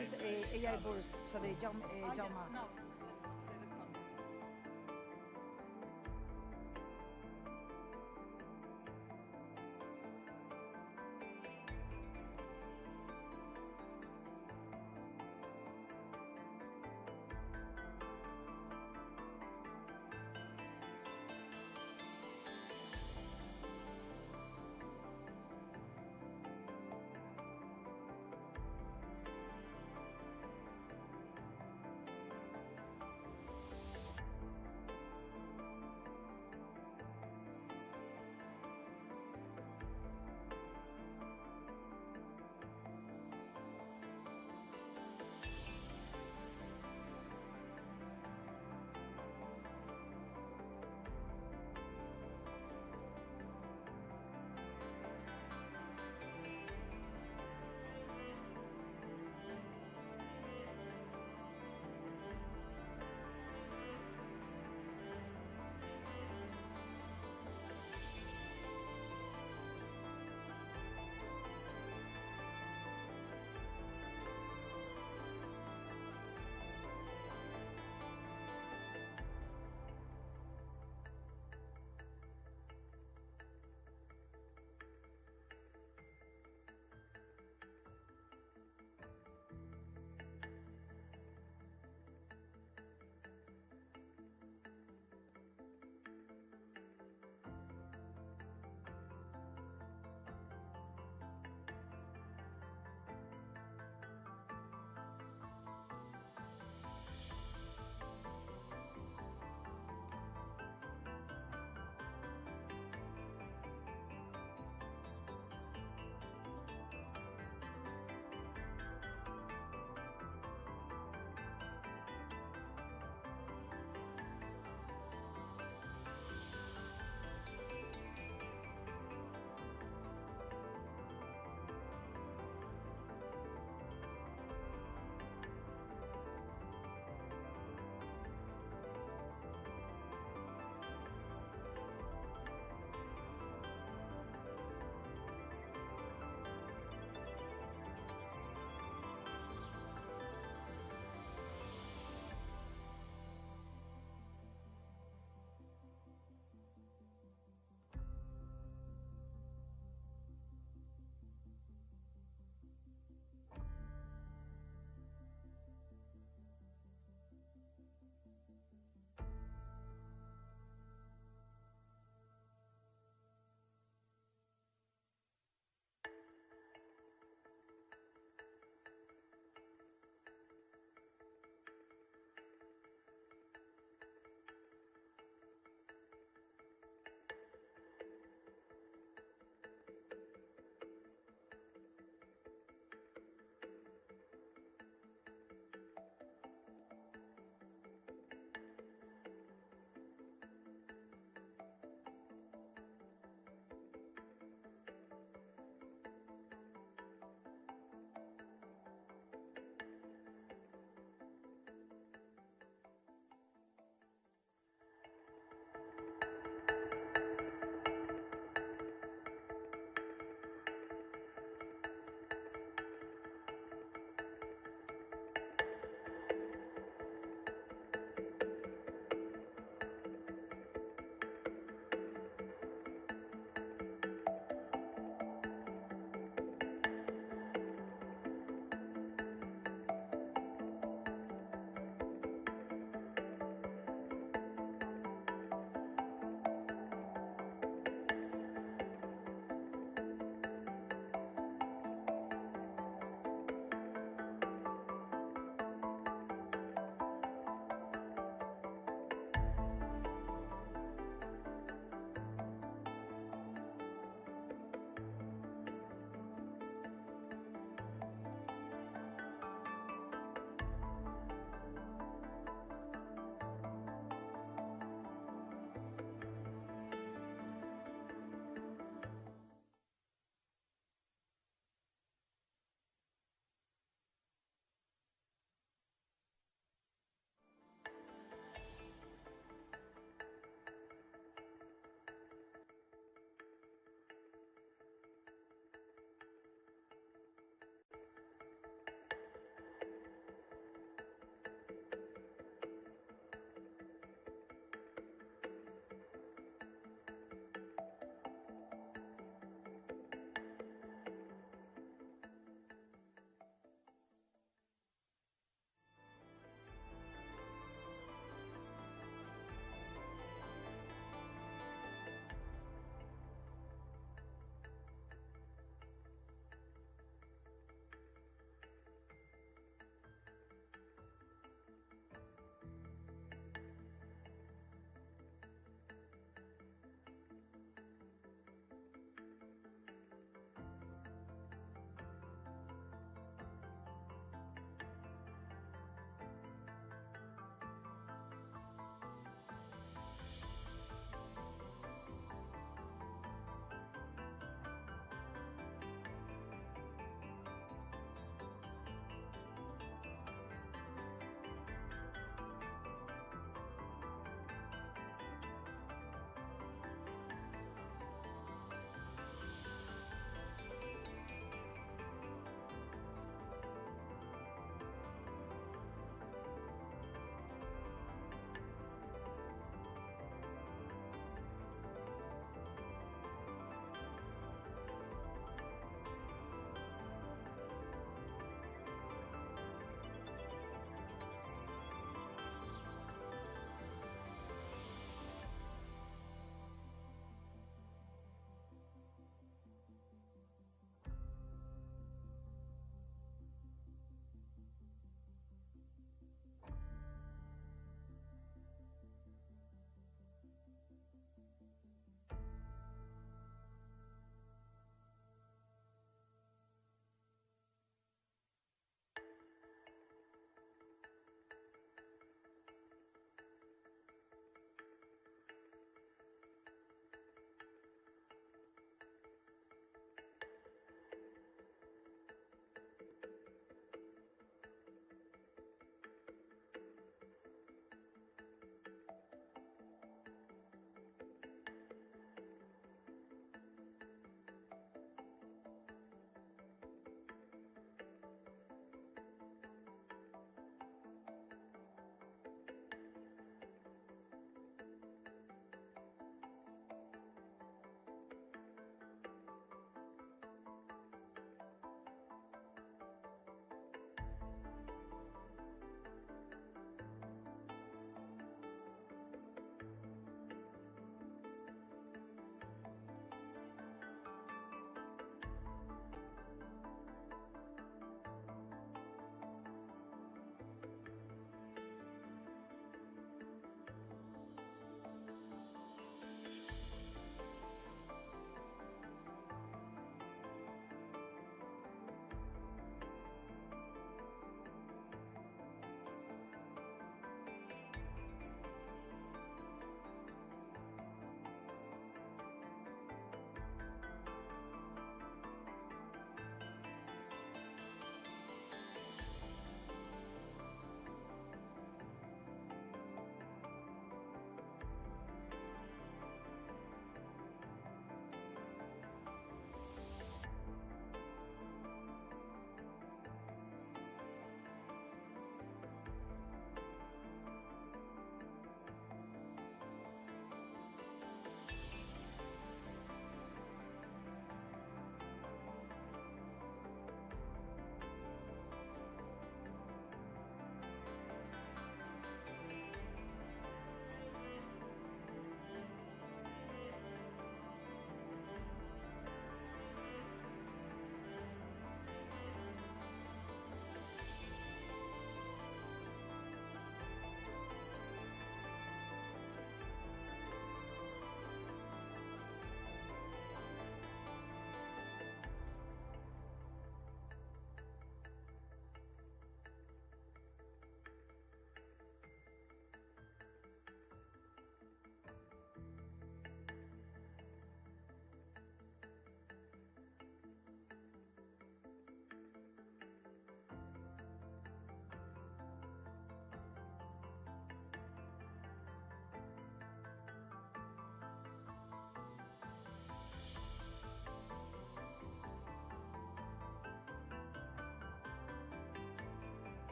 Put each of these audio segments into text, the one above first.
It's the AI boost. So the Jaume. Yes, no, let's say the comments.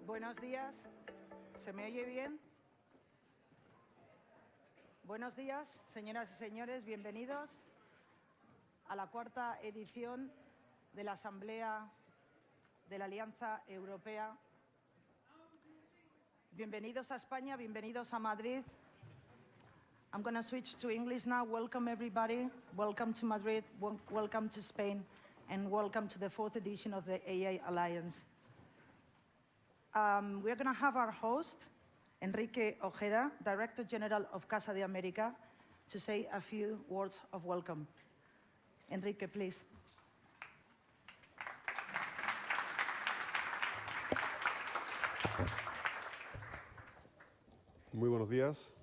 Buenos días. ¿Se me oye bien? Buenos días, señoras y señores. Bienvenidos a la cuarta edición de la Asamblea de la Alianza Europea. Bienvenidos a España, bienvenidos a Madrid. I'm going to switch to English now. Welcome, everybody. Welcome to Madrid, welcome to Spain, and welcome to the fourth edition of the AI Alliance. We're going to have our host, Enrique Ojeda, Director General of Casa de América, to say a few words of welcome. Enrique, please. Muy buenos días,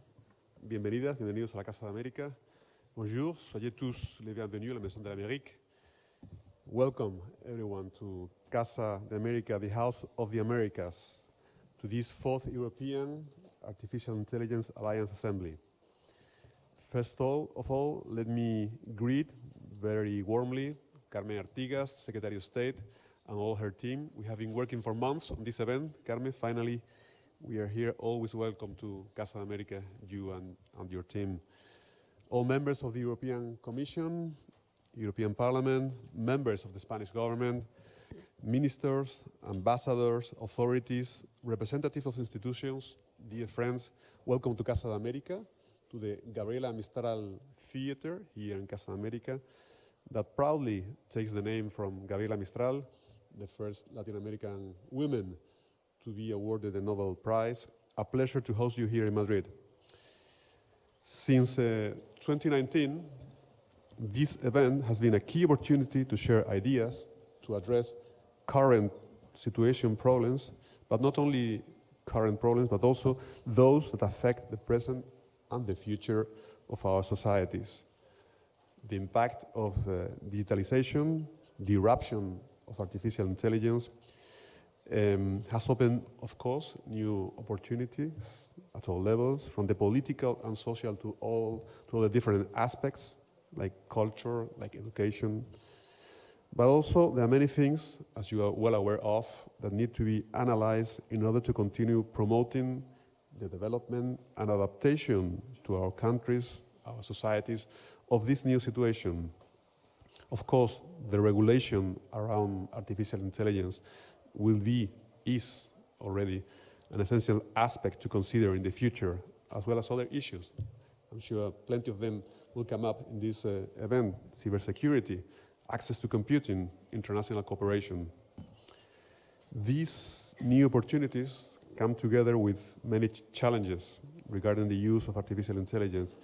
bienvenidas, bienvenidos a la Casa de América. Bonjour, soyez tous les bienvenus à la Maison de l'Amérique. Welcome everyone to Casa de América, the House of the Americas, to this fourth European Artificial Intelligence Alliance Assembly. First of all, let me greet very warmly Carmen Artigas, Secretary of State, and all her team. We have been working for months on this event. Carmen, finally, we are here. Always welcome to Casa de América, you and your team. All members of the European Commission, European Parliament, members of the Spanish government, ministers, ambassadors, authorities, representatives of institutions, dear friends, welcome to Casa de América, to the Gabriela Mistral Theater here in Casa de América, that proudly takes the name from Gabriela Mistral, the first Latin American woman to be awarded the Nobel Prize. A pleasure to host you here in Madrid. Since 2019, this event has been a key opportunity to share ideas, to address current situation problems, but not only current problems, but also those that affect the present and the future of our societies. The impact of digitalization, the eruption of artificial intelligence, has opened, of course, new opportunities at all levels, from the political and social to all the different aspects, like culture, like education. But also, there are many things, as you are well aware of, that need to be analyzed in order to continue promoting the development and adaptation to our countries, our societies, of this new situation. Of course, the regulation around artificial intelligence is already an essential aspect to consider in the future, as well as other issues. I'm sure plenty of them will come up in this event: cybersecurity, access to computing, international cooperation. These new opportunities come together with many challenges regarding the use of artificial intelligence,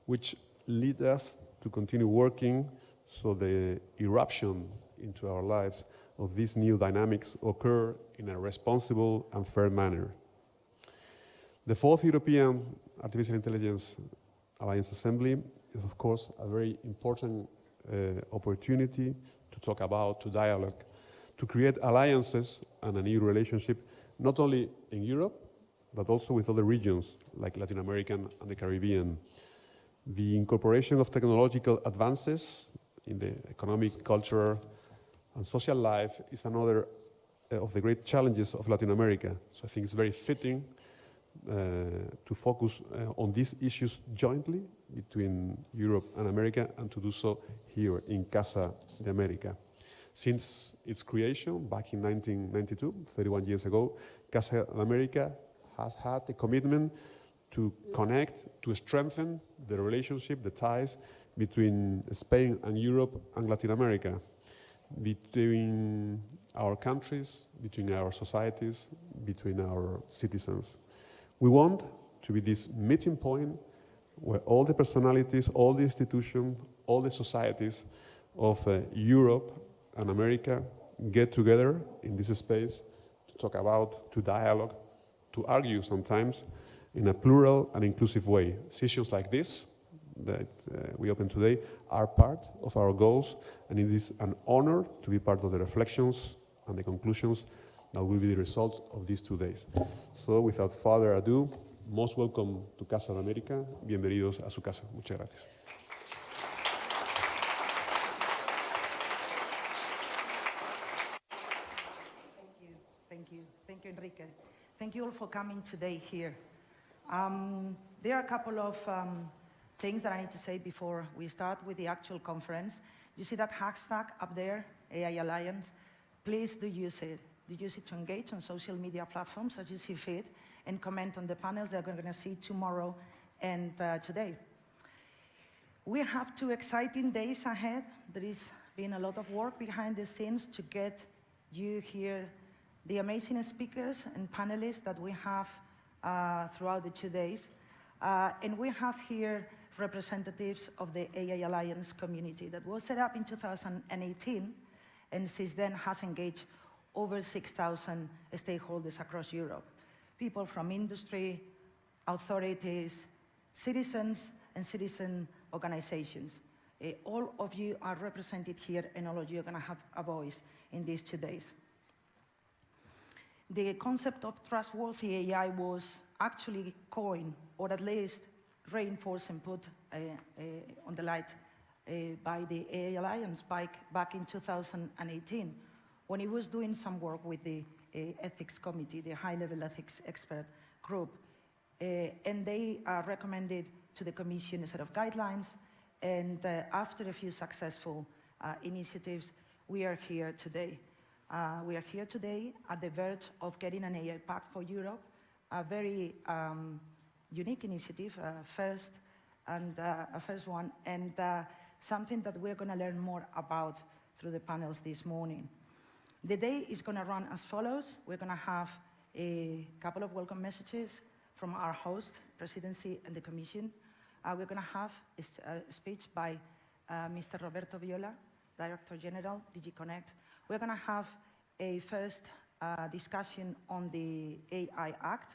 which lead us to continue working so the eruption into our lives of these new dynamics occur in a responsible and fair manner. The fourth European Artificial Intelligence Alliance Assembly is, of course, a very important opportunity to talk about, to dialogue, to create alliances and a new relationship, not only in Europe, but also with other regions like Latin America and the Caribbean. The incorporation of technological advances in the economic, cultural, and social life is another of the great challenges of Latin America. So I think it's very fitting to focus on these issues jointly between Europe and America, and to do so here in Casa de América. Since its creation back in 1992, 31 years ago, Casa de América has had the commitment to connect, to strengthen the relationship, the ties between Spain and Europe and Latin America, between our countries, between our societies, between our citizens. We want to be this meeting point where all the personalities, all the institutions, all the societies of Europe and America get together in this space to talk about, to dialogue, to argue sometimes in a plural and inclusive way. Sessions like this that we open today are part of our goals, and it is an honor to be part of the reflections and the conclusions that will be the result of these 2 days. So, without further ado, most welcome to Casa de América. Bienvenidos a su casa. Muchas gracias. Thank you, Enrique. Thank you all for coming today here. There are a couple of things that I need to say before we start with the actual conference. You see that hashtag up there, AI Alliance? Please do use it. Do use it to engage on social media platforms as you see fit and comment on the panels that we're going to see tomorrow and today. We have 2 exciting days ahead. There is been a lot of work behind the scenes to get you here, the amazing speakers and panelists that we have throughout the 2 days. And we have here representatives of the AI Alliance community that was set up in 2018 and since then has engaged over 6,000 stakeholders across Europe. People from industry, authorities, citizens, and citizen organizations. All of you are represented here, and all of you are going to have a voice in these 2 days. The concept of trustworthy AI was actually coined, or at least reinforced and put on the light by the AI Alliance back in 2018, when he was doing some work with the ethics committee, the high-level ethics expert group. And they recommended to the Commission a set of guidelines, and after a few successful initiatives, we are here today. We are here today at the verge of getting an AI Pact for Europe, a very unique initiative, a first one, and something that we're going to learn more about through the panels this morning. The day is going to run as follows. We're going to have a couple of welcome messages from our host, Presidency and the Commission. We're going to have a speech by Mr. Roberto Viola, Director General, DG Connect. We're going to have a first discussion on the AI Act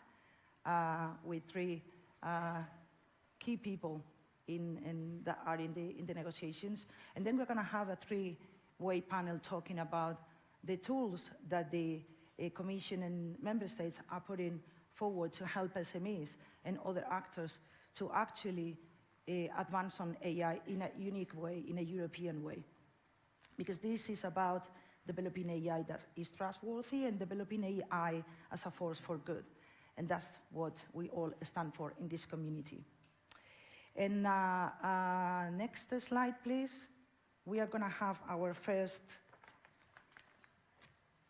with 3 key people that are in the negotiations. And then we're going to have a 3-way panel talking about the tools that the Commission and Member States are putting forward to help SMEs and other actors to actually advance on AI in a unique way, in a European way. Because this is about developing AI that is trustworthy and developing AI as a force for good. And that's what we all stand for in this community. And next slide, please. We are going to have our first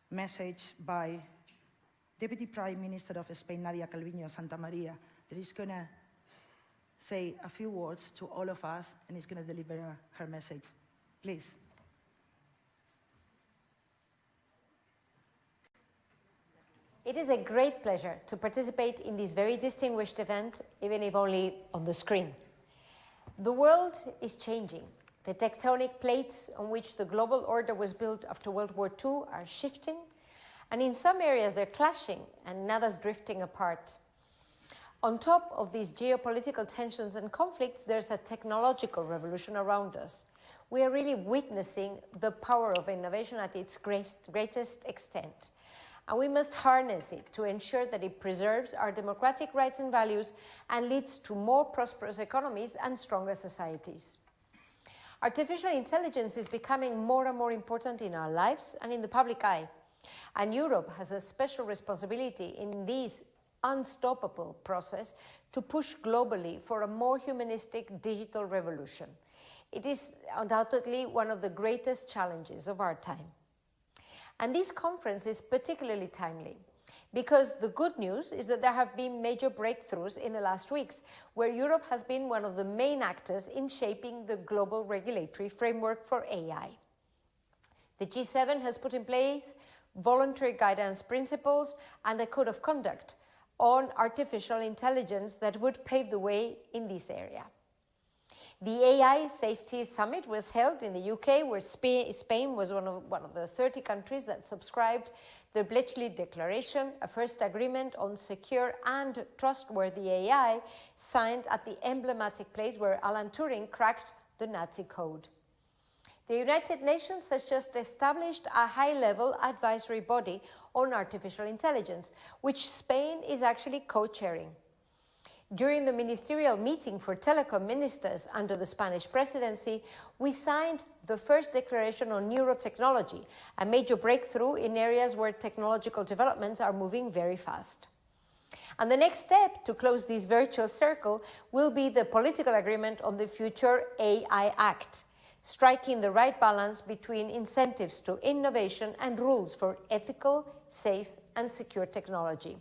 message by Deputy Prime Minister of Spain, Nadia Calviño Santa Maria, that is going to say a few words to all of us and is going to deliver her message. Please. It is a great pleasure to participate in this very distinguished event, even if only on the screen. The world is changing. The tectonic plates on which the global order was built after World War II are shifting, and in some areas they're clashing and others drifting apart. On top of these geopolitical tensions and conflicts, there's a technological revolution around us. We are really witnessing the power of innovation at its greatest extent. And we must harness it to ensure that it preserves our democratic rights and values and leads to more prosperous economies and stronger societies. Artificial intelligence is becoming more and more important in our lives and in the public eye. And Europe has a special responsibility in this unstoppable process to push globally for a more humanistic digital revolution. It is undoubtedly one of the greatest challenges of our time. And this conference is particularly timely because the good news is that there have been major breakthroughs in the last weeks, where Europe has been one of the main actors in shaping the global regulatory framework for AI. The G7 has put in place voluntary guidance principles and a code of conduct on artificial intelligence that would pave the way in this area. The AI Safety Summit was held in the UK, where Spain was one of the 30 countries that subscribed the Bletchley Declaration, a first agreement on secure and trustworthy AI signed at the emblematic place where Alan Turing cracked the Nazi code. The United Nations has just established a high-level advisory body on artificial intelligence, which Spain is actually co-chairing. During the ministerial meeting for telecom ministers under the Spanish presidency, we signed the first declaration on neurotechnology, a major breakthrough in areas where technological developments are moving very fast. And the next step to close this virtuous circle will be the political agreement on the future AI Act, striking the right balance between incentives to innovation and rules for ethical, safe, and secure technology.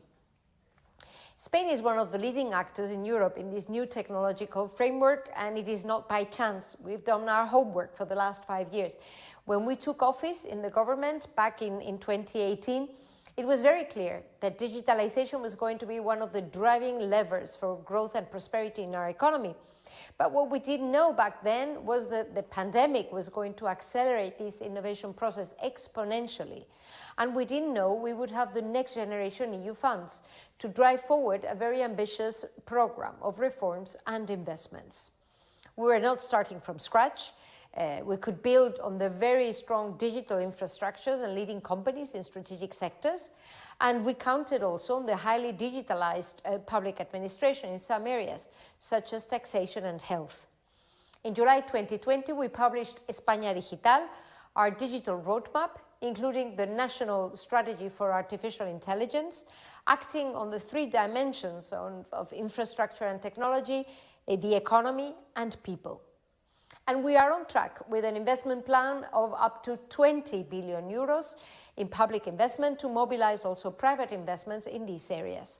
Spain is one of the leading actors in Europe in this new technological framework, and it is not by chance. We've done our homework for the last 5 years. When we took office in the government back in 2018, it was very clear that digitalization was going to be one of the driving levers for growth and prosperity in our economy. But what we didn't know back then was that the pandemic was going to accelerate this innovation process exponentially. And we didn't know we would have the next generation EU funds to drive forward a very ambitious program of reforms and investments. We were not starting from scratch. We could build on the very strong digital infrastructures and leading companies in strategic sectors. And we counted also on the highly digitalized public administration in some areas, such as taxation and health. In July 2020, we published España Digital, our digital roadmap, including the National Strategy for Artificial Intelligence, acting on the 3 dimensions of infrastructure and technology, the economy, and people. And we are on track with an investment plan of up to 20 billion euros in public investment to mobilize also private investments in these areas.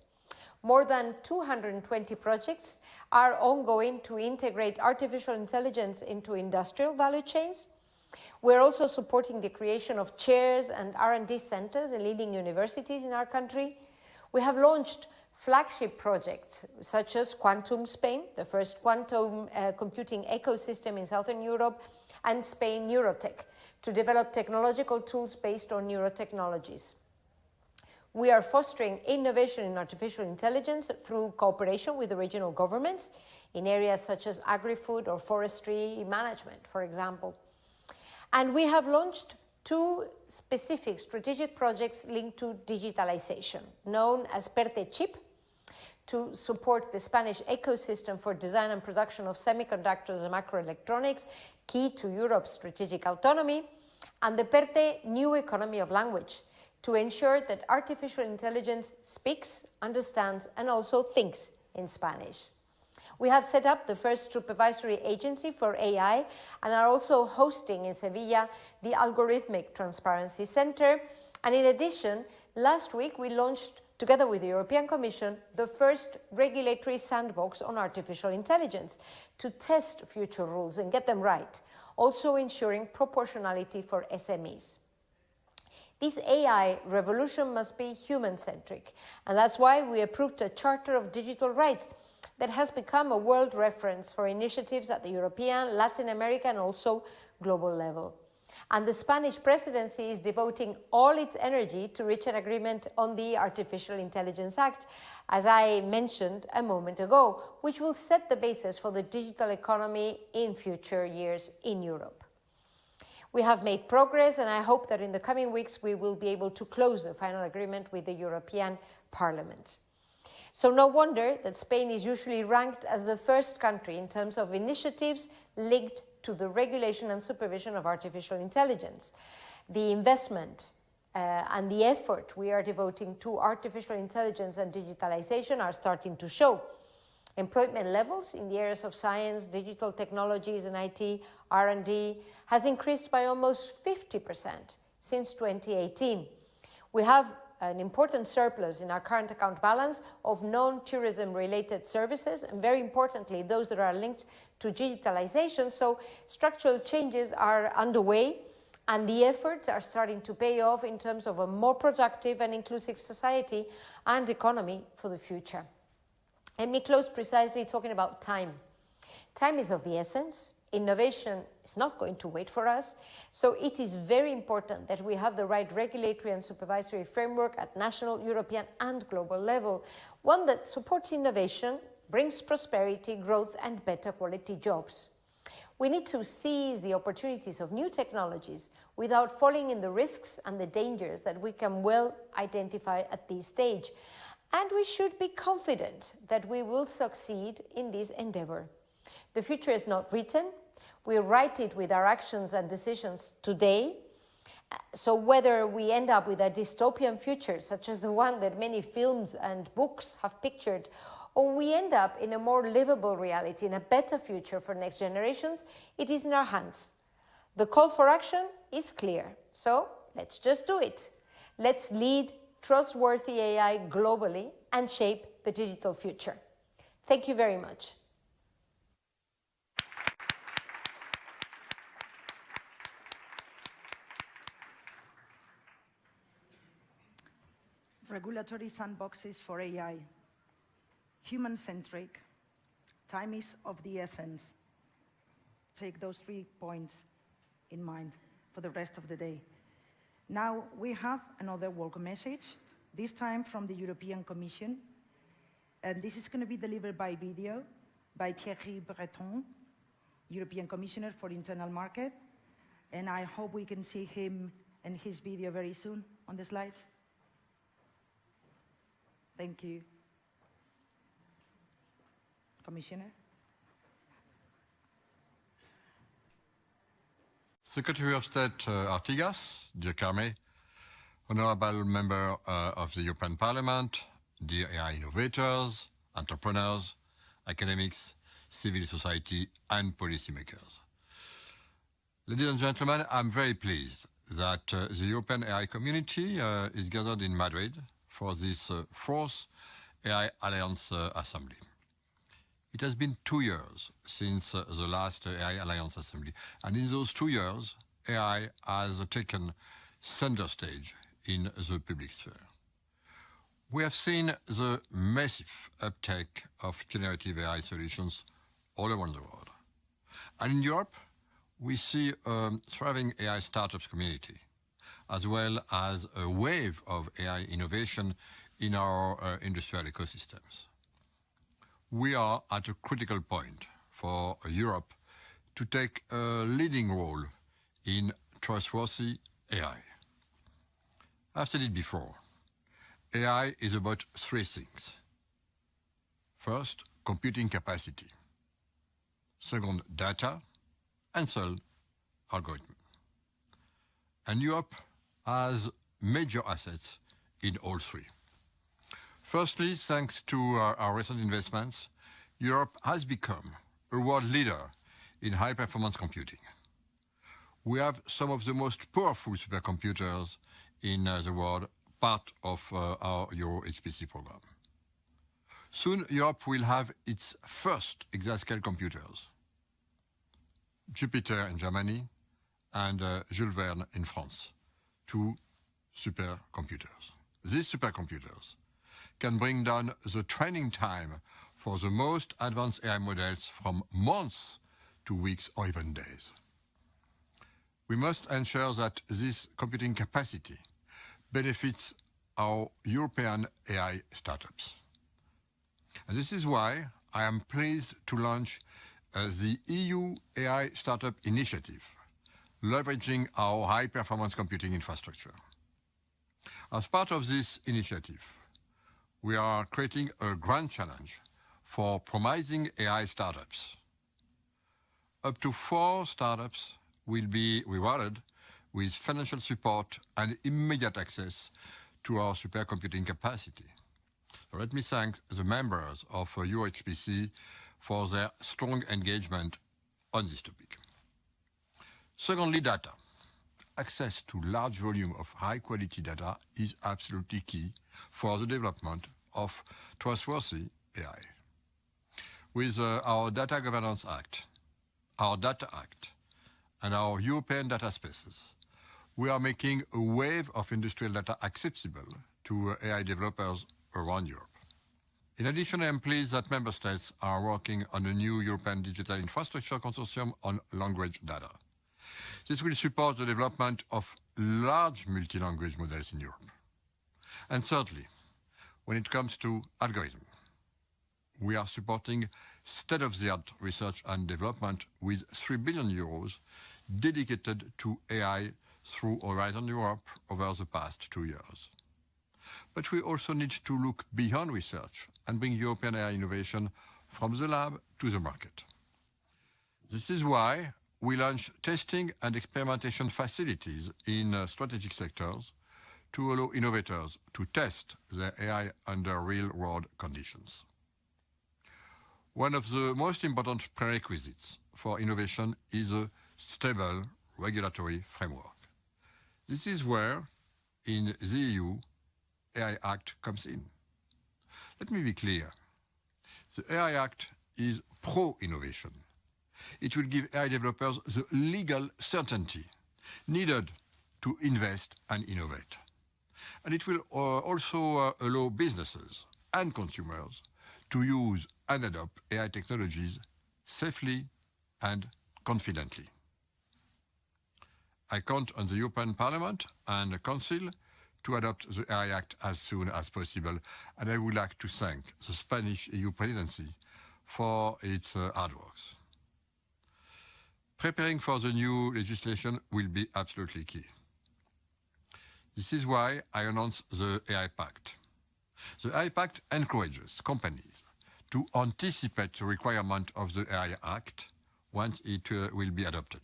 More than 220 projects are ongoing to integrate artificial intelligence into industrial value chains. We're also supporting the creation of chairs and R&D centers in leading universities in our country. We have launched flagship projects such as Quantum Spain, the first quantum computing ecosystem in Southern Europe, and Spain Neurotech, to develop technological tools based on neurotechnologies. We are fostering innovation in artificial intelligence through cooperation with the regional governments in areas such as agri-food or forestry management, for example. And we have launched 2 specific strategic projects linked to digitalization, known as PERTE Chip, to support the Spanish ecosystem for design and production of semiconductors and microelectronics, key to Europe's strategic autonomy, and the PERTE New Economy of Language, to ensure that artificial intelligence speaks, understands, and also thinks in Spanish. We have set up the first supervisory agency for AI and are also hosting in Sevilla the Algorithmic Transparency Center. And in addition, last week we launched, together with the European Commission, the first regulatory sandbox on artificial intelligence to test future rules and get them right, also ensuring proportionality for SMEs. This AI revolution must be human-centric, and that's why we approved a Charter of Digital Rights that has become a world reference for initiatives at the European, Latin American, and also global level. And the Spanish presidency is devoting all its energy to reach an agreement on the Artificial Intelligence Act, as I mentioned a moment ago, which will set the basis for the digital economy in future years in Europe. We have made progress, and I hope that in the coming weeks we will be able to close the final agreement with the European Parliament. So no wonder that Spain is usually ranked as the first country in terms of initiatives linked to the regulation and supervision of artificial intelligence. The investment and the effort we are devoting to artificial intelligence and digitalization are starting to show. Employment levels in the areas of science, digital technologies, and IT, R&D has increased by almost 50% since 2018. We have an important surplus in our current account balance of non-tourism related services, and very importantly, those that are linked to digitalization. So structural changes are underway, and the efforts are starting to pay off in terms of a more productive and inclusive society and economy for the future. Let me close precisely talking about time. Time is of the essence. Innovation is not going to wait for us. So it is very important that we have the right regulatory and supervisory framework at national, European, and global level, one that supports innovation, brings prosperity, growth, and better quality jobs. We need to seize the opportunities of new technologies without falling in the risks and the dangers that we can well identify at this stage. and we should be confident that we will succeed in this endeavor. The future is not written. We write it with our actions and decisions today. So whether we end up with a dystopian future, such as the one that many films and books have pictured, or we end up in a more livable reality, in a better future for next generations, it is in our hands. The call for action is clear. So let's just do it. Let's lead trustworthy AI globally and shape the digital future. Thank you very much. Regulatory sandboxes for AI. Human-centric. Time is of the essence. Take those 3 points in mind for the rest of the day. Now we have another welcome message, this time from the European Commission. And this is going to be delivered by video by Thierry Breton, European Commissioner for Internal Market. And I hope we can see him and his video very soon on the slides. Thank you. Commissioner. Secretary of State Artigas, dear Carme, honorable member of the European Parliament, dear AI innovators, entrepreneurs, academics, civil society, and policymakers. Ladies and gentlemen, I'm very pleased that the European AI community is gathered in Madrid for this fourth AI Alliance Assembly. It has been 2 years since the last AI Alliance Assembly, and in those 2 years, AI has taken center stage in the public sphere. We have seen the massive uptake of generative AI solutions all around the world. And in Europe, we see a thriving AI startups community, as well as a wave of AI innovation in our industrial ecosystems. We are at a critical point for Europe to take a leading role in trustworthy AI. I've said it before. AI is about 3 things. First, computing capacity. Second, data. And third, algorithm. And Europe has major assets in all 3. Firstly, thanks to our recent investments, Europe has become a world leader in high-performance computing. We have some of the most powerful supercomputers in the world, part of our Euro-HPC program. Soon, Europe will have its first exascale computers, Jupiter in Germany and Jules Verne in France, 2 supercomputers. These supercomputers can bring down the training time for the most advanced AI models from months to weeks or even days. We must ensure that this computing capacity benefits our European AI startups. And this is why I am pleased to launch the EU AI Startup Initiative, leveraging our high-performance computing infrastructure. As part of this initiative, we are creating a grand challenge for promising AI startups. Up to 4 startups will be rewarded with financial support and immediate access to our supercomputing capacity. So let me thank the members of Euro-HPC for their strong engagement on this topic. Secondly, data. Access to large volume of high-quality data is absolutely key for the development of trustworthy AI. With our Data Governance Act, our Data Act, and our European data spaces, we are making a wave of industrial data accessible to AI developers around Europe. In addition, I am pleased that member states are working on a new European Digital Infrastructure Consortium on language data. This will support the development of large multi-language models in Europe. And thirdly, when it comes to algorithm, we are supporting state-of-the-art research and development with 3 billion euros dedicated to AI through Horizon Europe over the past 2 years. But we also need to look beyond research and bring European AI innovation from the lab to the market. This is why we launched testing and experimentation facilities in strategic sectors to allow innovators to test their AI under real-world conditions. One of the most important prerequisites for innovation is a stable regulatory framework. This is where, in the EU, AI Act comes in. Let me be clear. The AI Act is pro-innovation. It will give AI developers the legal certainty needed to invest and innovate. And it will also allow businesses and consumers to use and adopt AI technologies safely and confidently. I count on the European Parliament and the Council to adopt the AI Act as soon as possible, and I would like to thank the Spanish EU presidency for its hard work. Preparing for the new legislation will be absolutely key. This is why I announced the AI Pact. The AI Pact encourages companies to anticipate the requirement of the AI Act once it will be adopted.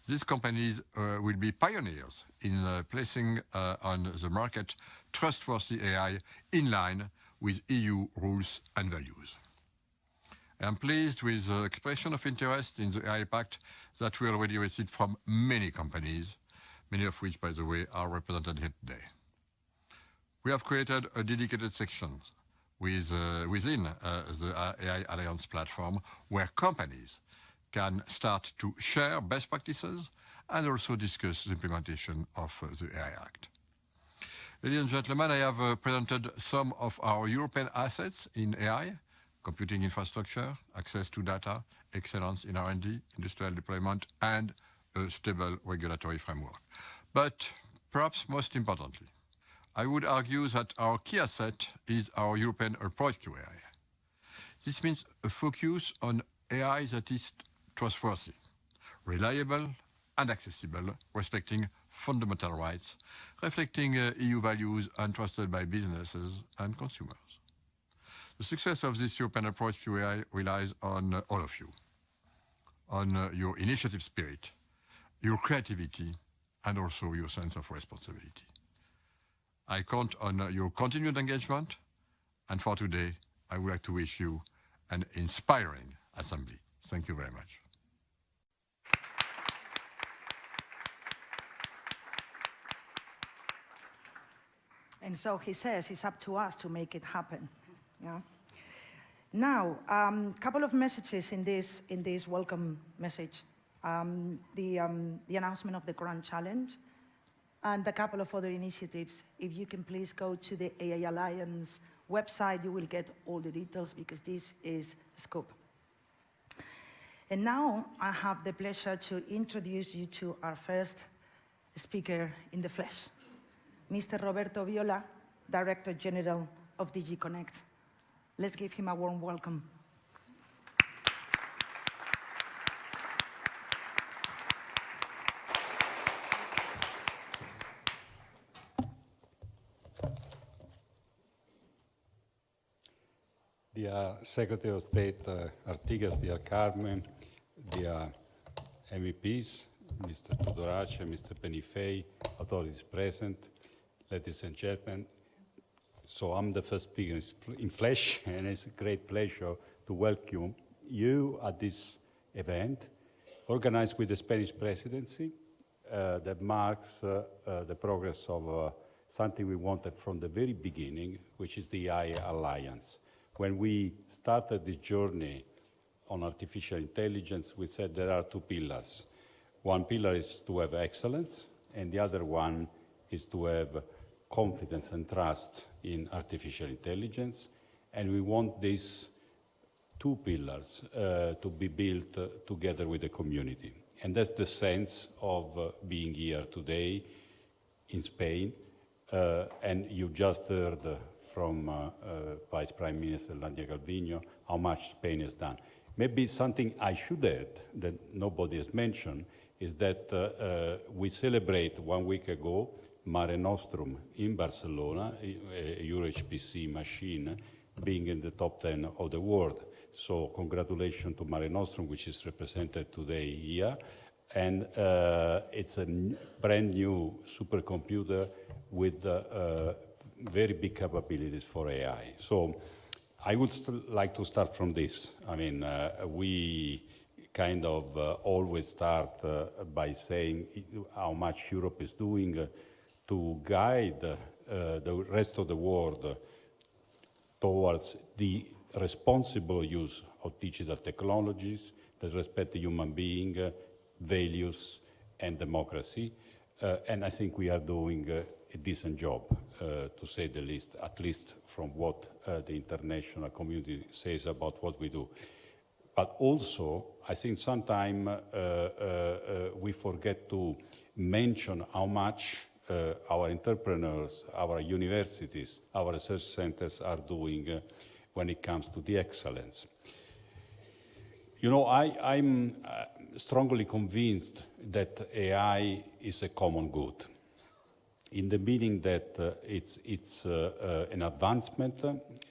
These companies will be pioneers in placing on the market trustworthy AI in line with EU rules and values. I am pleased with the expression of interest in the AI Pact that we already received from many companies, many of which, by the way, are represented here today. We have created a dedicated section within the AI Alliance platform where companies can start to share best practices and also discuss the implementation of the AI Act. Ladies and gentlemen, I have presented some of our European assets in AI, computing infrastructure, access to data, excellence in R&D, industrial deployment, and a stable regulatory framework. But perhaps most importantly, I would argue that our key asset is our European approach to AI. This means a focus on AI that is trustworthy, reliable, and accessible, respecting fundamental rights, reflecting EU values and trusted by businesses and consumers. The success of this European approach to AI relies on all of you, on your initiative spirit, your creativity, and also your sense of responsibility. I count on your continued engagement, and for today, I would like to wish you an inspiring assembly. Thank you very much. And so he says it's up to us to make it happen. Yeah. Now, a couple of messages in this welcome message. The announcement of the Grand Challenge and a couple of other initiatives. If you can please go to the AI Alliance website, you will get all the details because this is Scoop. And now I have the pleasure to introduce you to our first speaker in the flesh, Mr. Roberto Viola, Director General of DG Connect. Let's give him a warm welcome. Dear Secretary of State Artigas, dear Carmen, dear MEPs, Mr. Tudorache, Mr. Benifei, authorities present, ladies and gentlemen. So I'm the first speaker in flesh, and it's a great pleasure to welcome you at this event, organized with the Spanish presidency, that marks the progress of something we wanted from the very beginning, which is the AI Alliance. When we started this journey on artificial intelligence, we said there are two pillars. One pillar is to have excellence, and the other one is to have confidence and trust in artificial intelligence. And we want these two pillars to be built together with the community. And that's the sense of being here today in Spain. And you just heard from Vice Prime Minister Nadia Calviño how much Spain has done. Maybe something I should add that nobody has mentioned is that we celebrate 1 week ago Mare Nostrum in Barcelona, a Euro HPC machine, being in the top 10 of the world. So congratulations to Mare Nostrum, which is represented today here. And it's a brand new supercomputer with very big capabilities for AI. So I would like to start from this. I mean, we kind of always start by saying how much Europe is doing to guide the rest of the world towards the responsible use of digital technologies that respect the human being, values, and democracy. And I think we are doing a decent job, to say the least, at least from what the international community says about what we do. But also, I think sometimes we forget to mention how much our entrepreneurs, our universities, our research centers are doing when it comes to the excellence. You know, I'm strongly convinced that AI is a common good, in the meaning that it's an advancement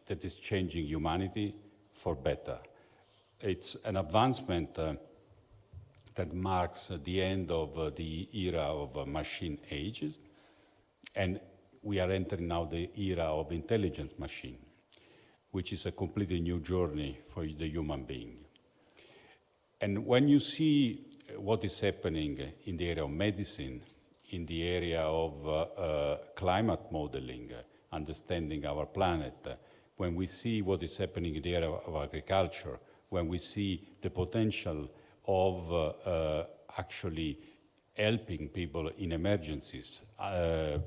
that is changing humanity for better. It's an advancement that marks the end of the era of machine ages, and we are entering now the era of intelligent machine, which is a completely new journey for the human being. And when you see what is happening in the area of medicine, in the area of climate modeling, understanding our planet, when we see what is happening in the area of agriculture, when we see the potential of actually helping people in emergencies,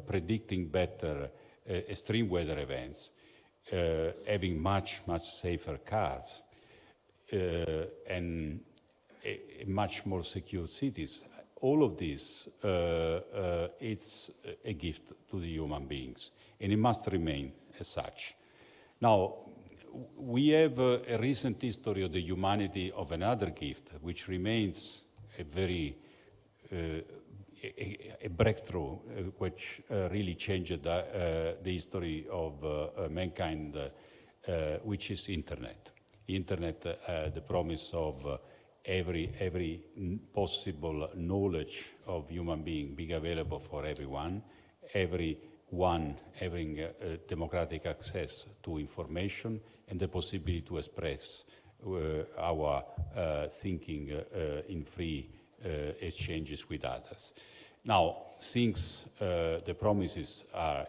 predicting better extreme weather events, having much safer cars, and much more secure cities. All of this, it's a gift to the human beings, and it must remain as such. Now, we have a recent history of the humanity of another gift, which remains a very a breakthrough, which really changed the history of mankind, which is internet. Internet, the promise of every possible knowledge of human being available for everyone, everyone having democratic access to information and the possibility to express our thinking in free exchanges with others. Now, things, the promises are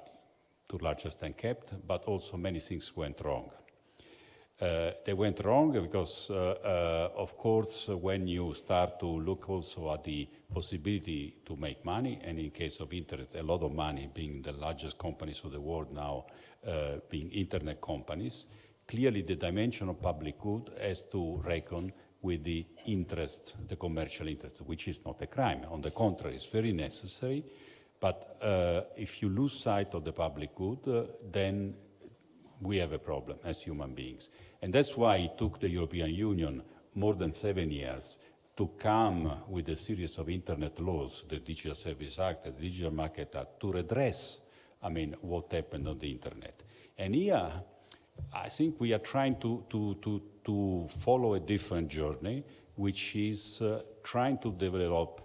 to a large extent kept, but also many things went wrong. They went wrong because, of course, when you start to look also at the possibility to make money, and in case of internet, a lot of money, being the largest companies of the world now, being internet companies, clearly the dimension of public good has to reckon with the interest, the commercial interest, which is not a crime. On the contrary, it's very necessary. But if you lose sight of the public good, then we have a problem as human beings. And that's why it took the European Union more than 7 years to come with a series of internet laws, the Digital Service Act, the Digital Market Act, to redress, what happened on the internet. And here, I think we are trying to follow a different journey, which is trying to develop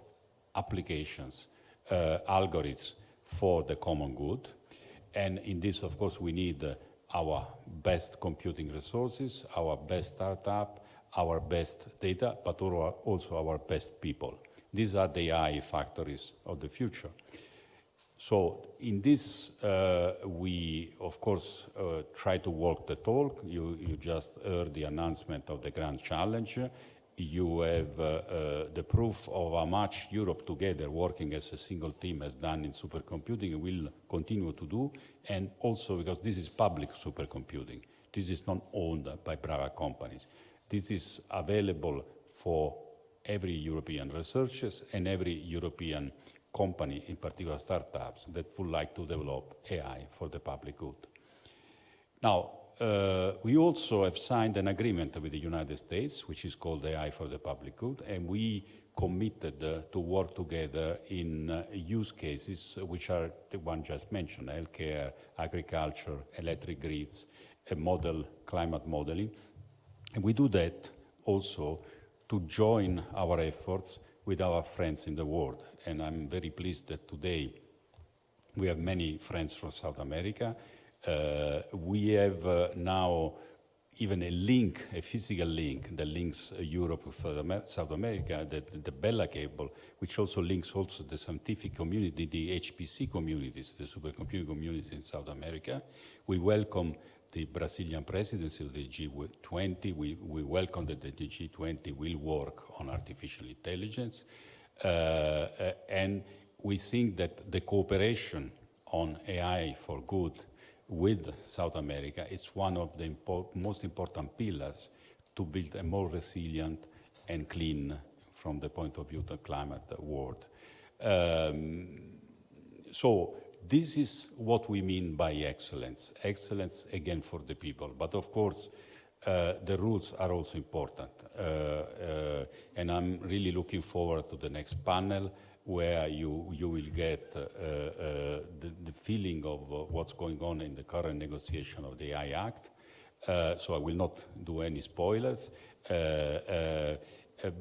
applications, algorithms for the common good. And in this, of course, we need our best computing resources, our best startup, our best data, but also our best people. These are the AI factories of the future. So in this, we, of course, try to walk the talk. You just heard the announcement of the Grand Challenge. You have the proof of how much Europe together, working as a single team, has done in supercomputing and will continue to do, and also because this is public supercomputing. This is not owned by private companies. This is available for every European researchers and every European company, in particular startups, that would like to develop AI for the public good. Now, we also have signed an agreement with the United States, which is called AI for the Public Good, and we committed to work together in use cases which are the one just mentioned: healthcare, agriculture, electric grids, climate modeling. And we do that also to join our efforts with our friends in the world. And I'm very pleased that today we have many friends from South America. We have now even a link, a physical link that links Europe with South America, the Bella cable, which also links also the scientific community, the HPC communities, the supercomputing communities in South America. We welcome the Brazilian presidency of the G20. We welcome that the G20 will work on artificial intelligence. And we think that the cooperation on AI for good with South America is one of the most important pillars to build a more resilient and clean, from the point of view of the climate, world. So this is what we mean by excellence. Excellence, again, for the people. But of course, the rules are also important. And I'm really looking forward to the next panel, where you will get the feeling of what's going on in the current negotiation of the AI Act. So I will not do any spoilers.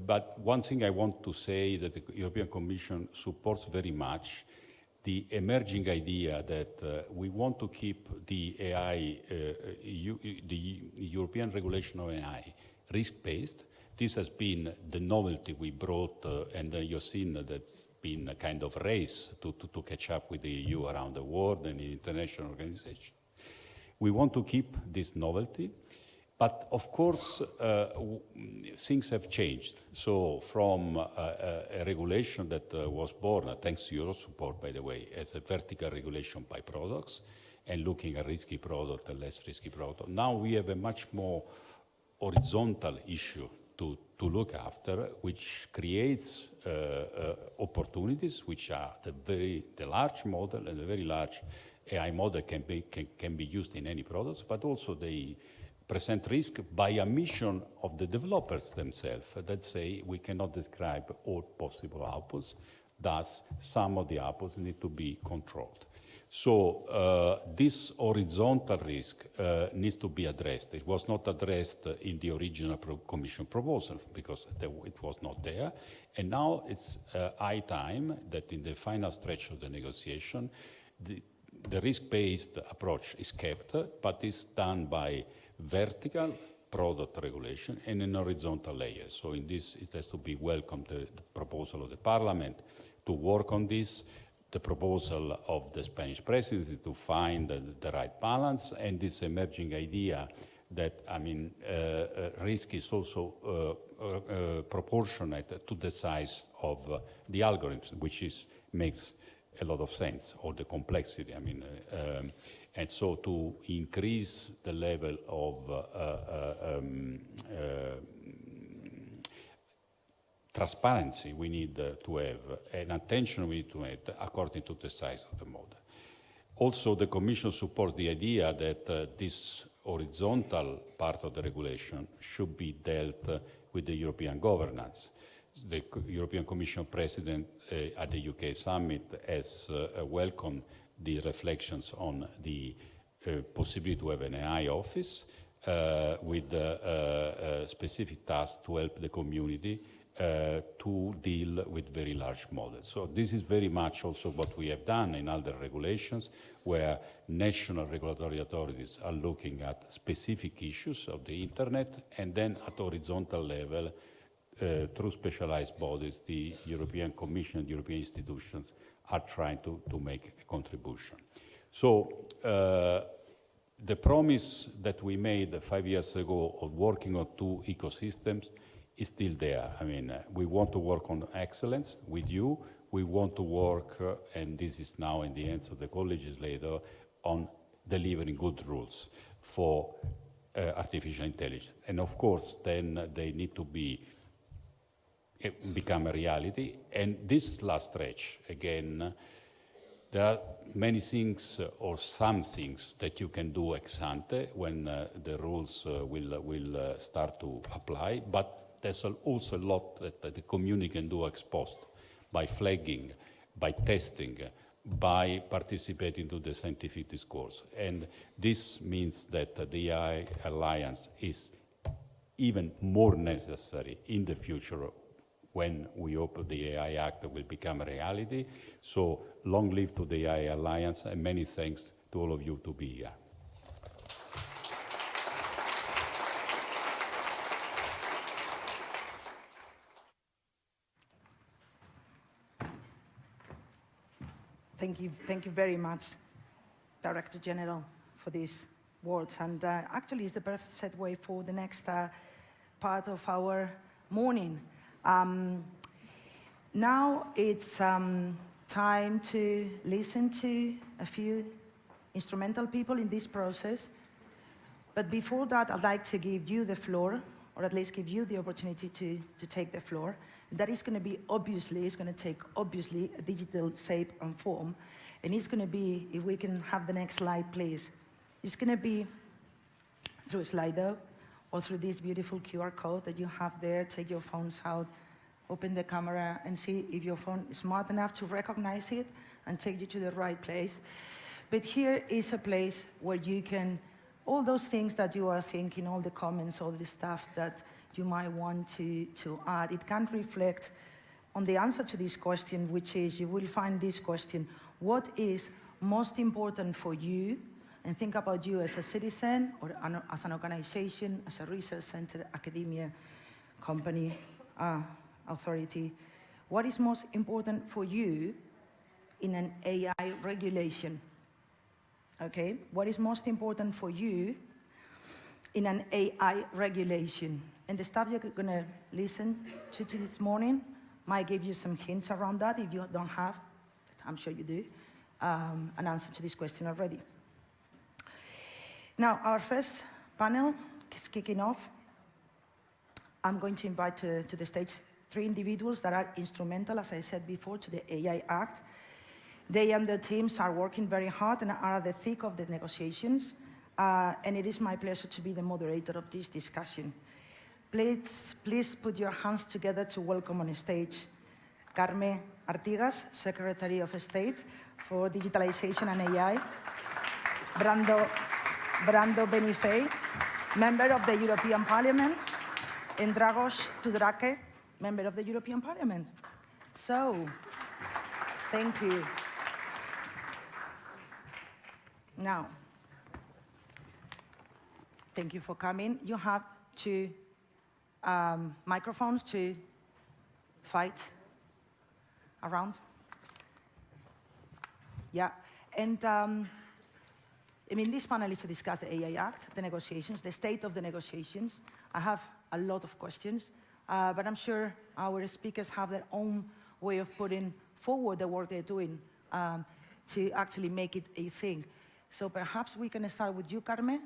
But one thing I want to say, that the European Commission supports very much the emerging idea that we want to keep the AI, the European regulation of AI, risk-based. This has been the novelty we brought, and you've seen that it's been a kind of race to catch up with the EU around the world and the international organization. We want to keep this novelty, but of course, things have changed. So from a regulation that was born, thanks to your support, by the way, as a vertical regulation by products, and looking at risky product and less risky product, now we have a much more horizontal issue to look after, which creates opportunities, which are the large model and the very large AI model can be used in any products, but also they present risk by omission of the developers themselves that say we cannot describe all possible outputs, thus some of the outputs need to be controlled. So this horizontal risk needs to be addressed. It was not addressed in the original Commission proposal because it was not there. And now it's high time that in the final stretch of the negotiation, the risk-based approach is kept, but is done by vertical product regulation and an horizontal layer. So in this, it has to be welcomed, the proposal of the Parliament to work on this, the proposal of the Spanish presidency to find the right balance, and this emerging idea that, risk is also proportionate to the size of the algorithms, which makes a lot of sense, or the complexity. And so to increase the level of transparency we need to have, and attention we need to have according to the size of the model. Also, the Commission supports the idea that this horizontal part of the regulation should be dealt with the European governance. The European Commission President at the UK summit has welcomed the reflections on the possibility to have an AI office with specific tasks to help the community to deal with very large models. So this is very much also what we have done in other regulations, where national regulatory authorities are looking at specific issues of the internet, and then at horizontal level, through specialized bodies, the European Commission and European institutions are trying to make a contribution. So the promise that we made 5 years ago of working on two ecosystems is still there. We want to work on excellence with you. We want to work, and this is now in the hands of the co-legislator, on delivering good rules for artificial intelligence. And of course, then they need to become a reality. And this last stretch, again, there are many things, or some things, that you can do ex ante when the rules will start to apply, but there's also a lot that the community can do ex post by flagging, by testing, by participating to the scientific discourse. And this means that the AI Alliance is even more necessary in the future when we hope the AI Act will become a reality. So long live to the AI Alliance, and many thanks to all of you to be here. Thank you very much, Director General, for these words. And actually, it's the perfect segue for the next part of our morning. Now it's time to listen to a few instrumental people in this process. But before that, I'd like to give you the floor, or at least give you the opportunity to take the floor. That is going to be, obviously, it's going to take, obviously, a digital shape and form. And it's going to be, if we can have the next slide, please. It's going to be through a Slido or through this beautiful QR code that you have there. Take your phones out, open the camera, and see if your phone is smart enough to recognize it and take you to the right place. But here is a place where you can, all those things that you are thinking, all the comments, all the stuff that you might want to add, it can reflect on the answer to this question, which is, you will find this question: what is most important for you? And think about you as a citizen, or as an organization, as a research center, academia, company, authority. What is most important for you in an AI regulation? Okay, what is most important for you in an AI regulation? And the stuff you're going to listen to this morning might give you some hints around that if you don't have, I'm sure you do, an answer to this question already. Now, our first panel is kicking off. I'm going to invite to the stage 3 individuals that are instrumental, as I said before, to the AI Act. They and their teams are working very hard and are at the thick of the negotiations. And it is my pleasure to be the moderator of this discussion. Please put your hands together to welcome on stage Carme Artigas, Secretary of State for Digitalization and AI, Brando Benifei, Member of the European Parliament, and Dragos Tudorache, Member of the European Parliament. So, thank you. Now, thank you for coming. You have 2 microphones to fight around. Yeah, and I mean, this panel is to discuss the AI Act, the negotiations, the state of the negotiations. I have a lot of questions, but I'm sure our speakers have their own way of putting forward the work they're doing to actually make it a thing. So perhaps we can start with you, Carme.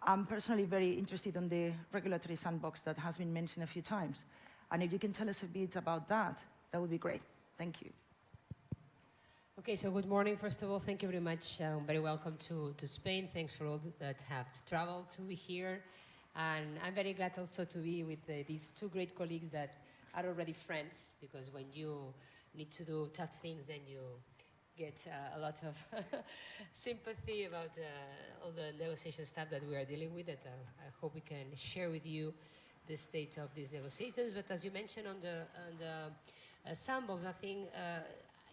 I'm personally very interested in the regulatory sandbox that has been mentioned a few times. And if you can tell us a bit about that, that would be great. Thank you. Okay, so good morning. First of all, thank you very much. Very welcome to Spain. Thanks for all that have traveled to be here. And I'm very glad also to be with these 2 great colleagues that are already friends, because when you need to do tough things, then you get a lot of sympathy about all the negotiation stuff that we are dealing with. That I hope we can share with you the state of these negotiations. But as you mentioned on the sandbox, I think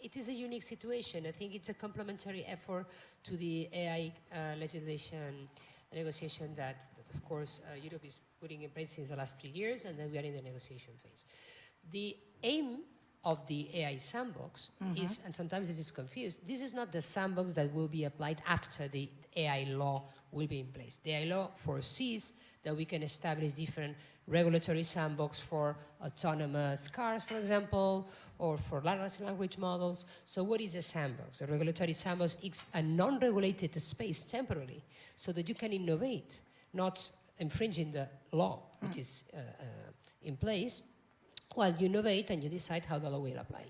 it is a unique situation. I think it's a complementary effort to the AI legislation negotiation that of course, Europe is putting in place since the last 3 years, and then we are in the negotiation phase. The aim of the AI sandbox is, and sometimes this is confused, this is not the sandbox that will be applied after the AI law will be in place. The AI law foresees that we can establish different regulatory sandbox for autonomous cars, for example, or for large language models. So what is a sandbox? A regulatory sandbox is a non-regulated space temporarily so that you can innovate, not infringing the law, which is in place, while you innovate and you decide how the law will apply.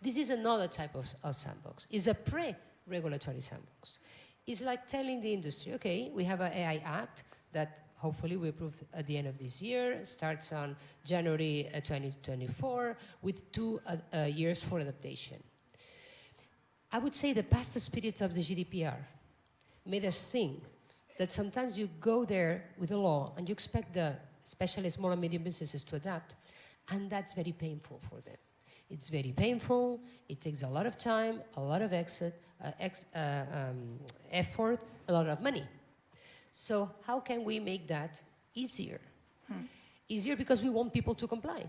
This is another type of sandbox. It's a pre-regulatory sandbox. It's like telling the industry, okay, we have an AI Act that hopefully we approve at the end of this year. It starts on January 2024 with 2 years for adaptation. I would say the past spirits of the GDPR made us think that sometimes you go there with a law and you expect the, especially small and medium businesses, to adapt, and that's very painful for them. It's very painful, it takes a lot of time, a lot of effort, a lot of money. So how can we make that easier? Easier because we want people to comply.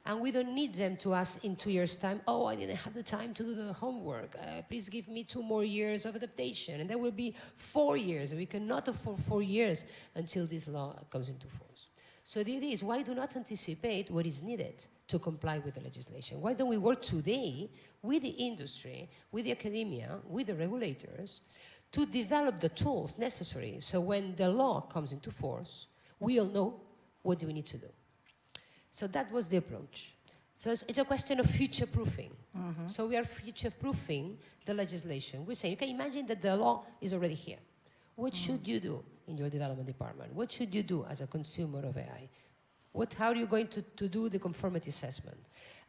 And we don't need them to ask in 2 years' time, oh, I didn't have the time to do the homework. Please give me 2 more years of adaptation. And that will be 4 years. We cannot afford 4 years until this law comes into force. So the idea is, why do not anticipate what is needed to comply with the legislation? Why don't we work today with the industry, with the academia, with the regulators, to develop the tools necessary so when the law comes into force, we all know what do we need to do. So that was the approach. So it's a question of future-proofing. So we are future-proofing the legislation. We're saying, okay, imagine that the law is already here. What should you do in your development department? What should you do as a consumer of AI? How are you going to do the conformity assessment?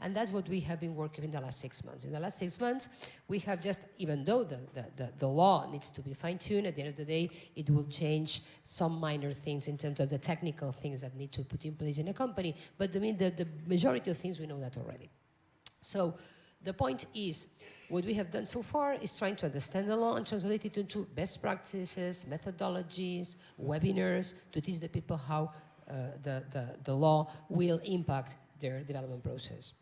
And that's what we have been working in the last 6 months. In the last 6 months, we have just, even though the law needs to be fine-tuned, at the end of the day, it will change some minor things in terms of the technical things that need to put in place in a company. But the majority of things, we know that already. So the point is, what we have done so far is trying to understand the law and translate it into best practices, methodologies, webinars, to teach the people how the law will impact their development process.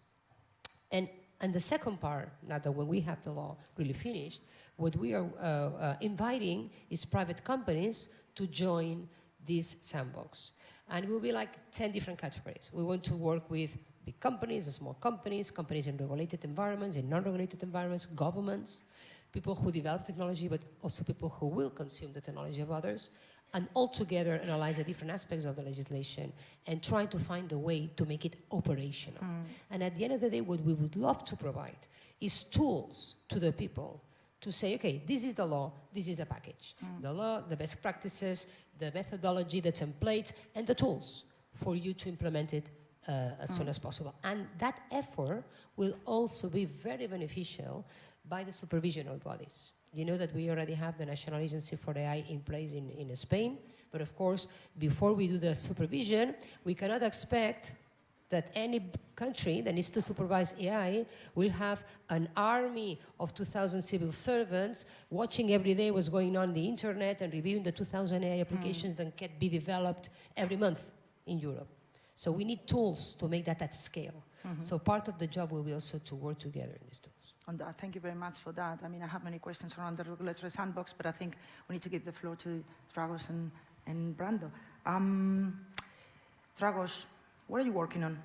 And the second part, now that when we have the law really finished, what we are inviting is private companies to join this sandbox. And it will be like 10 different categories. We want to work with big companies, small companies, companies in regulated environments, in non-regulated environments, governments, people who develop technology, but also people who will consume the technology of others, and all together analyze the different aspects of the legislation and try to find a way to make it operational. And at the end of the day, what we would love to provide is tools to the people to say, okay, this is the law, this is the package. The law, the best practices, the methodology, the templates, and the tools for you to implement it as soon as possible. And that effort will also be very beneficial by the supervisional bodies. You know that we already have the National Agency for AI in place in Spain, but of course, before we do the supervision, we cannot expect that any country that needs to supervise AI will have an army of 2,000 civil servants watching every day what's going on the internet and reviewing the 2,000 AI applications that can be developed every month in Europe. So we need tools to make that at scale. So part of the job will be also to work together in these tools. Thank you very much for that. I mean, I have many questions around the regulatory sandbox, but I think we need to give the floor to Dragos and Brando. Dragos, what are you working on?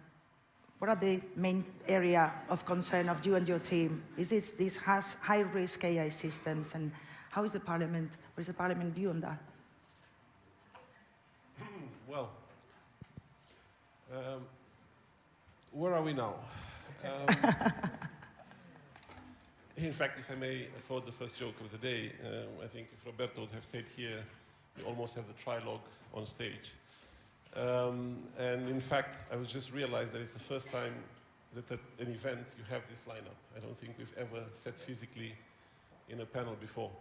What are the main area of concern of you and your team? Is this has high-risk AI systems, and how is the Parliament? What is the Parliament view on that? Well, where are we now? In fact, if I may afford the first joke of the day, I think if Roberto would have stayed here, we almost have the trilogue on stage. And in fact, I was just realized that it's the first time that at an event you have this lineup. I don't think we've ever sat physically in a panel before.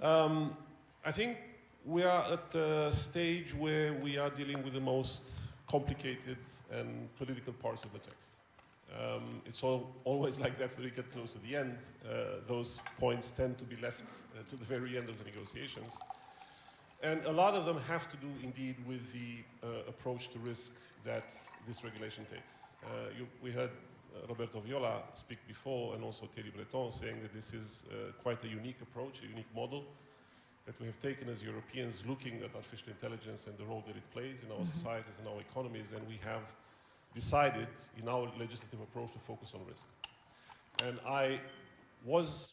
I think we are at a stage where we are dealing with the most complicated and political parts of the text. It's always like that when we get close to the end. Those points tend to be left to the very end of the negotiations. And a lot of them have to do, indeed, with the approach to risk that this regulation takes. We heard Roberto Viola speak before, and also Thierry Breton saying that this is quite a unique approach, a unique model that we have taken as Europeans, looking at artificial intelligence and the role that it plays in our societies and our economies, and we have decided in our legislative approach to focus on risk. And I was,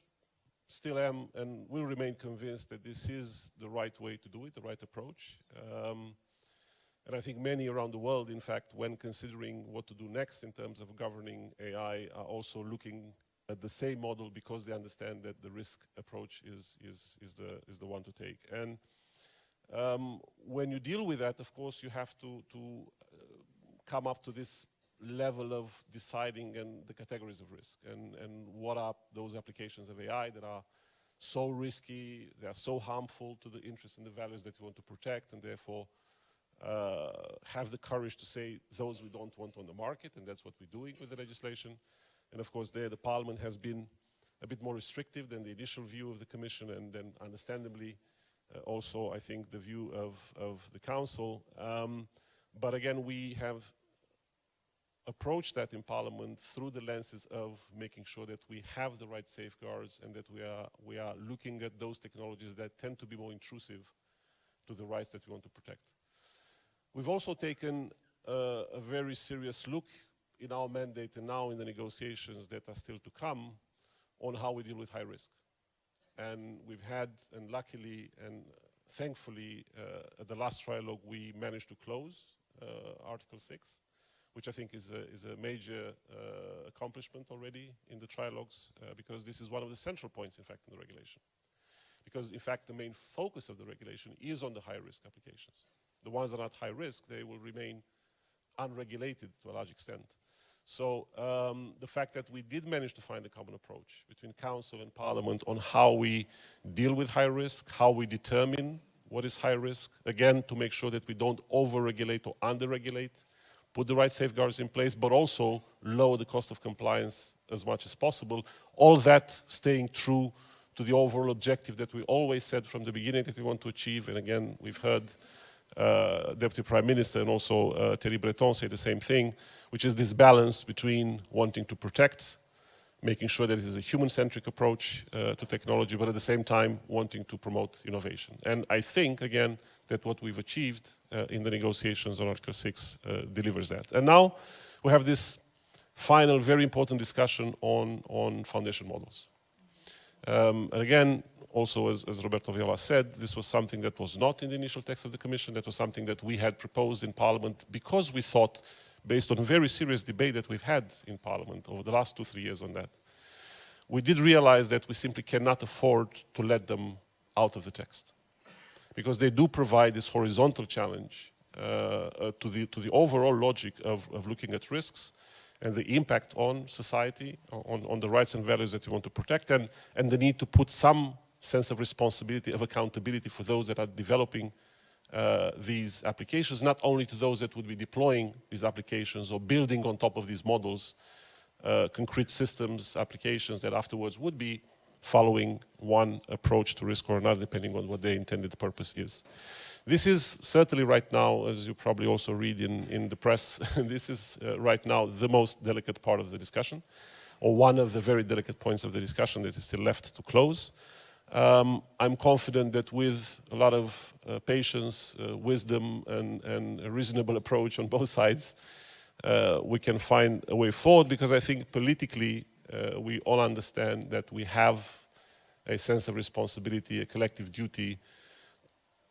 still am, and will remain convinced that this is the right way to do it, the right approach. And I think many around the world, in fact, when considering what to do next in terms of governing AI, are also looking at the same model because they understand that the risk approach is the one to take. And When you deal with that, of course, you have to come up to this level of deciding and the categories of risk and what are those applications of AI that are so risky, they are so harmful to the interests and the values that you want to protect, and therefore have the courage to say those we don't want on the market, and that's what we're doing with the legislation. And of course there the Parliament has been a bit more restrictive than the initial view of the Commission, and then understandably also I think the view of the Council. But again, we have approached that in Parliament through the lenses of making sure that we have the right safeguards and that we are looking at those technologies that tend to be more intrusive to the rights that we want to protect. We've also taken a very serious look in our mandate and now in the negotiations that are still to come on how we deal with high risk. And we've had, and luckily and thankfully, at the last trialogue, we managed to close Article 6, which I think is a major accomplishment already in the trialogues, because this is one of the central points, in fact, in the regulation. Because, in fact, the main focus of the regulation is on the high-risk applications. The ones that are at high risk, they will remain unregulated to a large extent. So the fact that we did manage to find a common approach between Council and Parliament on how we deal with high risk, how we determine what is high risk, again, to make sure that we don't over-regulate or under-regulate, put the right safeguards in place, but also lower the cost of compliance as much as possible. All that staying true to the overall objective that we always said from the beginning that we want to achieve. And again, we've heard Deputy Prime Minister and also Thierry Breton say the same thing, which is this balance between wanting to protect, making sure that it is a human-centric approach to technology, but at the same time wanting to promote innovation. And I think, again, that what we've achieved in the negotiations on Article 6 delivers that. And now we have this final, very important discussion on foundation models. And again, also as Roberto Viola said, this was something that was not in the initial text of the Commission. That was something that we had proposed in Parliament because we thought, based on a very serious debate that we've had in Parliament over the last 2-3 years on that, we did realize that we simply cannot afford to let them out of the text, because they do provide this horizontal challenge to the overall logic of looking at risks and the impact on society, on the rights and values that we want to protect, and the need to put some sense of responsibility, of accountability for those that are developing these applications, not only to those that would be deploying these applications or building on top of these models concrete systems, applications that afterwards would be following one approach to risk or another, depending on what their intended purpose is. This is certainly right now, as you probably also read in the press, this is right now the most delicate part of the discussion, or one of the very delicate points of the discussion that is still left to close. I'm confident that with a lot of patience, wisdom, and a reasonable approach on both sides, we can find a way forward, because I think politically we all understand that we have a sense of responsibility, a collective duty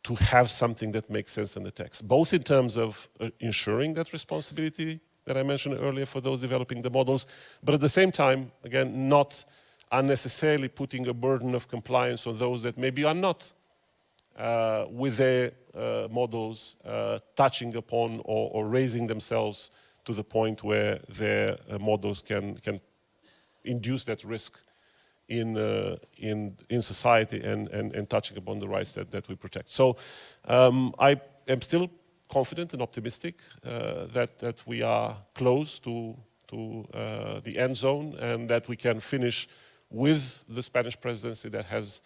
to have something that makes sense in the text, both in terms of ensuring that responsibility that I mentioned earlier for those developing the models, but at the same time, again, not unnecessarily putting a burden of compliance on those that maybe are not with their models touching upon or raising themselves to the point where their models can induce that risk in society and touching upon the rights that we protect. So I am still confident and optimistic that we are close to the end zone, and that we can finish with the Spanish presidency that has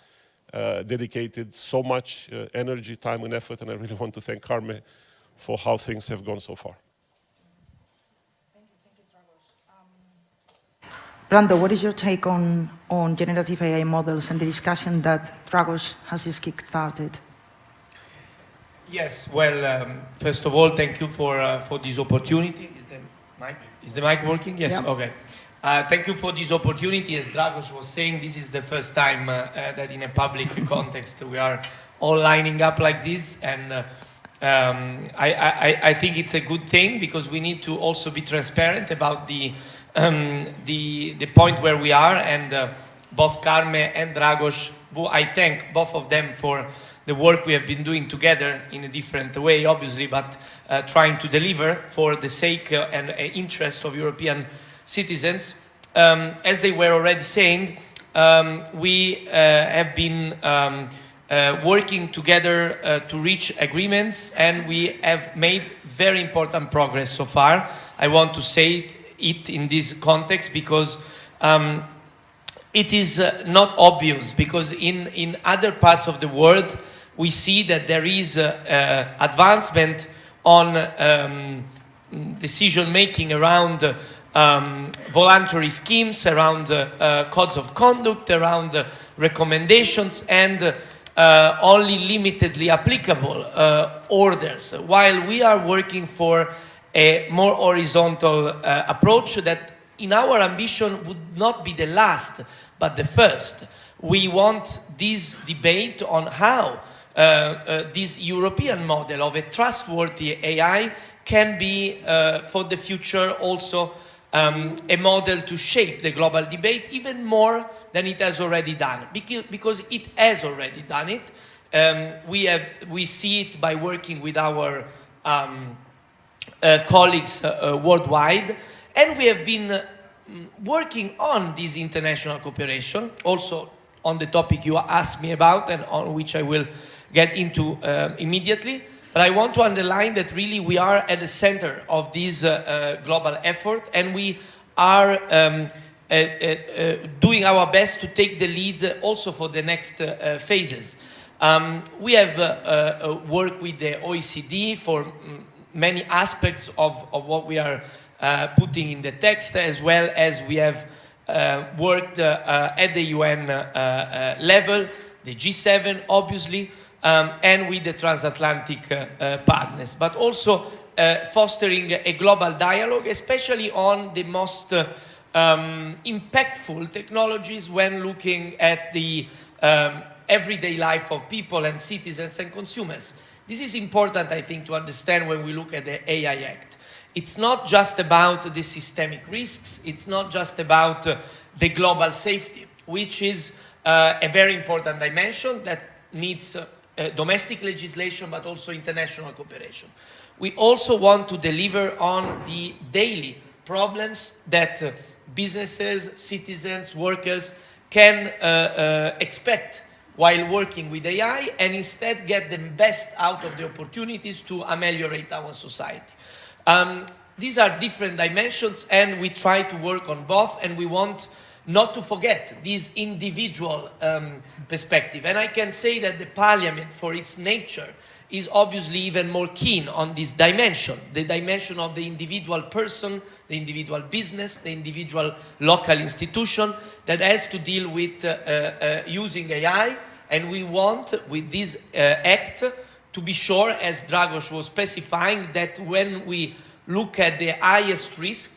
dedicated so much energy, time and effort, and I really want to thank Carme for how things have gone so far. Thank you, Dragos. Brando, what is your take on generative AI models and the discussion that Dragos has just kick-started? Yes, well, first of all, thank you for this opportunity. Is the mic working? Yes, yeah. Okay. Thank you for this opportunity. As Dragos was saying, this is the first time that in a public context we are all lining up like this, and I think it's a good thing, because we need to also be transparent about the point where we are, and both Carme and Dragos, I thank both of them for the work we have been doing together in a different way, obviously, but trying to deliver for the sake and interest of European citizens. As they were already saying, we have been working together to reach agreements, and we have made very important progress so far. I want to say it in this context because it is not obvious, because in other parts of the world we see that there is advancement on decision making around voluntary schemes, around codes of conduct, around recommendations, and only limitedly applicable orders, while we are working for a more horizontal approach that in our ambition would not be the last but the first. We want this debate on how this European model of a trustworthy AI can be for the future also a model to shape the global debate even more than it has already done, because it has already done it. We see it by working with our colleagues worldwide, and we have been working on this international cooperation, also on the topic you asked me about and on which I will get into immediately. But I want to underline that really we are at the center of this global effort, and we are doing our best to take the lead also for the next phases. We have worked with the OECD for many aspects of what we are putting in the text, as well as we have worked at the UN level, the G7 obviously, and with the transatlantic partners, but also fostering a global dialogue, especially on the most impactful technologies when looking at the everyday life of people and citizens and consumers. This is important, I think, to understand when we look at the AI Act. It's not just about the systemic risks, it's not just about the global safety, which is a very important dimension that needs domestic legislation, but also international cooperation. We also want to deliver on the daily problems that businesses, citizens, workers can expect while working with AI, and instead get the best out of the opportunities to ameliorate our society. These are different dimensions, and we try to work on both, and we want not to forget this individual perspective. And I can say that the Parliament, for its nature, is obviously even more keen on this dimension, the dimension of the individual person, the individual business, the individual local institution that has to deal with using AI. And we want, with this act, to be sure, as Dragos was specifying, that when we look at the highest risk,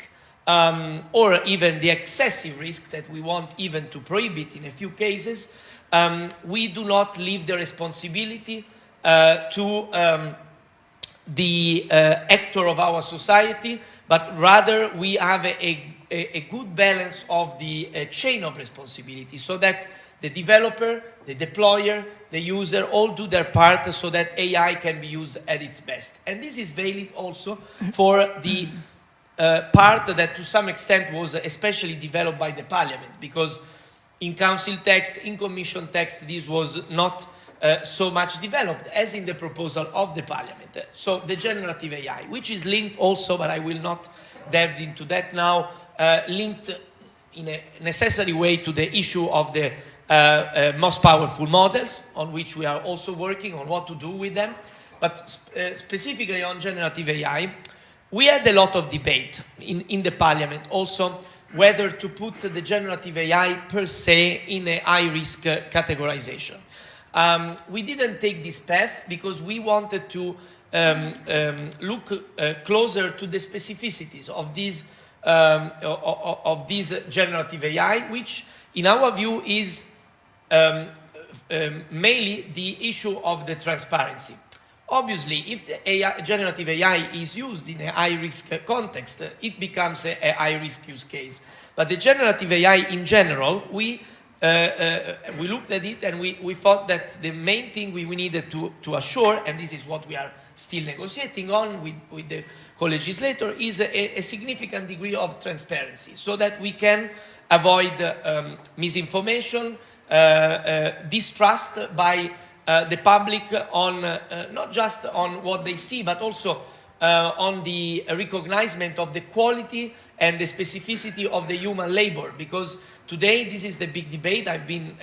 or even the excessive risk that we want even to prohibit in a few cases, we do not leave the responsibility to the actor of our society, but rather we have a good balance of the chain of responsibility, so that the developer, the deployer, the user all do their part so that AI can be used at its best. And this is valid also for the part that to some extent was especially developed by the Parliament, because in Council text, in Commission text, this was not so much developed as in the proposal of the Parliament. So the generative AI, which is linked also, but I will not delve into that now, linked in a necessary way to the issue of the most powerful models, on which we are also working on what to do with them. But specifically on generative AI, we had a lot of debate in the Parliament also whether to put the generative AI per se in a high-risk categorization. We didn't take this path because we wanted to look closer to the specificities of this generative AI, which in our view is mainly the issue of the transparency. Obviously, if the generative AI is used in a high-risk context, it becomes a high-risk use case. But the generative AI in general, we we looked at it and we thought that the main thing we needed to assure, and this is what we are still negotiating on with the co-legislator, is a significant degree of transparency so that we can avoid misinformation, distrust by the public on not just on what they see, but also on the recognition of the quality and the specificity of the human labor. Because today this is the big debate. I've been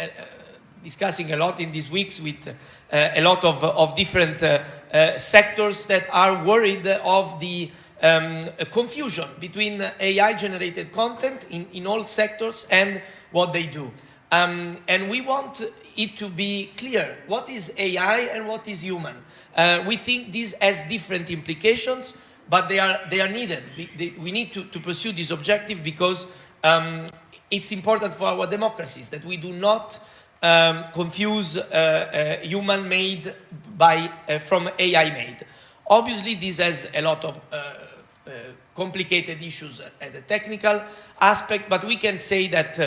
discussing a lot in these weeks with a lot of different sectors that are worried of the confusion between AI-generated content in all sectors and what they do. And we want it to be clear what is AI and what is human. We think this has different implications, but they are needed. We need to pursue this objective because it's important for our democracies that we do not confuse human-made from AI-made. Obviously, this has a lot of complicated issues at the technical aspect, but we can say that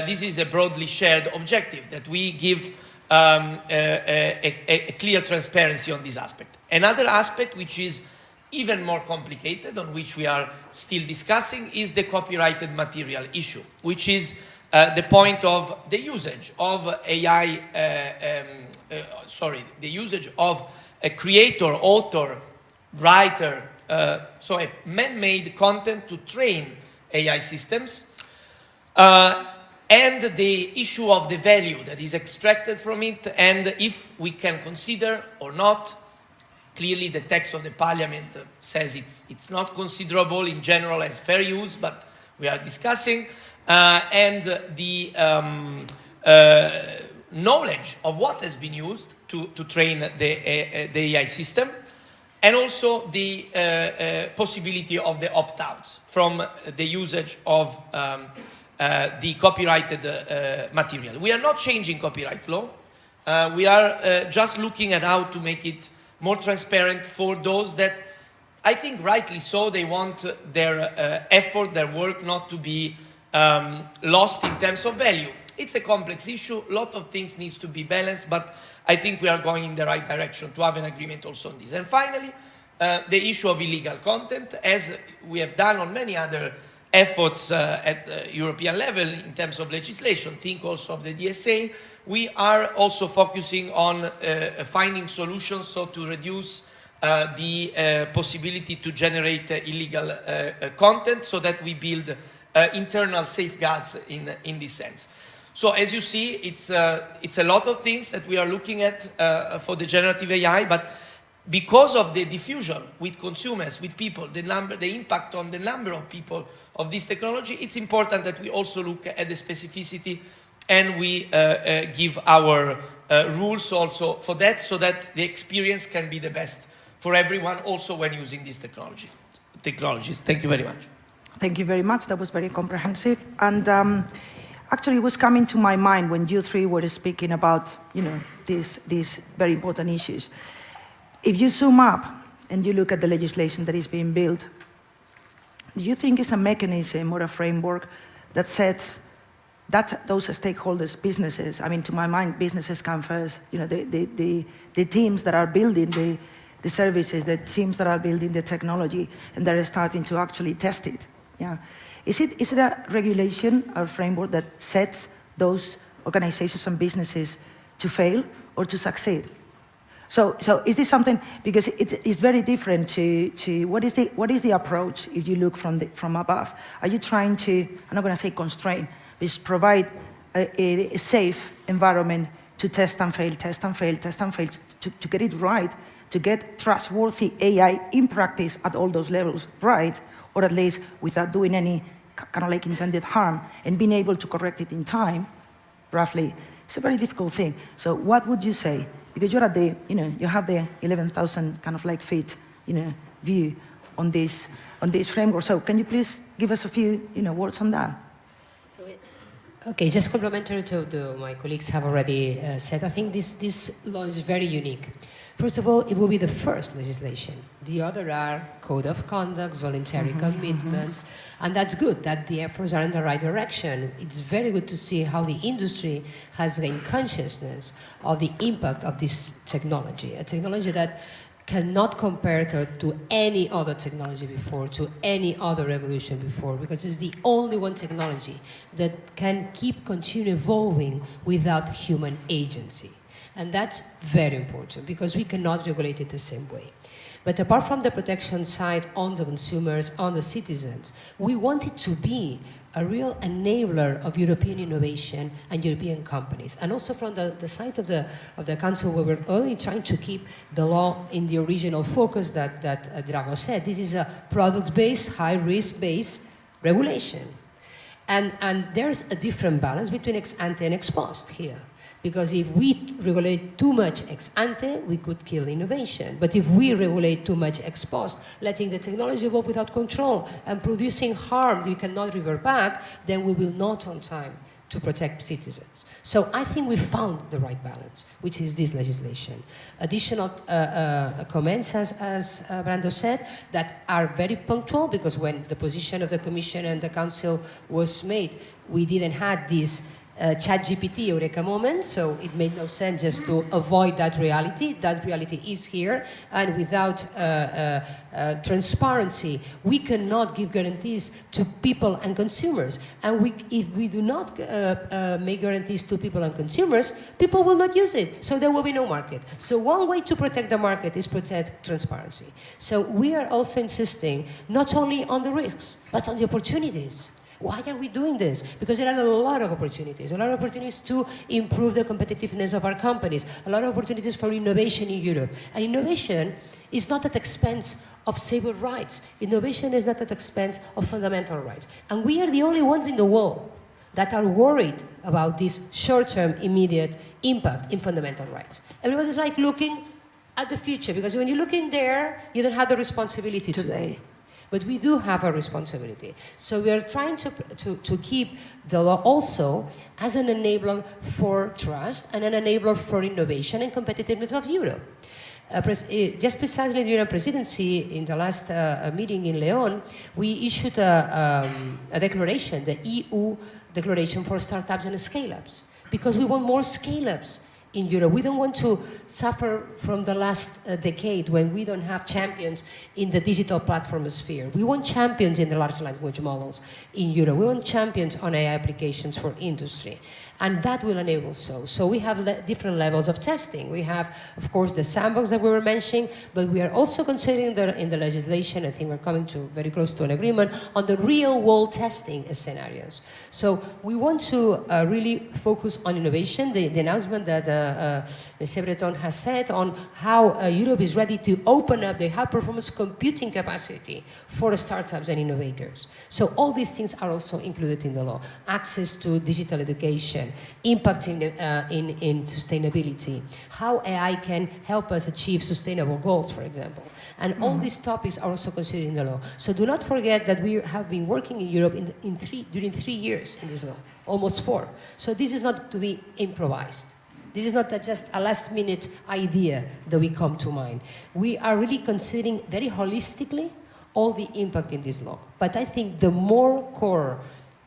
this is a broadly shared objective, that we give a clear transparency on this aspect. Another aspect which is even more complicated, on which we are still discussing, is the copyrighted material issue, which is the point of the usage of AI, the usage of a creator, author, writer, so a man-made content to train AI systems, and the issue of the value that is extracted from it, and if we can consider or not. Clearly, the text of the parliament says it's not considerable in general as fair use, but we are discussing, and the knowledge of what has been used to train the AI system, and also the possibility of the opt-outs from the usage of the copyrighted material. We are not changing copyright law. We are just looking at how to make it more transparent for those that, I think rightly so, they want their effort, their work not to be lost in terms of value. It's a complex issue. A lot of things needs to be balanced, but I think we are going in the right direction to have an agreement also on this. And finally, the issue of illegal content, as we have done on many other efforts at European level in terms of legislation, think also of the DSA, we are also focusing on finding solutions so to reduce the possibility to generate illegal content, so that we build internal safeguards in this sense. So as you see, it's a lot of things that we are looking at for the generative AI, but because of the diffusion with consumers, with people, the impact on the number of people of this technology, it's important that we also look at the specificity and we give our rules also for that, so that the experience can be the best for everyone also when using these technologies. Thank you very much. Thank you very much. That was very comprehensive. And actually, it was coming to my mind when you three were speaking about, these very important issues. If you zoom up and you look at the legislation that is being built, do you think it's a mechanism or a framework that sets that those stakeholders, businesses, I mean, to my mind, businesses come first, the teams that are building the services, the teams that are building the technology, and that are starting to actually test it, yeah. Is it a regulation or framework that sets those organizations and businesses to fail or to succeed? So is this something, because it's very different to what is the approach if you look from above? Are you trying to, I'm not going to say constrain, but provide a safe environment to test and fail, to get it right, to get trustworthy AI in practice at all those levels right, or at least without doing any kind of like intended harm, and being able to correct it in time, roughly? It's a very difficult thing. So what would you say? Because you're at the, you have the 11,000 kind of like feet, view on this framework. So can you please give us a few, words on that? Okay, just complementary to my colleagues have already said, I think this law is very unique. First of all, it will be the first legislation. The other are code of conducts, voluntary commitments, and that's good that the efforts are in the right direction. It's very good to see how the industry has gained consciousness of the impact of this technology, a technology that cannot compare to any other technology before, to any other revolution before, because it's the only one technology that can continue evolving without human agency. And that's very important because we cannot regulate it the same way. But apart from the protection side on the consumers, on the citizens, we want it to be a real enabler of European innovation and European companies. And also from the side of the Council, where we're only trying to keep the law in the original focus that Drago said. This is a product-based, high-risk-based regulation. And there's a different balance between ex ante and ex post here. Because if we regulate too much ex ante, we could kill innovation. But if we regulate too much ex post, letting the technology evolve without control and producing harm that we cannot revert back, then we will not on time to protect citizens. So I think we found the right balance, which is this legislation. Additional comments, as Brando said, that are very punctual, because when the position of the Commission and the Council was made, we didn't have this ChatGPT Eureka moment, so it made no sense just to avoid that reality. That reality is here, and without transparency, we cannot give guarantees to people and consumers. And if we do not make guarantees to people and consumers, people will not use it, so there will be no market. So one way to protect the market is protect transparency. So we are also insisting not only on the risks, but on the opportunities. Why are we doing this? Because there are a lot of opportunities to improve the competitiveness of our companies, a lot of opportunities for innovation in Europe. And innovation is not at the expense of civil rights. Innovation is not at the expense of fundamental rights. And we are the only ones in the world that are worried about this short-term, immediate impact in fundamental rights. Everybody's like looking at the future, because when you're looking there, you don't have the responsibility today. But we do have a responsibility. So we are trying to keep the law also as an enabler for trust and an enabler for innovation and competitiveness of Europe. Just precisely during our presidency, in the last meeting in Leon, we issued a declaration, the EU Declaration for Startups and Scale-Ups, because we want more scale-ups in Europe. We don't want to suffer from the last decade when we don't have champions in the digital platform sphere. We want champions in the large language models in Europe. We want champions on AI applications for industry. And that will enable so. So we have different levels of testing. We have, of course, the sandbox that we were mentioning, but we are also considering in the legislation, I think we're coming to very close to an agreement, on the real-world testing scenarios. So we want to really focus on innovation. The announcement that Ms. Breton has said on how Europe is ready to open up the high-performance computing capacity for startups and innovators. So all these things are also included in the law. Access to digital education, impact in sustainability, how AI can help us achieve sustainable goals, for example. And all these topics are also considered in the law. So do not forget that we have been working in Europe during 3 years in this law, almost 4. So this is not to be improvised. This is not just a last-minute idea that we come to mind. We are really considering very holistically all the impact in this law. But I think the more core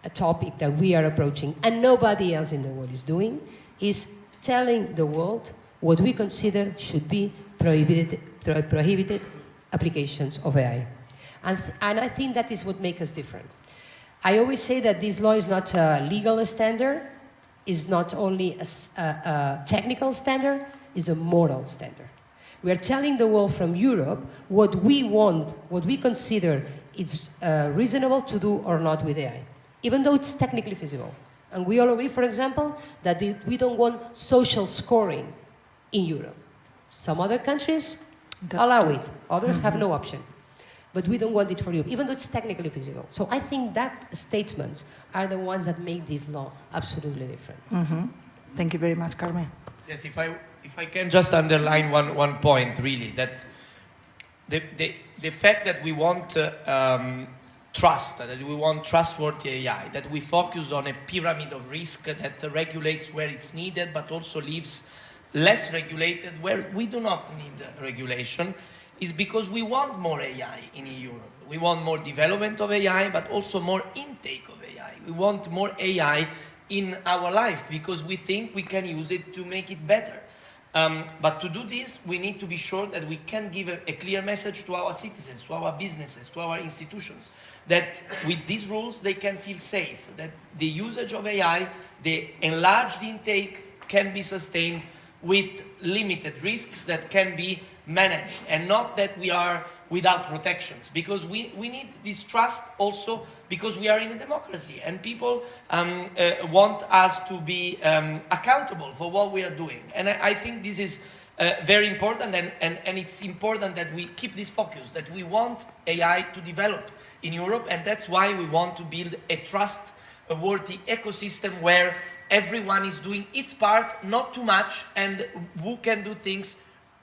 a topic that we are approaching, and nobody else in the world is doing, is telling the world what we consider should be prohibited applications of AI. And I think that is what makes us different. I always say that this law is not a legal standard, is not only a technical standard, is a moral standard. We are telling the world from Europe what we want, what we consider it's reasonable to do or not with AI, even though it's technically feasible. And we all agree, for example, that we don't want social scoring in Europe. Some other countries allow it, others have no option. But we don't want it for Europe, even though it's technically feasible. So I think that statements are the ones that make this law absolutely different. Thank you very much, Carmen. Yes, if I can just underline one point, really, that the fact that we want trust, that we want trustworthy AI, that we focus on a pyramid of risk that regulates where it's needed, but also leaves less regulated where we do not need regulation, is because we want more AI in Europe. We want more development of AI, but also more intake of AI. We want more AI in our life because we think we can use it to make it better. But to do this, we need to be sure that we can give a clear message to our citizens, to our businesses, to our institutions, that with these rules they can feel safe, that the usage of AI, the enlarged intake can be sustained with limited risks that can be managed, and not that we are without protections, because we need this trust also because we are in a democracy and people want us to be accountable for what we are doing. And I think this is very important, and it's important that we keep this focus, that we want AI to develop in Europe, and that's why we want to build a trustworthy ecosystem where everyone is doing its part, not too much, and who can do things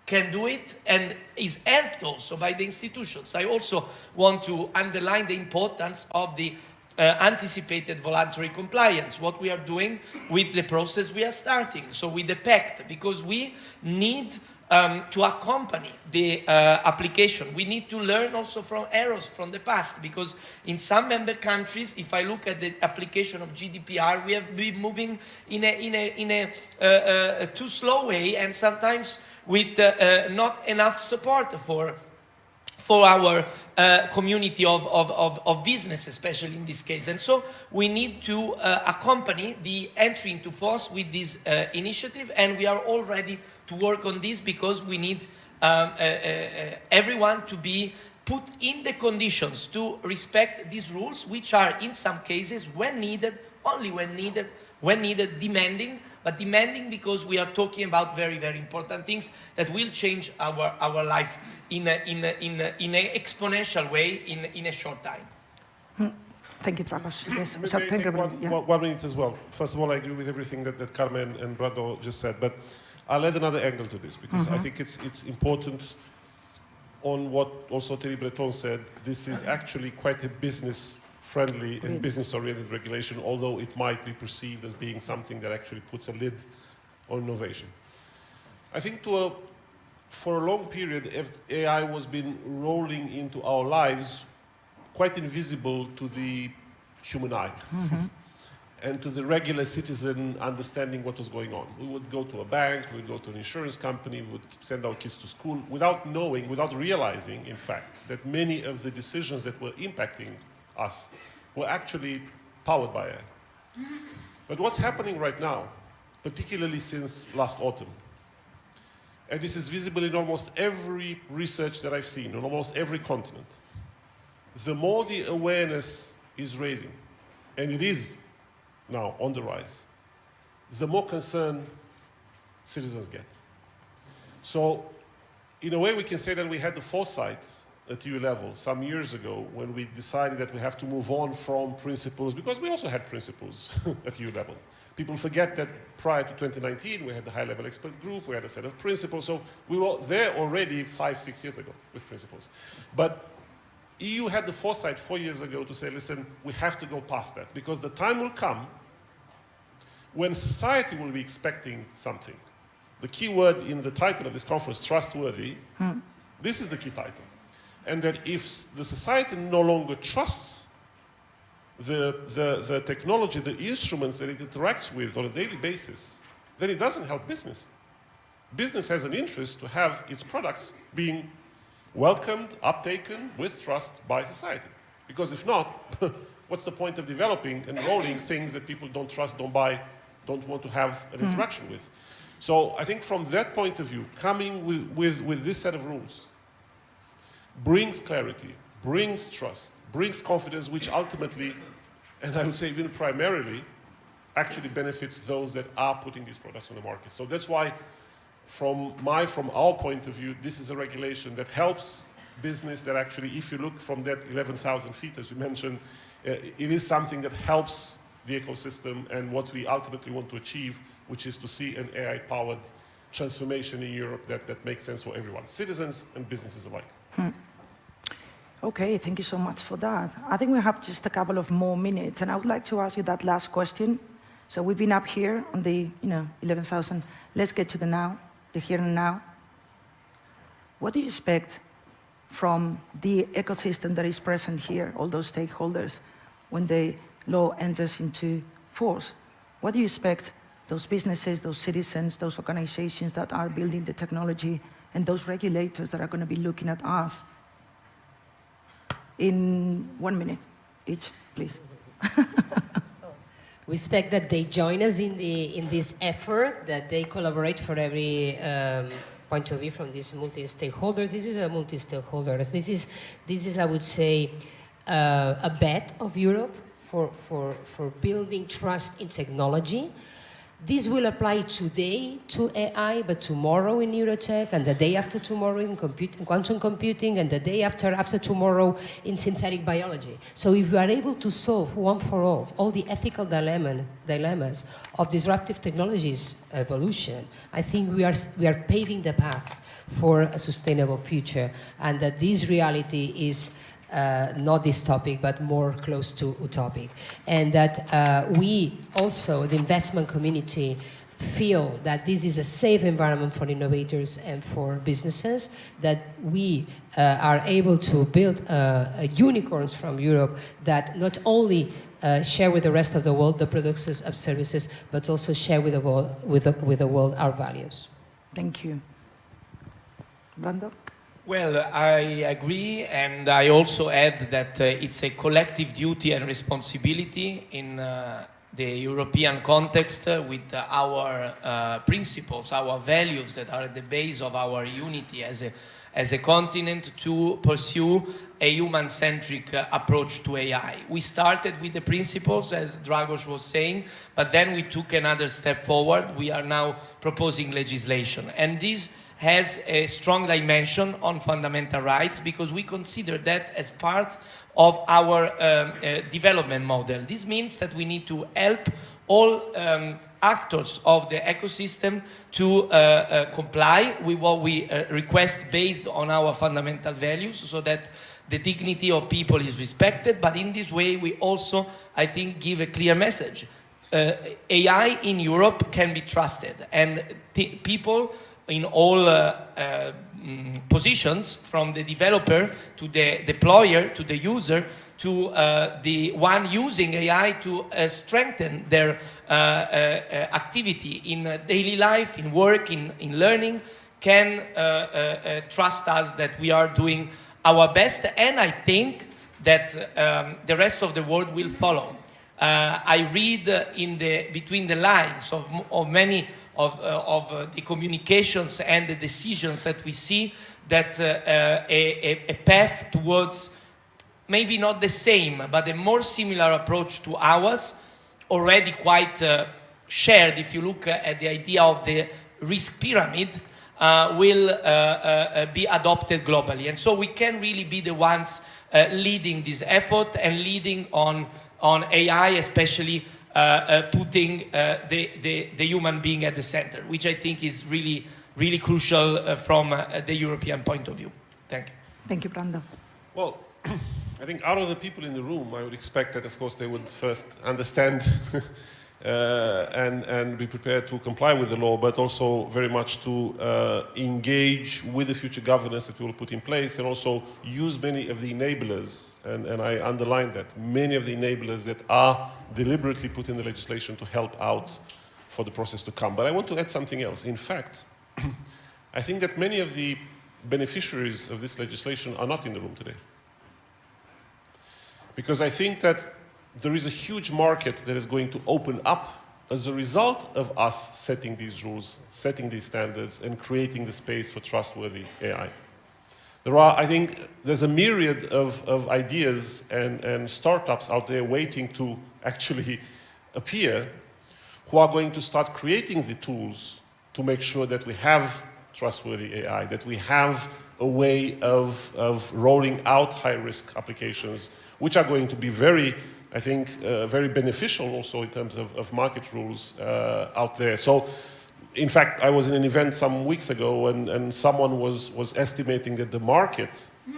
can do it, and is helped also by the institutions. I also want to underline the importance of the anticipated voluntary compliance, what we are doing with the process we are starting, so with the pact, because we need to accompany the application. We need to learn also from errors from the past, because in some member countries, if I look at the application of GDPR, we have been moving in a too slow way, and sometimes with not enough support for our community of business, especially in this case. And so we need to accompany the entry into force with this initiative, and we are all ready to work on this, because we need everyone to be put in the conditions to respect these rules, which are in some cases, when needed, only when needed, demanding, but demanding because we are talking about very, very important things that will change our life in an exponential way in a short time. Thank you, Dragos. Yes, May so I thank take you. one minute as well. First of all, I agree with everything that Carmen and Brado just said, but I'll add another angle to this, because I think it's important on what also Thierry Breton said. This is actually quite a business-friendly and business-oriented regulation, although it might be perceived as being something that actually puts a lid on innovation. I think for a long period, AI was been rolling into our lives quite invisible to the human eye. And to the regular citizen understanding what was going on. We would go to a bank, we would go to an insurance company, we would send our kids to school without knowing, without realizing, in fact, that many of the decisions that were impacting us were actually powered by AI. But what's happening right now, particularly since last autumn, and this is visible in almost every research that I've seen, on almost every continent, the more the awareness is raising, and it is now on the rise, the more concerned citizens get. So, in a way, we can say that we had the foresight at EU level some years ago when we decided that we have to move on from principles, because we also had principles at EU level. People forget that prior to 2019, we had the high-level expert group, we had a set of principles, so we were there already 5-6 years ago with principles. But EU had the foresight 4 years ago to say, listen, we have to go past that, because the time will come when society will be expecting something. The key word in the title of this conference, trustworthy, this is the key title. And that if the society no longer trusts the technology, the instruments that it interacts with on a daily basis, then it doesn't help business. Business has an interest to have its products being welcomed, uptaken with trust by society. Because if not, what's the point of developing and rolling things that people don't trust, don't buy, don't want to have an interaction with? So I think from that point of view, coming with this set of rules brings clarity, brings trust, brings confidence, which ultimately, and I would say even primarily, actually benefits those that are putting these products on the market. So that's why from our point of view, this is a regulation that helps business, that actually, if you look from that 11,000 feet, as you mentioned, it is something that helps the ecosystem and what we ultimately want to achieve, which is to see an AI-powered transformation in Europe that makes sense for everyone, citizens and businesses alike. Okay, thank you so much for that. I think we have just a couple of more minutes, and I would like to ask you that last question. So we've been up here on the 11,000. Let's get to the now, the here and now. What do you expect from the ecosystem that is present here, all those stakeholders, when the law enters into force? What do you expect those businesses, those citizens, those organizations that are building the technology, and those regulators that are going to be looking at us? In 1 minute each, please. We expect that they join us in this effort, that they collaborate for every point of view from these multi-stakeholders. This is a multi-stakeholders. This is, I would say, a bet of Europe for building trust in technology. This will apply today to AI, but tomorrow in neurotech, and the day after tomorrow in quantum computing, and the day after tomorrow in synthetic biology. So if we are able to solve one for all the ethical dilemmas of disruptive technologies evolution, I think we are paving the path for a sustainable future, and that this reality is not this topic, but more close to utopic. And that we also, the investment community, feel that this is a safe environment for innovators and for businesses, that we are able to build unicorns from Europe that not only share with the rest of the world the products of services, but also share with the world our values. Thank you. Brando? Well, I agree, and I also add that it's a collective duty and responsibility in the European context with our principles, our values that are at the base of our unity as a continent to pursue a human-centric approach to AI. We started with the principles, as Dragos was saying, but then we took another step forward. We are now proposing legislation, and this has a strong dimension on fundamental rights because we consider that as part of our development model. This means that we need to help all actors of the ecosystem to comply with what we request based on our fundamental values so that the dignity of people is respected. But in this way, we also, I think, give a clear message. AI in Europe can be trusted, and people in all positions, from the developer to the deployer to the user to the one using AI to strengthen their activity in daily life, in work, in learning, can trust us that we are doing our best, and I think that the rest of the world will follow. I read between the lines of many of the communications and the decisions that we see that a path towards maybe not the same, but a more similar approach to ours, already quite shared, if you look at the idea of the risk pyramid, will be adopted globally. And so we can really be the ones leading this effort and leading on AI, especially putting the human being at the center, which I think is really, really crucial from the European point of view. Thank you. Thank you, Brando. Well, I think out of the people in the room, I would expect that, of course, they would first understand and be prepared to comply with the law, but also very much to engage with the future governance that we will put in place, and also use many of the enablers, and I underline that, many of the enablers that are deliberately put in the legislation to help out for the process to come. But I want to add something else. In fact, I think that many of the beneficiaries of this legislation are not in the room today. Because I think that there is a huge market that is going to open up as a result of us setting these rules, setting these standards, and creating the space for trustworthy AI. I think there's a myriad of ideas and startups out there waiting to actually appear, who are going to start creating the tools to make sure that we have trustworthy AI, that we have a way of rolling out high-risk applications, which are going to be very, I think, very beneficial also in terms of market rules out there. So, in fact, I was in an event some weeks ago and someone was estimating that the market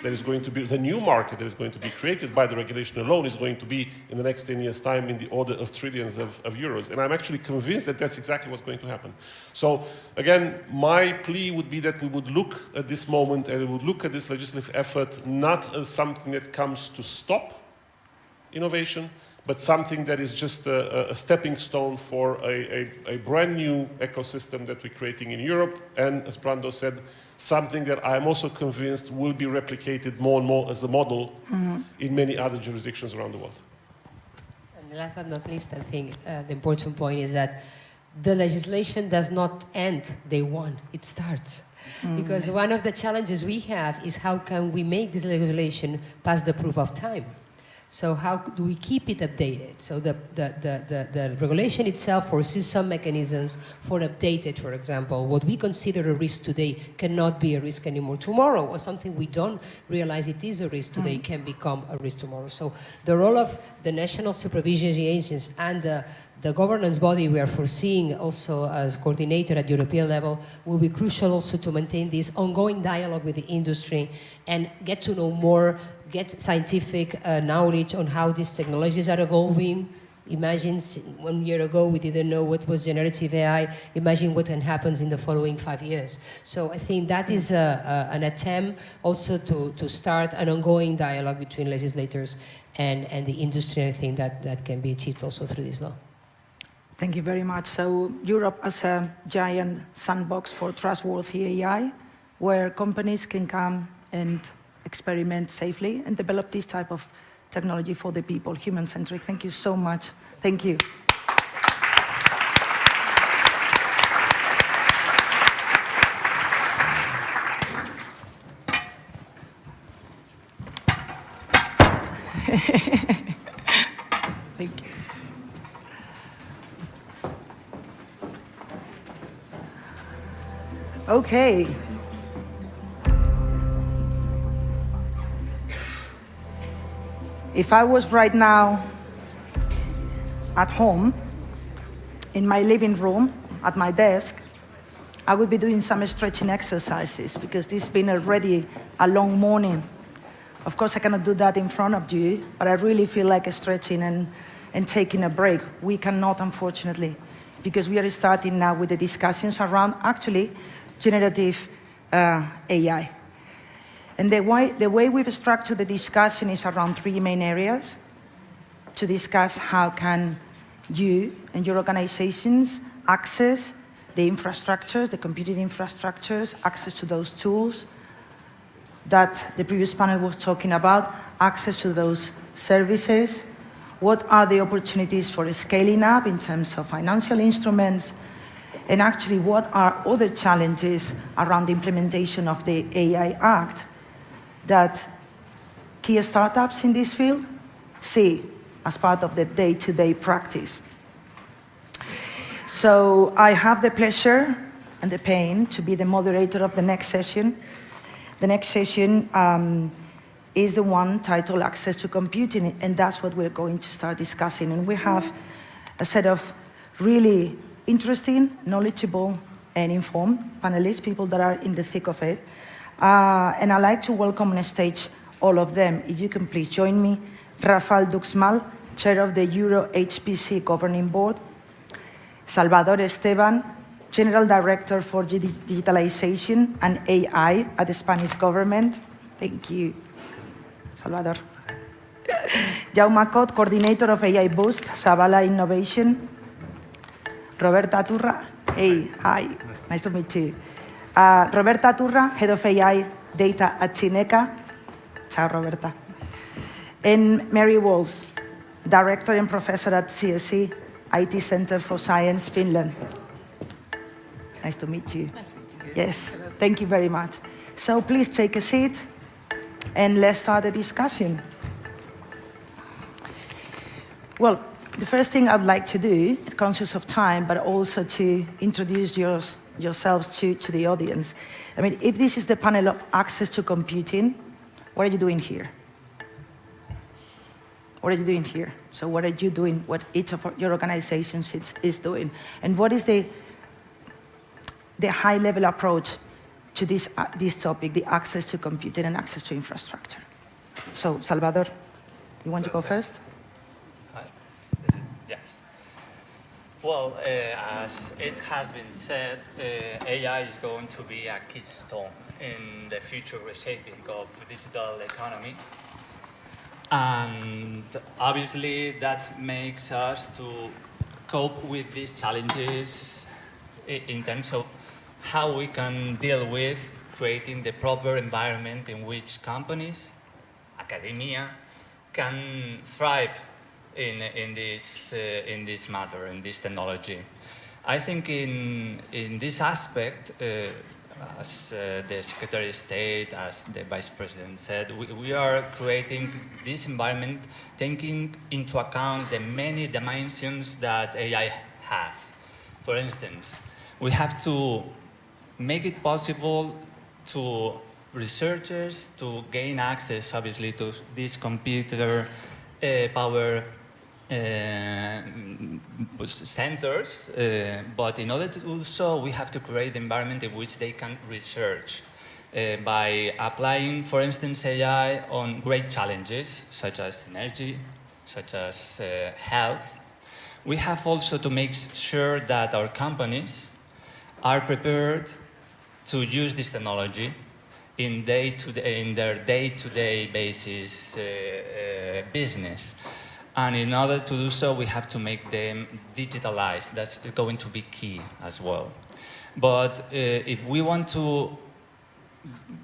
that is going to be, the new market that is going to be created by the regulation alone is going to be, in the next 10 years' time, in the order of trillions of euros. And I'm actually convinced that that's exactly what's going to happen. So, again, my plea would be that we would look at this moment and we would look at this legislative effort not as something that comes to stop innovation, but something that is just a stepping stone for a brand new ecosystem that we're creating in Europe, and as Brando said, something that I'm also convinced will be replicated more and more as a model in many other jurisdictions around the world. And last but not least, I think the important point is that the legislation does not end day one, it starts. Because one of the challenges we have is how can we make this legislation pass the proof of time? So how do we keep it updated? So the regulation itself foresees some mechanisms for updated, for example. What we consider a risk today cannot be a risk anymore tomorrow, or something we don't realize it is a risk today can become a risk tomorrow. So the role of the national supervisory agents and the governance body we are foreseeing also as coordinator at European level will be crucial also to maintain this ongoing dialogue with the industry and get to know more, get scientific knowledge on how these technologies are evolving. Imagine 1 year ago we didn't know what was generative AI. Imagine what can happen in the following 5 years. So I think that is an attempt also to start an ongoing dialogue between legislators and the industry. I think that can be achieved also through this law. Thank you very much. So Europe as a giant sandbox for trustworthy AI, where companies can come and experiment safely and develop this type of technology for the people, human-centric. Thank you so much. Thank you. Thank you. Okay. If I was right now at home, in my living room, at my desk, I would be doing some stretching exercises because this has been already a long morning. Of course, I cannot do that in front of you, but I really feel like stretching and taking a break. We cannot, unfortunately, because we are starting now with the discussions around actually generative AI. And the way we've structured the discussion is around 3 main areas to discuss how can you and your organizations access the infrastructures, the computing infrastructures, access to those tools that the previous panel was talking about, access to those services, what are the opportunities for scaling up in terms of financial instruments, and actually what are other challenges around the implementation of the AI Act that key startups in this field see as part of the day-to-day practice. So I have the pleasure and the pain to be the moderator of the next session. The next session is the one titled Access to Computing, and that's what we're going to start discussing. And we have a set of really interesting, knowledgeable, and informed panelists, people that are in the thick of it. And I'd like to welcome on stage all of them. If you can please join me. Rafael Duxmal, Chair of the Euro HPC Governing Board. Salvador Esteban, General Director for Digitalization and AI at the Spanish government. Thank you, Salvador. Jaume Cot, Coordinator of AI Boost, Zavala Innovation. Roberta Turra, hey, hi, nice to meet you. Roberta Turra, Head of AI Data at Cineca. Ciao, Roberta. And Mary Walls, Director and Professor at CSE IT Center for Science, Finland. Nice to meet you. Nice to meet you. Yes, thank you very much. So please take a seat and let's start the discussion. Well, the first thing I'd like to do, conscious of time, but also to introduce yourselves to the audience. I mean, if this is the panel of access to computing, what are you doing here? What are you doing here? So what are you doing, what each of your organizations is doing? And what is the high-level approach to this topic, the access to computing and access to infrastructure. So, Salvador, you want to go first? Yes. Well, as it has been said, AI is going to be a keystone in the future reshaping of digital economy. And obviously that makes us to cope with these challenges in terms of how we can deal with creating the proper environment in which companies, academia, can thrive in this matter, in this technology. I think in this aspect, as the Secretary of State, as the Vice President said, we are creating this environment taking into account the many dimensions that AI has. For instance, we have to make it possible to researchers to gain access, obviously, to these computer power centers, but in order to do so, we have to create an environment in which they can research by applying, for instance, AI on great challenges, such as energy, such as health. We have also to make sure that our companies are prepared to use this technology in their day-to-day basis business. And in order to do so, we have to make them digitalized. That's going to be key as well. But if we want to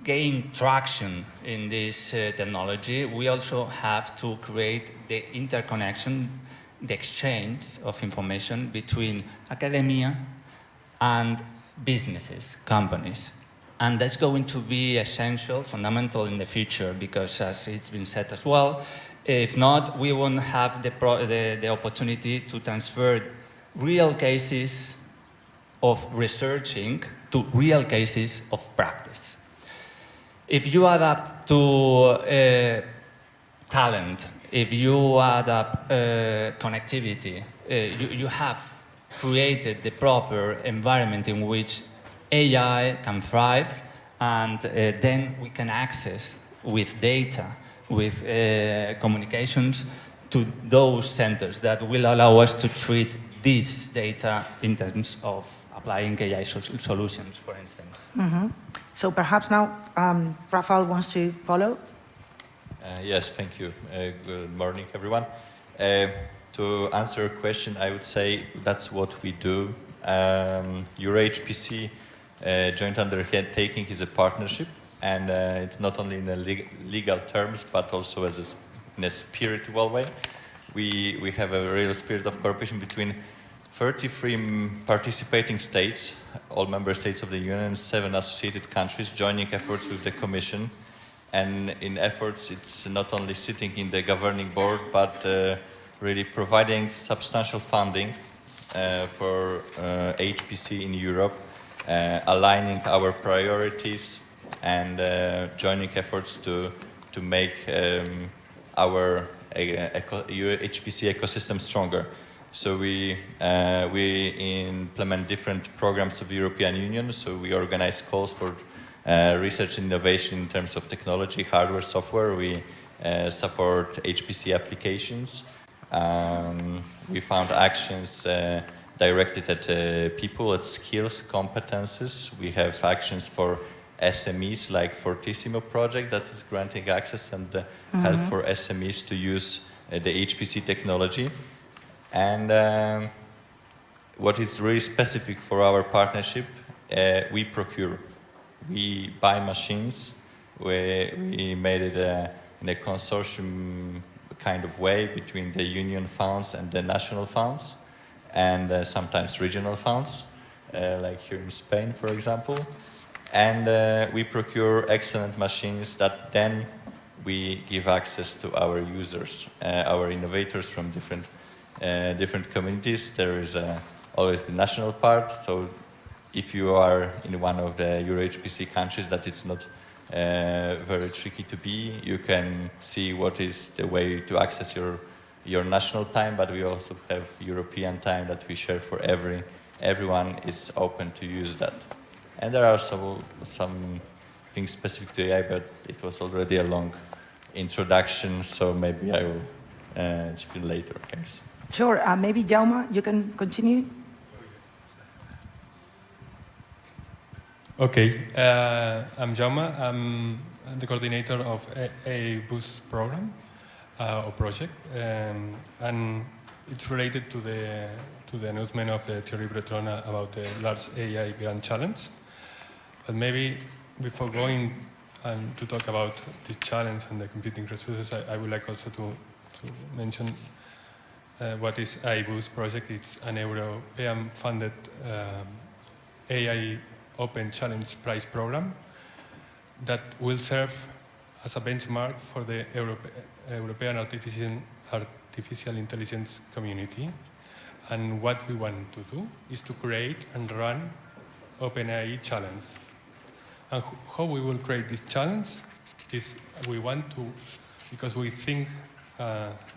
gain traction in this technology, we also have to create the interconnection, the exchange of information between academia and businesses, companies. And that's going to be essential, fundamental in the future, because as it's been said as well, if not, we won't have the opportunity to transfer real cases of researching to real cases of practice. If you adapt to talent, if you adapt connectivity, you have created the proper environment in which AI can thrive, and then we can access with data, with communications to those centers that will allow us to treat this data in terms of applying AI solutions, for instance. Mm-hmm. So perhaps now Rafael wants to follow. Yes, thank you. Good morning, everyone. To answer your question, I would say that's what we do. EuroHPC joint undertaking is a partnership, and it's not only in the legal terms, but also as in a spiritual way. We have a real spirit of cooperation between 33 participating states, all member states of the Union, 7 associated countries, joining efforts with the Commission. And in efforts, it's not only sitting in the governing board, but really providing substantial funding for HPC in Europe, aligning our priorities and joining efforts to make our HPC ecosystem stronger. So we implement different programs of the European Union. So we organize calls for research and innovation in terms of technology, hardware, software. We support HPC applications. We found actions directed at people, at skills, competences. We have actions for SMEs, like Fortissimo project that is granting access and help for SMEs to use the HPC technology. And what is really specific for our partnership, we procure. We buy machines. We made it in a consortium kind of way between the union funds and the national funds, and sometimes regional funds, like here in Spain, for example. And we procure excellent machines that then we give access to our users, our innovators from different communities. There is always the national part. So if you are in one of the EuroHPC countries that it's not very tricky to be, you can see what is the way to access your national time, but we also have European time that we share for everyone is open to use that. And there are some things specific to AI, but it was already a long introduction, so maybe I will chip in later. Thanks. Sure. Maybe Jaume, you can continue. Okay, I'm Jaume. I'm the coordinator of a Boost program or project, and it's related to the announcement of the Thierry Breton about the large AI Grand Challenge. But maybe before going and to talk about the challenge and the computing resources, I would like also to mention what is AI Boost project. It's an European-funded AI Open Challenge Prize program that will serve as a benchmark for the European artificial intelligence community. And what we want to do is to create and run OpenAI challenge. And how we will create this challenge is we want to, because we think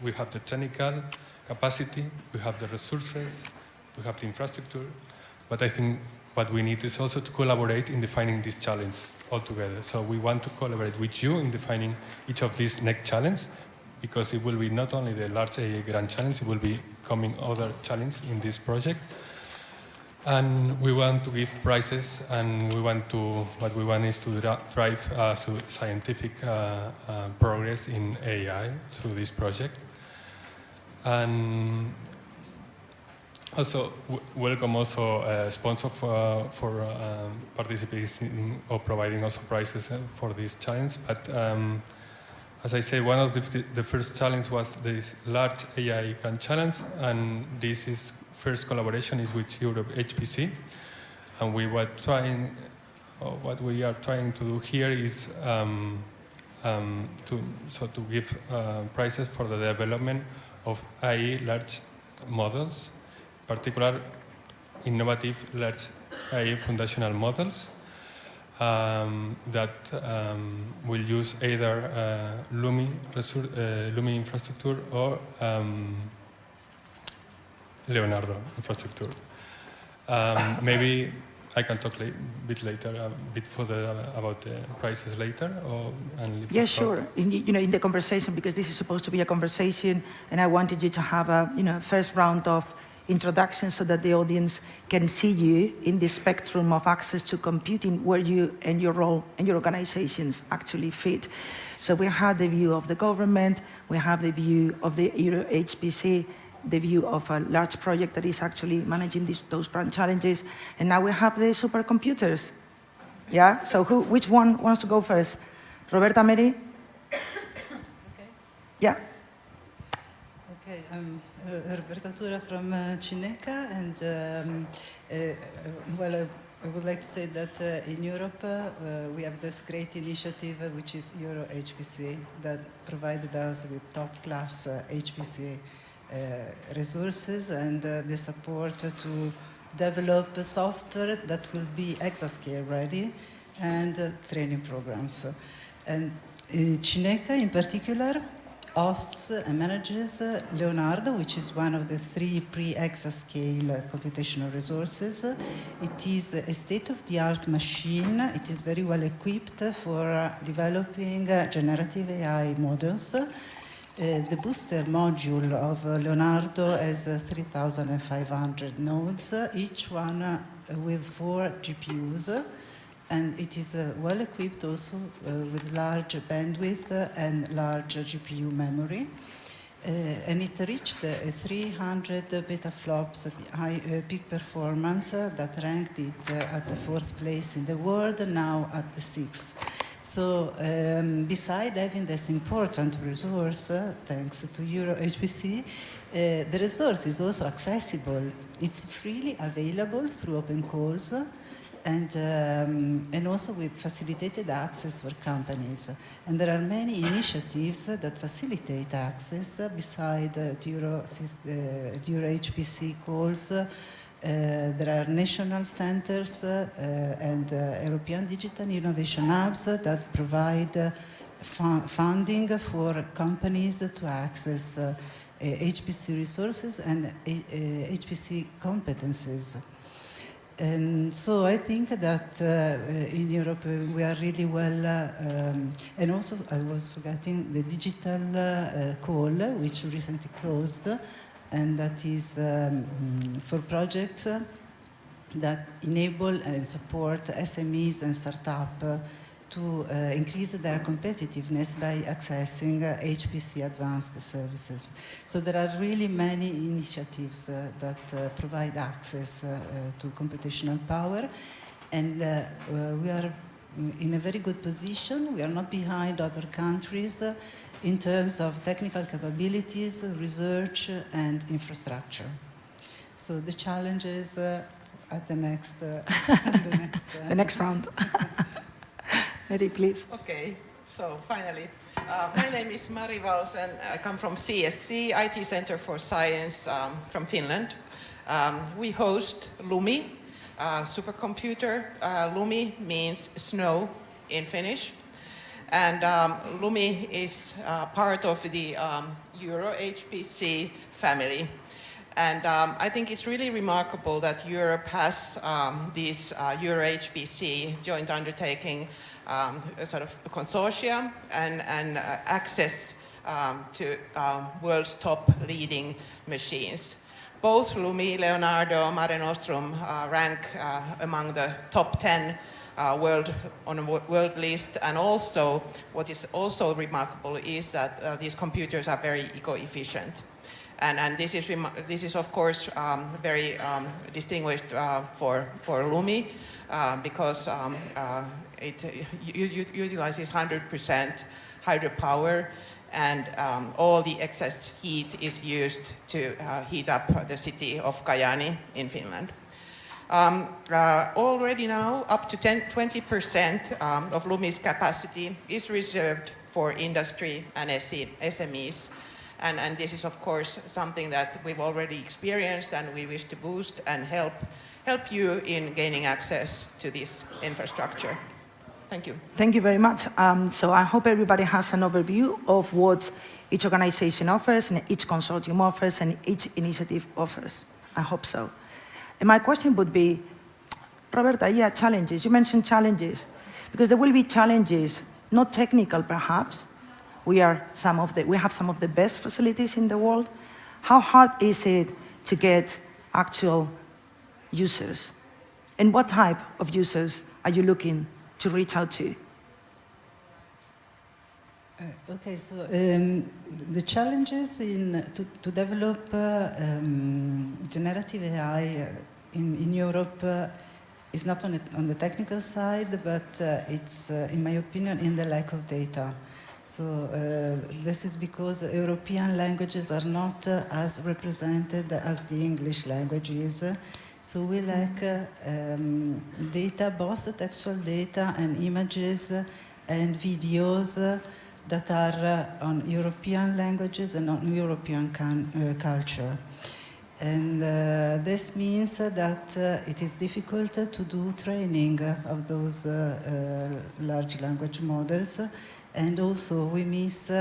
we have the technical capacity, we have the resources, we have the infrastructure, but I think what we need is also to collaborate in defining this challenge all together. So we want to collaborate with you in defining each of these next challenges, because it will be not only the large AI Grand Challenge, it will be coming other challenges in this project. And we want to give prizes, and what we want is to drive scientific progress in AI through this project. And also welcome also a sponsor for participating or providing also prizes for this challenge. But as I say, one of the first challenge was this large AI Grand Challenge, and this is first collaboration is with Europe HPC, and what we are trying to do here is to give prizes for the development of AI large models, in particular innovative large AI foundational models that will use either Lumi infrastructure or Leonardo infrastructure. Maybe I can talk a bit later, a bit further about the prices later. Yeah, sure. In the conversation, because this is supposed to be a conversation, and I wanted you to have a first round of introduction so that the audience can see you in the spectrum of access to computing where you and your role and your organizations actually fit. So we have the view of the government, we have the view of the Euro HPC, the view of a large project that is actually managing those grand challenges, and now we have the supercomputers. Yeah, so which one wants to go first? Roberta, Mary? Okay. Yeah. Okay, I'm Roberta Tura from Cineca, and well, I would like to say that in Europe we have this great initiative which is Euro HPC that provided us with top-class HPC resources and the support to develop software that will be exascale ready and training programs. And Cineca in particular hosts and manages Leonardo, which is one of the 3 pre-exascale computational resources. It is a state-of-the-art machine. It is very well equipped for developing generative AI models. The booster module of Leonardo has 3,500 nodes, each one with 4 GPUs. And it is well equipped also with large bandwidth and large GPU memory. And it reached 300 petaflops high peak performance that ranked it at the 4th place in the world, now at the 6th. So beside having this important resource, thanks to Euro HPC, the resource is also accessible. It's freely available through open calls, and also with facilitated access for companies. And there are many initiatives that facilitate access beside Euro HPC calls. There are national centers and European digital innovation hubs that provide funding for companies to access HPC resources and HPC competencies. And so I think that in Europe we are really well, and also I was forgetting the digital call, which recently closed, and that is for projects that enable and support SMEs and startups to increase their competitiveness by accessing HPC advanced services. So there are really many initiatives that provide access to computational power, and we are in a very good position. We are not behind other countries in terms of technical capabilities, research, and infrastructure. So the challenge is at the next, the next round. Mary, please. Okay, so finally, my name is Mari Vals, and I come from CSC, IT Center for Science from Finland. We host LUMI, supercomputer. LUMI means snow in Finnish. And LUMI is part of the Euro HPC family. And I think it's really remarkable that Europe has this Euro HPC joint undertaking, a sort of a consortia and access to world's top leading machines. Both LUMI, Leonardo, Mare Nostrum rank among the top 10 on a world list, and also what is also remarkable is that these computers are very eco-efficient. And this is of course very distinguished for LUMI because it utilizes 100% hydropower, and all the excess heat is used to heat up the city of Kajaani in Finland. Already now, up to 20% of LUMI's capacity is reserved for industry and SMEs. And this is, of course, something that we've already experienced, and we wish to boost and help you in gaining access to this infrastructure. Thank you. Thank you very much. So I hope everybody has an overview of what each organization offers, and each consortium offers, and each initiative offers. I hope so. And my question would be, Roberta, yeah, challenges. You mentioned challenges, because there will be challenges, not technical perhaps. We have some of the best facilities in the world. How hard is it to get actual users? And what type of users are you looking to reach out to? Okay, so the challenges to develop generative AI in Europe is not on the technical side, but it's, in my opinion, in the lack of data. So this is because European languages are not as represented as the English language is. So we lack data, both textual data and images and videos that are on European languages and on European culture. And this means that it is difficult to do training of those large language models. And also we miss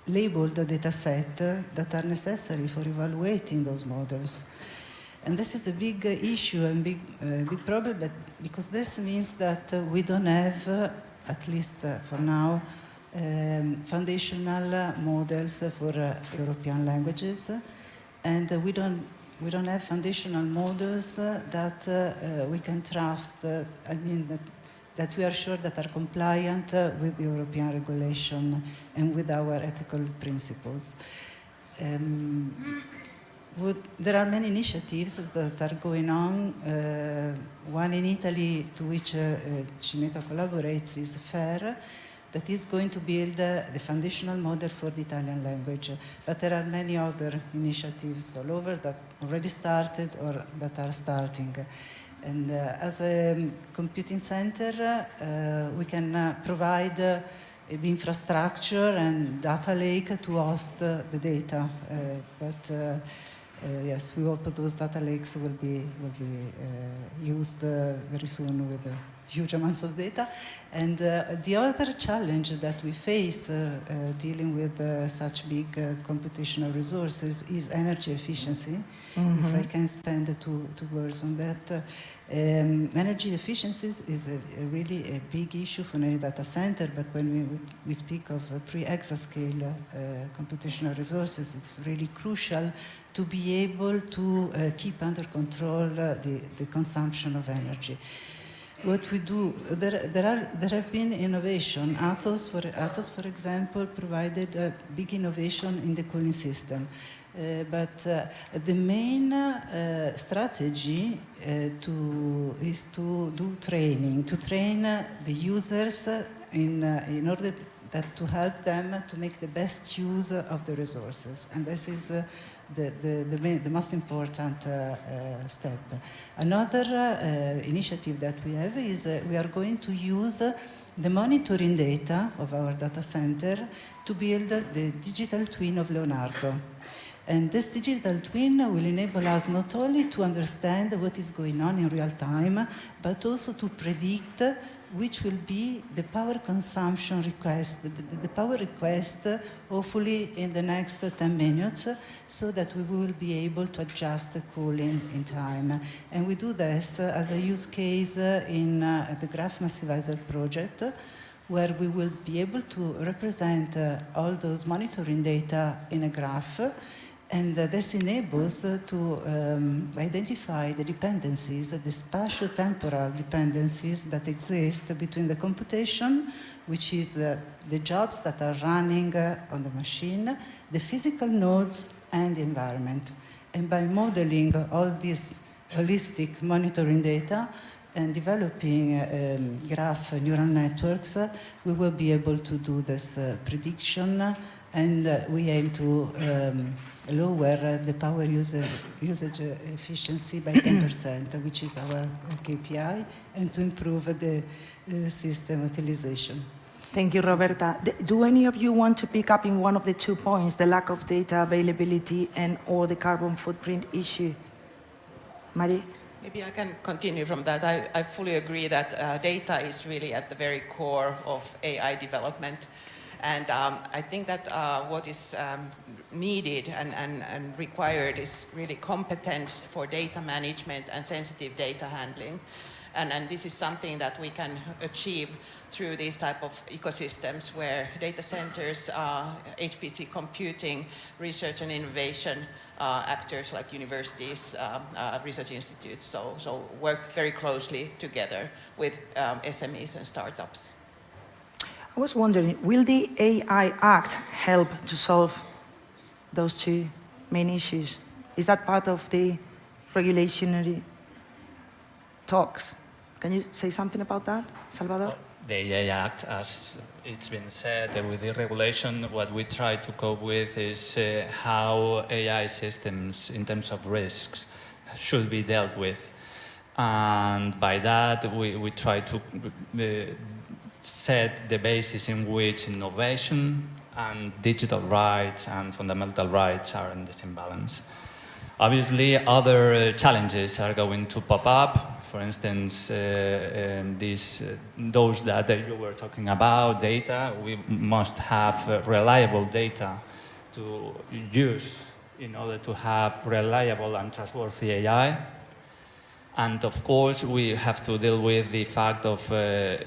labeled data set that are necessary for evaluating those models. And this is a big issue and big problem, because this means that we don't have, at least for now, foundational models for European languages, and we don't have foundational models that we can trust. I mean that we are sure that are compliant with the European regulation and with our ethical principles. There are many initiatives that are going on. One in Italy, to which Cineca collaborates, is FAIR, that is going to build the foundational model for the Italian language. But there are many other initiatives all over that already started or that are starting. And as a computing center, we can provide the infrastructure and data lake to host the data. Yes, we hope those data lakes will be used very soon with huge amounts of data. And the other challenge that we face dealing with such big computational resources is energy efficiency. If I can spend two words on that. Energy efficiency is really a big issue for any data center, but when we speak of pre-exascale computational resources, it's really crucial to be able to keep under control the consumption of energy. What we do, there have been innovation. Atos, for example, provided a big innovation in the cooling system. But the main strategy is to do training, to train the users in order to help them to make the best use of the resources. And this is the most important step. Another initiative that we have is we are going to use the monitoring data of our data center to build the digital twin of Leonardo. And this digital twin will enable us not only to understand what is going on in real time, but also to predict which will be the power consumption request, the power request, hopefully in the next 10 minutes, so that we will be able to adjust the cooling in time. And we do this as a use case in the Graph Massivizer project, where we will be able to represent all those monitoring data in a graph. And this enables to identify the dependencies, the spatio-temporal dependencies that exist between the computation, which is the jobs that are running on the machine, the physical nodes, and the environment. And by modeling all these holistic monitoring data and developing graph neural networks, we will be able to do this prediction, and we aim to lower the power usage efficiency by 10%, which is our KPI, and to improve the system utilization. Thank you, Roberta. Do any of you want to pick up in one of the 2 points, the lack of data availability and or the carbon footprint issue? Marie? Maybe I can continue from that. I fully agree that data is really at the very core of AI development. And I think that what is needed and required is really competence for data management and sensitive data handling. And this is something that we can achieve through these type of ecosystems where data centers, HPC computing, research and innovation actors like universities, research institutes, so work very closely together with SMEs and startups. I was wondering, will the AI Act help to solve those 2 main issues? Is that part of the regulatory talks? Can you say something about that, Salvador? The AI Act, as it's been said, with the regulation, what we try to cope with is how AI systems, in terms of risks, should be dealt with. And by that, we try to set the basis in which innovation and digital rights and fundamental rights are in the same balance. Obviously, other challenges are going to pop up. For instance, those that you were talking about, data, we must have reliable data to use in order to have reliable and trustworthy AI. And of course, we have to deal with the fact of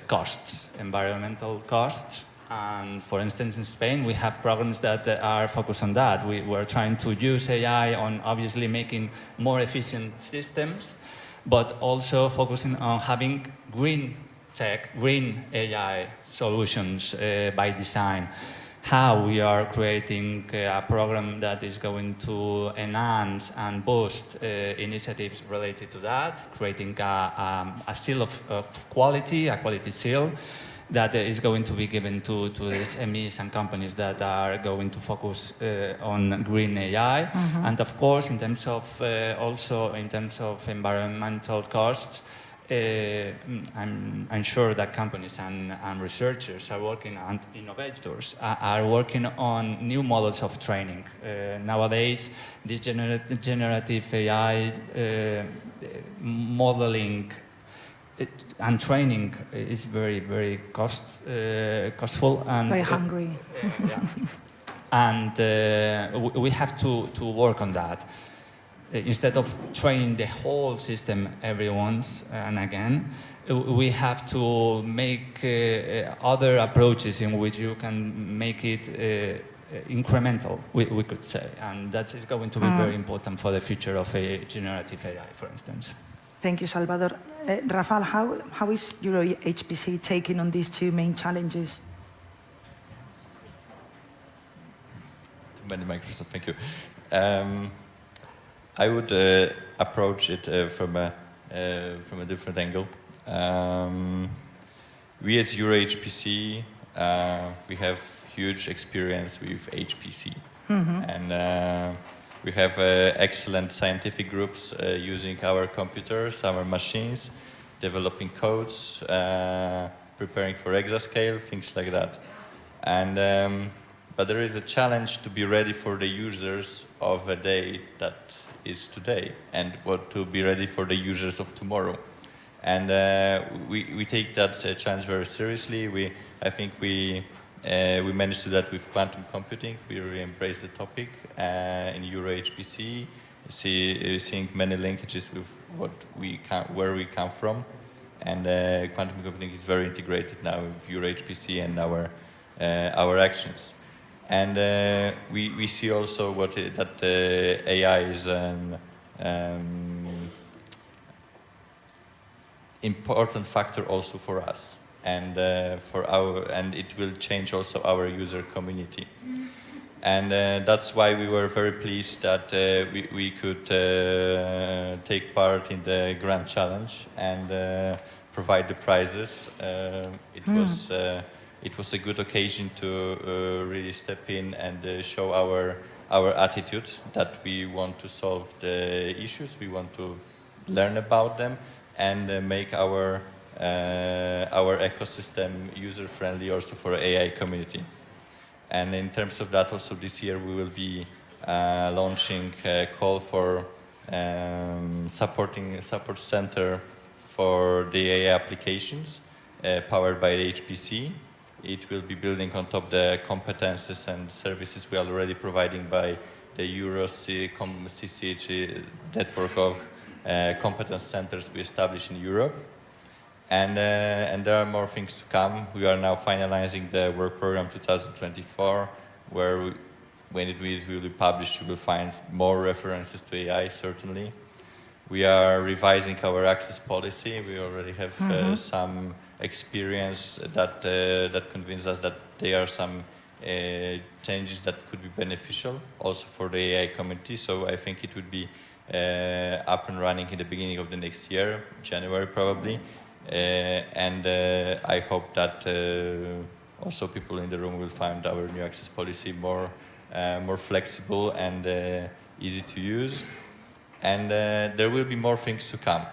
costs, environmental costs. And for instance, in Spain, we have programs that are focused on that. We're trying to use AI on obviously making more efficient systems, but also focusing on having green tech, green AI solutions by design. How we are creating a program that is going to enhance and boost initiatives related to that, creating a seal of quality, a quality seal that is going to be given to these SMEs and companies that are going to focus on green AI. Mm-hmm. And of course, in terms of also in terms of environmental costs, I'm sure that companies and researchers are working, and innovators are working on new models of training. Nowadays, this generative AI modeling and training is very, very costful and very hungry. And we have to work on that. Instead of training the whole system every once and again, we have to make other approaches in which you can make it incremental, we could say. And that is going to be very important for the future of generative AI, for instance. Thank you, Salvador. Rafael, how is Euro HPC taking on these two main challenges? Too many Microsoft, thank you. I would approach it from a different angle. We as Euro HPC, we have huge experience with HPC. And we have excellent scientific groups using our computers, our machines, developing codes, preparing for exascale, things like that. And but there is a challenge to be ready for the users of a day that is today, and what to be ready for the users of tomorrow. And we take that challenge very seriously. I think we managed to do that with quantum computing. We really embrace the topic in Euro HPC, seeing many linkages with where we come from. And quantum computing is very integrated now with Euro HPC and our actions. And we see also that AI is an important factor also for us, and and it will change also our user community. And that's why we were very pleased that we could take part in the Grand Challenge and provide the prizes. It was a good occasion to really step in and show our attitude that we want to solve the issues, we want to learn about them, and make our ecosystem user-friendly also for AI community. And in terms of that, also this year we will be launching a call for support center for the AI applications powered by the HPC. It will be building on top the competences and services we are already providing by the CCH network of competence centers we established in Europe. And there are more things to come. We are now finalizing the work program 2024, where when it will be published, you will find more references to AI, certainly. We are revising our access policy. We already have some experience that convinced us that there are some changes that could be beneficial also for the AI community. So I think it would be up and running in the beginning of the next year, January probably. And I hope that also people in the room will find our new access policy more flexible and easy to use. And there will be more things to come.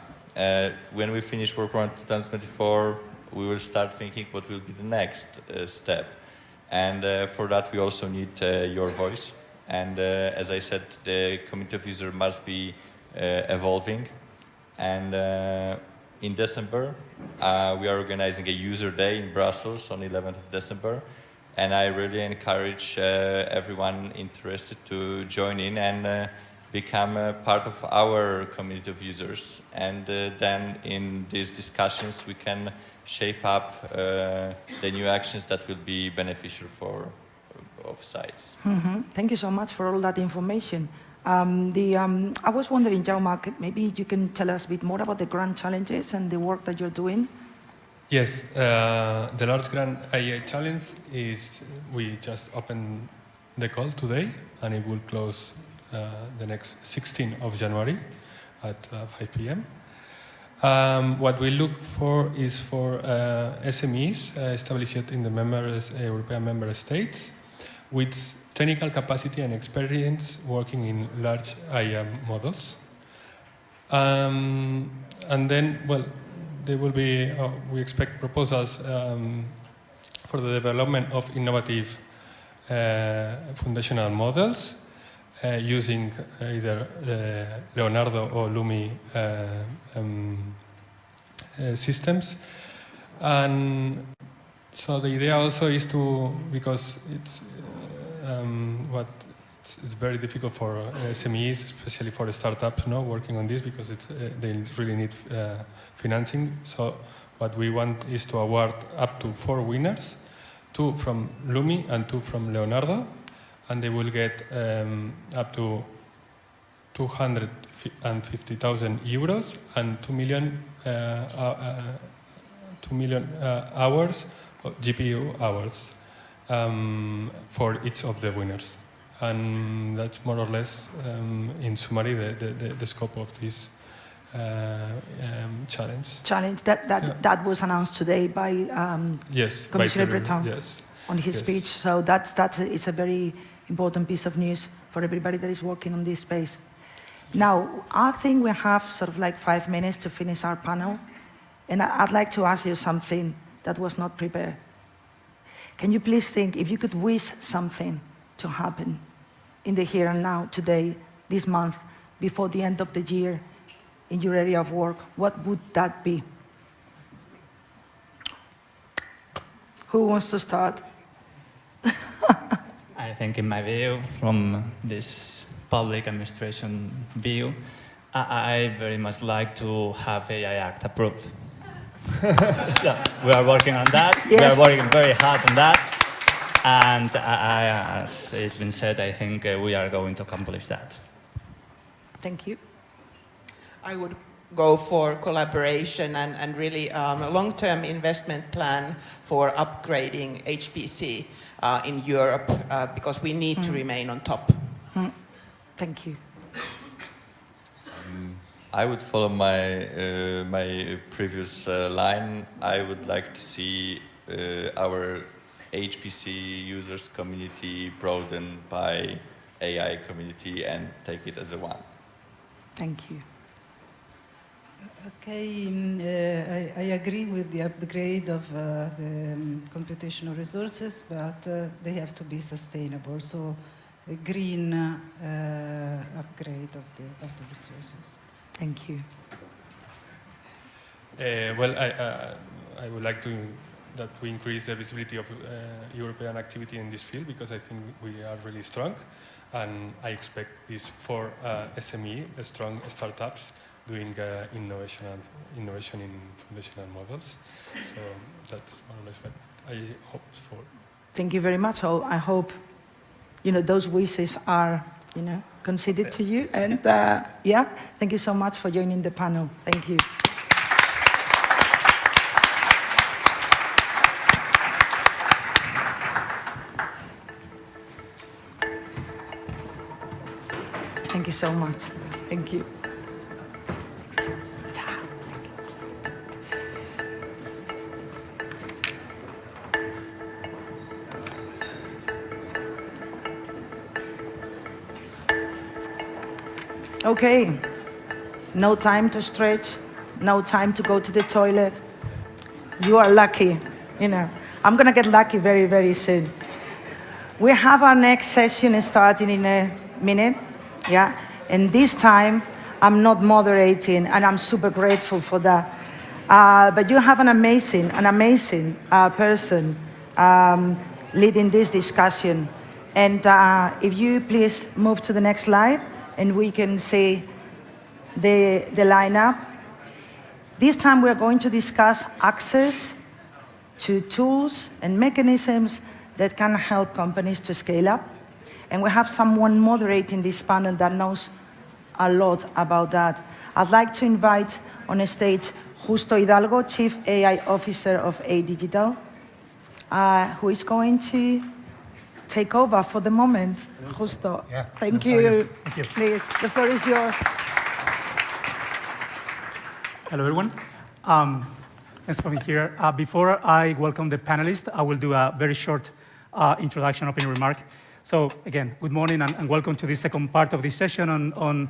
When we finish work on 2024, we will start thinking what will be the next step. And for that, we also need your voice. And as I said, the community of users must be evolving. And in December, we are organizing a user day in Brussels on 11th of December. And I really encourage everyone interested to join in and become a part of our community of users. And then in these discussions, we can shape up the new actions that will be beneficial for both sides. Thank you so much for all that information. I was wondering, Jaume, maybe you can tell us a bit more about the grand challenges and the work that you're doing? Yes, the Large Grand AI Challenge is, we just opened the call today, and it will close the next 16th of January at 5 p.m. What we look for is for SMEs established in the European member states with technical capacity and experience working in large AI models. And then, well, there will be, we expect proposals for the development of innovative foundational models using either Leonardo or Lumi systems. And so the idea also is to, because it's it's very difficult for SMEs, especially for the startups, working on this, because they really need financing. So what we want is to award up to 4 winners, 2 from Lumi and 2 from Leonardo, and they will get up to 250,000 euros and 2 million hours, GPU hours, for each of the winners. And that's more or less, in summary, the scope of this challenge. That was announced today by yes, Commissioner by Breton, yes, on his speech. So it's a very important piece of news for everybody that is working on this space. Now, I think we have sort of like 5 minutes to finish our panel, and I'd like to ask you something that was not prepared. Can you please think, if you could wish something to happen in the here and now, today, this month, before the end of the year, in your area of work, what would that be? Who wants to start? I think in my view, from this public administration view, I very much like to have AI Act approved. Yeah, we are working on that. Yes. We are working very hard on that. And as it's been said, I think we are going to accomplish that. Thank you. I would go for collaboration and really a long-term investment plan for upgrading HPC in Europe, because we need to remain on top. Thank you. I would follow my previous line. I would like to see our HPC users community broadened by AI community and take it as a one. Thank you. Okay, I agree with the upgrade of the computational resources, but they have to be sustainable. So a green upgrade of the resources. Thank you. Well, I would like to that we increase the visibility of European activity in this field, because I think we are really strong, and I expect this for SME, strong startups doing innovation in foundational models. So that's more or less what I hope for. Thank you very much. I hope those wishes are considered to you. And yeah, thank you so much for joining the panel. Thank you. Thank you so much. Thank you. Okay, no time to stretch, no time to go to the toilet. You are lucky, I'm gonna get lucky very, very soon. We have our next session starting in a minute, yeah? And this time, I'm not moderating, and I'm super grateful for that. But you have an amazing person leading this discussion. And if you please move to the next slide, and we can see the lineup. This time we are going to discuss access to tools and mechanisms that can help companies to scale up. And we have someone moderating this panel that knows a lot about that. I'd like to invite on a stage Justo Hidalgo, Chief AI Officer of A Digital, who is going to take over for the moment. Justo, yeah. Thank you. Thank you. Please, the floor is yours. Hello, everyone. Thanks for being here. Before I welcome the panelists, I will do a very short introduction, opening remark. So again, good morning and welcome to the second part of this session on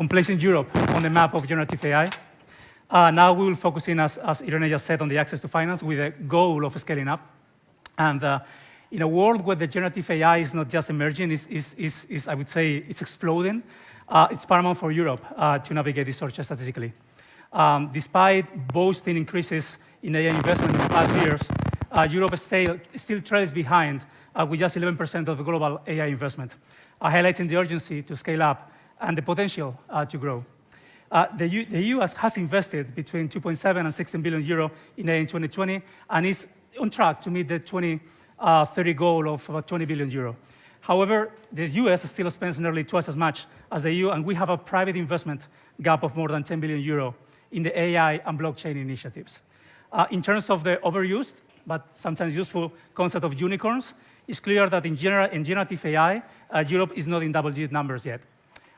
placing Europe on the map of generative AI. Now we will focus in, as Irene just said, on the access to finance with a goal of scaling up. And in a world where the generative AI is not just emerging, is I would say, it's exploding, it's paramount for Europe to navigate this search strategically. Despite boasting increases in AI investment in the past years, Europe still trails behind with just 11% of the global AI investment, highlighting the urgency to scale up and the potential to grow. The US has invested between 2.7 and 16 billion euro in AI in 2020 and is on track to meet the 2030 goal of about 20 billion euro. However, the US still spends nearly twice as much as the EU, and we have a private investment gap of more than 10 billion euro in the AI and blockchain initiatives. In terms of the overused, but sometimes useful concept of unicorns, it's clear that in generative AI, Europe is not in double-digit numbers yet.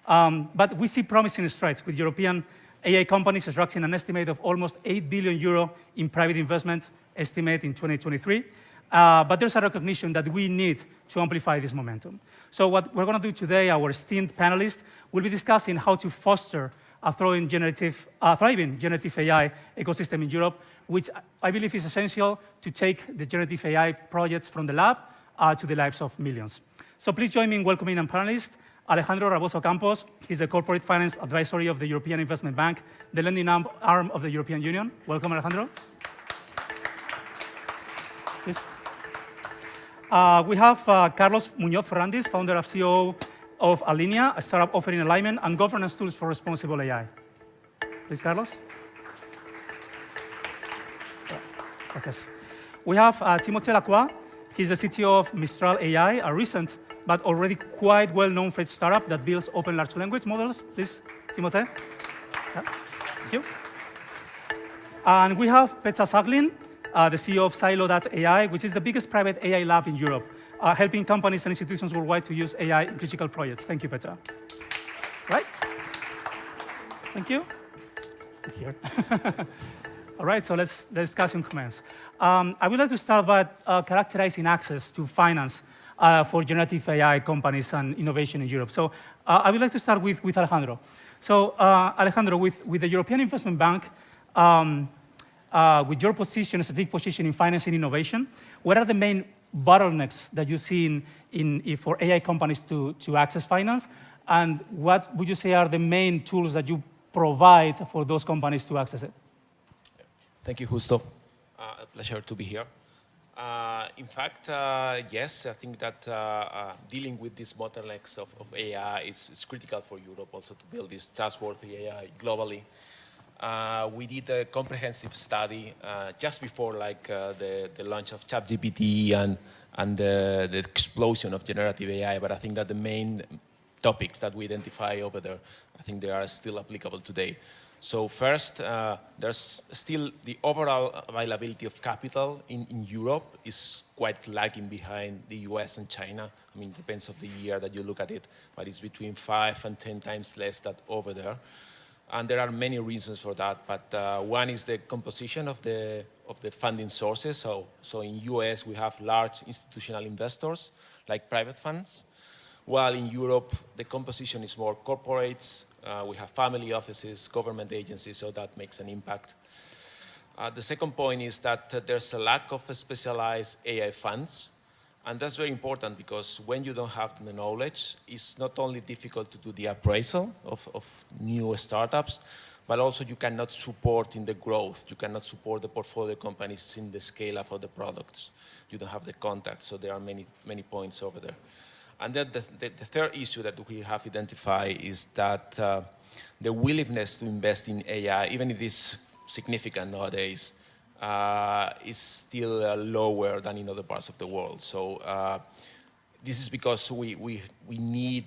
But we see promising strides with European AI companies attracting an estimate of almost 8 billion euro in private investment estimate in 2023. But there's a recognition that we need to amplify this momentum. So what we're going to do today, our esteemed panelists will be discussing how to foster a thriving generative AI ecosystem in Europe, which I believe is essential to take the generative AI projects from the lab to the lives of millions. So please join me in welcoming our panelist, Alejandro Raboso Campos. He's the Corporate Finance Advisory of the European Investment Bank, the lending arm of the European Union. Welcome, Alejandro. Yes. We have Carlos Muñoz Ferrandis, founder and CEO of Alinea, a startup offering alignment and governance tools for responsible AI. Please, Carlos. Okay. We have Timothée Lacroix. He's the CTO of Mistral AI, a recent but already quite well-known French startup that builds open large language models. Please, Timothée. Yeah. Thank you. And we have Petra Saglin, the CEO of Silo.ai, which is the biggest private AI lab in Europe, helping companies and institutions worldwide to use AI in critical projects. Thank you, Petra. Right? Thank you. Here. All right, so let's discuss some comments. I would like to start by characterizing access to finance for generative AI companies and innovation in Europe. So I would like to start with Alejandro. So Alejandro, with the European Investment Bank, with your position, strategic position in financing innovation, what are the main bottlenecks that you see for AI companies to access finance? And what would you say are the main tools that you provide for those companies to access it? Thank you, Justo. A pleasure to be here. In fact, yes, I think that dealing with these bottlenecks of AI is critical for Europe also to build this trustworthy AI globally. We did a comprehensive study just before the launch of ChatGPT and the explosion of generative AI, but I think that the main topics that we identify over there, I think they are still applicable today. So first, there's still the overall availability of capital in Europe is quite lagging behind the US and China. I mean, it depends on the year that you look at it, but it's between 5 and 10 times less than over there. And there are many reasons for that, but one is the composition of the funding sources. So in US, we have large institutional investors, like private funds, while in Europe, the composition is more corporates. We have family offices, government agencies, so that makes an impact. The second point is that there's a lack of specialized AI funds, and that's very important because when you don't have the knowledge, it's not only difficult to do the appraisal of new startups, but also you cannot support in the growth. You cannot support the portfolio companies in the scale-up of the products. You don't have the contacts, so there are many points over there. And then the third issue that we have identified is that the willingness to invest in AI, even if it's significant nowadays, is still lower than in other parts of the world. So this is because we need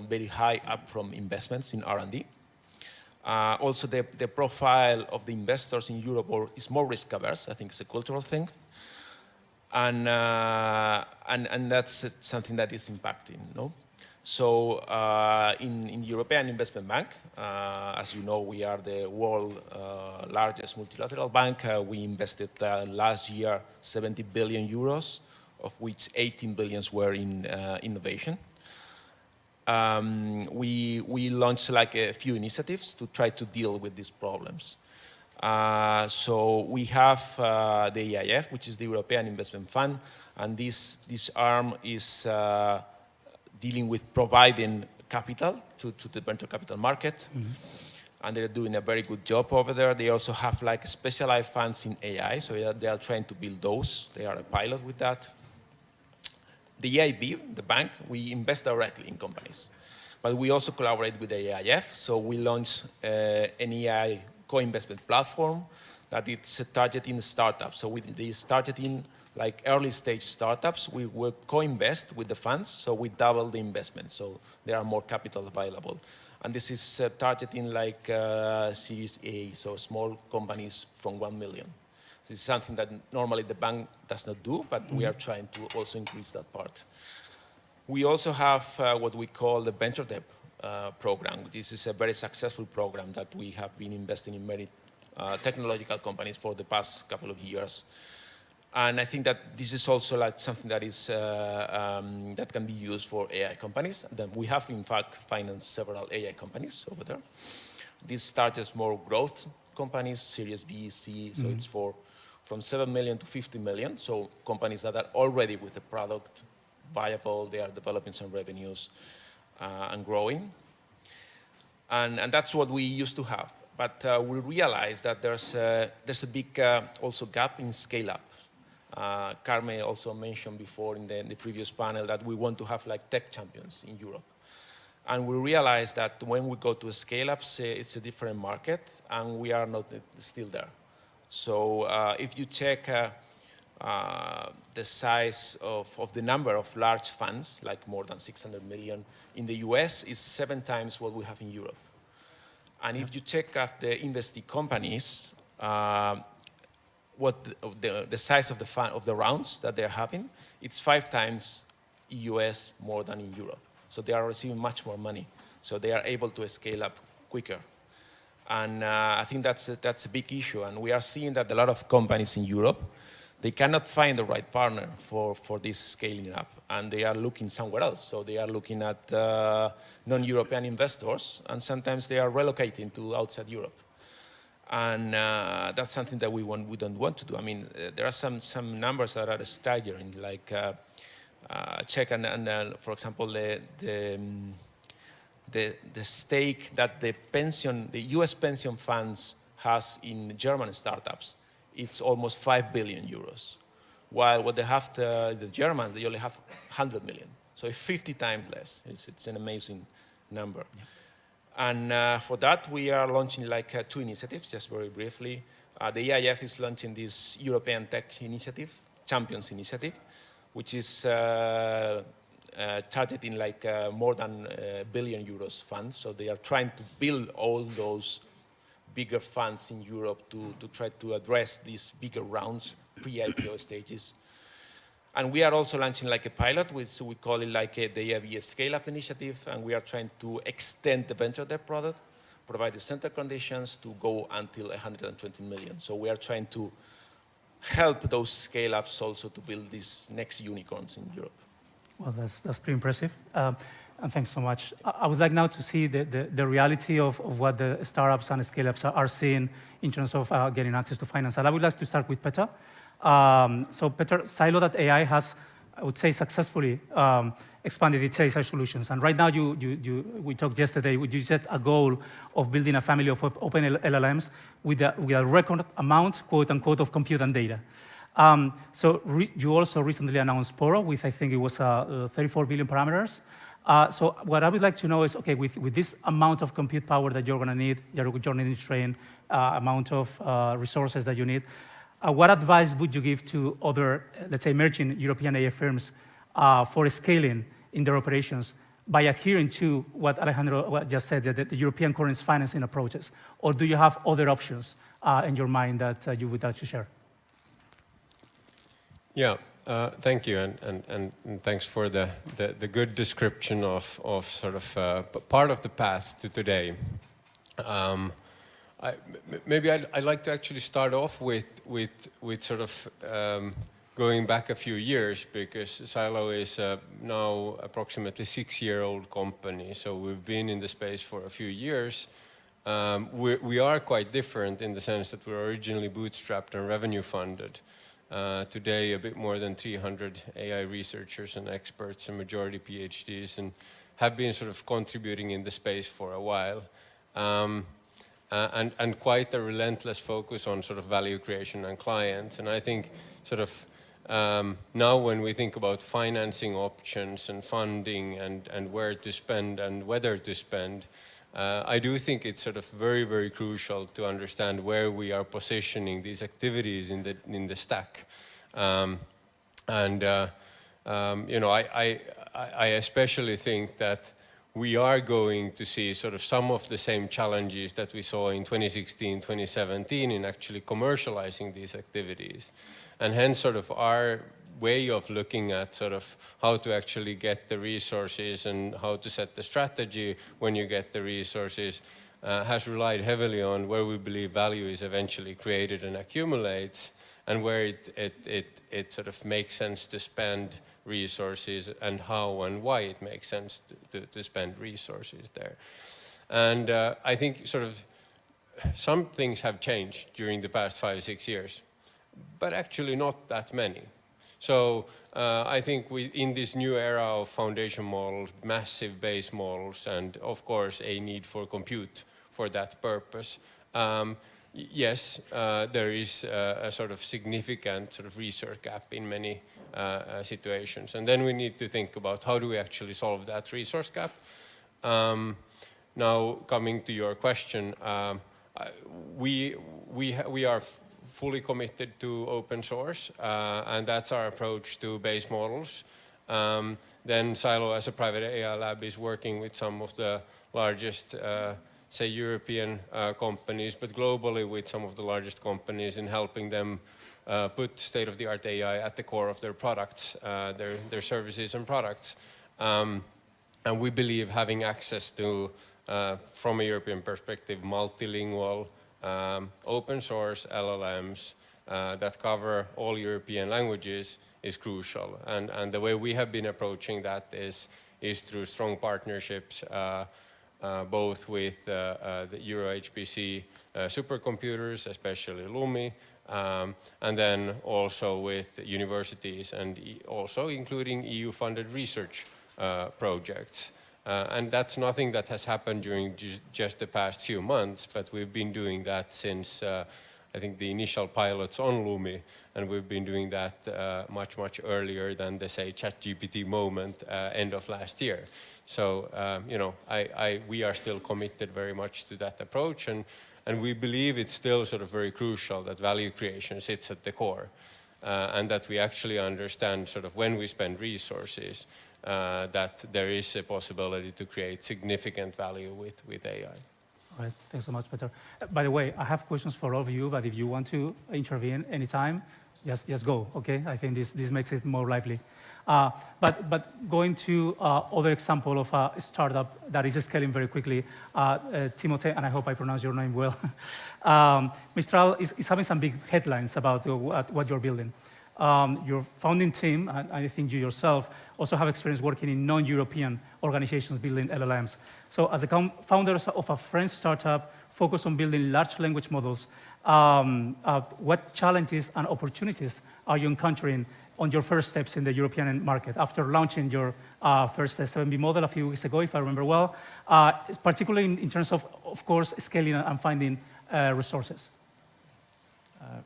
very high upfront investments in R&D. Also, the profile of the investors in Europe is more risk-averse. I think it's a cultural thing. And that's something that is impacting, no? So in European Investment Bank, as you know, we are the world's largest multilateral bank. We invested last year 70 billion euros, of which 18 billion were in innovation. We launched a few initiatives to try to deal with these problems. So we have the EIF, which is the European Investment Fund, and this arm is dealing with providing capital to the venture capital market. and they're doing a very good job over there. They also have like specialized funds in AI, so they are trying to build those. They are a pilot with that. The EIB, the bank, we invest directly in companies, but we also collaborate with the AIF. So we launched an AI co-investment platform that it's targeting startups. So they started in like early stage startups. We will co-invest with the funds, so we double the investment. So there are more capital available. And this is targeting like Series A, so small companies from 1 million. This is something that normally the bank does not do, but we are trying to also increase that part. We also have what we call the venture debt program. This is a very successful program that we have been investing in many technological companies for the past couple of years. And I think that this is also like something that is that can be used for AI companies. Then we have, in fact, financed several AI companies over there. This starts as more growth companies, Series B, C, so it's from 7 million to 50 million. So companies that are already with the product viable, they are developing some revenues and growing. And that's what we used to have. But we realized that there's a big also gap in scale-up. Carmen also mentioned before in the previous panel that we want to have like tech champions in Europe. And we realized that when we go to scale-ups, it's a different market, and we are not still there. So if you check the size of the number of large funds, like more than 600 million in the US, is 7 times what we have in Europe. And if you check out the investee companies, what the size of the fund, of the rounds that they're having, it's 5 times US more than in Europe. So they are receiving much more money. So they are able to scale up quicker. And I think that's a big issue. And we are seeing that a lot of companies in Europe, they cannot find the right partner for this scaling up. And they are looking somewhere else. So they are looking at non-European investors, and sometimes they are relocating to outside Europe. And that's something that we don't want to do. I mean, there are some numbers that are staggering, like check and for example, the stake that the US pension funds has in German startups, it's almost 5 billion euros. While what they have the Germans, they only have 100 million. So it's 50 times less. It's an amazing number. Yeah. And for that, we are launching like 2 initiatives, just very briefly. The EIF is launching this European Tech Initiative, Champions Initiative, which is targeting like more than €1 billion funds. So they are trying to build all those bigger funds in Europe to try to address these bigger rounds, pre-IPO stages. And we are also launching like a pilot, which we call it like the EIB Scale-Up Initiative, and we are trying to extend the venture debt product, provide the center conditions to go until 120 million. So we are trying to help those scale-ups also to build these next unicorns in Europe. Well, that's pretty impressive. And thanks so much. I would like now to see the reality of what the startups and scale-ups are seeing in terms of getting access to finance. And I would like to start with Peter. So Peter, Silo.ai has, I would say, successfully expanded its AI solutions. And right now, we talked yesterday, you set a goal of building a family of open LLMs with a record amount, quote unquote, of compute and data. So you also recently announced Poro with, I think it was 34 billion parameters. So what I would like to know is, okay, with this amount of compute power that you're going to need, you're going to need to train, amount of resources that you need, what advice would you give to other, let's say, emerging European AI firms for scaling in their operations by adhering to what Alejandro just said, the European currency financing approaches? Or do you have other options in your mind that you would like to share? Yeah, thank you, and thanks for the good description of sort of part of the path to today. Maybe I'd like to actually start off with sort of going back a few years, because Silo is now approximately 6-year-old company. So we've been in the space for a few years. We are quite different in the sense that we were originally bootstrapped and revenue funded. Today, a bit more than 300 AI researchers and experts, and majority PhDs, and have been sort of contributing in the space for a while. and quite a relentless focus on sort of value creation and clients. And I think sort of now when we think about financing options and funding and where to spend and whether to spend, I do think it's sort of very, very crucial to understand where we are positioning these activities in the stack. You know, I especially think that we are going to see sort of some of the same challenges that we saw in 2016, 2017 in actually commercializing these activities. And hence sort of our way of looking at sort of how to actually get the resources and how to set the strategy when you get the resources has relied heavily on where we believe value is eventually created and accumulates, and where it sort of makes sense to spend resources and how and why it makes sense to spend resources there. And I think sort of some things have changed during the past 5-6 years, but actually not that many. So I think in this new era of foundation models, massive base models, and of course a need for compute for that purpose, yes, there is a sort of significant sort of research gap in many situations. And then we need to think about how do we actually solve that resource gap. Now, coming to your question, we are fully committed to open source, and that's our approach to base models. Then Silo, as a private AI lab, is working with some of the largest, say, European companies, but globally with some of the largest companies in helping them put state-of-the-art AI at the core of their products, their services and products. And we believe having access to, from a European perspective, multilingual, open source LLMs that cover all European languages is crucial. And the way we have been approaching that is through strong partnerships, both with the Euro HPC supercomputers, especially LUMI, and then also with universities and also including EU-funded research projects. And that's nothing that has happened during just the past few months, but we've been doing that since, I think, the initial pilots on LUMI, and we've been doing that much, much earlier than the, say, ChatGPT moment end of last year. So, you know, we are still committed very much to that approach, and we believe it's still sort of very crucial that value creation sits at the core, and that we actually understand sort of when we spend resources, that there is a possibility to create significant value with AI. All right, thanks so much, Peter. By the way, I have questions for all of you, but if you want to intervene anytime, just go, okay? I think this makes it more lively. But going to other example of a startup that is scaling very quickly, Timothée, and I hope I pronounce your name well, Mistral is having some big headlines about what you're building. Your founding team, and I think you yourself, also have experience working in non-European organizations building LLMs. So as a founders of a French startup focused on building large language models, what challenges and opportunities are you encountering on your first steps in the European market after launching your first 7B model a few weeks ago, if I remember well, particularly in terms of course, scaling and finding resources?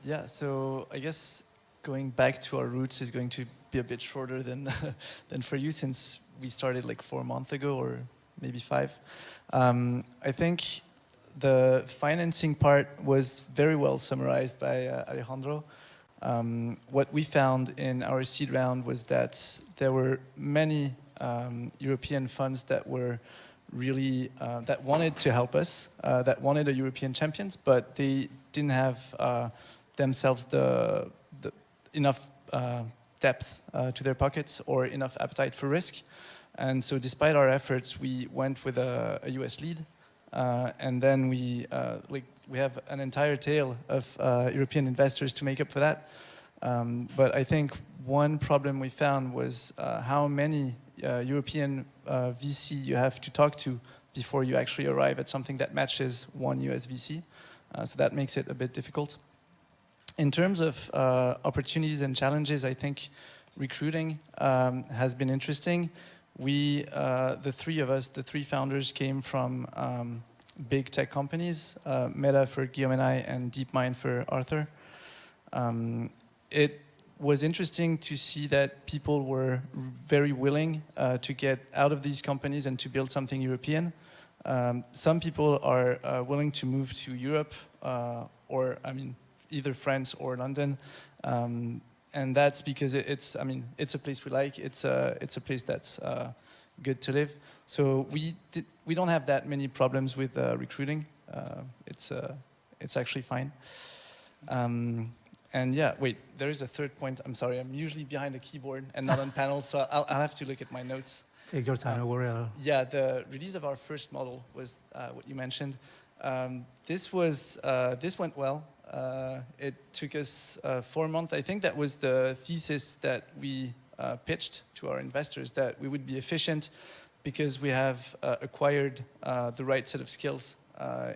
Yeah, so I guess going back to our roots is going to be a bit shorter than for you, since we started like 4 months ago or maybe 5. I think the financing part was very well summarized by Alejandro. What we found in our seed round was that there were many European funds that were really, that wanted to help us, that wanted a European champions, but they didn't have themselves enough depth to their pockets or enough appetite for risk. And so despite our efforts, we went with a US lead, and then we have an entire tail of European investors to make up for that. But I think one problem we found was how many European VC you have to talk to before you actually arrive at something that matches one US VC. So that makes it a bit difficult. In terms of opportunities and challenges, I think recruiting has been interesting. We, the three of us, the 3 founders, came from big tech companies, Meta for Guillaume and I, and DeepMind for Arthur. It was interesting to see that people were very willing to get out of these companies and to build something European. Some people are willing to move to Europe, or I mean, either France or London, and that's because it's a place we like. It's a place that's good to live. So we don't have that many problems with recruiting. It's actually fine. And yeah, wait, there is a third point. I'm sorry, I'm usually behind a keyboard and not on panels, so I'll have to look at my notes. Take your time, don't worry. Yeah, the release of our first model was what you mentioned. This went well. It took us 4 months. I think that was the thesis that we pitched to our investors, that we would be efficient because we have acquired the right set of skills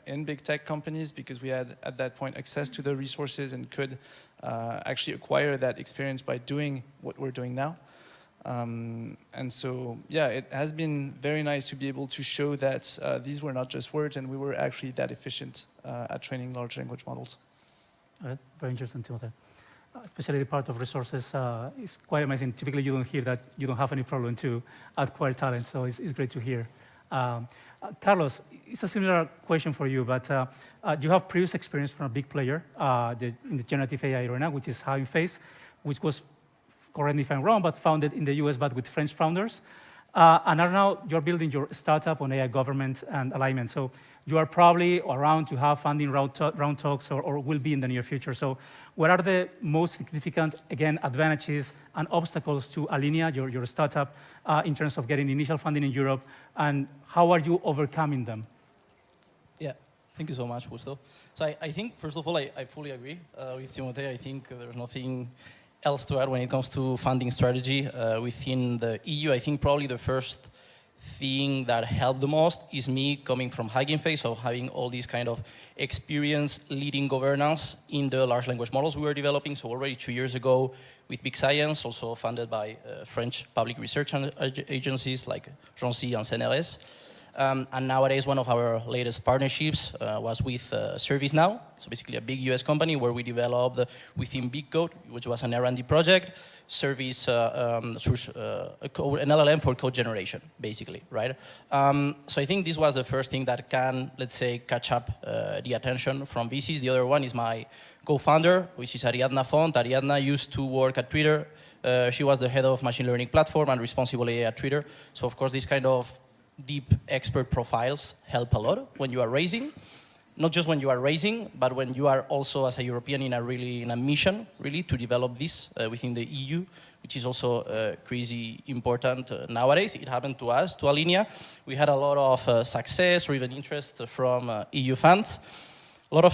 in big tech companies, because we had at that point access to the resources and could actually acquire that experience by doing what we're doing now. And so, yeah, it has been very nice to be able to show that these were not just words, and we were actually that efficient at training large language models. Very interesting, Timothy. Especially the part of resources is quite amazing. Typically, you don't hear that you don't have any problem to acquire talent, so it's great to hear. Carlos, it's a similar question for you, but you have previous experience from a big player in the generative AI arena, which is Hugging Face, which was, correct me if I'm wrong, but founded in the US, but with French founders. And now you're building your startup on AI government and alignment. So you are probably around to have funding round talks or will be in the near future. So what are the most significant, again, advantages and obstacles to Alinea, your startup, in terms of getting initial funding in Europe, and how are you overcoming them? Yeah, thank you so much, Gusto. So I think, first of all, I fully agree with Timothy. I think there's nothing else to add when it comes to funding strategy within the EU. I think probably the first thing that helped the most is me coming from Hugging Face, so having all these kind of experience leading governance in the large language models we were developing. So already 2 years ago with Big Science, also funded by French public research agencies like Genci and CNRS. And nowadays, one of our latest partnerships was with ServiceNow, so basically a big US company where we developed within Big Code, which was an R&D project, service an LLM for code generation, basically, right? So I think this was the first thing that can, let's say, catch up the attention from VCs. The other one is my co-founder, which is Ariadna Font. Ariadna used to work at Twitter. She was the head of machine learning platform and responsible AI at Twitter. So of course, this kind of deep expert profiles help a lot when you are raising. Not just when you are raising, but when you are also, as a European, in a mission, really, to develop this within the EU, which is also crazy important nowadays. It happened to us, to Alinea. We had a lot of success or even interest from EU funds. A lot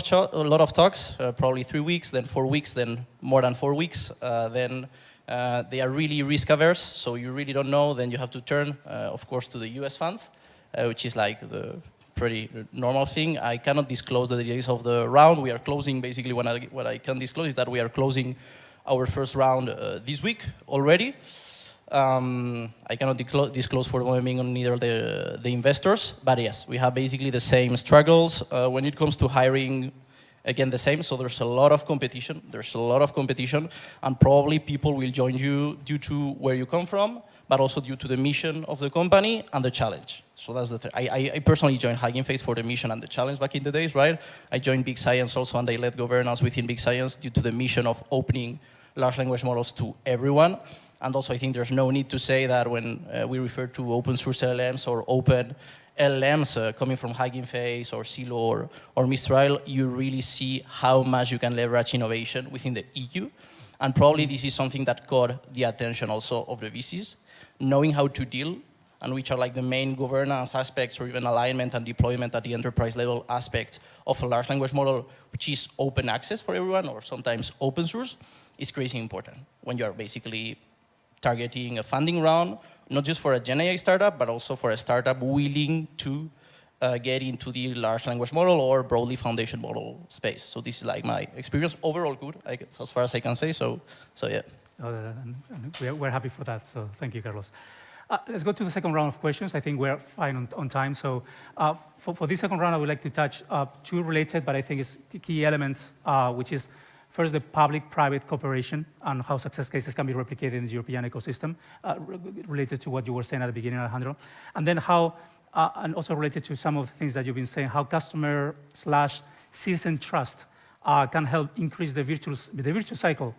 of talks, probably 3 weeks, then 4 weeks, then more than 4 weeks. Then they are really risk averse, so you really don't know. Then you have to turn, of course, to the US funds, which is like the pretty normal thing. I cannot disclose the details of the round. We are closing, basically, what I can disclose is that we are closing our first round this week already. I cannot disclose for the moment neither the investors, but yes, we have basically the same struggles when it comes to hiring. Again, the same, so there's a lot of competition. And probably people will join you due to where you come from, but also due to the mission of the company and the challenge. So that's the thing. I personally joined Hugging Face for the mission and the challenge back in the days, right? I joined Big Science also, and I led governance within Big Science due to the mission of opening large language models to everyone. And also, I think there's no need to say that when we refer to open source LLMs or open LLMs coming from Hugging Face or Silo or Mistral, you really see how much you can leverage innovation within the EU. And probably this is something that caught the attention also of the VCs, knowing how to deal, and which are like the main governance aspects or even alignment and deployment at the enterprise level aspects of a large language model, which is open access for everyone or sometimes open source, is crazy important when you are basically targeting a funding round, not just for a Gen AI startup, but also for a startup willing to get into the large language model or broadly foundation model space. So this is like my experience. Overall good, as far as I can say, so yeah. We're happy for that, so thank you, Carlos. let's go to the second round of questions. I think we're fine on time. So for this second round, I would like to touch two related, but I think it's key elements, which is first the public-private cooperation and how success cases can be replicated in the European ecosystem, related to what you were saying at the beginning, Alejandro. And then how, and also related to some of the things that you've been saying, how customer/citizen trust can help increase the virtuous cycle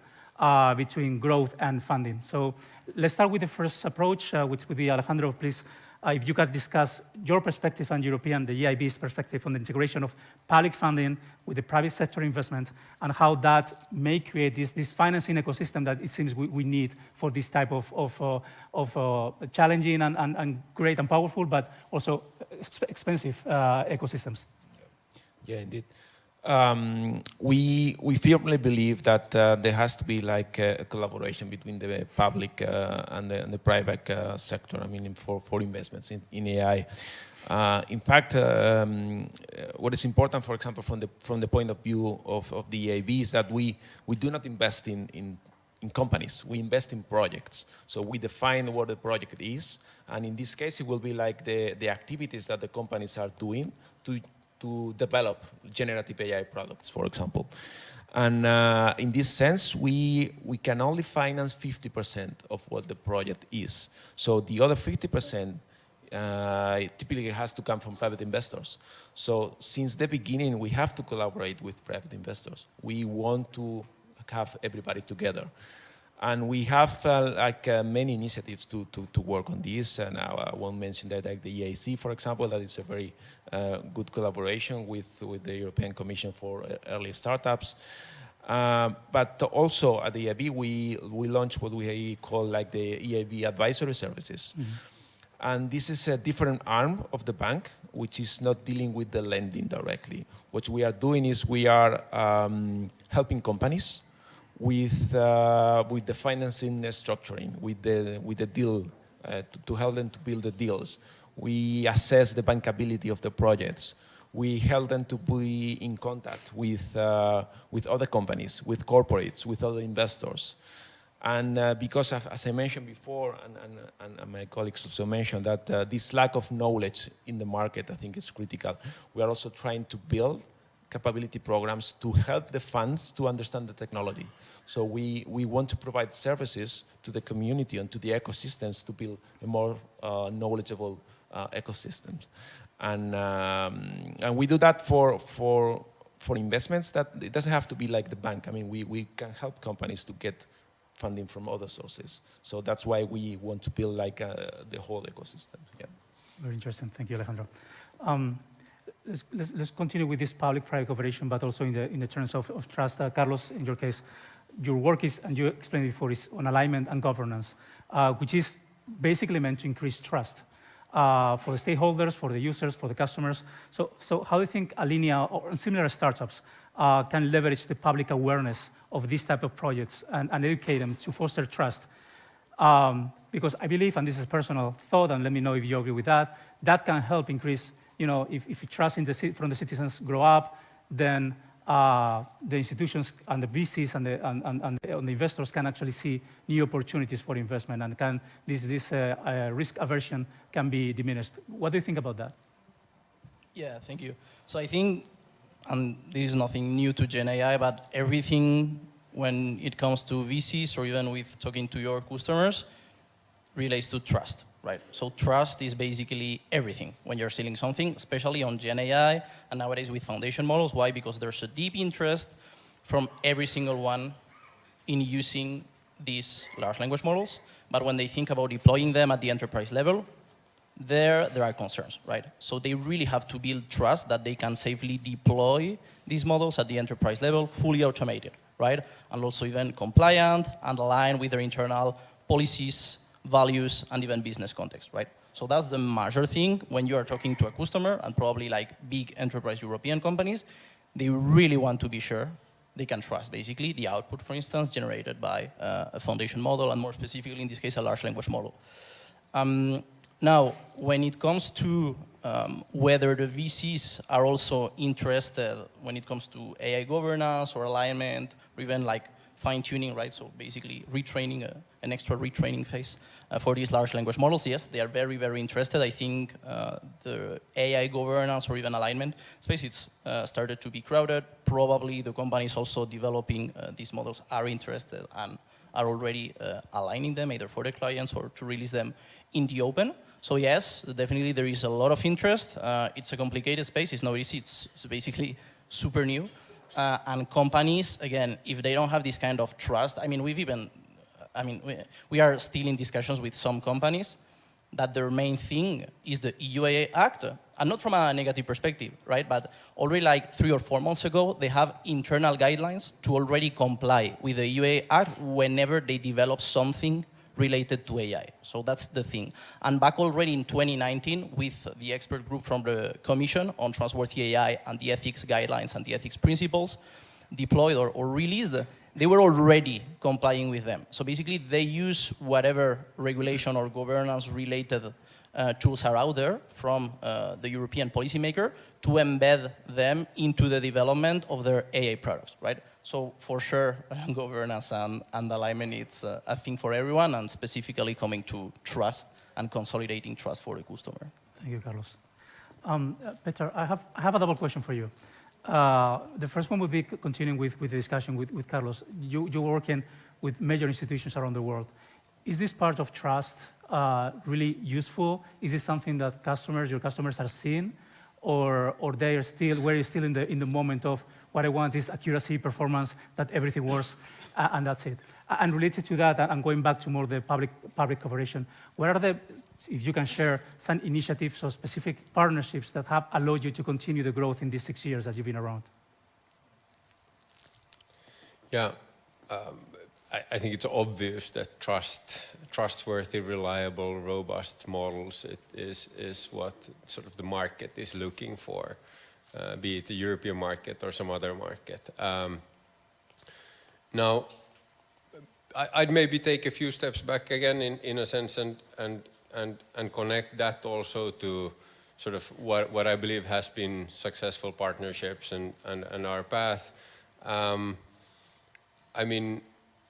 between growth and funding. So let's start with the first approach, which would be Alejandro, please, if you could discuss your perspective and the EIB's perspective on the integration of public funding with the private sector investment and how that may create this financing ecosystem that it seems we need for this type of challenging and great and powerful, but also expensive ecosystems. Yeah, indeed. We firmly believe that there has to be like a collaboration between the public and the private sector. I mean, for investments in AI. In fact, what is important, for example, from the point of view of the EIB is that we do not invest in companies. We invest in projects. So we define what the project is, and in this case, it will be like the activities that the companies are doing to develop generative AI products, for example. And in this sense, we can only finance 50% of what the project is. So the other 50% typically has to come from private investors. So since the beginning, we have to collaborate with private investors. We want to have everybody together. And we have many initiatives to work on this, and I won't mention that, like the EAC, for example, that is a very good collaboration with the European Commission for early startups. But also at the EIB, we launched what we call like the EIB advisory services. Mm-hmm. And this is a different arm of the bank, which is not dealing with the lending directly. What we are doing is we are helping companies with the financing structuring, with the deal, to help them to build the deals. We assess the bankability of the projects. We help them to be in contact with other companies, with corporates, with other investors. And because, as I mentioned before, and my colleagues also mentioned, that this lack of knowledge in the market, I think, is critical. We are also trying to build capability programs to help the funds to understand the technology. So we want to provide services to the community and to the ecosystems to build a more knowledgeable ecosystem. And we do that for investments that it doesn't have to be like the bank. I mean, we can help companies to get funding from other sources. So that's why we want to build like the whole ecosystem. Yeah. Very interesting. Thank you, Alejandro. Let's continue with this public-private cooperation, but also in the terms of trust. Carlos, in your case, your work is, and you explained before, is on alignment and governance, which is basically meant to increase trust for the stakeholders, for the users, for the customers. So how do you think Alinea or similar startups can leverage the public awareness of these type of projects and educate them to foster trust? Because I believe, and this is a personal thought, and let me know if you agree with that, that can help increase, if trust from the citizens grow up, then the institutions and the VCs and the investors can actually see new opportunities for investment, and this risk aversion can be diminished. What do you think about that? Yeah, thank you. So I think, and this is nothing new to Gen AI, but everything when it comes to VCs or even with talking to your customers relates to trust, right? So trust is basically everything when you're selling something, especially on Gen AI and nowadays with foundation models. Why? Because there's a deep interest from every single one in using these large language models. But when they think about deploying them at the enterprise level, there are concerns, right? So they really have to build trust that they can safely deploy these models at the enterprise level, fully automated, right? And also even compliant and aligned with their internal policies, values, and even business context, right? So that's the major thing when you are talking to a customer, and probably like big enterprise European companies, they really want to be sure they can trust basically the output, for instance, generated by a foundation model, and more specifically in this case, a large language model. Now, when it comes to whether the VCs are also interested when it comes to AI governance or alignment, or even like fine-tuning, right? So basically retraining, an extra retraining phase for these large language models. Yes, they are very, very interested. I think the AI governance or even alignment space, it's started to be crowded. Probably the companies also developing these models are interested and are already aligning them either for their clients or to release them in the open. So yes, definitely there is a lot of interest. It's a complicated space. It's not easy. It's basically super new. And companies, again, if they don't have this kind of trust, I mean, we are still in discussions with some companies that their main thing is the EU AI Act, and not from a negative perspective, right? But already like 3 or 4 months ago, they have internal guidelines to already comply with the EU AI Act whenever they develop something related to AI. So that's the thing. And back already in 2019 with the expert group from the Commission on Trustworthy AI and the ethics guidelines and the ethics principles deployed or released, they were already complying with them. So basically they use whatever regulation or governance related tools are out there from the European policymaker to embed them into the development of their AI products, right? So for sure, governance and alignment, it's a thing for everyone, and specifically coming to trust and consolidating trust for the customer. Thank you, Carlos. Peter, I have a double question for you. The first one would be continuing with the discussion with Carlos. You're working with major institutions around the world. Is this part of trust really useful? Is this something that your customers are seeing? Or we're still in the moment of what I want is accuracy, performance, that everything works, and that's it. And related to that, and going back to more the public cooperation, what are if you can share some initiatives or specific partnerships that have allowed you to continue the growth in these 6 years that you've been around? Yeah, I think it's obvious that trustworthy, reliable, robust models is what sort of the market is looking for, be it the European market or some other market. Now, I'd maybe take a few steps back again in a sense and connect that also to sort of what I believe has been successful partnerships and our path. I mean,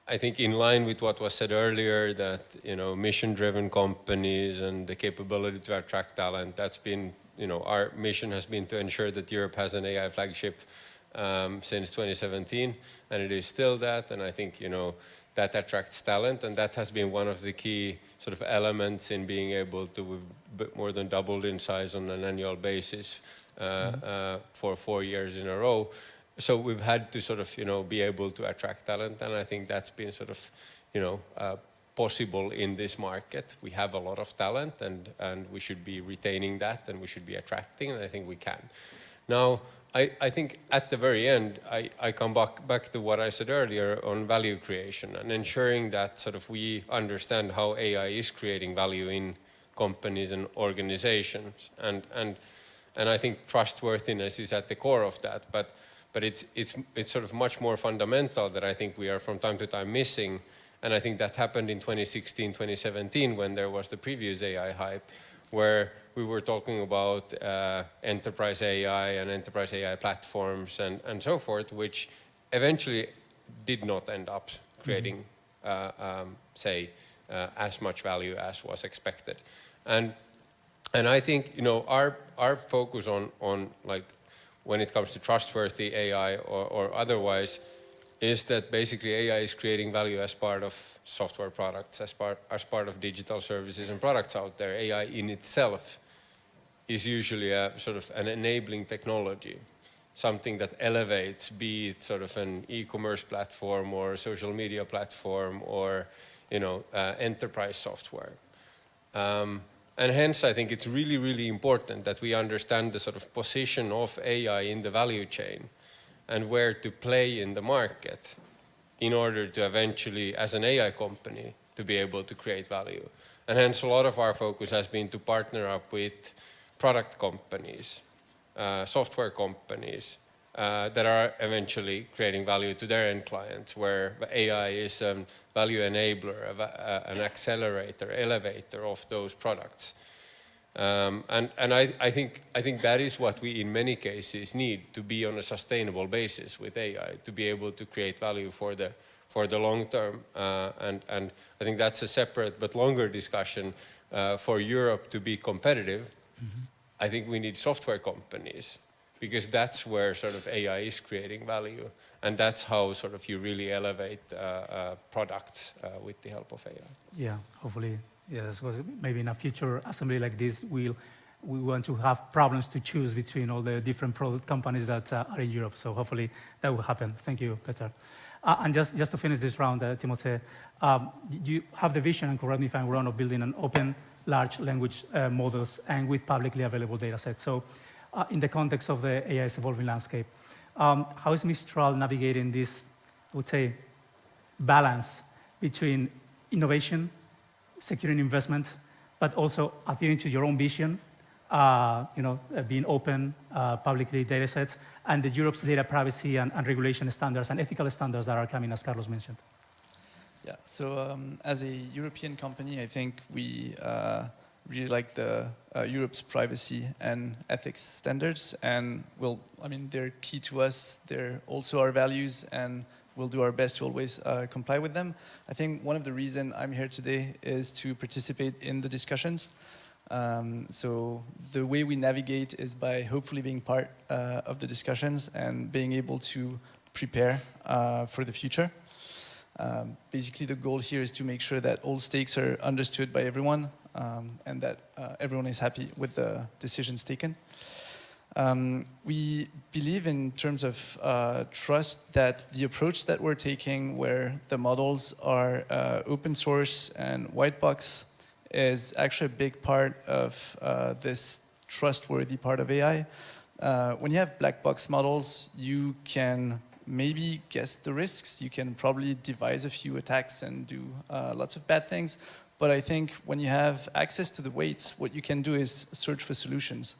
I think in line with what was said earlier, that mission-driven companies and the capability to attract talent, that's been, our mission has been to ensure that Europe has an AI flagship since 2017, and it is still that. And I think that attracts talent, and that has been one of the key sort of elements in being able to more than double in size on an annual basis for 4 years in a row. So we've had to sort of, be able to attract talent, and I think that's been sort of, possible in this market. We have a lot of talent, and we should be retaining that, and we should be attracting, and I think we can. Now, I think at the very end, I come back to what I said earlier on value creation and ensuring that sort of we understand how AI is creating value in companies and organizations, and I think trustworthiness is at the core of that, but it's sort of much more fundamental that I think we are from time to time missing. And I think that happened in 2016, 2017, when there was the previous AI hype, where we were talking about enterprise AI and enterprise AI platforms and so forth, which eventually did not end up creating, as much value as was expected. And I think, our focus on like, when it comes to trustworthy AI or otherwise, is that basically AI is creating value as part of software products, as part of digital services and products out there. AI in itself is usually a sort of an enabling technology, something that elevates, be it sort of an e-commerce platform or a social media platform or enterprise software. And hence, I think it's really, really important that we understand the sort of position of AI in the value chain and where to play in the market in order to eventually, as an AI company, to be able to create value. And hence, a lot of our focus has been to partner up with product companies, software companies that are eventually creating value to their end clients, where AI is a value enabler, an accelerator, elevator of those products. And I think that is what we in many cases need to be on a sustainable basis with AI, to be able to create value for for the long term. And I think that's a separate but longer discussion. For Europe to be competitive, I think we need software companies, because that's where sort of AI is creating value. And that's how sort of you really elevate products with the help of AI. Yeah, hopefully, yes, because maybe in a future assembly like this, we want to have problems to choose between all the different product companies that are in Europe. So hopefully that will happen. Thank you, Peter. And just to finish this round, Timothy, you have the vision, and correct me if I'm wrong, of building an open large language models and with publicly available data sets. So in the context of the AI's evolving landscape, how is Mistral navigating this, I would say, balance between innovation, securing investment, but also adhering to your own vision, being open, publicly data sets, and the Europe's data privacy and regulation standards and ethical standards that are coming, as Carlos mentioned? Yeah, so as a European company, I think we really like the Europe's privacy and ethics standards, and they're key to us. They're also our values, and we'll do our best to always comply with them. I think one of the reasons I'm here today is to participate in the discussions. So the way we navigate is by hopefully being part of the discussions and being able to prepare for the future. Basically, the goal here is to make sure that all stakes are understood by everyone, and that everyone is happy with the decisions taken. We believe in terms of trust that the approach that we're taking, where the models are open source and white box, is actually a big part of this trustworthy part of AI. When you have black box models, you can maybe guess the risks. You can probably devise a few attacks and do lots of bad things. But I think when you have access to the weights, what you can do is search for solutions.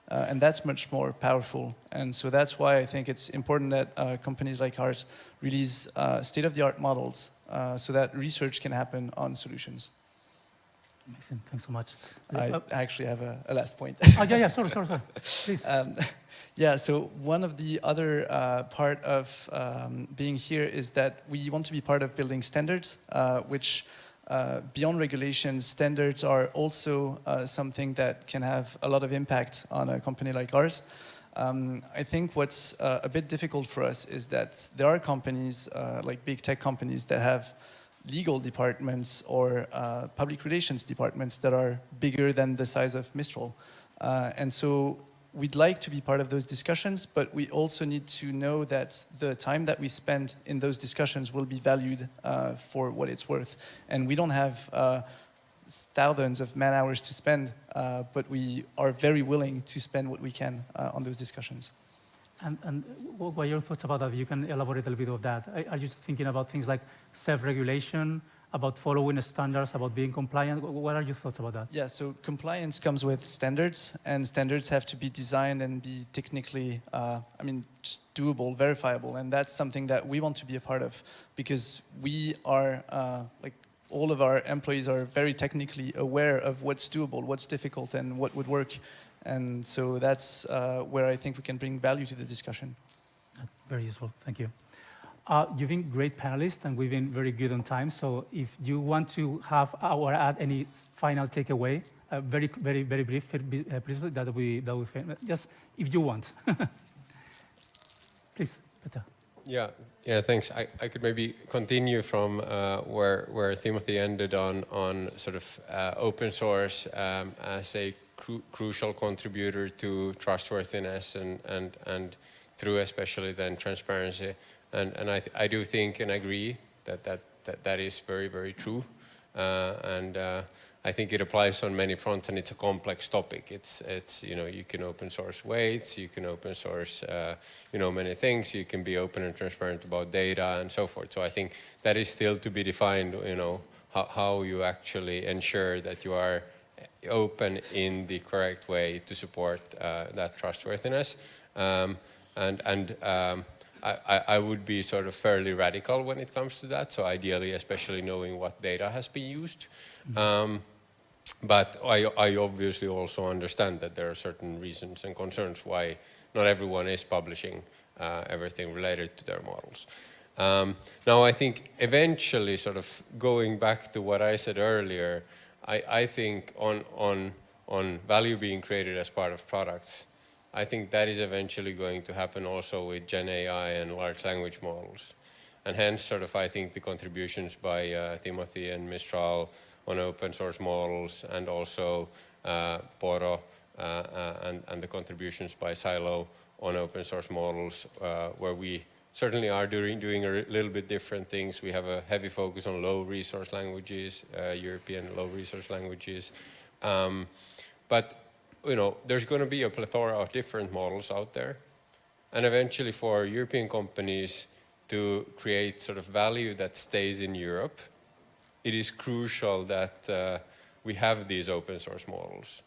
And that's much more powerful. And so that's why I think it's important that companies like ours release state-of-the-art models so that research can happen on solutions. Amazing. Thanks so much. I actually have a last point. Oh, yeah, sorry. Please. Yeah, so one of the other part of being here is that we want to be part of building standards, which beyond regulations, standards are also something that can have a lot of impact on a company like ours. I think what's a bit difficult for us is that there are companies, like big tech companies, that have legal departments or public relations departments that are bigger than the size of Mistral. And so we'd like to be part of those discussions, but we also need to know that the time that we spend in those discussions will be valued for what it's worth. And we don't have thousands of man hours to spend, but we are very willing to spend what we can on those discussions. And what are your thoughts about that? You can elaborate a little bit of that. Are you thinking about things like self-regulation, about following standards, about being compliant? What are your thoughts about that? Yeah, so compliance comes with standards, and standards have to be designed and be technically, just doable, verifiable, and that's something that we want to be a part of, because we are, all of our employees are very technically aware of what's doable, what's difficult, and what would work. And so that's where I think we can bring value to the discussion. Very useful, thank you. You've been great panelists, and we've been very good on time. So if you want to have or add any final takeaway, very brief, please, that will be just if you want. Please, Peter. Yeah, thanks. I could maybe continue from where Timothy ended on sort of open source as a crucial contributor to trustworthiness and through especially then transparency. And I do think and agree that is very, very true. And I think it applies on many fronts, and it's a complex topic. It's you can open source weights, you can open source many things. You can be open and transparent about data and so forth. So I think that is still to be defined. How you actually ensure that you are open in the correct way to support that trustworthiness. I would be sort of fairly radical when it comes to that. So ideally, especially knowing what data has been used. But I obviously also understand that there are certain reasons and concerns why not everyone is publishing everything related to their models. Now, I think eventually, sort of going back to what I said earlier, I think on value being created as part of products, I think that is eventually going to happen also with Gen AI and large language models. And hence, sort of, I think the contributions by Timothy and Mistral on open source models, and also Poro and the contributions by Silo on open source models, where we certainly are doing a little bit different things. We have a heavy focus on low resource languages, European low resource languages. But you know, there's going to be a plethora of different models out there. And eventually for European companies to create sort of value that stays in Europe, it is crucial that we have these open source models.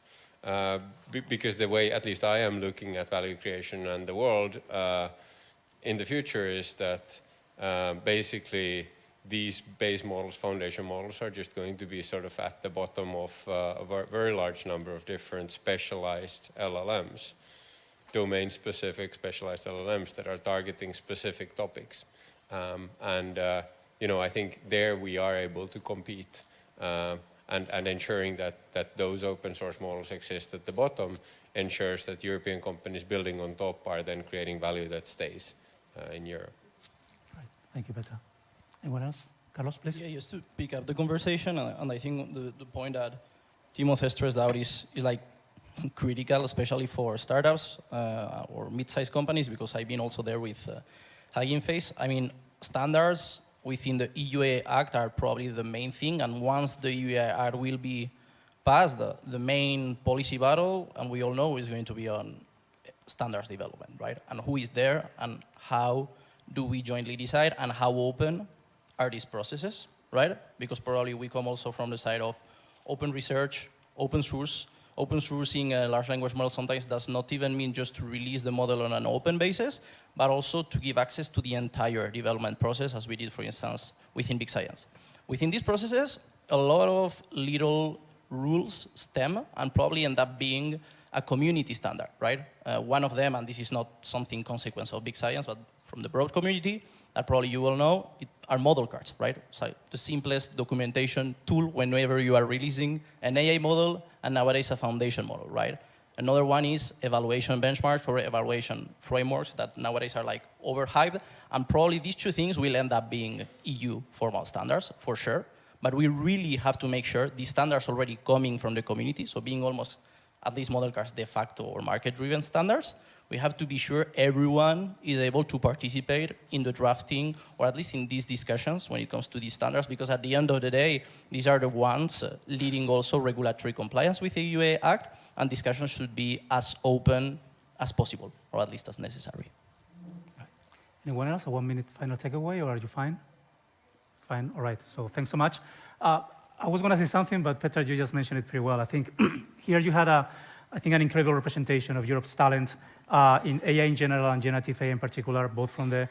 Because the way, at least I am looking at value creation and the world in the future, is that basically these base models, foundation models, are just going to be sort of at the bottom of a very large number of different specialized LLMs, domain-specific specialized LLMs that are targeting specific topics. You know, I think there we are able to compete, and ensuring that those open source models exist at the bottom ensures that European companies building on top are then creating value that stays in Europe. Right. Thank you, Petra. Anyone else? Carlos, please. Yeah, just to pick up the conversation, and I think the point that Timothy stressed out is like critical, especially for startups or mid-sized companies, because I've been also there with Hugging Face. I mean, standards within the EU AI Act are probably the main thing, and once the EU AI Act will be passed, the main policy battle, and we all know, is going to be on standards development, right? And who is there, and how do we jointly decide, and how open are these processes, right? Because probably we come also from the side of open research, open source. Open sourcing a large language model sometimes does not even mean just to release the model on an open basis, but also to give access to the entire development process, as we did, for instance, within Big Science. Within these processes, a lot of little rules stem and probably end up being a community standard, right? One of them, and this is not something consequence of Big Science, but from the broad community, that probably you will know, are model cards, right? So the simplest documentation tool whenever you are releasing an AI model, and nowadays a foundation model, right? Another one is evaluation benchmarks or evaluation frameworks that nowadays are like overhyped, and probably these two things will end up being EU formal standards, for sure, but we really have to make sure these standards already coming from the community, so being almost, at least model cards, de facto or market-driven standards, we have to be sure everyone is able to participate in the drafting, or at least in these discussions when it comes to these standards, because at the end of the day, these are the ones leading also regulatory compliance with the EU AI Act, and discussions should be as open as possible, or at least as necessary. Anyone else? A 1 minute final takeaway, or are you fine? Fine, all right, so thanks so much. I was gonna say something, but Petra, you just mentioned it pretty well. I think here you had I think an incredible representation of Europe's talent in AI in general and generative AI in particular, both from the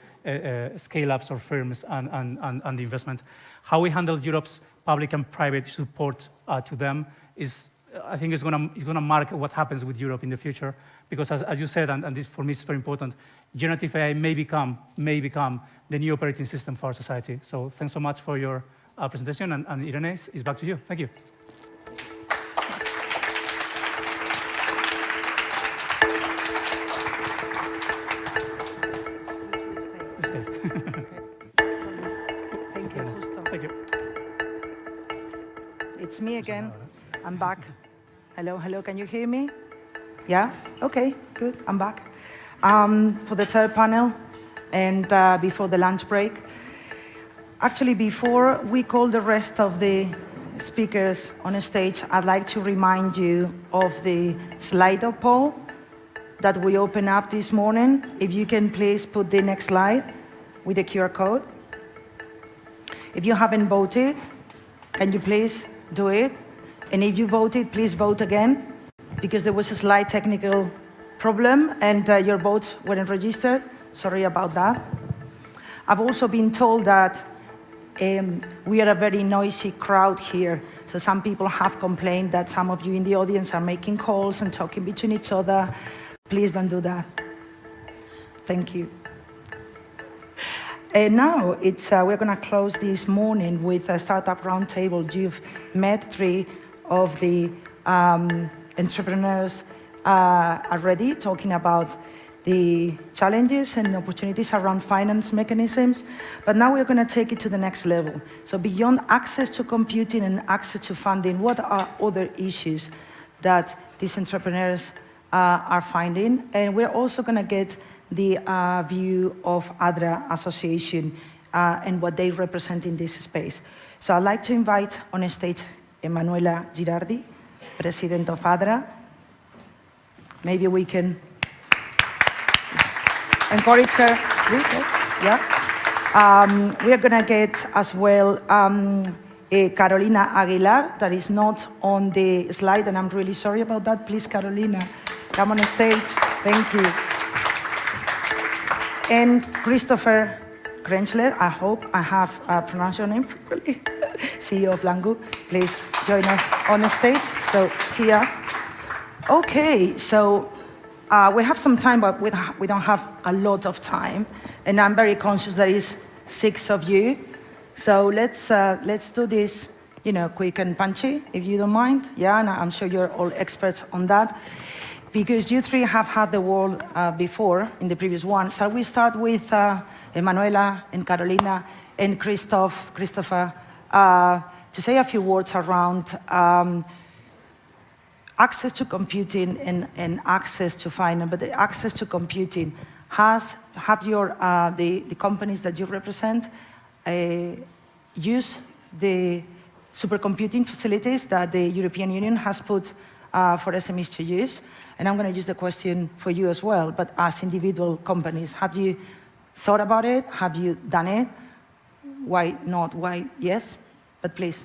scale-ups or firms and the investment. How we handle Europe's public and private support to them is, I think, is gonna mark what happens with Europe in the future. Because as you said, and this for me is very important, generative AI may become the new operating system for our society. So thanks so much for your presentation, and Irene, is back to you. Thank you. It's me again. I'm back. Hello, hello, can you hear me? Yeah? Okay, good, I'm back. For the third panel, and before the lunch break. Actually, before we call the rest of the speakers on stage, I'd like to remind you of the Slido poll that we opened up this morning. If you can please put the next slide with the QR code. If you haven't voted, can you please do it? And if you voted, please vote again, because there was a slight technical problem and your votes weren't registered. Sorry about that. I've also been told that we are a very noisy crowd here. So some people have complained that some of you in the audience are making calls and talking between each other. Please don't do that. Thank you. Now, we're going to close this morning with a startup roundtable. You've met 3 of the entrepreneurs already, talking about the challenges and opportunities around finance mechanisms. But now we're going to take it to the next level. So beyond access to computing and access to funding, what are other issues that these entrepreneurs are finding? And we're also going to get the view of ADRA Association and what they represent in this space. So I'd like to invite on stage Emanuela Girardi, President of ADRA. Maybe we can encourage her. Yeah. We are going to get as well Carolina Aguilar, that is not on the slide, and I'm really sorry about that. Please, Carolina, come on stage. Thank you. And Christopher Grenschler, I hope I have pronounced your name properly, CEO of Langu. Please join us on stage. So here. Okay, so we have some time, but we don't have a lot of time. And I'm very conscious there is 6 of you. So let's do this, quick and punchy, if you don't mind. Yeah, and I'm sure you're all experts on that. Because you 3 have had the word before in the previous one. Shall we start with Emanuela and Carolina and Christopher, to say a few words around access to computing and access to finance, but the access to computing have the companies that you represent use the supercomputing facilities that the European Union has put for SMEs to use? And I'm going to use the question for you as well, but as individual companies, have you thought about it? Have you done it? Why not? Why yes? But please.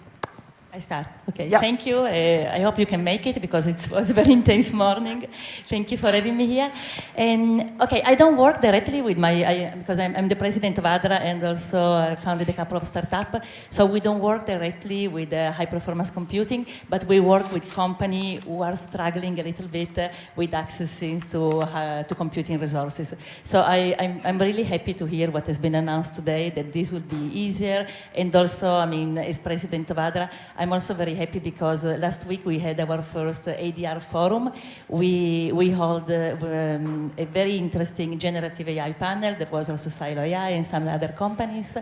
I start. Okay, yeah. Thank you. I hope you can make it because it was a very intense morning. Thank you for having me here. And okay, I don't work directly with because I'm the president of ADRA and also I founded a couple of startups. So we don't work directly with high performance computing, but we work with companies who are struggling a little bit with accessing to computing resources. So I'm really happy to hear what has been announced today, that this will be easier. And also, as president of ADRA, I'm also very happy because last week we had our first ADR forum. We held a very interesting generative AI panel. There was also Silo AI and some other companies.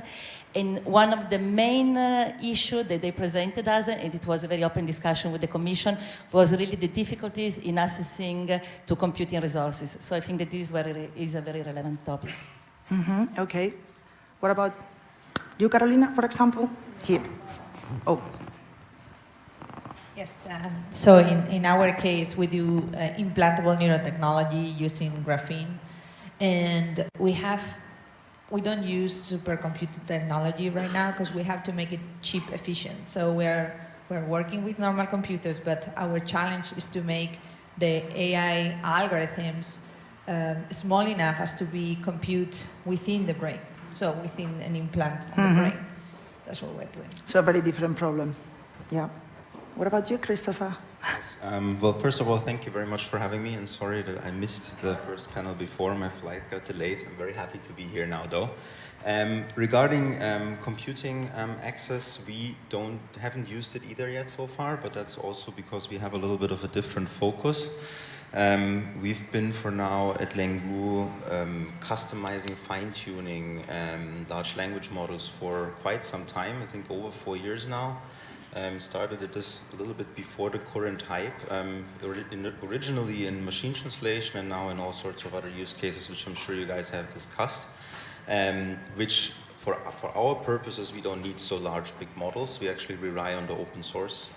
And one of the main issues that they presented us, and it was a very open discussion with the Commission, was really the difficulties in accessing to computing resources. So I think that this is a very relevant topic. Mm-hmm. Okay. What about you, Carolina, for example? Here. Oh. Yes, so in our case, we do implantable neurotechnology using graphene, and we don't use supercomputing technology right now because we have to make it chip efficient. So we're working with normal computers, but our challenge is to make the AI algorithms small enough as to be compute within the brain, so within an implant in the brain. That's what we're doing. So a very different problem. Yeah. What about you, Christopher? Yes, well, first of all, thank you very much for having me, and sorry that I missed the first panel before. My flight got delayed. I'm very happy to be here now, though. Regarding computing access, we haven't used it either yet so far, but that's also because we have a little bit of a different focus. We've been for now at Langu customizing, fine-tuning large language models for quite some time, I think over 4 years now. Started this a little bit before the current hype, originally in machine translation and now in all sorts of other use cases, which I'm sure you guys have discussed, which for our purposes, we don't need so large, big models. We actually rely on the open source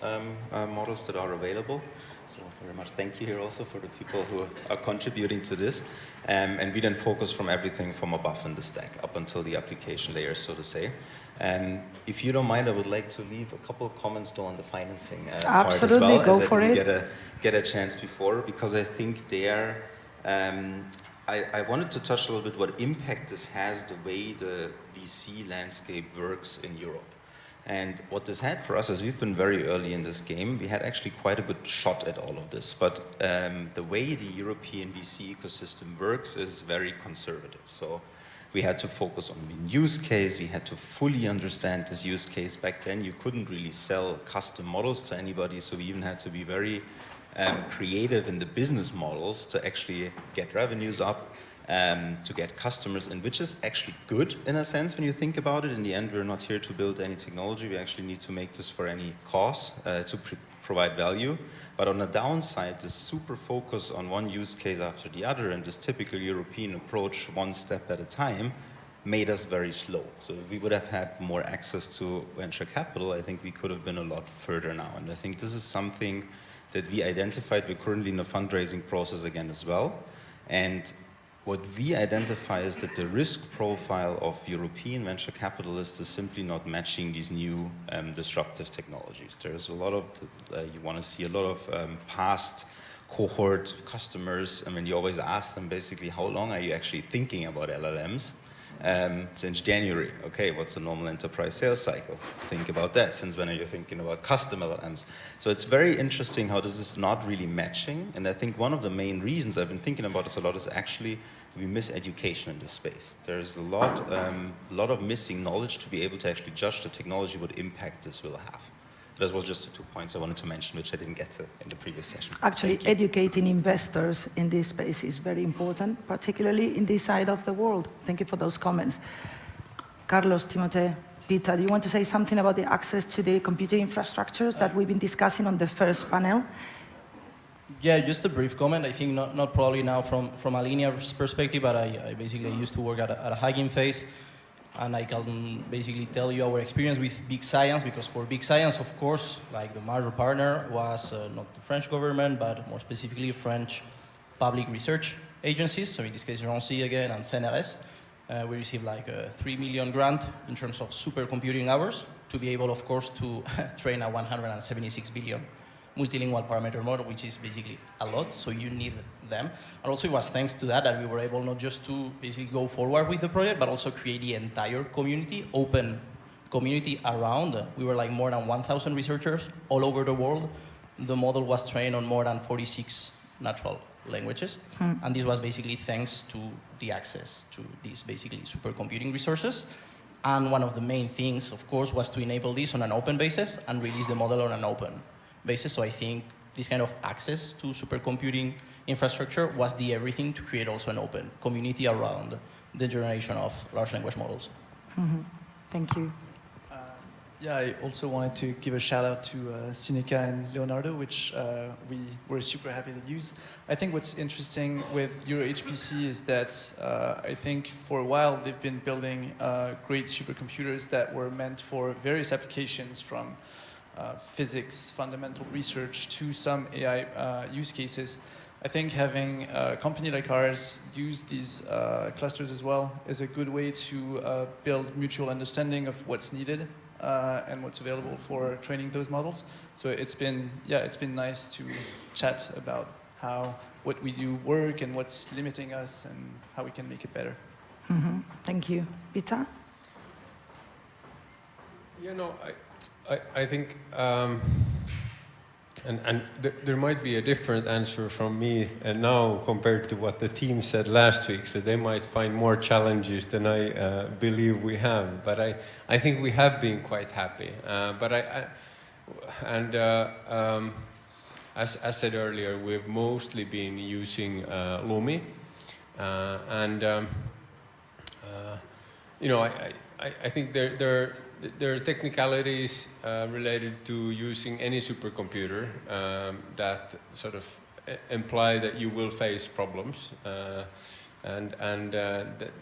models that are available. So very much thank you here also for the people who are contributing to this. And we then focus from everything from above in the stack up until the application layer, so to say. If you don't mind, I would like to leave a couple of comments though on the financing part as well, go as for I it. didn't get a chance before, because I think there, I wanted to touch a little bit what impact this has, the way the VC landscape works in Europe. And what this had for us is we've been very early in this game. We had actually quite a good shot at all of this, but the way the European VC ecosystem works is very conservative. So We had to focus on the use case. We had to fully understand this use case. Back then, you couldn't really sell custom models to anybody, so we even had to be very creative in the business models to actually get revenues up, to get customers in, which is actually good in a sense when you think about it. In the end, we're not here to build any technology. We actually need to make this for any cause, to provide value. But on the downside, this super focus on one use case after the other and this typical European approach, one step at a time, made us very slow. So if we would have had more access to venture capital, I think we could have been a lot further now. And I think this is something that we identified. We're currently in a fundraising process again as well. And what we identify is that the risk profile of European venture capitalists is simply not matching these new disruptive technologies. There's a lot of, you want to see a lot of past cohort customers. I mean, you always ask them basically, how long are you actually thinking about LLMs? Since January. Okay, what's the normal enterprise sales cycle? Think about that. Since when are you thinking about custom LLMs? So it's very interesting how this is not really matching. And I think one of the main reasons I've been thinking about this a lot is actually we miss education in this space. There's a lot of missing knowledge to be able to actually judge the technology, what impact this will have. Those was just the 2 points I wanted to mention, which I didn't get to in the previous session. Actually, educating investors in this space is very important, particularly in this side of the world. Thank you for those comments. Carlos, Timothée, Peter, do you want to say something about the access to the computing infrastructures that we've been discussing on the first panel? Yeah, just a brief comment. I think not probably now from a linear perspective, but I basically used to work at a Hugging Face. And I can basically tell you our experience with big science, because for big science, of course, like the major partner was not the French government, but more specifically French public research agencies. So in this case, RANCI again and CNRS. We received like a 3 million grant in terms of supercomputing hours to be able, of course, to train a 176 billion multilingual parameter model, which is basically a lot, so you need them. And also it was thanks to that we were able not just to basically go forward with the project, but also create the entire community, open community around. We were like more than 1,000 researchers all over the world. The model was trained on more than 46 natural languages. And this was basically thanks to the access to these basically supercomputing resources. And one of the main things, of course, was to enable this on an open basis and release the model on an open basis. So I think this kind of access to supercomputing infrastructure was the everything to create also an open community around the generation of large language models. Thank you. Yeah, I also wanted to give a shout out to Sinica and Leonardo, which we were super happy to use. I think what's interesting with EuroHPC is that I think for a while they've been building great supercomputers that were meant for various applications, from physics, fundamental research, to some AI use cases. I think having a company like ours use these clusters as well is a good way to build mutual understanding of what's needed and what's available for training those models. So it's been nice to chat about how what we do work and what's limiting us and how we can make it better. Thank you. Peter? You know, I think, and there might be a different answer from me now compared to what the team said last week, so they might find more challenges than I believe we have. But I think we have been quite happy. As said earlier, we've mostly been using Lumi, you know, I think there are technicalities related to using any supercomputer that sort of imply that you will face problems,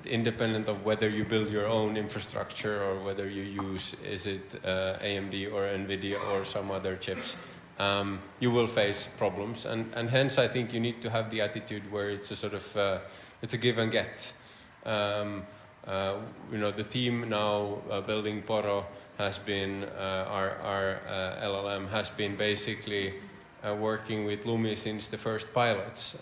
independent of whether you build your own infrastructure or whether you use, is it AMD or NVIDIA or some other chips, you will face problems, and hence I think you need to have the attitude where it's a sort of it's a give and get. You know, the team now building Poro has been, our LLM has been basically working with Lumi since the first pilots.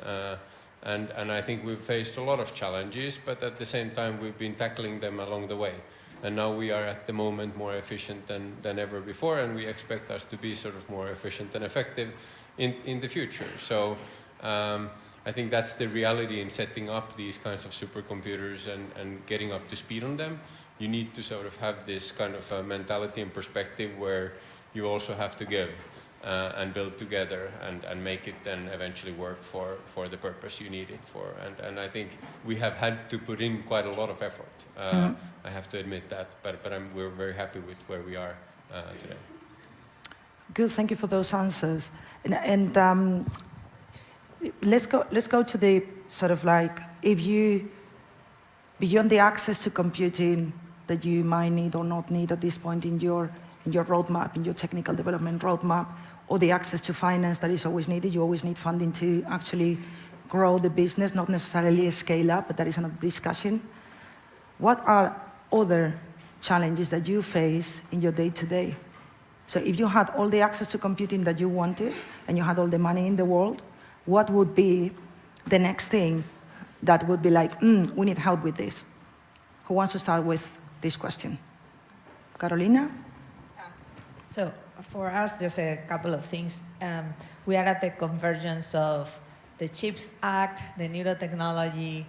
And I think we've faced a lot of challenges, but at the same time we've been tackling them along the way. And now we are at the moment more efficient than ever before, and we expect us to be sort of more efficient and effective in the future. So I think that's the reality in setting up these kinds of supercomputers and getting up to speed on them. You need to sort of have this kind of mentality and perspective where you also have to give and build together and make it then eventually work for the purpose you need it for. And I think we have had to put in quite a lot of effort. I have to admit that, but we're very happy with where we are today. Good, thank you for those answers. And let's go to the sort of like, if you, beyond the access to computing that you might need or not need at this point in your roadmap, in your technical development roadmap, or the access to finance that is always needed. You always need funding to actually grow the business, not necessarily scale up, but that is another discussion. What are other challenges that you face in your day-to-day? So if you had all the access to computing that you wanted, and you had all the money in the world, what would be the next thing that would be like, we need help with this? Who wants to start with this question? Carolina? So for us, there's a couple of things. We are at the convergence of the CHIPS Act, the neurotechnology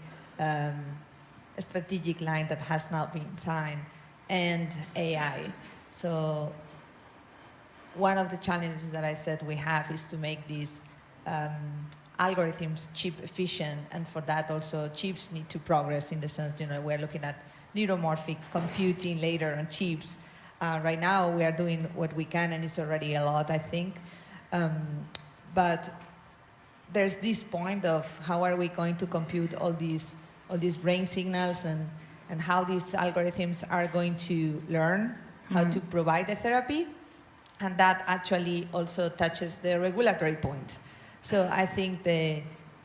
strategic line that has now been signed, and AI. So one of the challenges that I said we have is to make these algorithms chip efficient, and for that also chips need to progress in the sense, we're looking at neuromorphic computing later on chips. Right now, we are doing what we can, and it's already a lot, I think. But there's this point of how are we going to compute all these brain signals and how these algorithms are going to learn how to provide the therapy. And that actually also touches the regulatory point. So I think the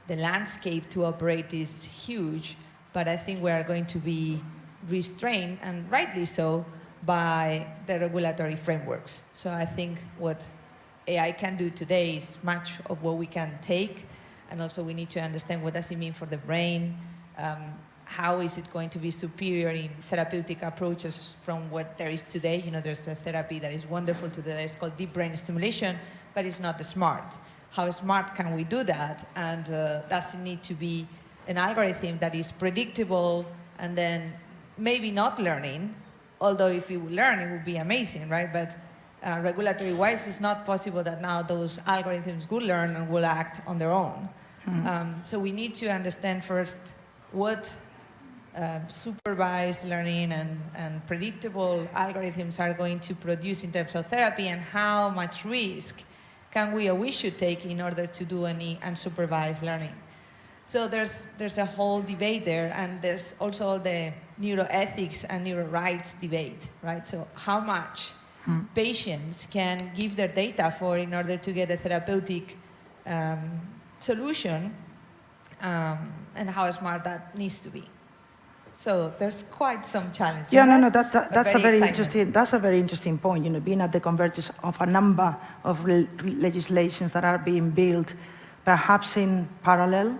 landscape to operate is huge, but I think we are going to be restrained, and rightly so, by the regulatory frameworks. So I think what AI can do today is much of what we can take, and also we need to understand what does it mean for the brain, how is it going to be superior in therapeutic approaches from what there is today. There's a therapy that is wonderful today that is called deep brain stimulation, but it's not smart. How smart can we do that? And does it need to be an algorithm that is predictable and then maybe not learning, although if it would learn, it would be amazing, right? But regulatory-wise, it's not possible that now those algorithms will learn and will act on their own. So we need to understand first what supervised learning and predictable algorithms are going to produce in terms of therapy, and how much risk can we or we should take in order to do any unsupervised learning. So there's a whole debate there, and there's also the neuroethics and neurorights debate, right? So how much patients can give their data for in order to get a therapeutic solution, and how smart that needs to be. So there's quite some challenges. Yeah, no, that's a very interesting point. Being at the convergence of a number of legislations that are being built, perhaps in parallel,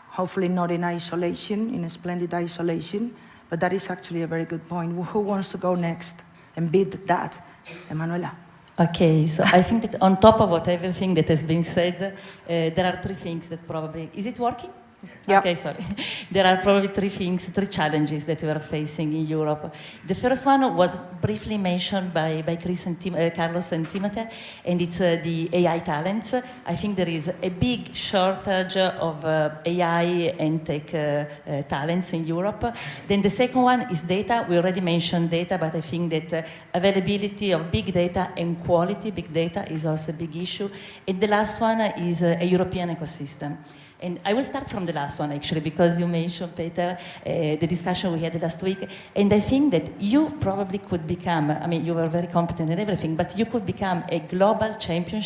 hopefully not in isolation, in a splendid isolation, but that is actually a very good point. Who wants to go next and beat that? Emanuela. Okay, so I think that on top of everything that has been said, there are three things that probably, is it working? Yeah. Okay, sorry. There are probably three challenges that we are facing in Europe. The first one was briefly mentioned by Carlos and Timothy, and it's the AI talents. I think there is a big shortage of AI and tech talents in Europe. Then the second one is data. We already mentioned data, but I think that availability of big data and quality big data is also a big issue. And the last one is a European ecosystem. And I will start from the last one, actually, because you mentioned, Peter, the discussion we had last week. And I think that you probably could become, you were very competent in everything, but you could become a global champion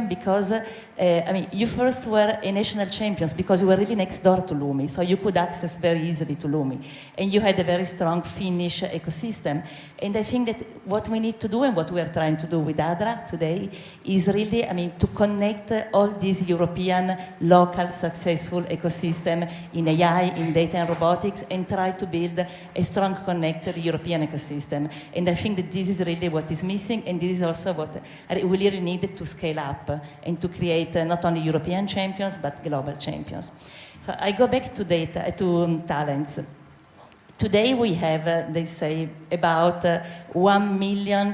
because, you first were a national champion because you were really next door to Lumi, so you could access very easily to Lumi. And you had a very strong Finnish ecosystem. And I think that what we need to do and what we are trying to do with ADRA today is really, to connect all these European local successful ecosystem in AI, in data and robotics, and try to build a strong connected European ecosystem. And I think that this is really what is missing, and this is also what we really need to scale up and to create not only European champions, but global champions. So I go back to data, to talents. Today we have, they say, about 1 million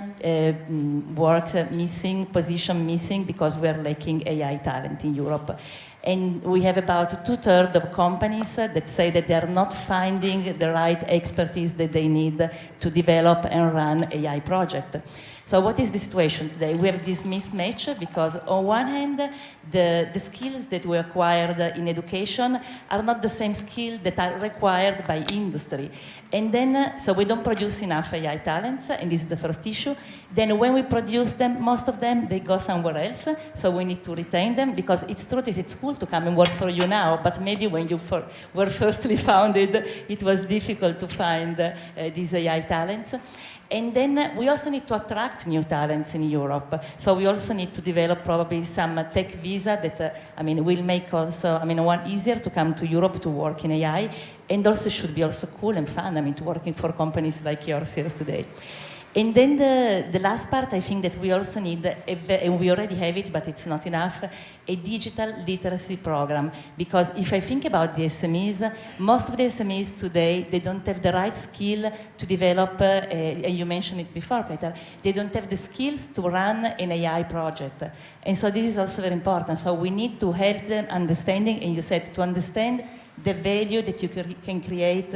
work missing, position missing, because we are lacking AI talent in Europe. And we have about 2/3 of companies that say that they are not finding the right expertise that they need to develop and run AI projects. So what is the situation today? We have this mismatch because on one hand, the skills that we acquired in education are not the same skills that are required by industry. And then, so we don't produce enough AI talents, and this is the first issue. Then when we produce them, most of them, they go somewhere else, so we need to retain them, because it's true that it's cool to come and work for you now, but maybe when you were firstly founded, it was difficult to find these AI talents. And then we also need to attract new talents in Europe. So we also need to develop probably some tech visa that, will make also, one easier to come to Europe to work in AI, and also should be also cool and fun, to working for companies like yours here today. And then the last part, I think that we also need, and we already have it, but it's not enough, a digital literacy program. Because if I think about the SMEs, most of the SMEs today, they don't have the right skill to develop, and you mentioned it before, Peter, they don't have the skills to run an AI project. And so this is also very important. So we need to help them understanding, and you said to understand the value that you can create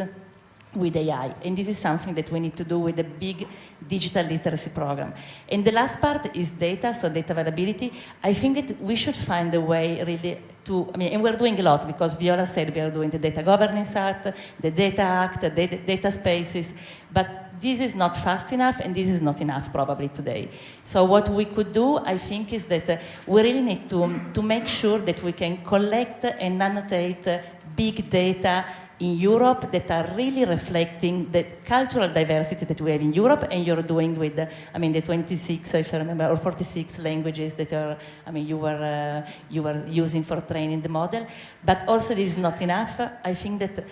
with AI. And this is something that we need to do with a big digital literacy program. And the last part is data, so data availability. I think that we should find a way really to, and we're doing a lot, because Viola said we are doing the Data Governance Act, the Data Act, the data spaces, but this is not fast enough, and this is not enough probably today. So what we could do, I think, is that we really need to make sure that we can collect and annotate big data in Europe that are really reflecting the cultural diversity that we have in Europe, and you're doing with, the 26, if I remember, or 46 languages that are, you were using for training the model. But also this is not enough. I think that,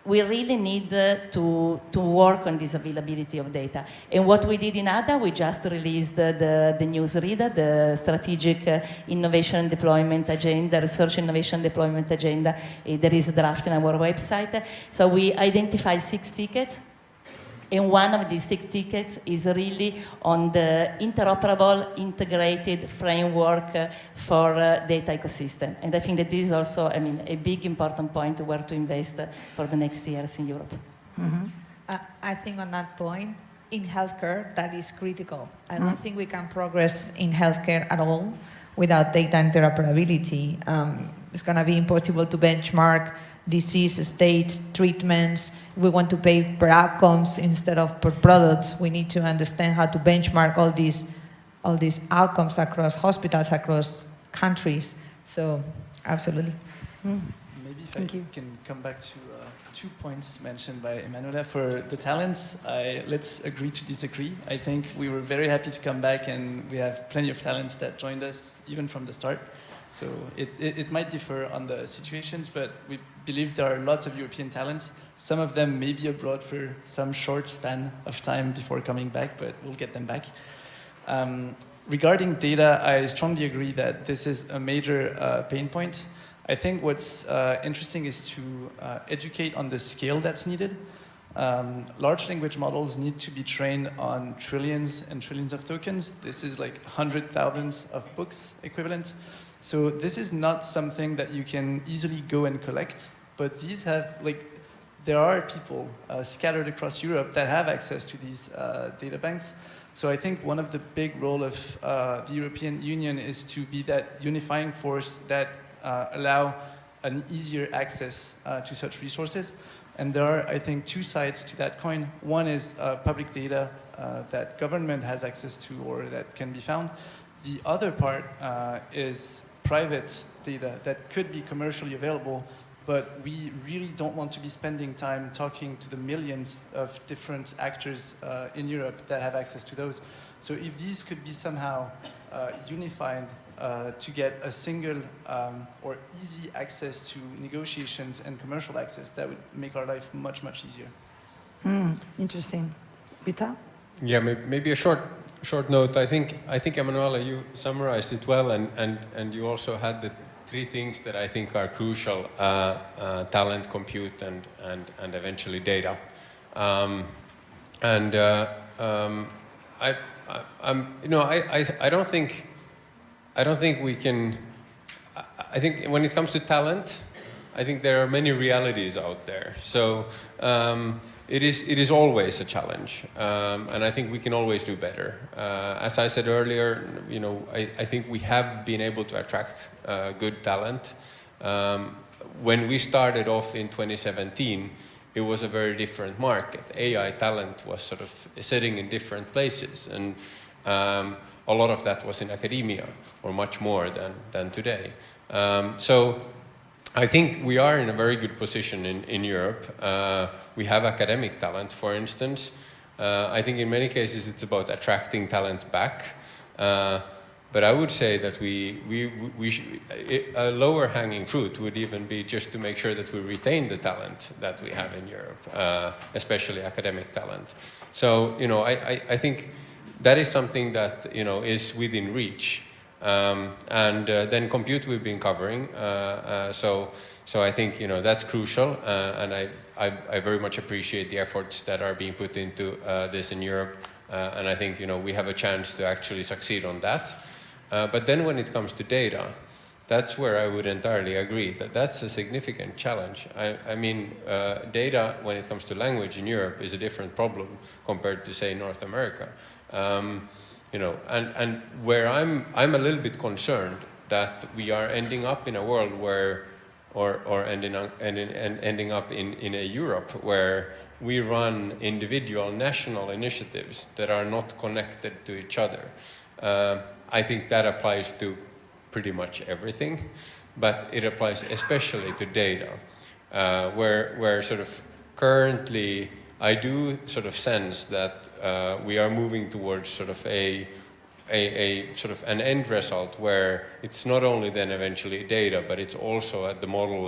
we really need to work on this availability of data. And what we did in ADA, we just released the newsreader, the Strategic Innovation and Deployment Agenda, Research Innovation Deployment Agenda. There is a draft on our website. So we identified 6 tickets. And one of these 6 tickets is really on the interoperable, integrated framework for data ecosystem. And I think that this is also, a big important point where to invest for the next years in Europe. Mm-hmm. I think on that point, in healthcare, that is critical. I don't think we can progress in healthcare at all without data interoperability. It's going to be impossible to benchmark disease states, treatments. We want to pay per outcomes instead of per products. We need to understand how to benchmark all these outcomes across hospitals, across countries. So, absolutely. Maybe if I can come back to 2 points mentioned by Emanuela. For the talents, let's agree to disagree. I think we were very happy to come back, and we have plenty of talents that joined us even from the start. So it might differ on the situations, but we believe there are lots of European talents. Some of them may be abroad for some short span of time before coming back, but we'll get them back. Regarding data, I strongly agree that this is a major pain point. I think what's interesting is to educate on the scale that's needed. Large language models need to be trained on trillions and trillions of tokens. This is like 100,000 of books equivalent. So this is not something that you can easily go and collect, but these have, there are people scattered across Europe that have access to these data banks. So I think one of the big role of the European Union is to be that unifying force that allow an easier access to such resources. And there are, I think, 2 sides to that coin. One is public data that government has access to or that can be found. The other part is private data that could be commercially available, but we really don't want to be spending time talking to the millions of different actors in Europe that have access to those. So if these could be somehow unified to get a single or easy access to negotiations and commercial access, that would make our life much, much easier. Interesting. Vita? Yeah, maybe a short note. I think Emanuela, you summarized it well, and you also had the three things that I think are crucial: talent, compute, and eventually data. I don't think we can. I think when it comes to talent, I think there are many realities out there. So. It is always a challenge, and I think we can always do better. As I said earlier, I think we have been able to attract good talent. When we started off in 2017, it was a very different market. AI talent was sort of sitting in different places, and a lot of that was in academia, or much more than today. So I think we are in a very good position in Europe. We have academic talent, for instance. I think in many cases it's about attracting talent back. But I would say that a lower hanging fruit would even be just to make sure that we retain the talent that we have in Europe, especially academic talent. So, I think that is something that, is within reach. Then compute we've been covering. So I think, that's crucial. And I very much appreciate the efforts that are being put into this in Europe. And I think, we have a chance to actually succeed on that. But then when it comes to data, that's where I would entirely agree that that's a significant challenge. I mean, data when it comes to language in Europe is a different problem compared to, say, North America. And where I'm a little bit concerned that we are ending up in a world where, or ending up in a Europe where we run individual national initiatives that are not connected to each other. I think that applies to pretty much everything, but it applies especially to data, where sort of currently I do sort of sense that we are moving towards sort of a sort of an end result where it's not only then eventually data, but it's also at the model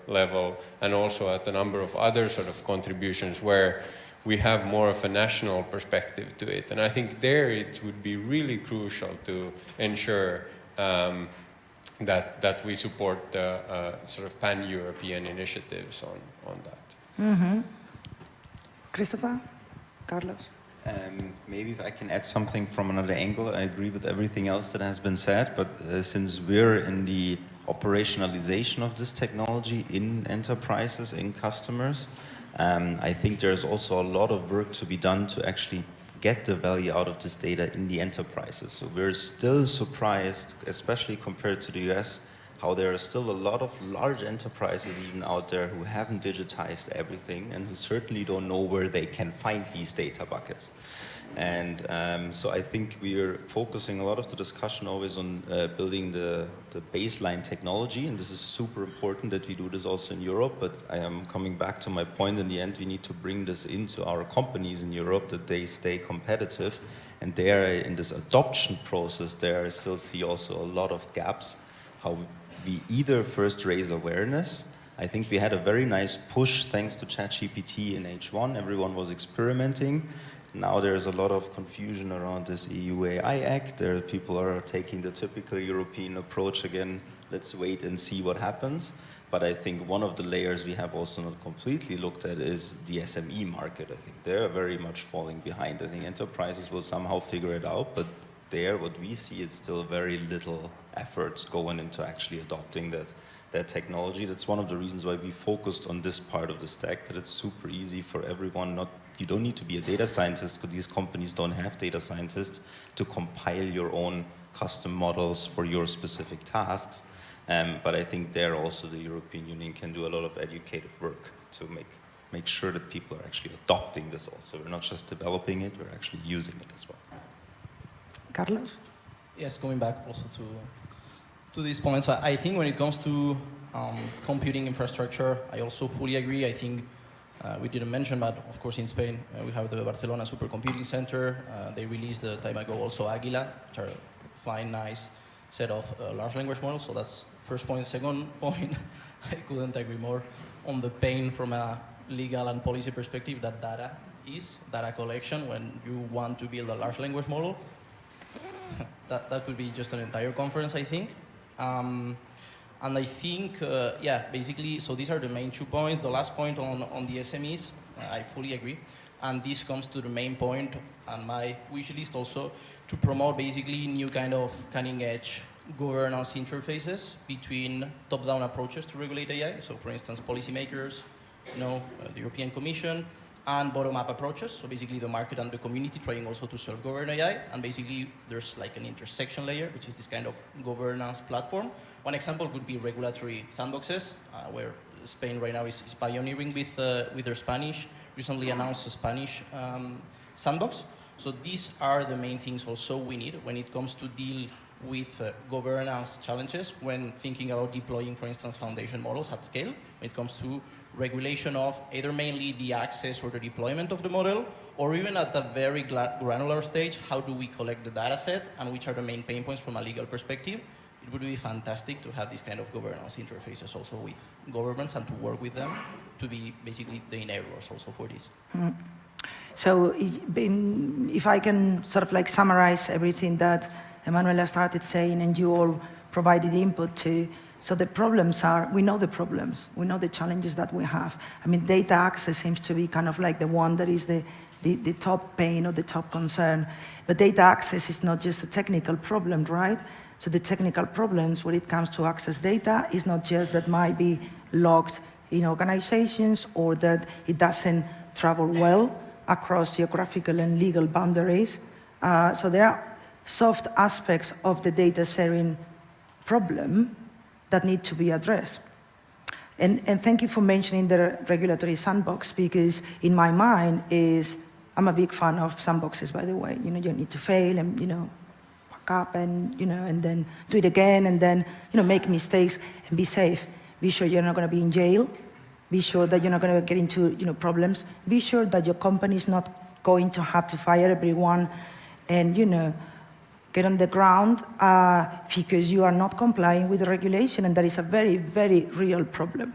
level and also at a number of other sort of contributions where we have more of a national perspective to it. And I think there it would be really crucial to ensure that we support sort of pan-European initiatives on that. Mm-hmm. Christopher? Carlos? Maybe if I can add something from another angle. I agree with everything else that has been said, but since we're in the operationalization of this technology in enterprises, in customers, I think there's also a lot of work to be done to actually get the value out of this data in the enterprises. So we're still surprised, especially compared to the US, how there are still a lot of large enterprises even out there who haven't digitized everything and who certainly don't know where they can find these data buckets. And so I think we are focusing a lot of the discussion always on building the baseline technology, and this is super important that we do this also in Europe, but I am coming back to my point in the end, we need to bring this into our companies in Europe that they stay competitive, and there in this adoption process there I still see also a lot of gaps, how we either first raise awareness. I think we had a very nice push thanks to ChatGPT in H1. Everyone was experimenting. Now there's a lot of confusion around this EU AI Act. There people are taking the typical European approach again. Let's wait and see what happens. But I think one of the layers we have also not completely looked at is the SME market. I think they're very much falling behind. I think enterprises will somehow figure it out, but there, what we see, it's still very little efforts going into actually adopting that technology. That's one of the reasons why we focused on this part of the stack, that it's super easy for everyone. You don't need to be a data scientist, because these companies don't have data scientists, to compile your own custom models for your specific tasks. But I think there also the European Union can do a lot of educative work to make sure that people are actually adopting this also. We're not just developing it, we're actually using it as well. Carlos? Yes, going back also to these points, I think when it comes to computing infrastructure, I also fully agree. I think We didn't mention, but of course in Spain we have the Barcelona Supercomputing Center. They released a time ago also Águila, which are fine, nice set of large language models. So that's first point. Second point, I couldn't agree more on the pain from a legal and policy perspective that data collection when you want to build a large language model. that could be just an entire conference, I think. And I think, yeah, basically, so these are the main 2 points. The last point on the SMEs, I fully agree. And this comes to the main point and my wish list also to promote basically new kind of cutting edge governance interfaces between top-down approaches to regulate AI. So for instance, policymakers, the European Commission, and bottom-up approaches. So basically the market and the community trying also to self-govern AI. And basically there's like an intersection layer, which is this kind of governance platform. One example could be regulatory sandboxes, where Spain right now is pioneering with their Spanish, recently announced a Spanish sandbox. So these are the main things also we need when it comes to deal with governance challenges when thinking about deploying, for instance, foundation models at scale. When it comes to regulation of either mainly the access or the deployment of the model, or even at the very granular stage, how do we collect the data set and which are the main pain points from a legal perspective. It would be fantastic to have this kind of governance interfaces also with governments and to work with them to be basically the enablers also for this. So if I can sort of like summarize everything that Emanuela started saying and you all provided input to, so the problems are, we know the problems, we know the challenges that we have. I mean, data access seems to be kind of like the one that is the top pain or the top concern. But data access is not just a technical problem, right? So the technical problems when it comes to access data is not just that might be locked in organizations or that it doesn't travel well across geographical and legal boundaries. So there are soft aspects of the data sharing problem that need to be addressed. And thank you for mentioning the regulatory sandbox, because in my mind I'm a big fan of sandboxes, by the way. You need to fail and, up and and then do it again and then make mistakes and be safe. Be sure you're not going to be in jail. Be sure that you're not going to get into problems. Be sure that your company is not going to have to fire everyone and get on the ground because you are not complying with the regulation, and that is a very, very real problem,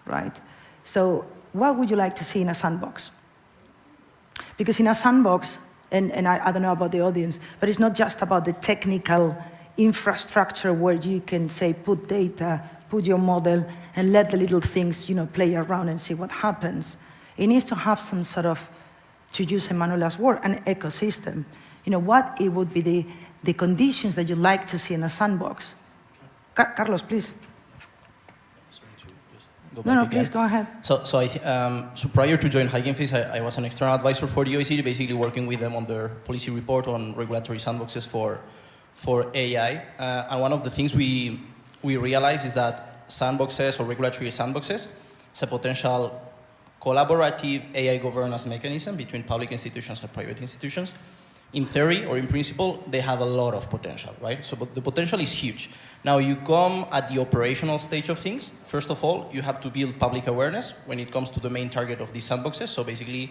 right? So what would you like to see in a sandbox? Because in a sandbox, and I don't know about the audience, but it's not just about the technical infrastructure where you can say, put data, put your model, and let the little things, play around and see what happens. It needs to have some sort of, to use Emanuela's word, an ecosystem. What it would be the conditions that you'd like to see in a sandbox. Carlos, please. No, please go ahead. So prior to join Hugging Face, I was an external advisor for the OECD, basically working with them on their policy report on regulatory sandboxes for AI. And one of the things we realized is that sandboxes or regulatory sandboxes is a potential collaborative AI governance mechanism between public institutions and private institutions. In theory or in principle, they have a lot of potential, right? So but the potential is huge. Now you come at the operational stage of things. First of all, you have to build public awareness when it comes to the main target of these sandboxes. So basically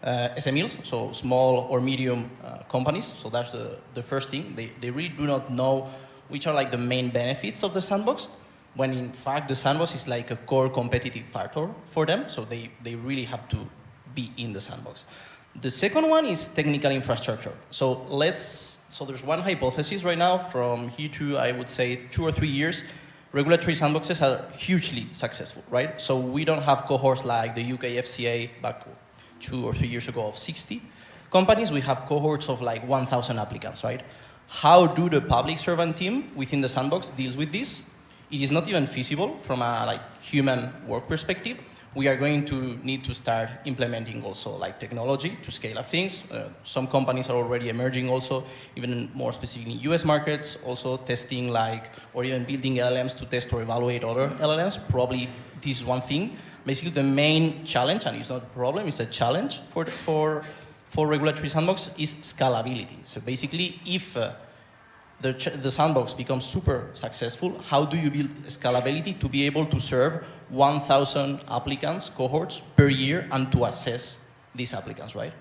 SMEs, so small or medium companies. So that's the first thing. They really do not know which are like the main benefits of the sandbox, when in fact the sandbox is like a core competitive factor for them. So they really have to be in the sandbox. The second one is technical infrastructure. So there's one hypothesis right now from here to, I would say, 2 or 3 years. Regulatory sandboxes are hugely successful, right? So we don't have cohorts like the UK FCA back 2 or 3 years ago of 60 companies. We have cohorts of like 1,000 applicants, right? How do the public servant team within the sandbox deals with this? It is not even feasible from a human work perspective. We are going to need to start implementing also technology to scale up things. Some companies are already emerging also, even more specifically in US markets, also testing or even building LLMs to test or evaluate other LLMs. Probably this is one thing. Basically the main challenge, and it's not a problem, it's a challenge for regulatory sandbox, is scalability. So basically if the sandbox becomes super successful, how do you build scalability to be able to serve 1,000 applicants, cohorts per year, and to assess these applicants, right?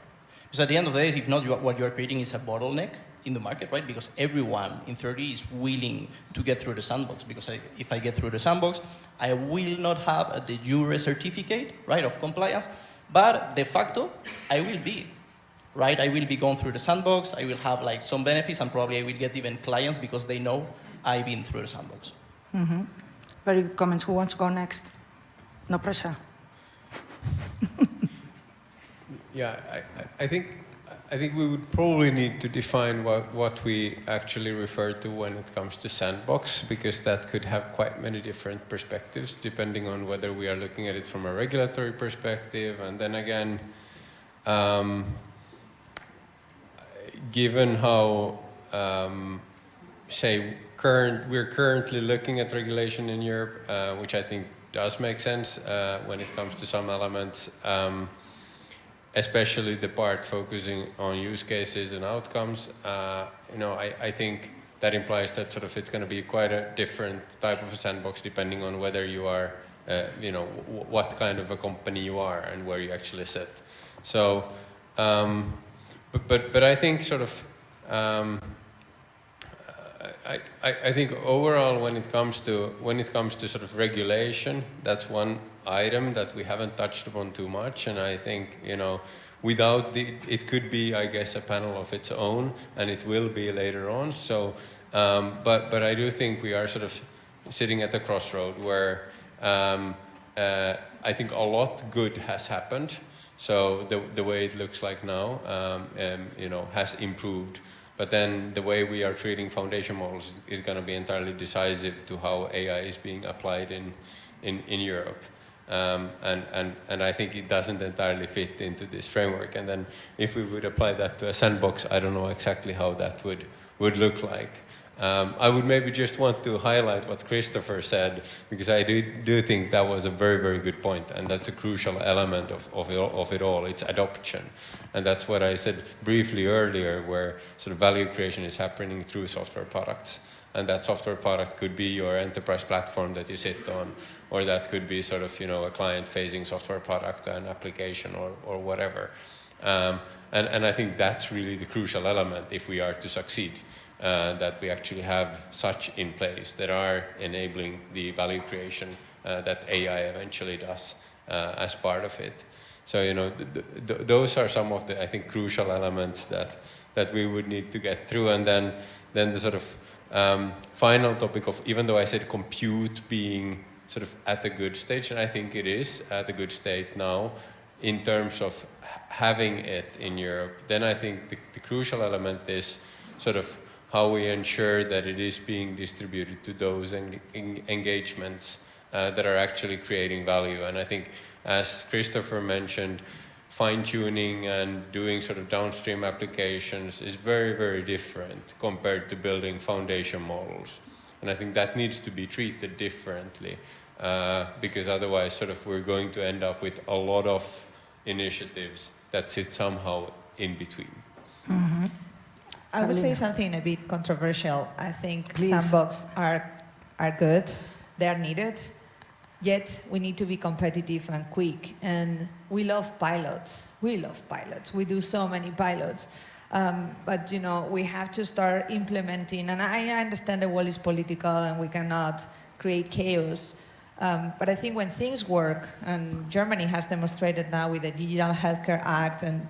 Because at the end of the day, if not, what you're creating is a bottleneck in the market, right? Because everyone in 30 is willing to get through the sandbox. Because if I get through the sandbox, I will not have a de jure certificate, right, of compliance, but de facto, I will be. Right, I will be going through the sandbox, I will have like some benefits, and probably I will get even clients because they know I've been through the sandbox. Mm-hmm. Very good comments. Who wants to go next? No pressure. Yeah, I think we would probably need to define what we actually refer to when it comes to sandbox, because that could have quite many different perspectives depending on whether we are looking at it from a regulatory perspective, and then again, given how, we're currently looking at regulation in Europe, which I think does make sense when it comes to some elements, especially the part focusing on use cases and outcomes. I think that implies that sort of it's going to be quite a different type of a sandbox depending on whether you are, what kind of a company you are and where you actually sit. So. But I think sort of, I think overall when it comes to sort of regulation, that's one item that we haven't touched upon too much, and I think without it could be, I guess, a panel of its own, and it will be later on. So, but I do think we are sort of sitting at a crossroad where I think a lot good has happened. So the way it looks like now, has improved. But then the way we are treating foundation models is going to be entirely decisive to how AI is being applied in Europe. And I think it doesn't entirely fit into this framework. And then if we would apply that to a sandbox, I don't know exactly how that would look like. I would maybe just want to highlight what Christopher said, because I do think that was a very, very good point, and that's a crucial element of it all. It's adoption. And that's what I said briefly earlier, where sort of value creation is happening through software products. And that software product could be your enterprise platform that you sit on, or that could be sort of, a client-facing software product, an application, or whatever. And I think that's really the crucial element if we are to succeed. That we actually have such in place that are enabling the value creation that AI eventually does as part of it. So, those are some of the, I think, crucial elements that we would need to get through. And then the sort of final topic of, even though I said compute being sort of at a good stage, and I think it is at a good state now in terms of having it in Europe, then I think the crucial element is sort of how we ensure that it is being distributed to those engagements that are actually creating value. And I think, as Christopher mentioned, fine-tuning and doing sort of downstream applications is very, very different compared to building foundation models. And I think that needs to be treated differently, because otherwise sort of we're going to end up with a lot of initiatives that sit somehow in between. Mm-hmm. I would say something a bit controversial. I think sandbox are good, they are needed, yet we need to be competitive and quick. And we love pilots. We do so many pilots. But we have to start implementing, and I understand the world is political and we cannot create chaos. But I think when things work, and Germany has demonstrated now with the Digital Healthcare Act, and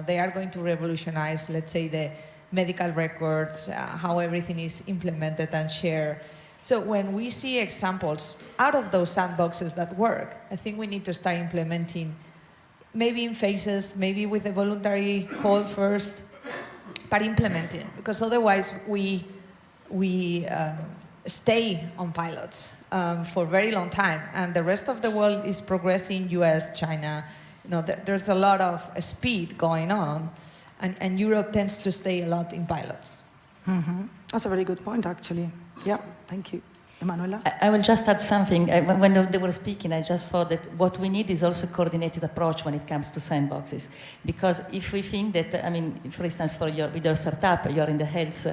they are going to revolutionize, let's say, the medical records, how everything is implemented and shared. So when we see examples out of those sandboxes that work, I think we need to start implementing, maybe in phases, maybe with a voluntary call first, but implementing, because otherwise we stay on pilots for a very long time, and the rest of the world is progressing, US, China, there's a lot of speed going on. And Europe tends to stay a lot in pilots. Mm-hmm. That's a very good point, actually. Yeah, thank you. Emanuela? I will just add something. When they were speaking, I just thought that what we need is also a coordinated approach when it comes to sandboxes. Because if we think that, I mean, for instance, with your startup, you're in the health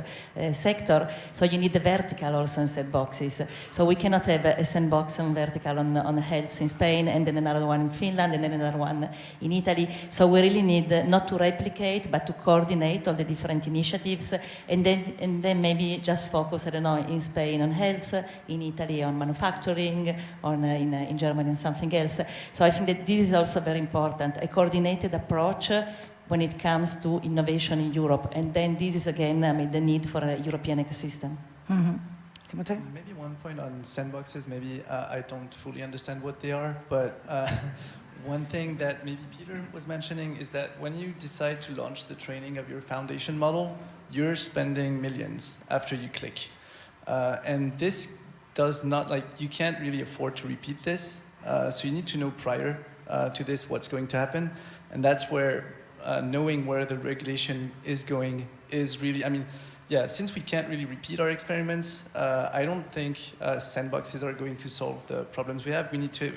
sector, so you need the vertical also in sandboxes. So we cannot have a sandbox on vertical on health in Spain, and then another one in Finland, and then another one in Italy. So we really need not to replicate, but to coordinate all the different initiatives, and then maybe just focus, I don't know, in Spain on health, in Italy on manufacturing, in Germany on something else. So I think that this is also very important, a coordinated approach when it comes to innovation in Europe. And then this is again, I mean, the need for a European ecosystem. Timothy? Maybe one point on sandboxes, maybe I don't fully understand what they are, but one thing that maybe Peter was mentioning is that when you decide to launch the training of your foundation model, you're spending millions after you click. And this does not, like, you can't really afford to repeat this. So you need to know prior to this what's going to happen. And that's where knowing where the regulation is going is really, I mean, yeah, since we can't really repeat our experiments, I don't think sandboxes are going to solve the problems we have. We need to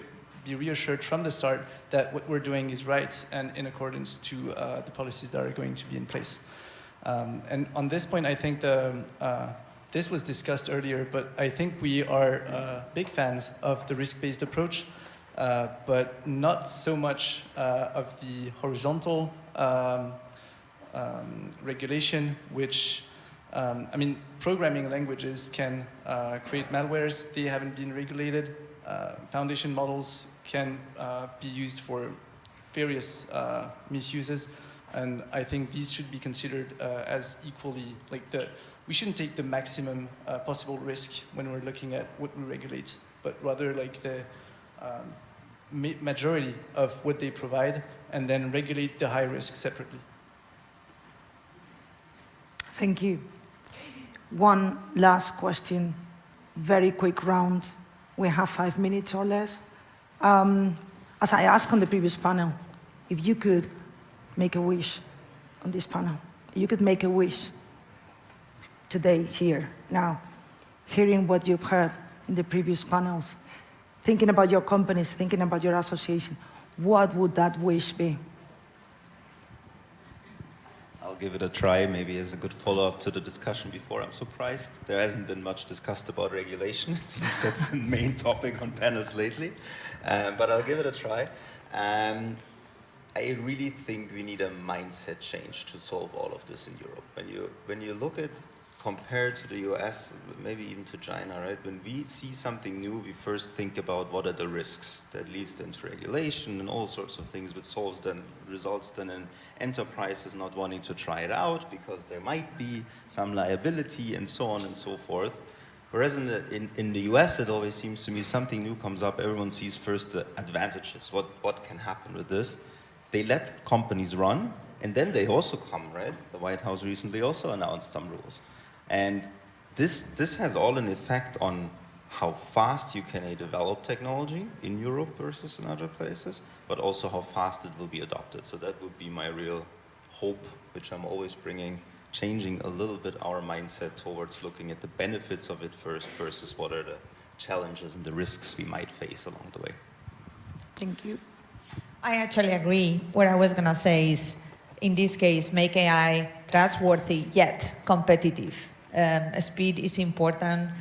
be reassured from the start that what we're doing is right and in accordance to the policies that are going to be in place. And on this point, I think this was discussed earlier, but I think we are big fans of the risk-based approach, but not so much of the horizontal regulation, which, I mean, programming languages can create malwares. They haven't been regulated. Foundation models can be used for various misuses, and I think these should be considered as equally, like, we shouldn't take the maximum possible risk when we're looking at what we regulate, but rather like the majority of what they provide, and then regulate the high risk separately. Thank you. One last question, very quick round. We have 5 minutes or less. As I asked on the previous panel, if you could make a wish on this panel, you could make a wish today, here, now, hearing what you've heard in the previous panels, thinking about your companies, thinking about your association, what would that wish be? I'll give it a try, maybe as a good follow-up to the discussion before. I'm surprised there hasn't been much discussed about regulation. It seems that's the main topic on panels lately, but I'll give it a try. I really think we need a mindset change to solve all of this in Europe. When you look at, compared to the US, maybe even to China, right? When we see something new, we first think about what are the risks that leads into regulation and all sorts of things, which results then in enterprises not wanting to try it out because there might be some liability and so on and so forth. Whereas in the US, it always seems to me something new comes up, everyone sees first the advantages, what can happen with this. They let companies run, and then they also come, right? The White House recently also announced some rules. And this has all an effect on how fast you can develop technology in Europe versus in other places, but also how fast it will be adopted. So that would be my real hope, which I'm always bringing, changing a little bit our mindset towards looking at the benefits of it first versus what are the challenges and the risks we might face along the way. Thank you. I actually agree. What I was going to say is, in this case, make AI trustworthy yet competitive. Speed is important.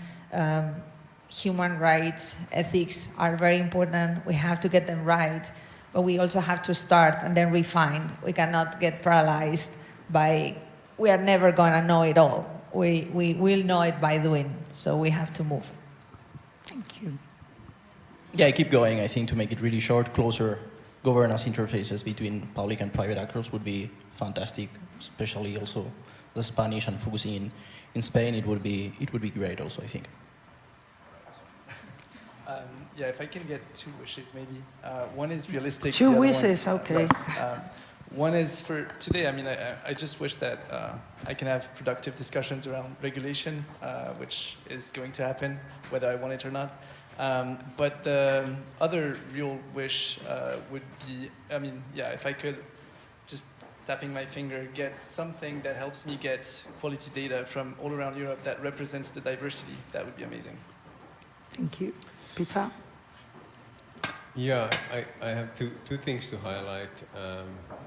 Human rights, ethics are very important. We have to get them right, but we also have to start and then refine. We cannot get paralyzed by, we are never going to know it all. We will know it by doing, so we have to move. Thank you. Yeah, I keep going. I think to make it really short, closer governance interfaces between public and private actors would be fantastic, especially also the Spanish and focusing in Spain. It would be great also, I think. Yeah, if I can get two wishes, maybe. One is realistic. Two wishes, okay. Yes. One is for today. I mean, I just wish that I can have productive discussions around regulation, which is going to happen, whether I want it or not. But the other real wish would be, I mean, yeah, if I could, just tapping my finger, get something that helps me get quality data from all around Europe that represents the diversity, that would be amazing. Thank you. Peter? Yeah, I have two things to highlight.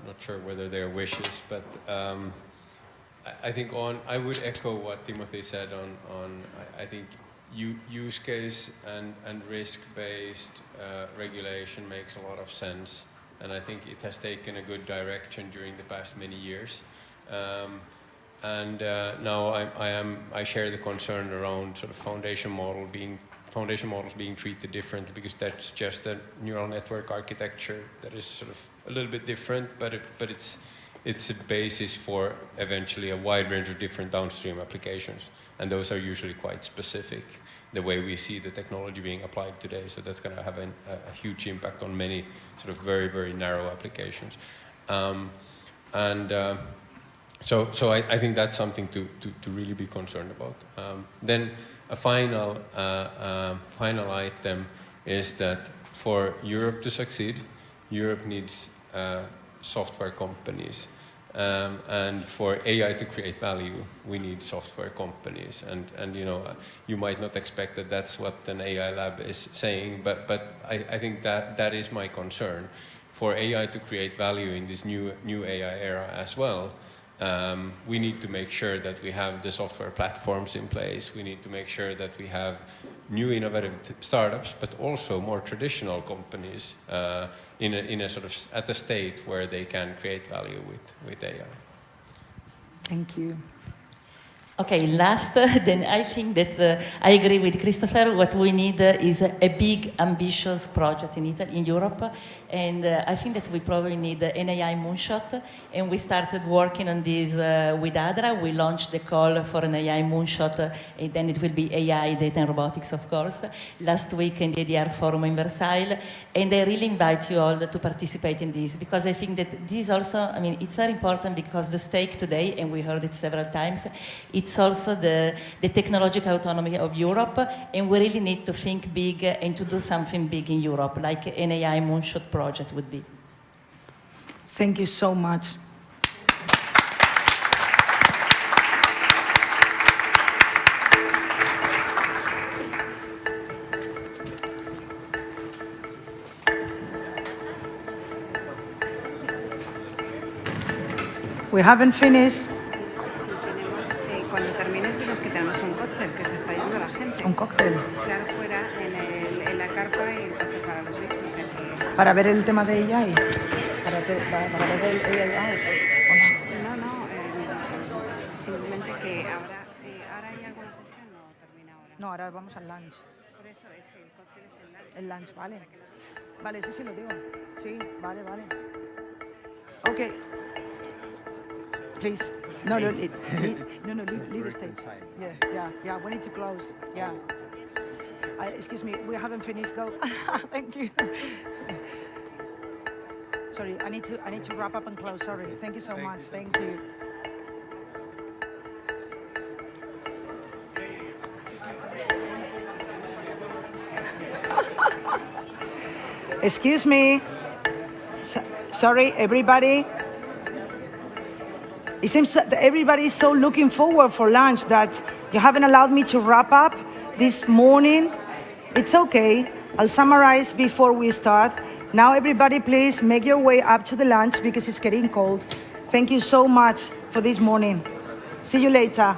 Not sure whether they're wishes, but I think I would echo what Timothy said on I think use case and risk-based regulation makes a lot of sense, and I think it has taken a good direction during the past many years. Now I share the concern around sort of foundation models being treated differently, because that's just a neural network architecture that is sort of a little bit different, but it's a basis for eventually a wide range of different downstream applications, and those are usually quite specific, the way we see the technology being applied today. So that's going to have a huge impact on many sort of very, very narrow applications. So I think that's something to really be concerned about. Then a final item is that for Europe to succeed, Europe needs software companies. And for AI to create value, we need software companies. And you know, you might not expect that that's what an AI lab is saying, but I think that is my concern. For AI to create value in this new AI era as well, we need to make sure that we have the software platforms in place. We need to make sure that we have new innovative startups, but also more traditional companies in a sort of at a state where they can create value with AI. Thank you. Okay, last, then I think that I agree with Christopher. What we need is a big, ambitious project in Italy, in Europe, and I think that we probably need an AI moonshot, and we started working on this with ADRA. We launched the call for an AI moonshot, and then it will be AI, data and robotics, of course, last week in the ADR forum in Versailles, and I really invite you all to participate in this, because I think that this also, I mean, it's very important, because the stake today, and we heard it several times, it's also the technological autonomy of Europe, and we really need to think big and to do something big in Europe, like an AI moonshot project would be. Thank you so much. We haven't finished. Cuando termines dices que tenemos un cóctel, que se está yendo la gente. Un cóctel. Claro, fuera, en la carpa y el cóctel para los mismos. O sea que... Para ver el tema de AI. Para ver el AI. No, simplemente que ahora hay alguna sesión o termina ahora. No, ahora vamos al lunch. Por eso el cóctel es el lunch. El lunch, vale. Vale, eso sí lo digo. Sí, vale. Okay. Please. No, leave the stage. Yeah, we need to close. Yeah. Excuse me, we haven't finished. Go. Thank you. Sorry, I need to wrap up and close. Sorry. Thank you so much. Thank you. Excuse me. Sorry, everybody. It seems that everybody is so looking forward for lunch that you haven't allowed me to wrap up this morning. It's okay. I'll summarize before we start. Now, everybody, please make your way up to the lunch because it's getting cold. Thank you so much for this morning. See you later.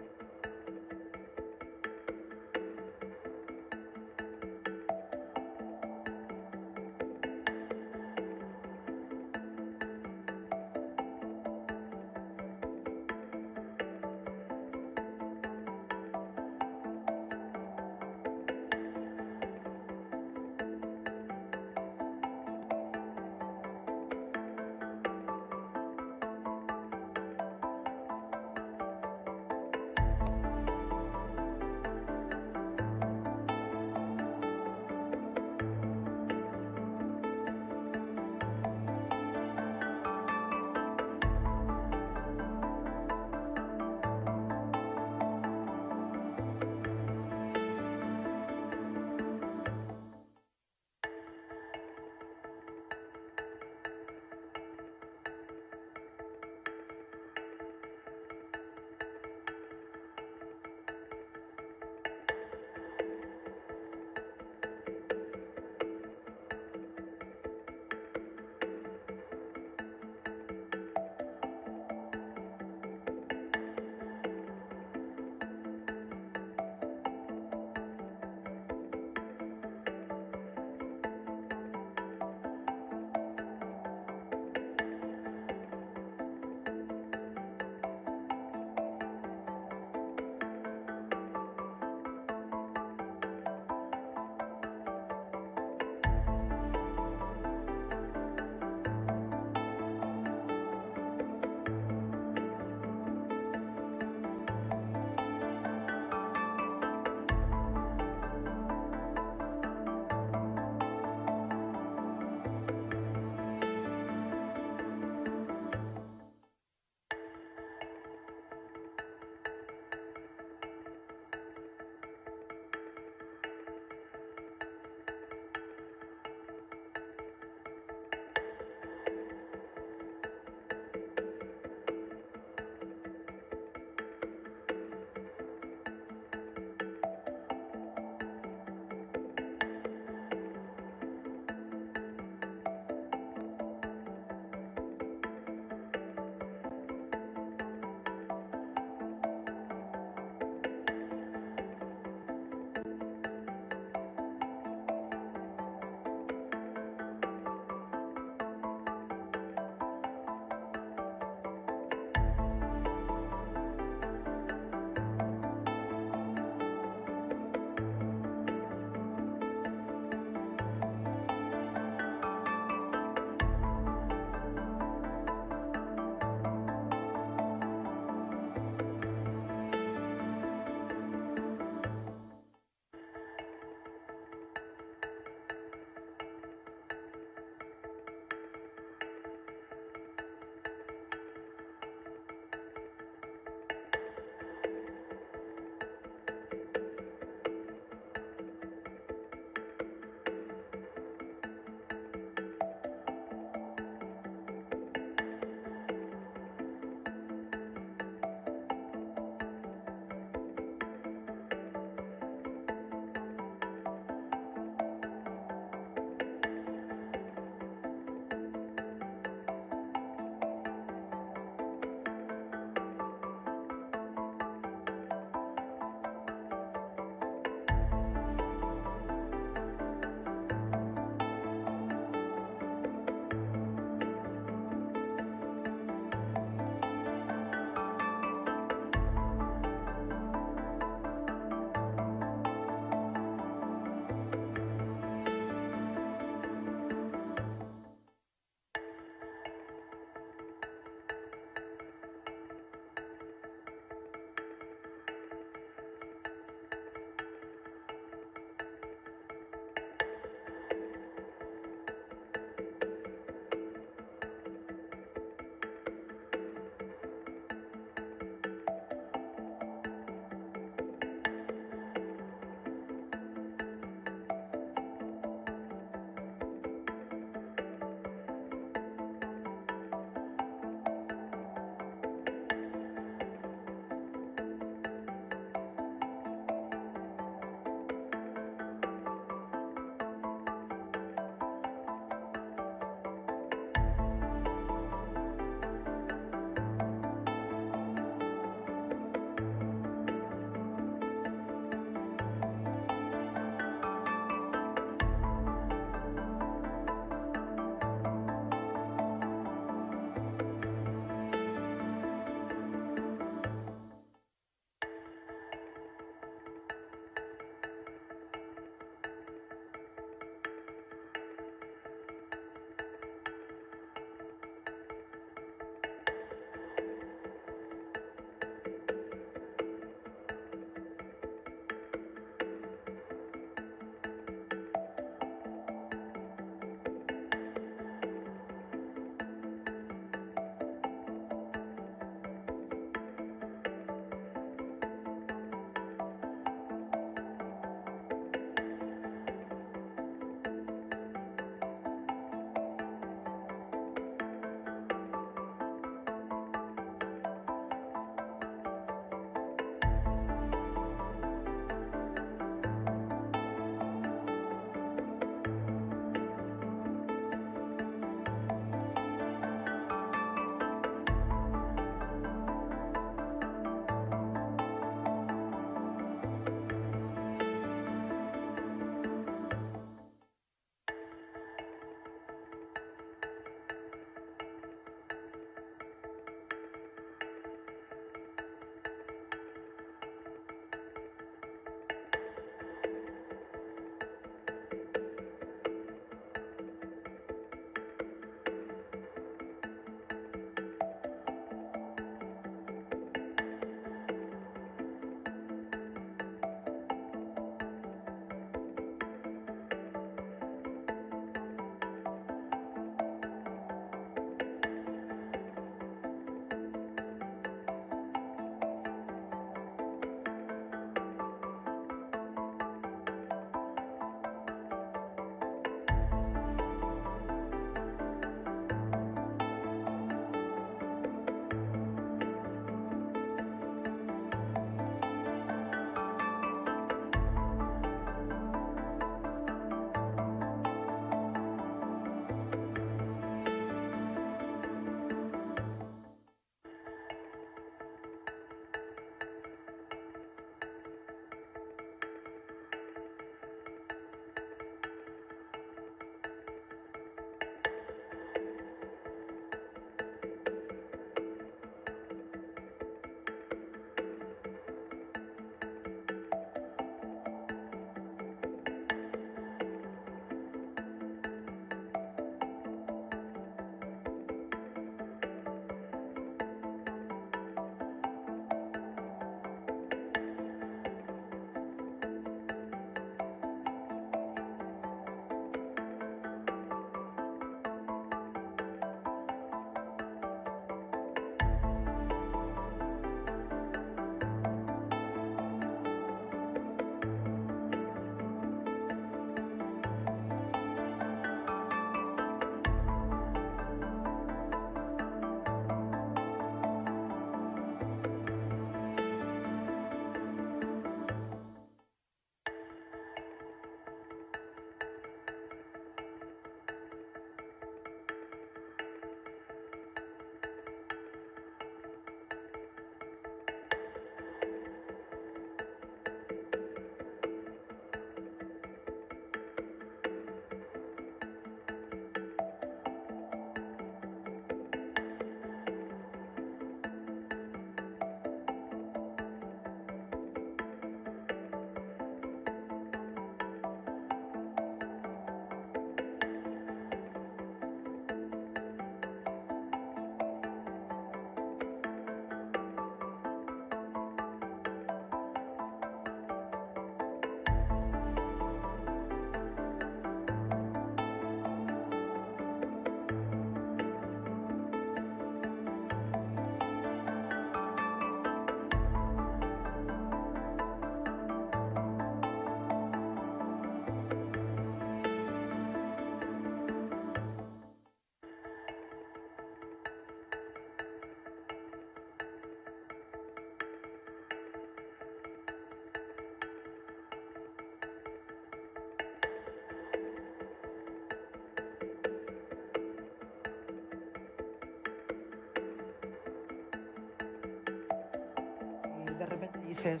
de repente dices...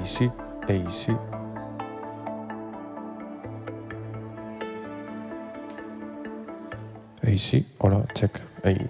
Easy, easy. Easy, hola, check, ahí.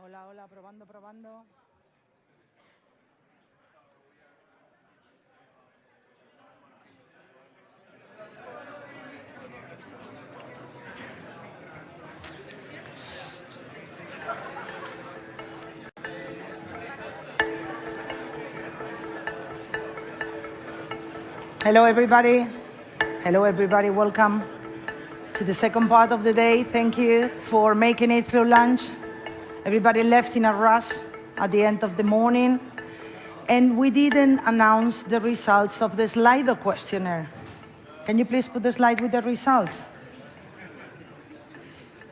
Hola, hola, probando, probando. Hello, everybody. Hello, everybody. Welcome to the second part of the day. Thank you for making it through lunch. Everybody left in a rush at the end of the morning. And we didn't announce the results of the Slido questionnaire. Can you please put the slide with the results?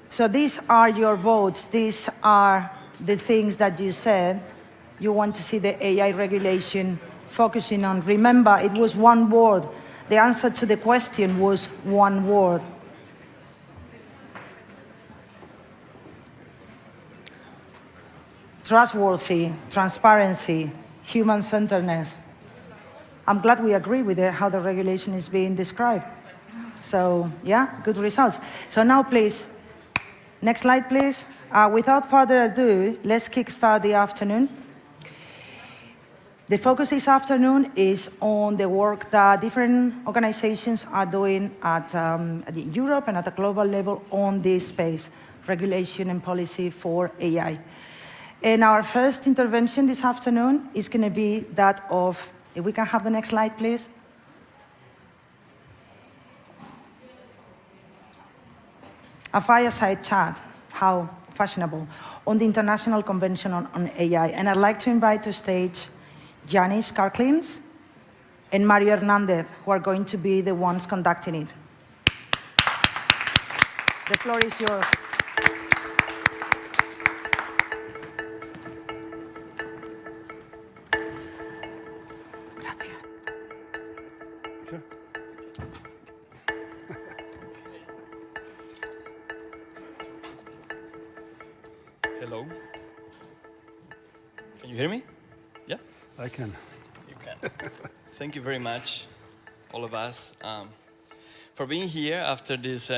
So these are your votes. These are the things that you said you want to see the AI regulation focusing on. Remember, it was one word. The answer to the question was one word. Trustworthy, transparency, human-centeredness. I'm glad we agree with how the regulation is being described. So, yeah, good results. So now, please, next slide, please. Without further ado, let's kickstart the afternoon. The focus this afternoon is on the work that different organizations are doing at Europe and at a global level on this space, regulation and policy for AI. And our first intervention this afternoon is going to be that of, if we can have the next slide, please. A fireside chat, how fashionable, on the International Convention on AI. And I'd like to invite to stage Yanis Karklins and Mario Hernandez, who are going to be the ones conducting it. The floor is yours. Hello. Can you hear me? Yeah? I can. You can. Thank you very much, all of us, for being here after this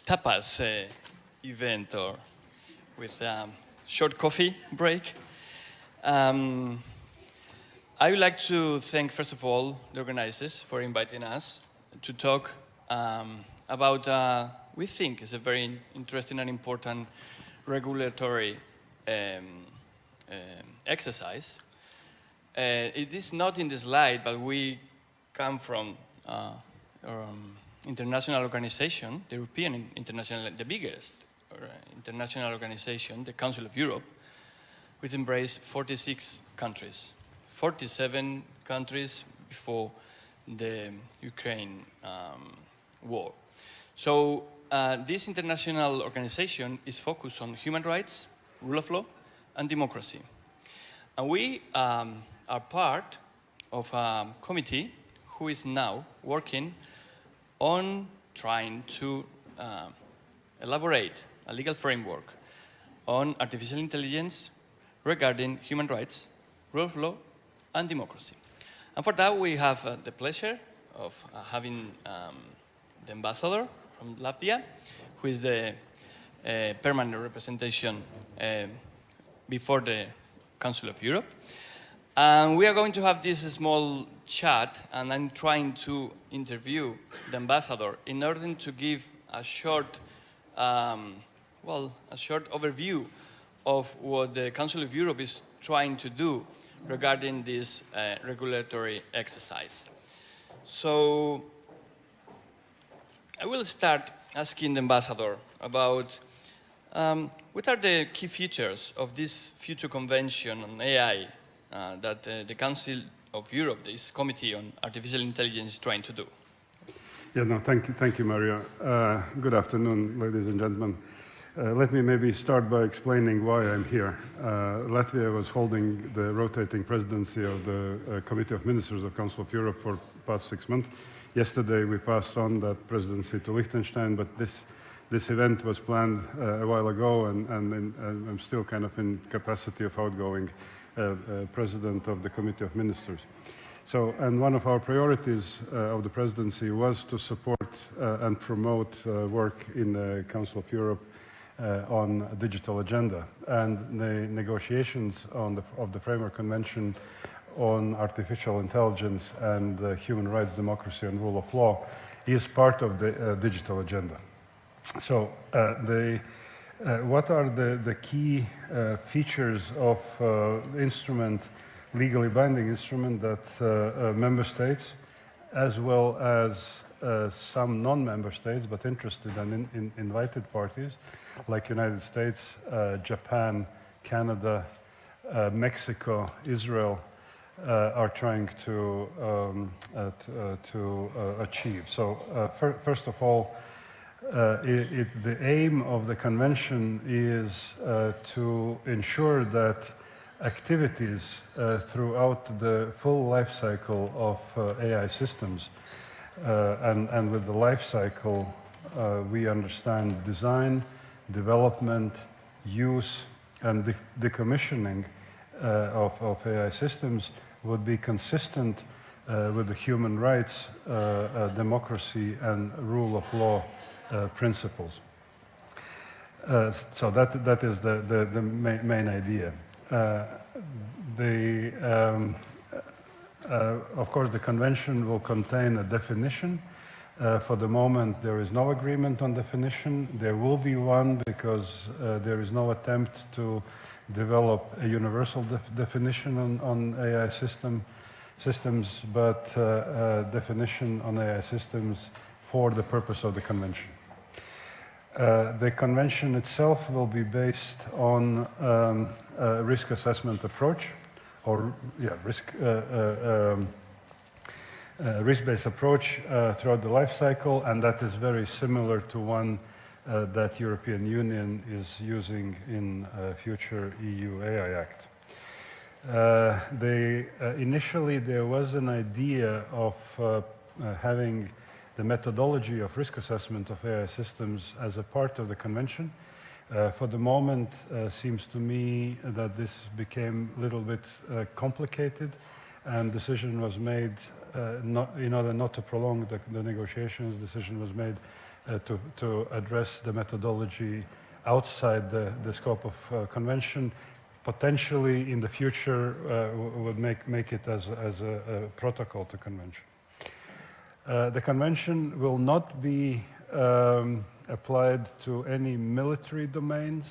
tapas event or with short coffee break. I would like to thank, first of all, the organizers for inviting us to talk about we think is a very interesting and important regulatory exercise. It is not in the slide, but we come from international organization, the European international, the biggest international organization, the Council of Europe, which embraced 46 countries, 47 countries before the Ukraine war. So this international organization is focused on human rights, rule of law, and democracy. And we are part of a committee who is now working on trying to elaborate a legal framework on artificial intelligence regarding human rights, rule of law, and democracy. And for that, we have the pleasure of having the ambassador from Latvia, who is the permanent representation before the Council of Europe. And we are going to have this small chat, and I'm trying to interview the ambassador in order to give a short, a short overview of what the Council of Europe is trying to do regarding this regulatory exercise. So I will start asking the ambassador about what are the key features of this future convention on AI that the Council of Europe, this Committee on Artificial Intelligence, is trying to do? Yeah, no, thank you, Mario. Good afternoon, ladies and gentlemen. Let me maybe start by explaining why I'm here. Latvia was holding the rotating presidency of the Committee of Ministers of Council of Europe for the past 6 months. Yesterday, we passed on that presidency to Liechtenstein, but this event was planned a while ago, and I'm still kind of in capacity of outgoing president of the Committee of Ministers. So, and one of our priorities of the presidency was to support and promote work in the Council of Europe on a digital agenda. And the negotiations of the Framework Convention on Artificial Intelligence and Human Rights, Democracy and Rule of Law is part of the digital agenda. So what are the key features of instrument, legally binding instrument that member states, as well as some non-member states, but interested and invited parties, like United States, Japan, Canada, Mexico, Israel, are trying to achieve. So first of all, the aim of the convention is to ensure that activities throughout the full life cycle of AI systems, and with the life cycle we understand design, development, use, and decommissioning of AI systems would be consistent with the human rights, democracy, and rule of law principles. So that is the main idea. Of course, the convention will contain a definition. For the moment, there is no agreement on definition. There will be one because there is no attempt to develop a universal definition on AI systems, but definition on AI systems for the purpose of the convention. The convention itself will be based on a risk assessment approach, or risk-based approach throughout the life cycle, and that is very similar to one that European Union is using in future EU AI Act. Initially, there was an idea of having the methodology of risk assessment of AI systems as a part of the convention. For the moment, seems to me that this became a little bit complicated, and decision was made, in order not to prolong the negotiations, decision was made to address the methodology outside the scope of convention. Potentially in the future would make it as a protocol to convention. The convention will not be applied to any military domains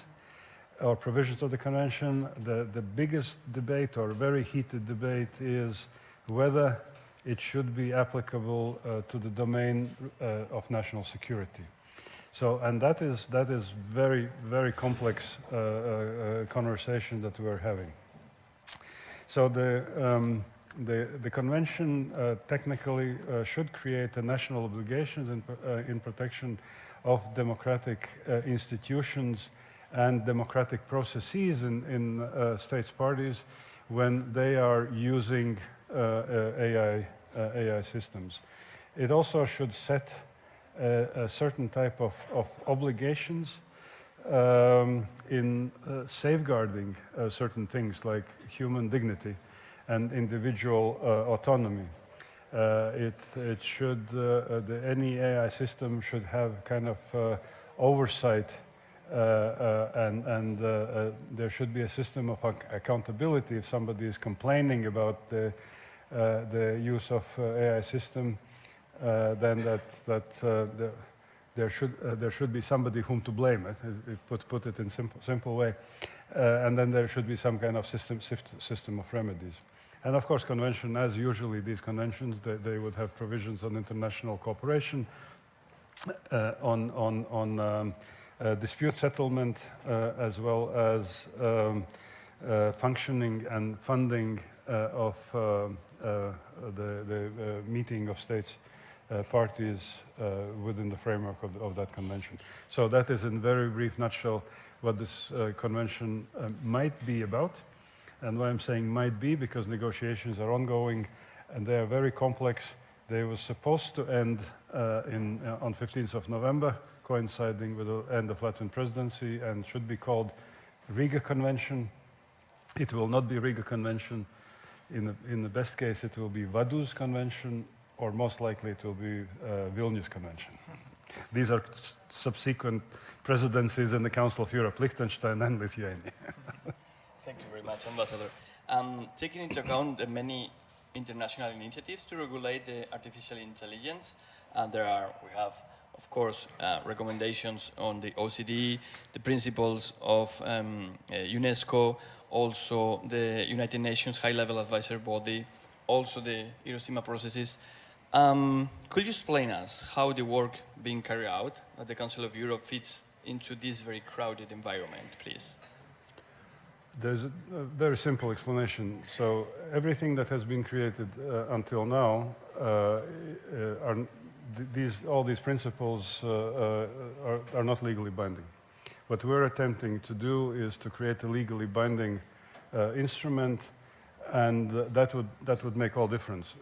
or provisions of the convention. The biggest debate, or very heated debate, is whether it should be applicable to the domain of national security. So, and that is very, very complex conversation that we're having. So the convention technically should create a national obligations in protection of democratic institutions and democratic processes in states parties when they are using AI systems. It also should set a certain type of obligations in safeguarding certain things like human dignity and individual autonomy. It should, any AI system should have kind of oversight, and there should be a system of accountability. If somebody is complaining about the use of AI system, then there should be somebody whom to blame, put it in simple way, and then there should be some kind of system of remedies. And of course, convention, as usually these conventions, they would have provisions on international cooperation, on dispute settlement, as well as functioning and funding of the meeting of states parties within the framework of that convention. So that is in very brief nutshell what this convention might be about. And why I'm saying might be, because negotiations are ongoing and they are very complex. They were supposed to end on 15th of November, coinciding with the end of Latvian presidency, and should be called Riga Convention. It will not be Riga Convention. In the best case, it will be Vaduz Convention, or most likely it will be Vilnius Convention. These are subsequent presidencies in the Council of Europe, Liechtenstein and Lithuania. Thank you very much, Ambassador. Taking into account the many international initiatives to regulate the artificial intelligence, we have, of course, recommendations on the OECD, the principles of UNESCO, also the United Nations High-Level Advisory Body, also the Hiroshima processes. Could you explain us how the work being carried out at the Council of Europe fits into this very crowded environment, please? There's a very simple explanation. So everything that has been created until now, all these principles are not legally binding. What we're attempting to do is to create a legally binding instrument, and that would make all difference.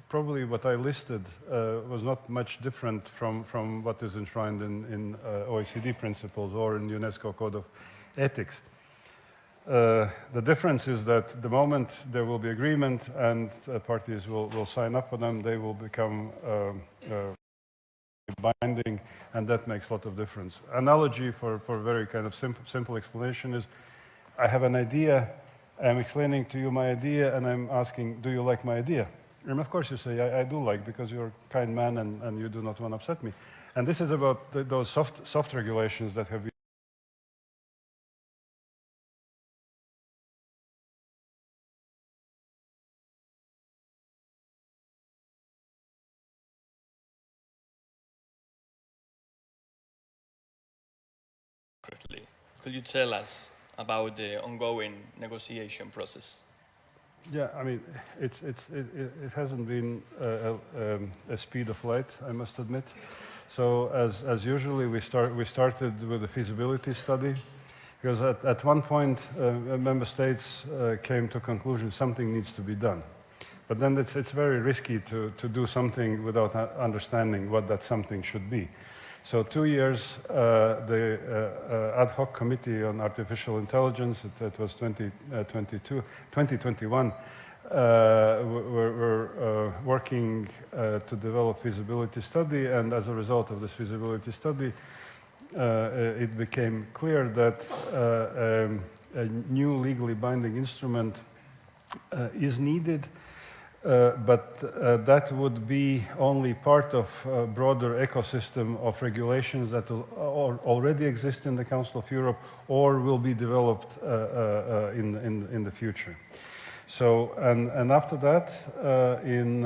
Probably what I listed was not much different from what is enshrined in OECD principles or in UNESCO Code of Ethics. The difference is that the moment there will be agreement and parties will sign up on them, they will become binding, and that makes a lot of difference. Analogy for a very kind of simple explanation is, I have an idea, I'm explaining to you my idea, and I'm asking, do you like my idea? And of course you say, I do like, because you're a kind man and you do not want to upset me. And this is about those soft regulations that have been Could you tell us about the ongoing negotiation process? Yeah, I mean, it hasn't been a speed of light, I must admit. So as usually, we started with a feasibility study, because at one point, member states came to a conclusion something needs to be done. But then it's very risky to do something without understanding what that something should be. So 2 years, the ad hoc committee on artificial intelligence, it was 2021, were working to develop feasibility study, and as a result of this feasibility study, it became clear that a new legally binding instrument is needed. But that would be only part of a broader ecosystem of regulations that already exist in the Council of Europe or will be developed in the future. So, and after that, in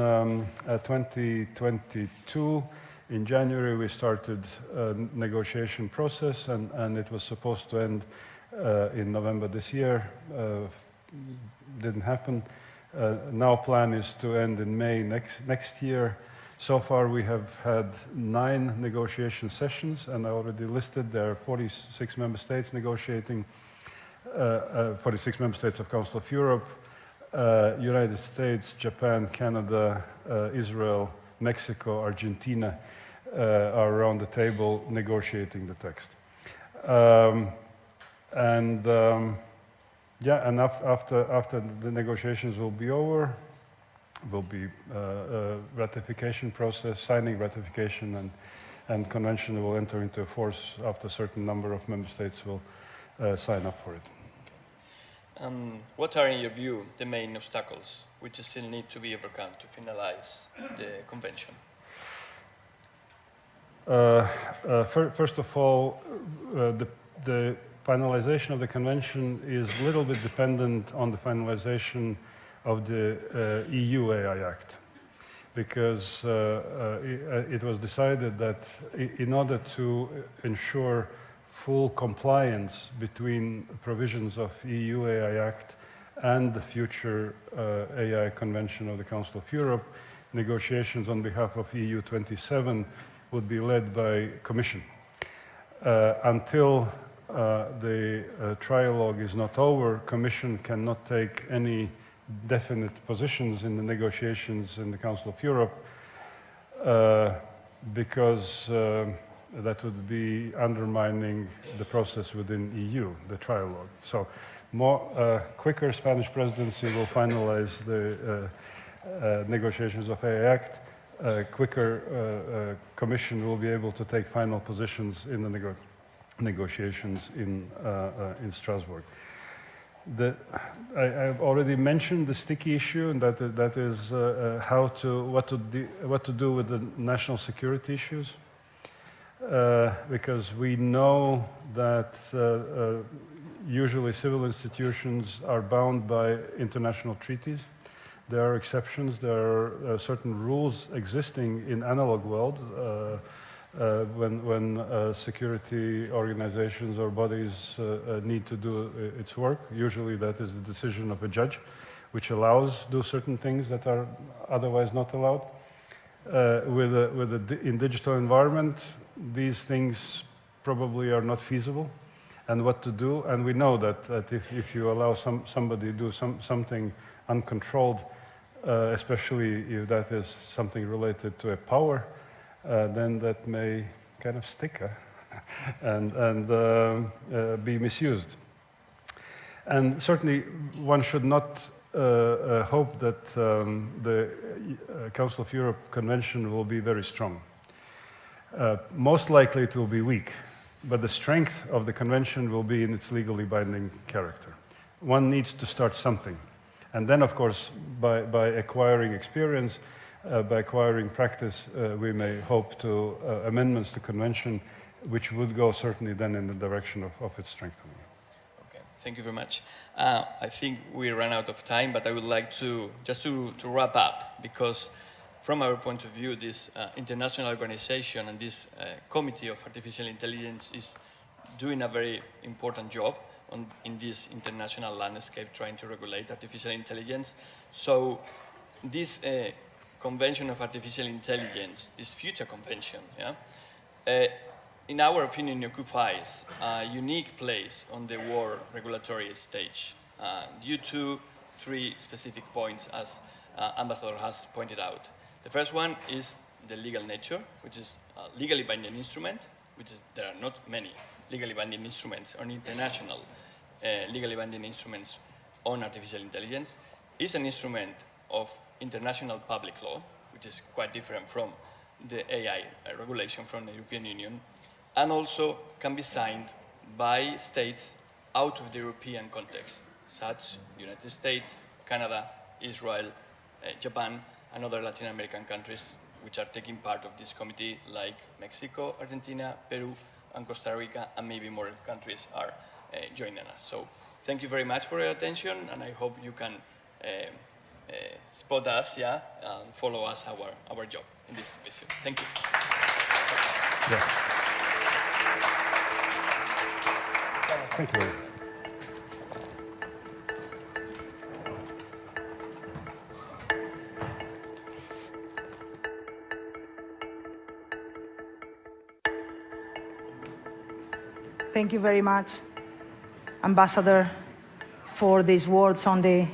2022, in January, we started a negotiation process, and it was supposed to end in November this year. Didn't happen. Now plan is to end in May next year. So far we have had 9 negotiation sessions, and I already listed there are 46 member states negotiating, 46 member states of Council of Europe, United States, Japan, Canada, Israel, Mexico, Argentina are around the table negotiating the text. Yeah, and after the negotiations will be over, will be ratification process, signing ratification, and convention will enter into force after a certain number of member states will sign up for it. What are, in your view, the main obstacles which still need to be overcome to finalize the convention? First of all, the finalization of the convention is a little bit dependent on the finalization of the EU AI Act, because it was decided that in order to ensure full compliance between provisions of EU AI Act and the future AI Convention of the Council of Europe, negotiations on behalf of EU 27 would be led by Commission. Until the trialogue is not over, Commission cannot take any definite positions in the negotiations in the Council of Europe, because that would be undermining the process within EU, the trialogue. So quicker Spanish presidency will finalize the negotiations of AI Act, quicker Commission will be able to take final positions in the negotiations in Strasbourg. I've already mentioned the sticky issue, and that is what to do with the national security issues, because we know that usually civil institutions are bound by international treaties. There are exceptions. There are certain rules existing in analog world when security organizations or bodies need to do its work. Usually that is the decision of a judge, which allows do certain things that are otherwise not allowed. In digital environment, these things probably are not feasible, and what to do. And we know that if you allow somebody to do something uncontrolled, especially if that is something related to a power, then that may kind of stick and be misused. And certainly one should not hope that the Council of Europe Convention will be very strong. Most likely it will be weak, but the strength of the Convention will be in its legally binding character. One needs to start something. And then, of course, by acquiring experience, by acquiring practice, we may hope to amendments to Convention, which would go certainly then in the direction of its strengthening. Okay, thank you very much. I think we ran out of time, but I would like to wrap up, because from our point of view, this international organization and this Committee of Artificial Intelligence is doing a very important job in this international landscape trying to regulate artificial intelligence. So this Convention of Artificial Intelligence, this future convention, in our opinion, occupies a unique place on the world regulatory stage due to three specific points, as Ambassador has pointed out. The first one is the legal nature, which is a legally binding instrument, there are not many legally binding instruments on international legally binding instruments on artificial intelligence. Is an instrument of international public law, which is quite different from the AI regulation from the European Union, and also can be signed by states out of the European context, such United States, Canada, Israel, Japan, and other Latin American countries which are taking part of this committee, like Mexico, Argentina, Peru, and Costa Rica, and maybe more countries are joining us. So thank you very much for your attention, and I hope you can spot us, and follow us our job in this mission. Thank you. Thank you. Thank you very much, Ambassador, for these words on the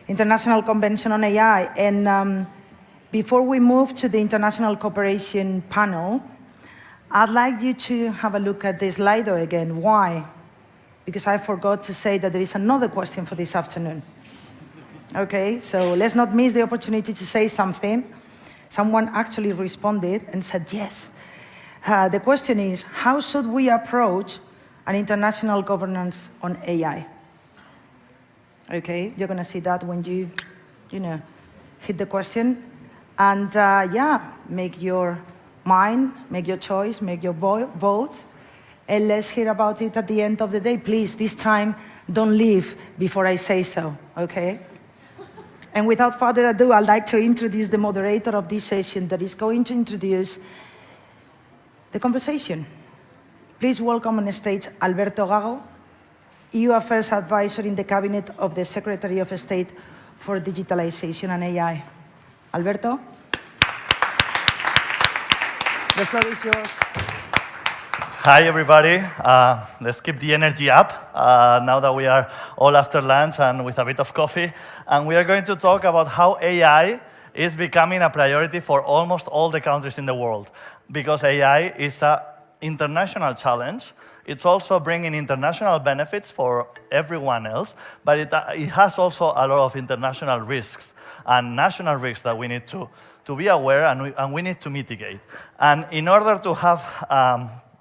International Convention on AI. And before we move to the International Cooperation panel, I'd like you to have a look at this Slido again. Why? Because I forgot to say that there is another question for this afternoon. Okay, so let's not miss the opportunity to say something. Someone actually responded and said yes. The question is, how should we approach an international governance on AI? Okay, you're going to see that when you hit the question. And make your mind, make your choice, make your vote. And let's hear about it at the end of the day. Please, this time, don't leave before I say so, okay? And without further ado, I'd like to introduce the moderator of this session that is going to introduce the conversation. Please welcome on stage Alberto Gago, EU Affairs Advisor in the Cabinet of the Secretary of State for Digitalization and AI. Alberto? The floor is yours. Hi, everybody. Let's keep the energy up now that we are all after lunch and with a bit of coffee. And we are going to talk about how AI is becoming a priority for almost all the countries in the world, because AI is an international challenge. It's also bringing international benefits for everyone else, but it has also a lot of international risks and national risks that we need to be aware and we need to mitigate. And in order to have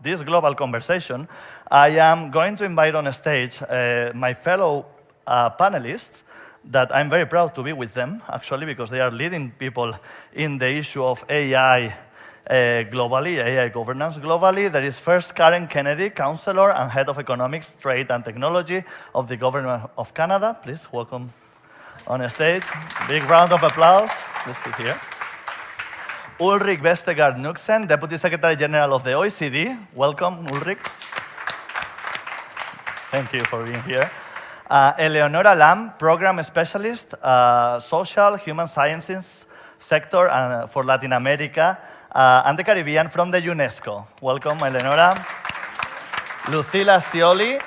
this global conversation, I am going to invite on stage my fellow panelists, that I'm very proud to be with them, actually, because they are leading people in the issue of AI globally, AI governance globally. There is first Karen Kennedy, Counselor and Head of Economics, Trade and Technology of the Government of Canada. Please welcome on stage. Big round of applause. Please sit here. Ulrich Vestergaard Knudsen, Deputy Secretary General of the OECD. Welcome, Ulrich. Thank you for being here. Eleonora Lam, Program Specialist, Social, Human Sciences Sector for Latin America and the Caribbean from the UNESCO. Welcome, Eleonora. Lucila Scioli,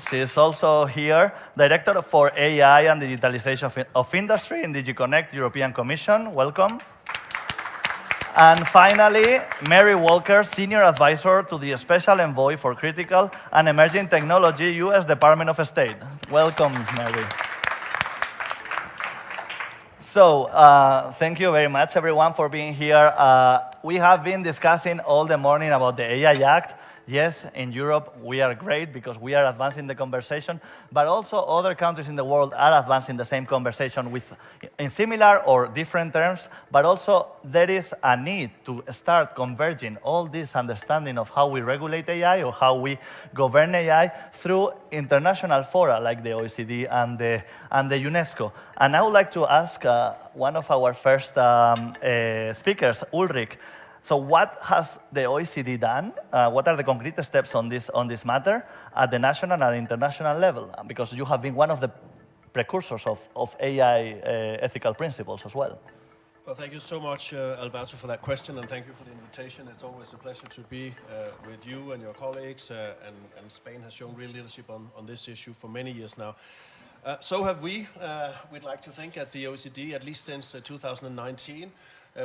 she is also here, Director for AI and Digitalization of Industry in DG Connect European Commission. Welcome. And finally, Mary Walker, Senior Advisor to the Special Envoy for Critical and Emerging Technology, U.S. Department of State. Welcome, Mary. So, thank you very much, everyone, for being here. We have been discussing all the morning about the AI Act. Yes, in Europe, we are great because we are advancing the conversation, but also other countries in the world are advancing the same conversation in similar or different terms, but also there is a need to start converging all this understanding of how we regulate AI or how we govern AI through international fora like the OECD and the UNESCO. And I would like to ask one of our first speakers, Ulrich. So what has the OECD done? What are the concrete steps on this matter at the national and international level? Because you have been one of the precursors of AI ethical principles as well. Well, thank you so much, Alberto, for that question, and thank you for the invitation. It's always a pleasure to be with you and your colleagues, and Spain has shown real leadership on this issue for many years now. So have we. We'd like to think at the OECD, at least since 2019,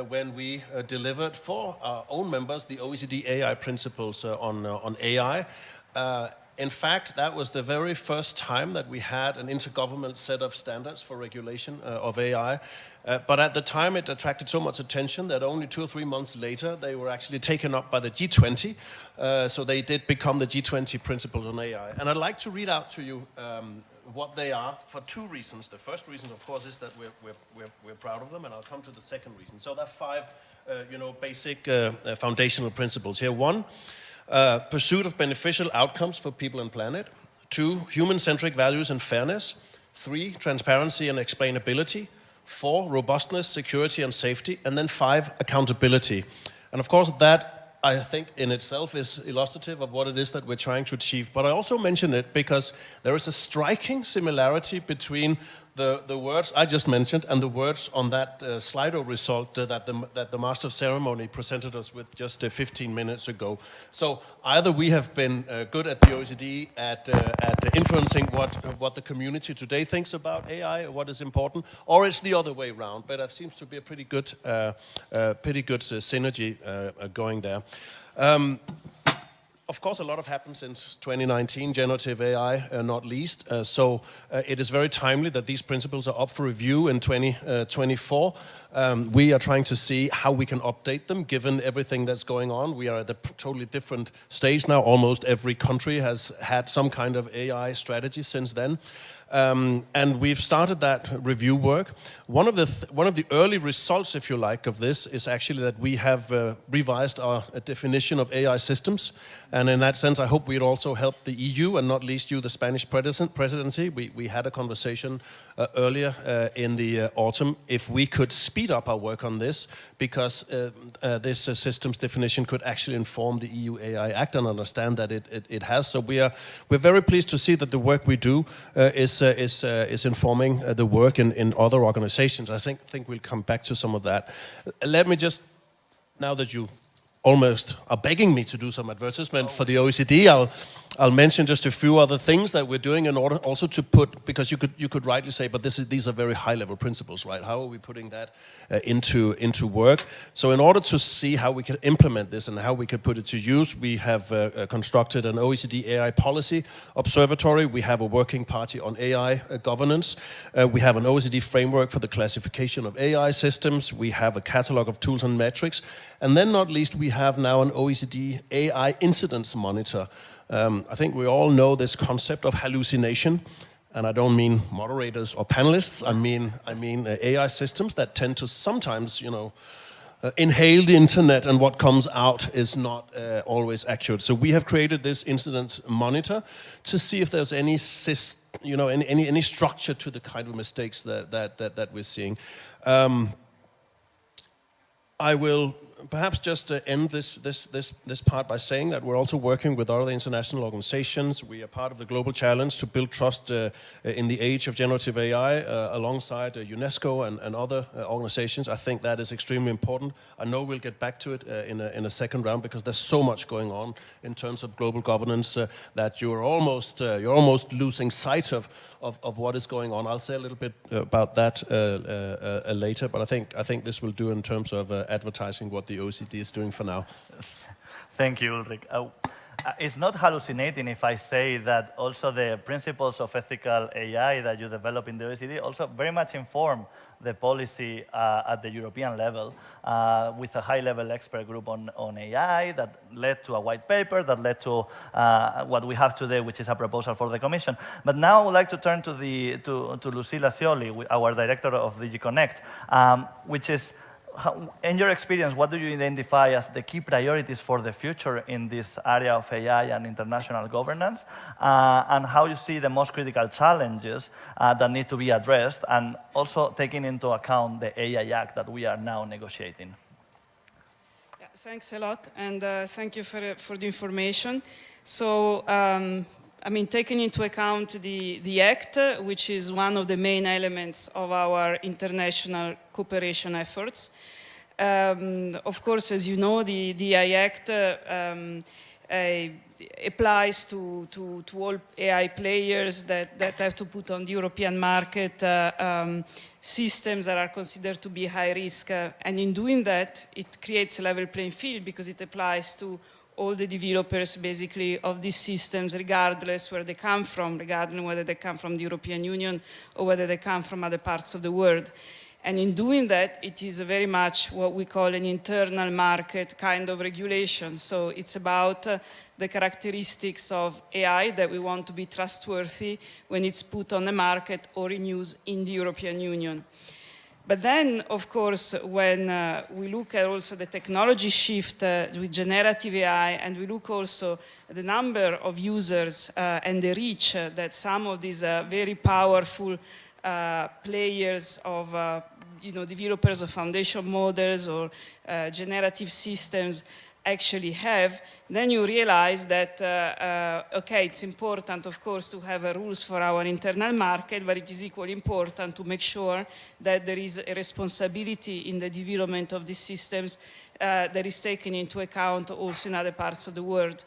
when we delivered for our own members the OECD AI principles on AI. In fact, that was the very first time that we had an intergovernmental set of standards for regulation of AI. But at the time, it attracted so much attention that only 2 or 3 months later, they were actually taken up by the G20. So they did become the G20 principles on AI. And I'd like to read out to you what they are for 2 reasons. The first reason, of course, is that we're proud of them, and I'll come to the second reason. So there are 5 basic foundational principles here. 1, pursuit of beneficial outcomes for people and planet. 2, human-centric values and fairness. 3, transparency and explainability. 4, robustness, security and safety. And then 5, accountability. And of course that, I think, in itself is illustrative of what it is that we're trying to achieve. But I also mention it because there is a striking similarity between the words I just mentioned and the words on that Slido result that the Master of Ceremony presented us with just 15 minutes ago. So either we have been good at the OECD at influencing what the community today thinks about AI, what is important, or it's the other way around. But that seems to be a pretty good synergy going there. Of course, a lot has happened since 2019, generative AI not least. So it is very timely that these principles are up for review in 2024. We are trying to see how we can update them given everything that's going on. We are at a totally different stage now. Almost every country has had some kind of AI strategy since then. And we've started that review work. One of the early results, if you like, of this is actually that we have revised our definition of AI systems. And in that sense, I hope we'd also help the EU and not least you, the Spanish presidency. We had a conversation earlier in the autumn if we could speed up our work on this, because this systems definition could actually inform the EU AI Act and understand that it has. So we're very pleased to see that the work we do is informing the work in other organizations. I think we'll come back to some of that. Let me just, now that you almost are begging me to do some advertisement for the OECD, I'll mention just a few other things that we're doing in order also to put, because you could rightly say, but these are very high-level principles, right? How are we putting that into work? So in order to see how we can implement this and how we can put it to use, we have constructed an OECD AI policy observatory. We have a working party on AI governance. We have an OECD framework for the classification of AI systems. We have a catalog of tools and metrics. And then not least, we have now an OECD AI incidence monitor. I think we all know this concept of hallucination, and I don't mean moderators or panelists. I mean AI systems that tend to sometimes, inhale the internet, and what comes out is not always accurate. So we have created this incident monitor to see if there's any any structure to the kind of mistakes that we're seeing. I will perhaps just end this part by saying that we're also working with other international organizations. We are part of the global challenge to build trust in the age of generative AI alongside UNESCO and other organizations. I think that is extremely important. I know we'll get back to it in a second round, because there's so much going on in terms of global governance that you're almost losing sight of what is going on. I'll say a little bit about that later, but I think this will do in terms of advertising what the OECD is doing for now. Thank you, Ulrich. It's not hallucinating if I say that also the principles of ethical AI that you develop in the OECD also very much inform the policy at the European level, with a high-level expert group on AI that led to a white paper, that led to what we have today, which is a proposal for the Commission. But now I would like to turn to Lucilla Scioli, our director of DG Connect, which is, in your experience, what do you identify as the key priorities for the future in this area of AI and international governance, and how you see the most critical challenges that need to be addressed, and also taking into account the AI Act that we are now negotiating? Yeah, thanks a lot, and thank you for the information. So, taking into account the Act, which is one of the main elements of our international cooperation efforts. Of course, as you know, the AI Act applies to all AI players that have to put on the European market systems that are considered to be high risk. And in doing that, it creates a level playing field, because it applies to all the developers, basically, of these systems, regardless where they come from, regardless whether they come from the European Union or whether they come from other parts of the world. And in doing that, it is very much what we call an internal market kind of regulation. So it's about the characteristics of AI that we want to be trustworthy when it's put on the market or in use in the European Union. But then, of course, when we look at also the technology shift with generative AI, and we look also at the number of users and the reach that some of these very powerful players of, developers of foundation models or generative systems actually have, then you realize that, okay, it's important, of course, to have rules for our internal market, but it is equally important to make sure that there is a responsibility in the development of these systems that is taken into account also in other parts of the world.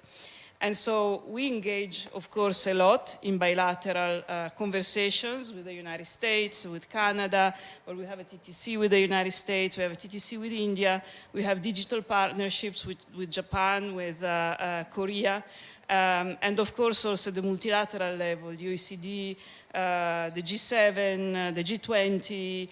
And so we engage, of course, a lot in bilateral conversations with the United States, with Canada, or we have a TTC with the United States, we have a TTC with India, we have digital partnerships with Japan, with Korea, and of course also the multilateral level, the OECD, the G7, the G20,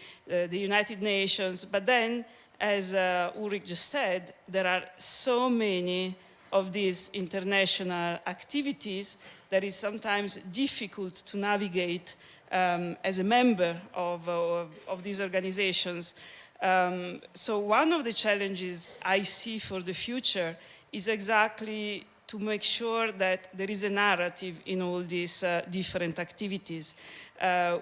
the United Nations. But then, as Ulrich just said, there are so many of these international activities that is sometimes difficult to navigate as a member of these organizations. So one of the challenges I see for the future is exactly to make sure that there is a narrative in all these different activities.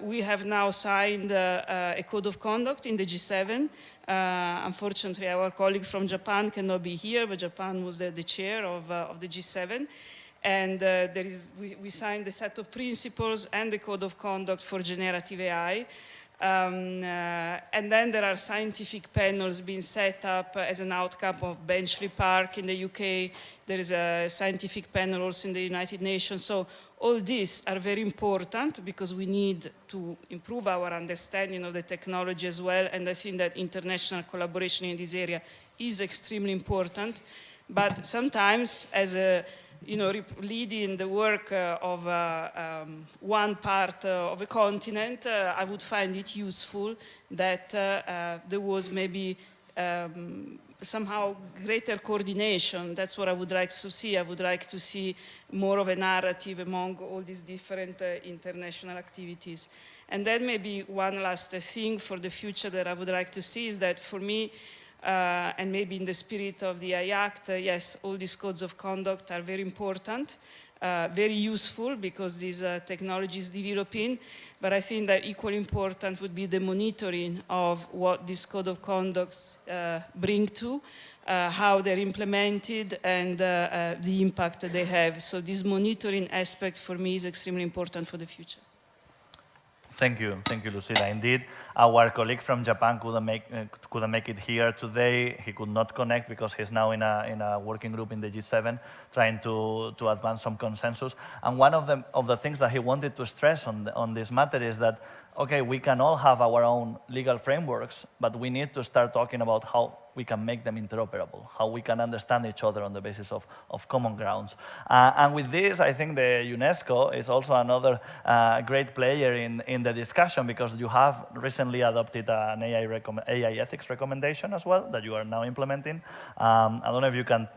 We have now signed a code of conduct in the G7. Unfortunately, our colleague from Japan cannot be here, but Japan was the chair of the G7. And we signed a set of principles and the code of conduct for generative AI. And then there are scientific panels being set up as an outcome of Benchley Park in the UK. There is a scientific panel also in the United Nations. So all these are very important because we need to improve our understanding of the technology as well. And I think that international collaboration in this area is extremely important. But sometimes, as a leading the work of one part of a continent, I would find it useful that there was maybe somehow greater coordination. That's what I would like to see. I would like to see more of a narrative among all these different international activities. And then maybe one last thing for the future that I would like to see is that for me, and maybe in the spirit of the AI Act, yes, all these codes of conduct are very important, very useful because this technology is developing, but I think that equally important would be the monitoring of what these code of conducts bring to, how they're implemented, and the impact that they have. So this monitoring aspect for me is extremely important for the future. Thank you, Lucila. Indeed, our colleague from Japan couldn't make it here today. He could not connect because he's now in a working group in the G7 trying to advance some consensus. And one of the things that he wanted to stress on this matter is that, okay, we can all have our own legal frameworks, but we need to start talking about how we can make them interoperable, how we can understand each other on the basis of common grounds. And with this, I think the UNESCO is also another great player in the discussion because you have recently adopted an AI ethics recommendation as well that you are now implementing. I don't know if you can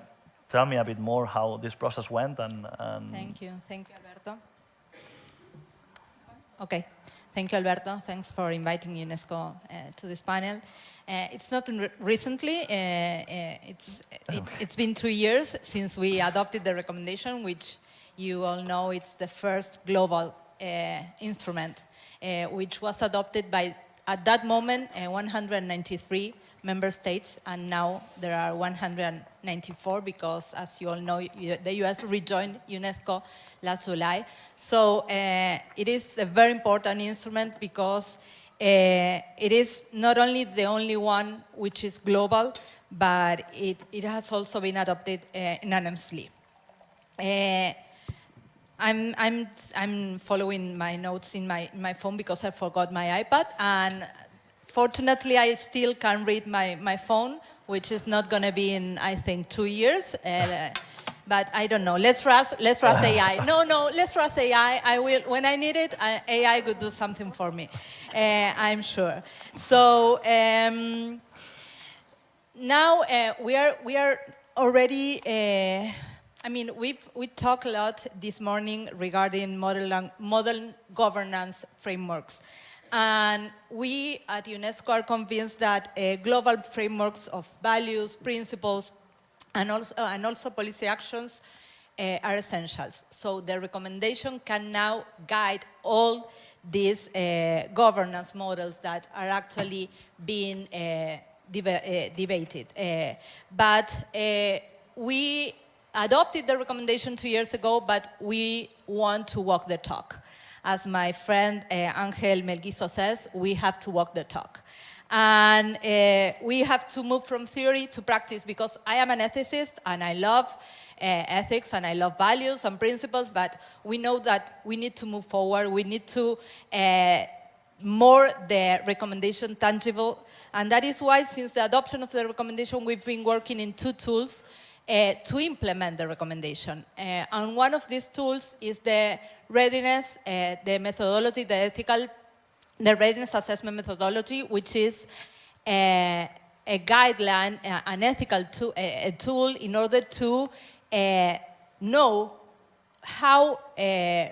tell me a bit more how this process went. Thank you, Alberto. Okay. Thank you, Alberto. Thanks for inviting UNESCO to this panel. It's not recently. It's been 2 years since we adopted the recommendation, which you all know it's the first global instrument, which was adopted by, at that moment, 193 member states, and now there are 194 because, as you all know, the US rejoined UNESCO last July. So it is a very important instrument because it is not only the only one which is global, but it has also been adopted unanimously. I'm following my notes in my phone because I forgot my iPad, and fortunately I still can read my phone, which is not going to be in, I think, 2 years. But I don't know. Let's trust AI. No, let's trust AI. I will, when I need it, AI could do something for me. I'm sure. So now we are already. I mean, we talked a lot this morning regarding model governance frameworks. And we at UNESCO are convinced that global frameworks of values, principles, and also policy actions are essentials. So the recommendation can now guide all these governance models that are actually being debated. But we adopted the recommendation 2 years ago, but we want to walk the talk. As my friend Angel Melguizo says, we have to walk the talk. And we have to move from theory to practice because I am an ethicist and I love ethics and I love values and principles, but we know that we need to move forward. We need to more the recommendation tangible. And that is why since the adoption of the recommendation, we've been working in 2 tools to implement the recommendation. And one of these tools is the readiness, the methodology, the readiness assessment methodology, which is a guideline, an ethical tool, a tool in order to know how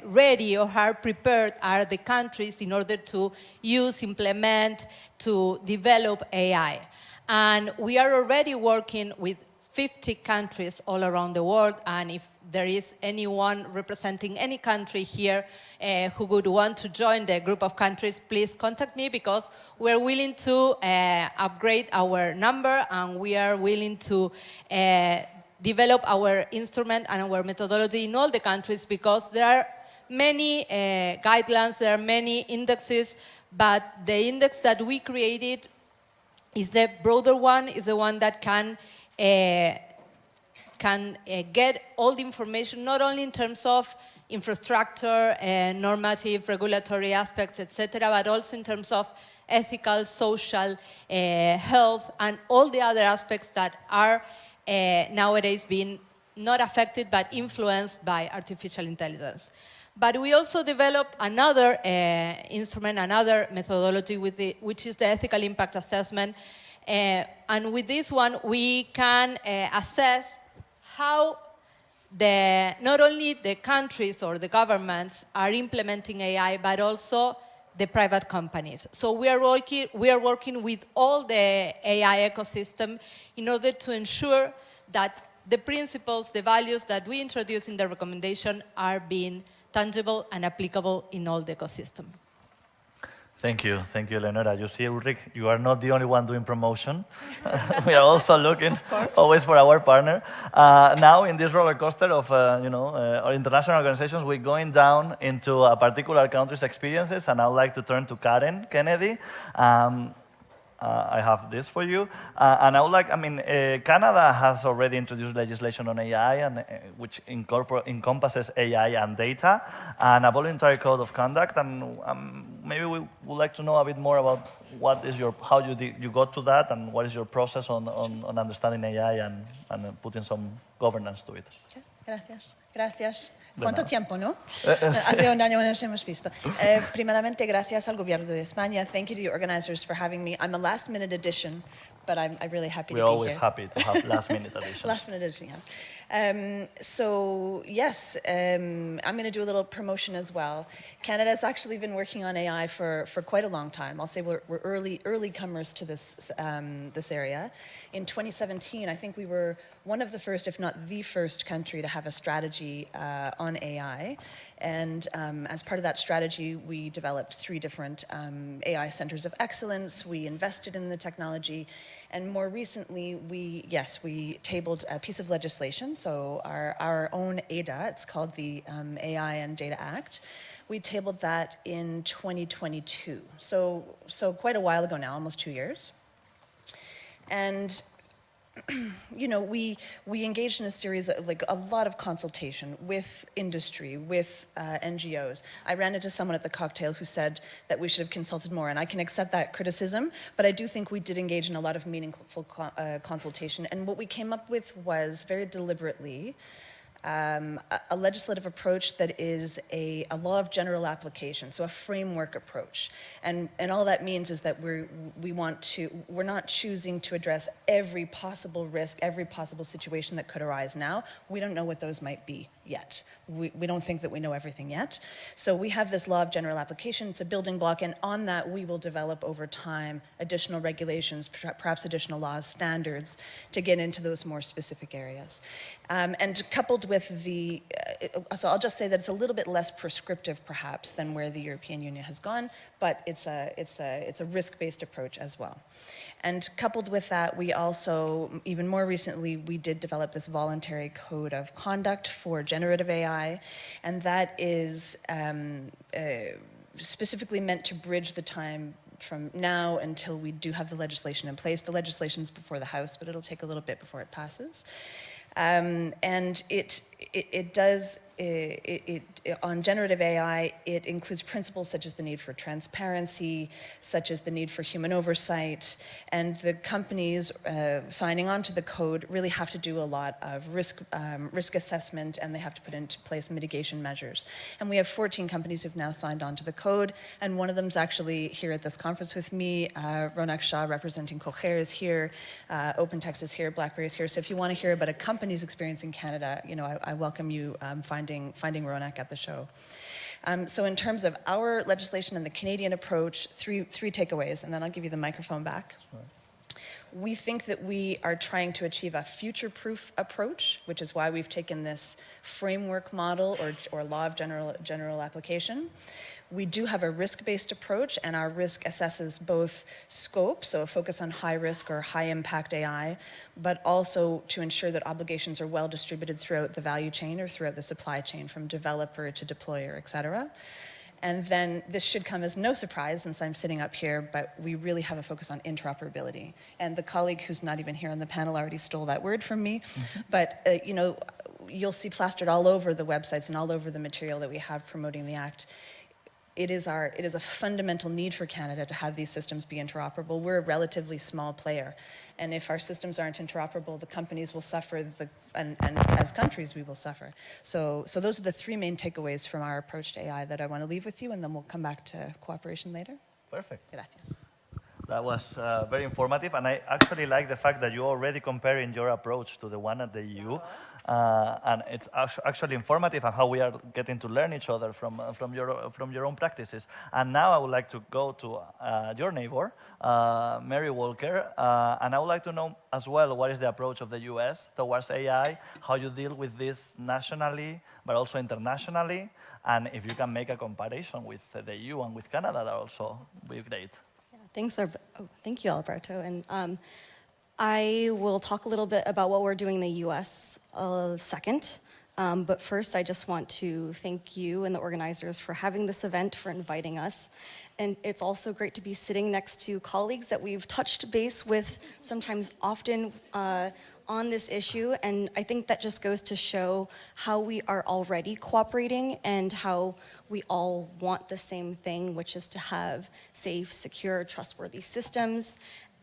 ready or how prepared are the countries in order to use, implement, to develop AI. And we are already working with 50 countries all around the world, and if there is anyone representing any country here who would want to join the group of countries, please contact me because we're willing to upgrade our number and we are willing to develop our instrument and our methodology in all the countries because there are many guidelines, there are many indexes, but the index that we created is the broader one, is the one that can get all the information, not only in terms of infrastructure, normative, regulatory aspects, etc., but also in terms of ethical, social, health, and all the other aspects that are nowadays being not affected but influenced by artificial intelligence. But we also developed another instrument, another methodology, which is the ethical impact assessment. And with this one, we can assess how not only the countries or the governments are implementing AI, but also the private companies. So we are working with all the AI ecosystem in order to ensure that the principles, the values that we introduce in the recommendation are being tangible and applicable in all the ecosystem. Thank you, Eleonora. You see, Ulrich, you are not the only one doing promotion. We are also looking always for our partner. Now, in this roller coaster of our international organizations, we're going down into a particular country's experiences, and I would like to turn to Karen Kennedy. I have this for you. And I would like, Canada has already introduced legislation on AI, and which encompasses AI and data, and a voluntary code of conduct. And maybe we would like to know a bit more about how you got to that, and what is your process on understanding AI and putting some governance to it. Gracias. ¿Cuánto tiempo, no? Hace un año nos hemos visto. Primeramente, gracias al Gobierno de España. Thank you to the organizers for having me. I'm a last-minute addition, but I'm really happy to be here. We're always happy to have last-minute additions. Last-minute addition, yeah. So, yes, I'm going to do a little promotion as well. Canada's actually been working on AI for quite a long time. I'll say we're early comers to this area. In 2017, I think we were one of the first, if not the first country to have a strategy on AI. And as part of that strategy, we developed 3 different AI centers of excellence. We invested in the technology. And more recently, we tabled a piece of legislation, so our own ADA, it's called the AI and Data Act. We tabled that in 2022, so quite a while ago now, almost 2 years. And we engaged in a series of, a lot of consultation with industry, with NGOs. I ran into someone at the cocktail who said that we should have consulted more, and I can accept that criticism, but I do think we did engage in a lot of meaningful consultation. And what we came up with was, very deliberately, a legislative approach that is a law of general application, so a framework approach. And all that means is that we're not choosing to address every possible risk, every possible situation that could arise now. We don't know what those might be yet. We don't think that we know everything yet. So we have this law of general application. It's a building block, and on that we will develop over time additional regulations, perhaps additional laws, standards, to get into those more specific areas. And coupled with so I'll just say that it's a little bit less prescriptive perhaps than where the European Union has gone, but it's a risk-based approach as well. And coupled with that, we also, even more recently, we did develop this voluntary code of conduct for generative AI, and that is specifically meant to bridge the time from now until we do have the legislation in place. The legislation's before the House, but it'll take a little bit before it passes. And on generative AI, it includes principles such as the need for transparency, such as the need for human oversight, and the companies signing on to the code really have to do a lot of risk assessment, and they have to put into place mitigation measures. And we have 14 companies who've now signed on to the code, and one of them is actually here at this conference with me. Ronak Shah, representing Cohere, is here. OpenText is here. BlackBerry is here. So if you want to hear about a company's experience in Canada, I welcome you finding Ronak at the show. So in terms of our legislation and the Canadian approach, three takeaways, and then I'll give you the microphone back. We think that we are trying to achieve a future-proof approach, which is why we've taken this framework model or law of general application. We do have a risk-based approach, and our risk assesses both scope, so a focus on high risk or high impact AI, but also to ensure that obligations are well distributed throughout the value chain or throughout the supply chain, from developer to deployer, et cetera. And then this should come as no surprise since I'm sitting up here, but we really have a focus on interoperability. And the colleague who's not even here on the panel already stole that word from me. But you know, you'll see plastered all over the websites and all over the material that we have promoting the Act. It is a fundamental need for Canada to have these systems be interoperable. We're a relatively small player. And if our systems aren't interoperable, the companies will suffer, and as countries, we will suffer. So those are the three main takeaways from our approach to AI that I want to leave with you, and then we'll come back to cooperation later. Perfect. Gracias. That was very informative, and I actually like the fact that you're already comparing your approach to the one at the EU, and it's actually informative on how we are getting to learn each other from your own practices. And now I would like to go to your neighbor, Mary Walker, and I would like to know as well what is the approach of the US towards AI, how you deal with this nationally, but also internationally, and if you can make a comparison with the EU and with Canada, that also would be great. Thank you, Alberto. And I will talk a little bit about what we're doing in the US second. But first, I just want to thank you and the organizers for having this event, for inviting us. And it's also great to be sitting next to colleagues that we've touched base with sometimes often on this issue. And I think that just goes to show how we are already cooperating and how we all want the same thing, which is to have safe, secure, trustworthy systems.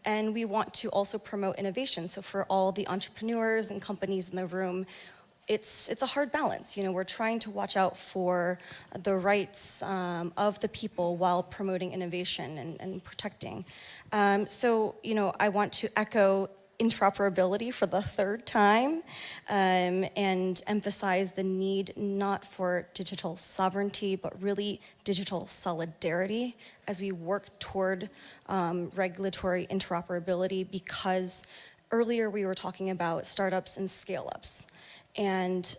And we want to also promote innovation. So for all the entrepreneurs and companies in the room, it's a hard balance. You know, we're trying to watch out for the rights of the people while promoting innovation and protecting. So, you know, I want to echo interoperability for the third time and emphasize the need not for digital sovereignty, but really digital solidarity as we work toward regulatory interoperability, because earlier we were talking about startups and scale-ups. And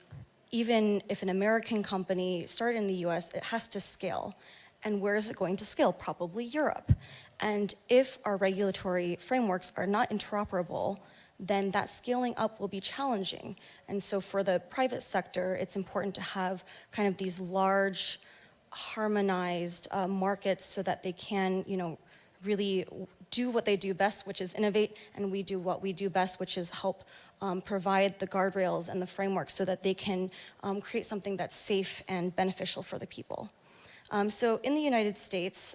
even if an American company started in the US, it has to scale. And where is it going to scale? Probably Europe. And if our regulatory frameworks are not interoperable, then that scaling up will be challenging. And so for the private sector, it's important to have kind of these large, harmonized markets so that they can, you know, really do what they do best, which is innovate, and we do what we do best, which is help provide the guardrails and the frameworks so that they can create something that's safe and beneficial for the people. So in the United States,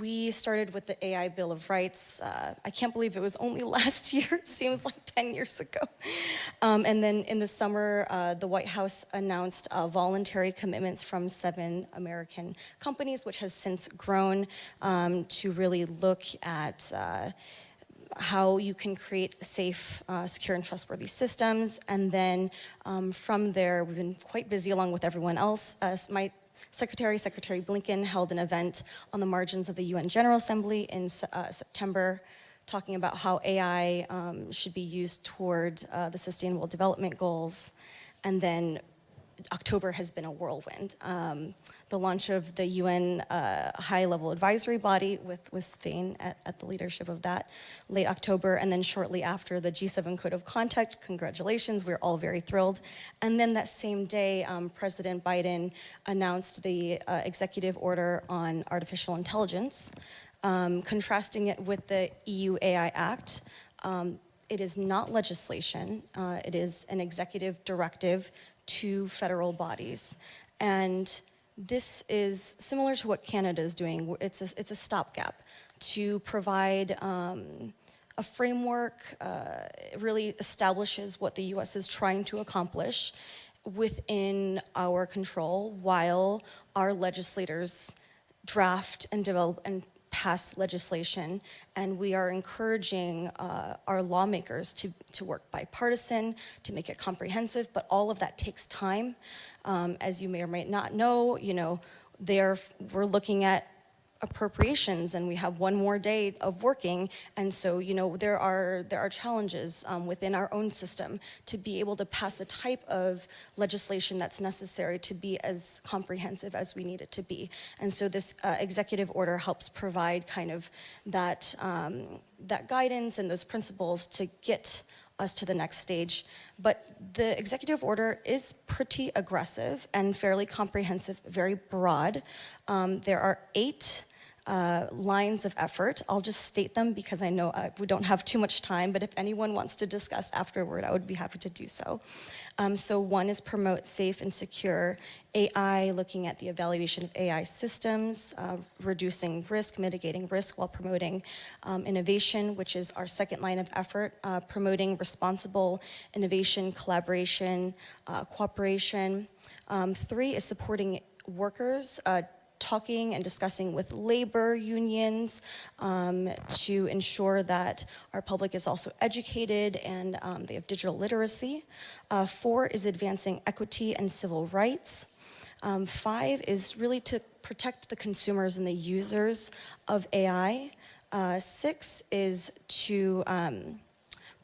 we started with the AI Bill of Rights. I can't believe it was only last year. It seems like 10 years ago. And then in the summer, the White House announced voluntary commitments from 7 American companies, which has since grown to really look at how you can create safe, secure, and trustworthy systems. And then from there, we've been quite busy along with everyone else. My Secretary Blinken held an event on the margins of the UN General Assembly in September, talking about how AI should be used toward the Sustainable Development Goals. And then October has been a whirlwind. The launch of the UN high-level advisory body with Spain at the leadership of that, late October, and then shortly after the G7 Code of Conduct. Congratulations, we're all very thrilled. And then that same day, President Biden announced the executive order on artificial intelligence, contrasting it with the EU AI Act. It is not legislation, it is an executive directive to federal bodies. And this is similar to what Canada is doing. It's a stopgap to provide a framework. It really establishes what the US is trying to accomplish within our control while our legislators draft and develop and pass legislation. And we are encouraging our lawmakers to work bipartisan, to make it comprehensive, but all of that takes time. As you may or may not know, we're looking at appropriations and we have one more day of working, and so there are challenges within our own system to be able to pass the type of legislation that's necessary to be as comprehensive as we need it to be. And so this executive order helps provide kind of that guidance and those principles to get us to the next stage. But the executive order is pretty aggressive and fairly comprehensive, very broad. There are 8 lines of effort. I'll just state them because I know we don't have too much time, but if anyone wants to discuss afterward, I would be happy to do so. So 1 is promote safe and secure AI, looking at the evaluation of AI systems, reducing risk, mitigating risk while promoting innovation, which is our 2nd line of effort, promoting responsible innovation, collaboration, cooperation. 3 is supporting workers, talking and discussing with labor unions to ensure that our public is also educated and they have digital literacy. 4 is advancing equity and civil rights. 5 is really to protect the consumers and the users of AI. 6 is to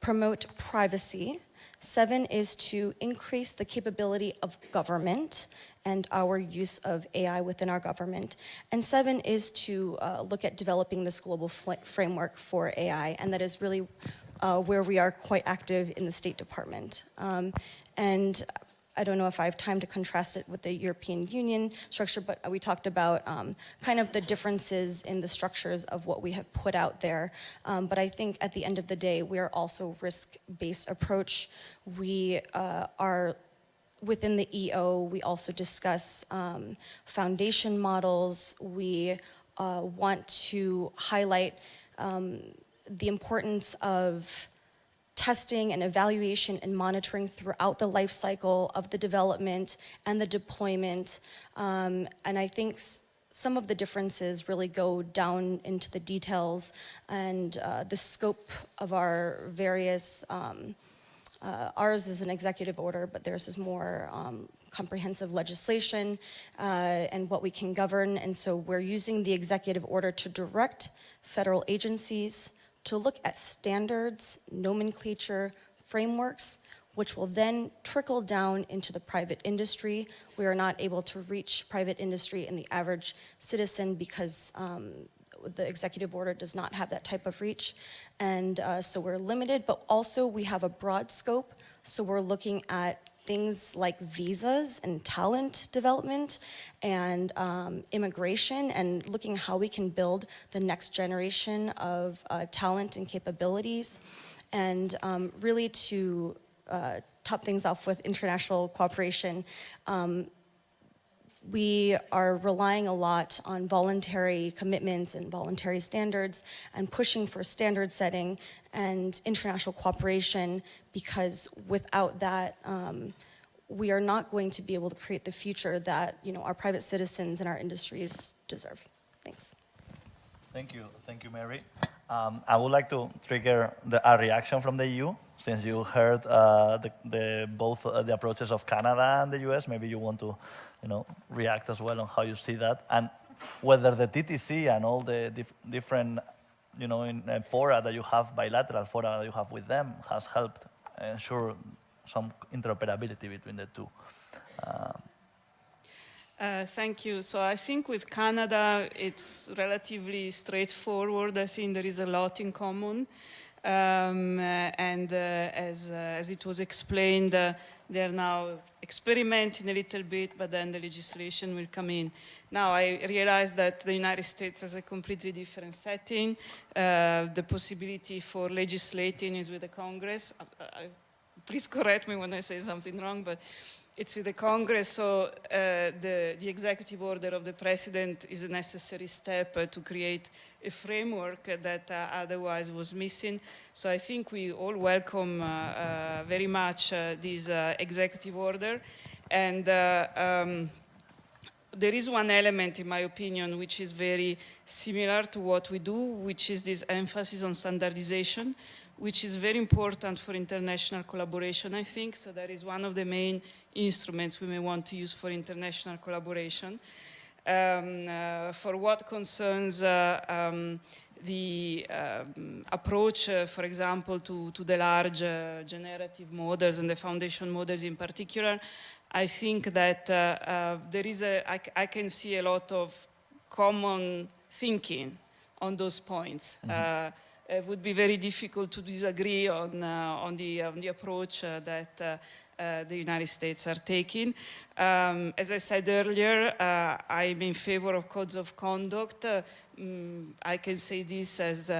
promote privacy. 7 is to increase the capability of government and our use of AI within our government. And 7 is to look at developing this global framework for AI, and that is really where we are quite active in the State Department. And I don't know if I have time to contrast it with the European Union structure, but we talked about kind of the differences in the structures of what we have put out there. But I think at the end of the day, we are also risk-based approach. We are within the EO, we also discuss foundation models. We want to highlight the importance of testing and evaluation and monitoring throughout the life cycle of the development and the deployment. And I think some of the differences really go down into the details and the scope of our various ours is an executive order, but theirs is more comprehensive legislation and what we can govern. And so we're using the executive order to direct federal agencies to look at standards, nomenclature, frameworks, which will then trickle down into the private industry. We are not able to reach private industry and the average citizen because the executive order does not have that type of reach. And so we're limited, but also we have a broad scope. So we're looking at things like visas and talent development and immigration and looking how we can build the next generation of talent and capabilities. And really to top things off with international cooperation, we are relying a lot on voluntary commitments and voluntary standards and pushing for standard setting and international cooperation, because without that, we are not going to be able to create the future that our private citizens and our industries deserve. Thanks. Thank you, Mary. I would like to trigger a reaction from the EU, since you heard both the approaches of Canada and the US. Maybe you want to react as well on how you see that, and whether the TTC and all the different fora that you have, bilateral fora that you have with them, has helped ensure some interoperability between the two. Thank you. So I think with Canada, it's relatively straightforward. I think there is a lot in common. And as it was explained, they are now experimenting a little bit, but then the legislation will come in. Now, I realize that the United States has a completely different setting. The possibility for legislating is with the Congress. Please correct me when I say something wrong, but it's with the Congress, so the executive order of the president is a necessary step to create a framework that otherwise was missing. So I think we all welcome very much this executive order. And there is one element, in my opinion, which is very similar to what we do, which is this emphasis on standardization, which is very important for international collaboration, I think. So that is one of the main instruments we may want to use for international collaboration. For what concerns the approach, for example, to the large generative models and the foundation models in particular, I think that there is I can see a lot of common thinking on those points. It would be very difficult to disagree on the approach that the United States are taking. As I said earlier, I'm in favor of codes of conduct. I can say this as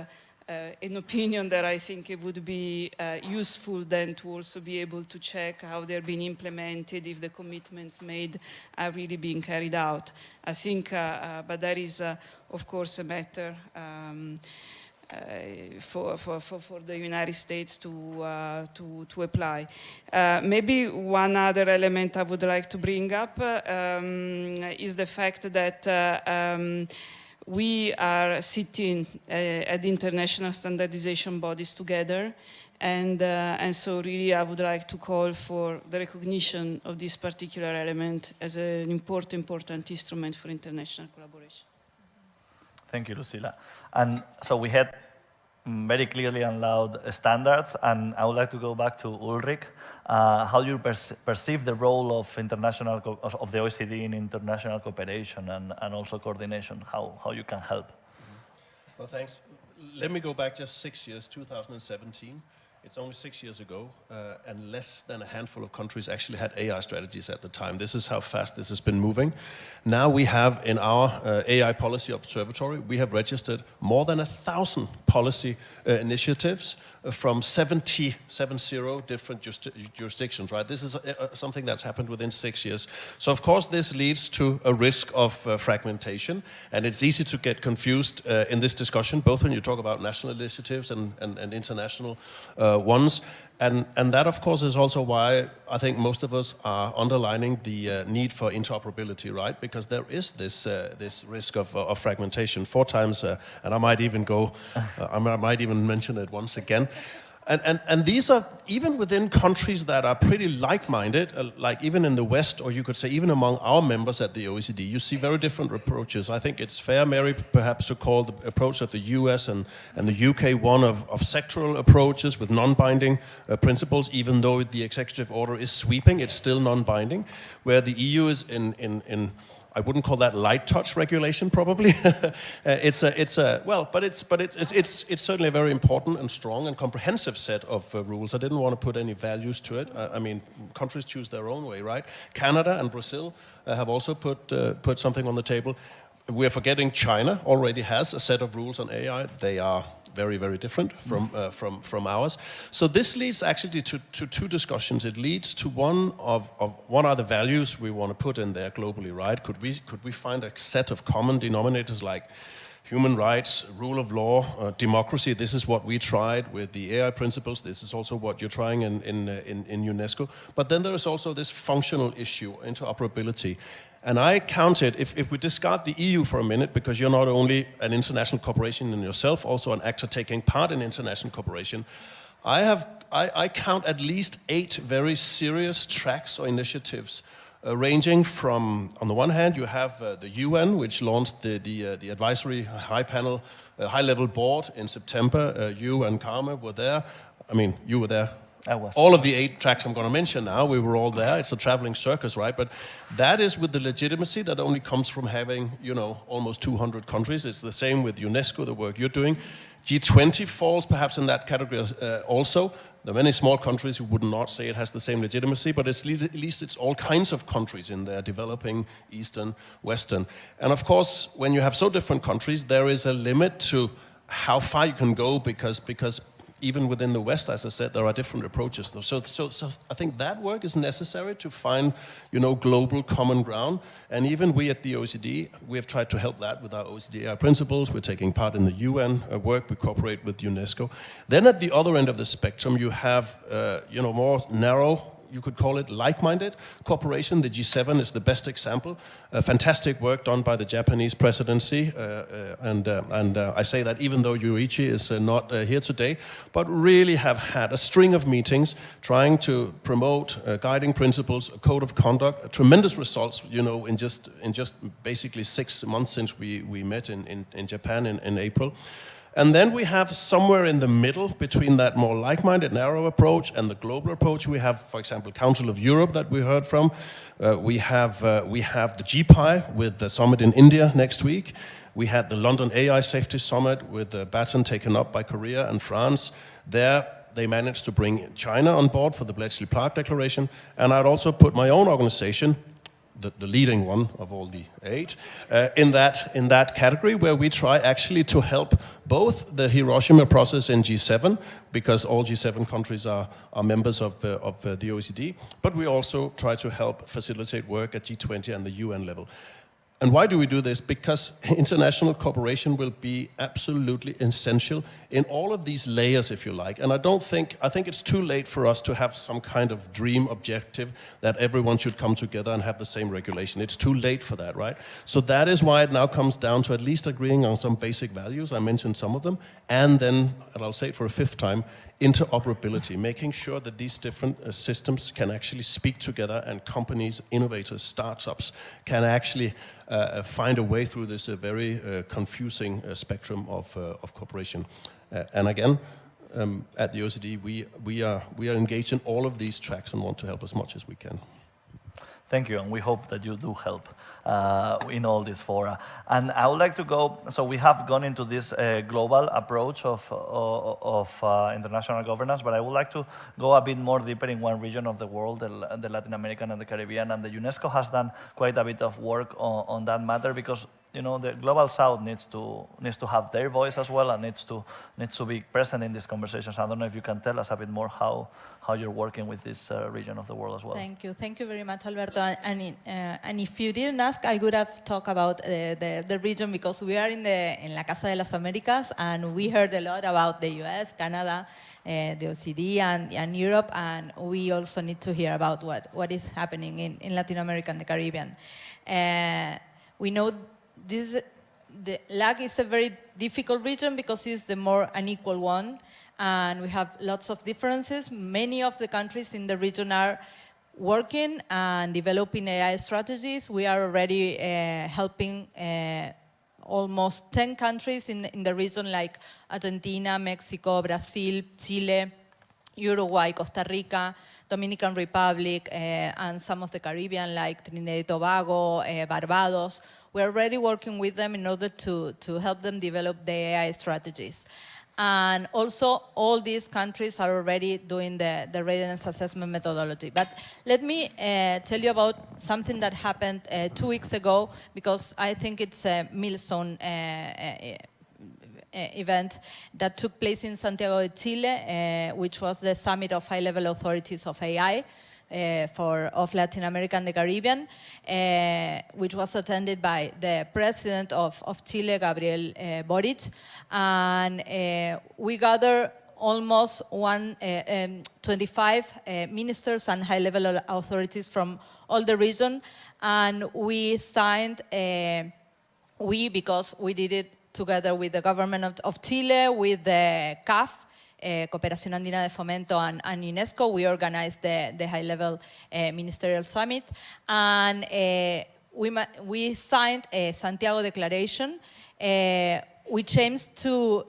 an opinion that I think it would be useful then to also be able to check how they're being implemented, if the commitments made are really being carried out. I think, but that is, of course, a matter for the United States to apply. Maybe one other element I would like to bring up is the fact that we are sitting at the international standardization bodies together, and so really I would like to call for the recognition of this particular element as an important instrument for international collaboration. Thank you, Lucila. And so we had very clearly and loud standards, and I would like to go back to Ulrich. How do you perceive the role of of the OECD in international cooperation and also coordination? How you can help? Well, thanks. Let me go back just 6 years, 2017. It's only 6 years ago, and less than a handful of countries actually had AI strategies at the time. This is how fast this has been moving. Now we have in our AI Policy Observatory, we have registered more than 1,000 policy initiatives from 70 different jurisdictions, right? This is something that's happened within 6 years. So of course this leads to a risk of fragmentation, and it's easy to get confused in this discussion, both when you talk about national initiatives and international ones. And that, of course, is also why I think most of us are underlining the need for interoperability, right? Because there is this risk of fragmentation 4 times, and I might even go, I might even mention it once again. And these are, even within countries that are pretty like-minded, like even in the West, or you could say even among our members at the OECD, you see very different approaches. I think it's fair, Mary, perhaps to call the approach of the US and the UK one of sectoral approaches with non-binding principles, even though the executive order is sweeping, it's still non-binding, where the EU is in I wouldn't call that light touch regulation, probably. It's certainly a very important and strong and comprehensive set of rules. I didn't want to put any values to it. I mean, countries choose their own way, right? Canada and Brazil have also put something on the table. We're forgetting China already has a set of rules on AI. They are very, very different from ours. So this leads actually to 2 discussions. It leads to one of what are the values we want to put in there globally, right? Could we find a set of common denominators like human rights, rule of law, democracy? This is what we tried with the AI principles. This is also what you're trying in UNESCO. But then there is also this functional issue, interoperability. And I counted, if we discard the EU for a minute, because you're not only an international corporation in yourself, also an actor taking part in international cooperation, I count at least 8 very serious tracks or initiatives, ranging from, on the one hand, you have the UN, which launched the advisory high-level board in September. You and Karma were there. I mean, you were there. I was. All of the 8 tracks I'm going to mention now, we were all there. It's a traveling circus, right? But that is with the legitimacy that only comes from having, almost 200 countries. It's the same with UNESCO, the work you're doing. G20 falls perhaps in that category also. There are many small countries who would not say it has the same legitimacy, but at least it's all kinds of countries in there, developing, Eastern, Western. And of course, when you have so different countries, there is a limit to how far you can go because even within the West, as I said, there are different approaches. So I think that work is necessary to find, global common ground. And even we at the OECD, we have tried to help that with our OECD AI principles. We're taking part in the UN work. We cooperate with UNESCO. Then at the other end of the spectrum, you have, more narrow you could call it like-minded cooperation. The G7 is the best example. Fantastic work done by the Japanese presidency, and I say that even though Yuichi is not here today, but really have had a string of meetings trying to promote guiding principles, a code of conduct, tremendous results, you know, in just basically 6 months since we met in Japan in April. And then we have somewhere in the middle between that more like-minded, narrow approach and the global approach. We have, for example, Council of Europe that we heard from. We have the GPI with the summit in India next week. We had the London AI Safety Summit with the baton taken up by Korea and France. There, they managed to bring China on board for the Bletchley-Park Declaration. And I'd also put my own organization, the leading one of all the 8, in that category, where we try actually to help both the Hiroshima process in G7, because all G7 countries are members of the OECD, but we also try to help facilitate work at G20 and the UN level. And why do we do this? Because international cooperation will be absolutely essential in all of these layers, if you like. And I think it's too late for us to have some kind of dream objective that everyone should come together and have the same regulation. It's too late for that, right? So that is why it now comes down to at least agreeing on some basic values. I mentioned some of them. And then, and I'll say it for a 5th time, interoperability, making sure that these different systems can actually speak together, and companies, innovators, startups can actually find a way through this very confusing spectrum of cooperation. And again, at the OECD, we are engaged in all of these tracks and want to help as much as we can. Thank you, and we hope that you do help in all these fora. And I would like to go, so we have gone into this global approach of international governance, but I would like to go a bit more deeper in one region of the world, the Latin American and the Caribbean, and the UNESCO has done quite a bit of work on that matter, because you know, the Global South needs to have their voice as well, and needs to be present in these conversations. I don't know if you can tell us a bit more how you're working with this region of the world as well. Thank you very much, Alberto. And if you didn't ask, I would have talked about the region, because we are in La Casa de las Americas, and we heard a lot about the US, Canada, the OECD, and Europe, and we also need to hear about what is happening in Latin America and the Caribbean. We know the LAC is a very difficult region because it's the more unequal one, and we have lots of differences. Many of the countries in the region are working and developing AI strategies. We are already helping almost 10 countries in the region, like Argentina, Mexico, Brazil, Chile, Uruguay, Costa Rica, Dominican Republic, and some of the Caribbean, like Trinidad and Tobago, Barbados. We're already working with them in order to help them develop the AI strategies. And also, all these countries are already doing the readiness assessment methodology. But let me tell you about something that happened 2 weeks ago, because I think it's a milestone event that took place in Santiago de Chile, which was the Summit of High-Level Authorities of AI of Latin America and the Caribbean, which was attended by the president of Chile, Gabriel Boric. And we gathered almost 25 ministers and high-level authorities from all the region. And we signed, because we did it together with the government of Chile, with the CAF, Cooperación Andina de Fomento, and UNESCO. We organized the high-level ministerial summit, and we signed a Santiago Declaration, which aims to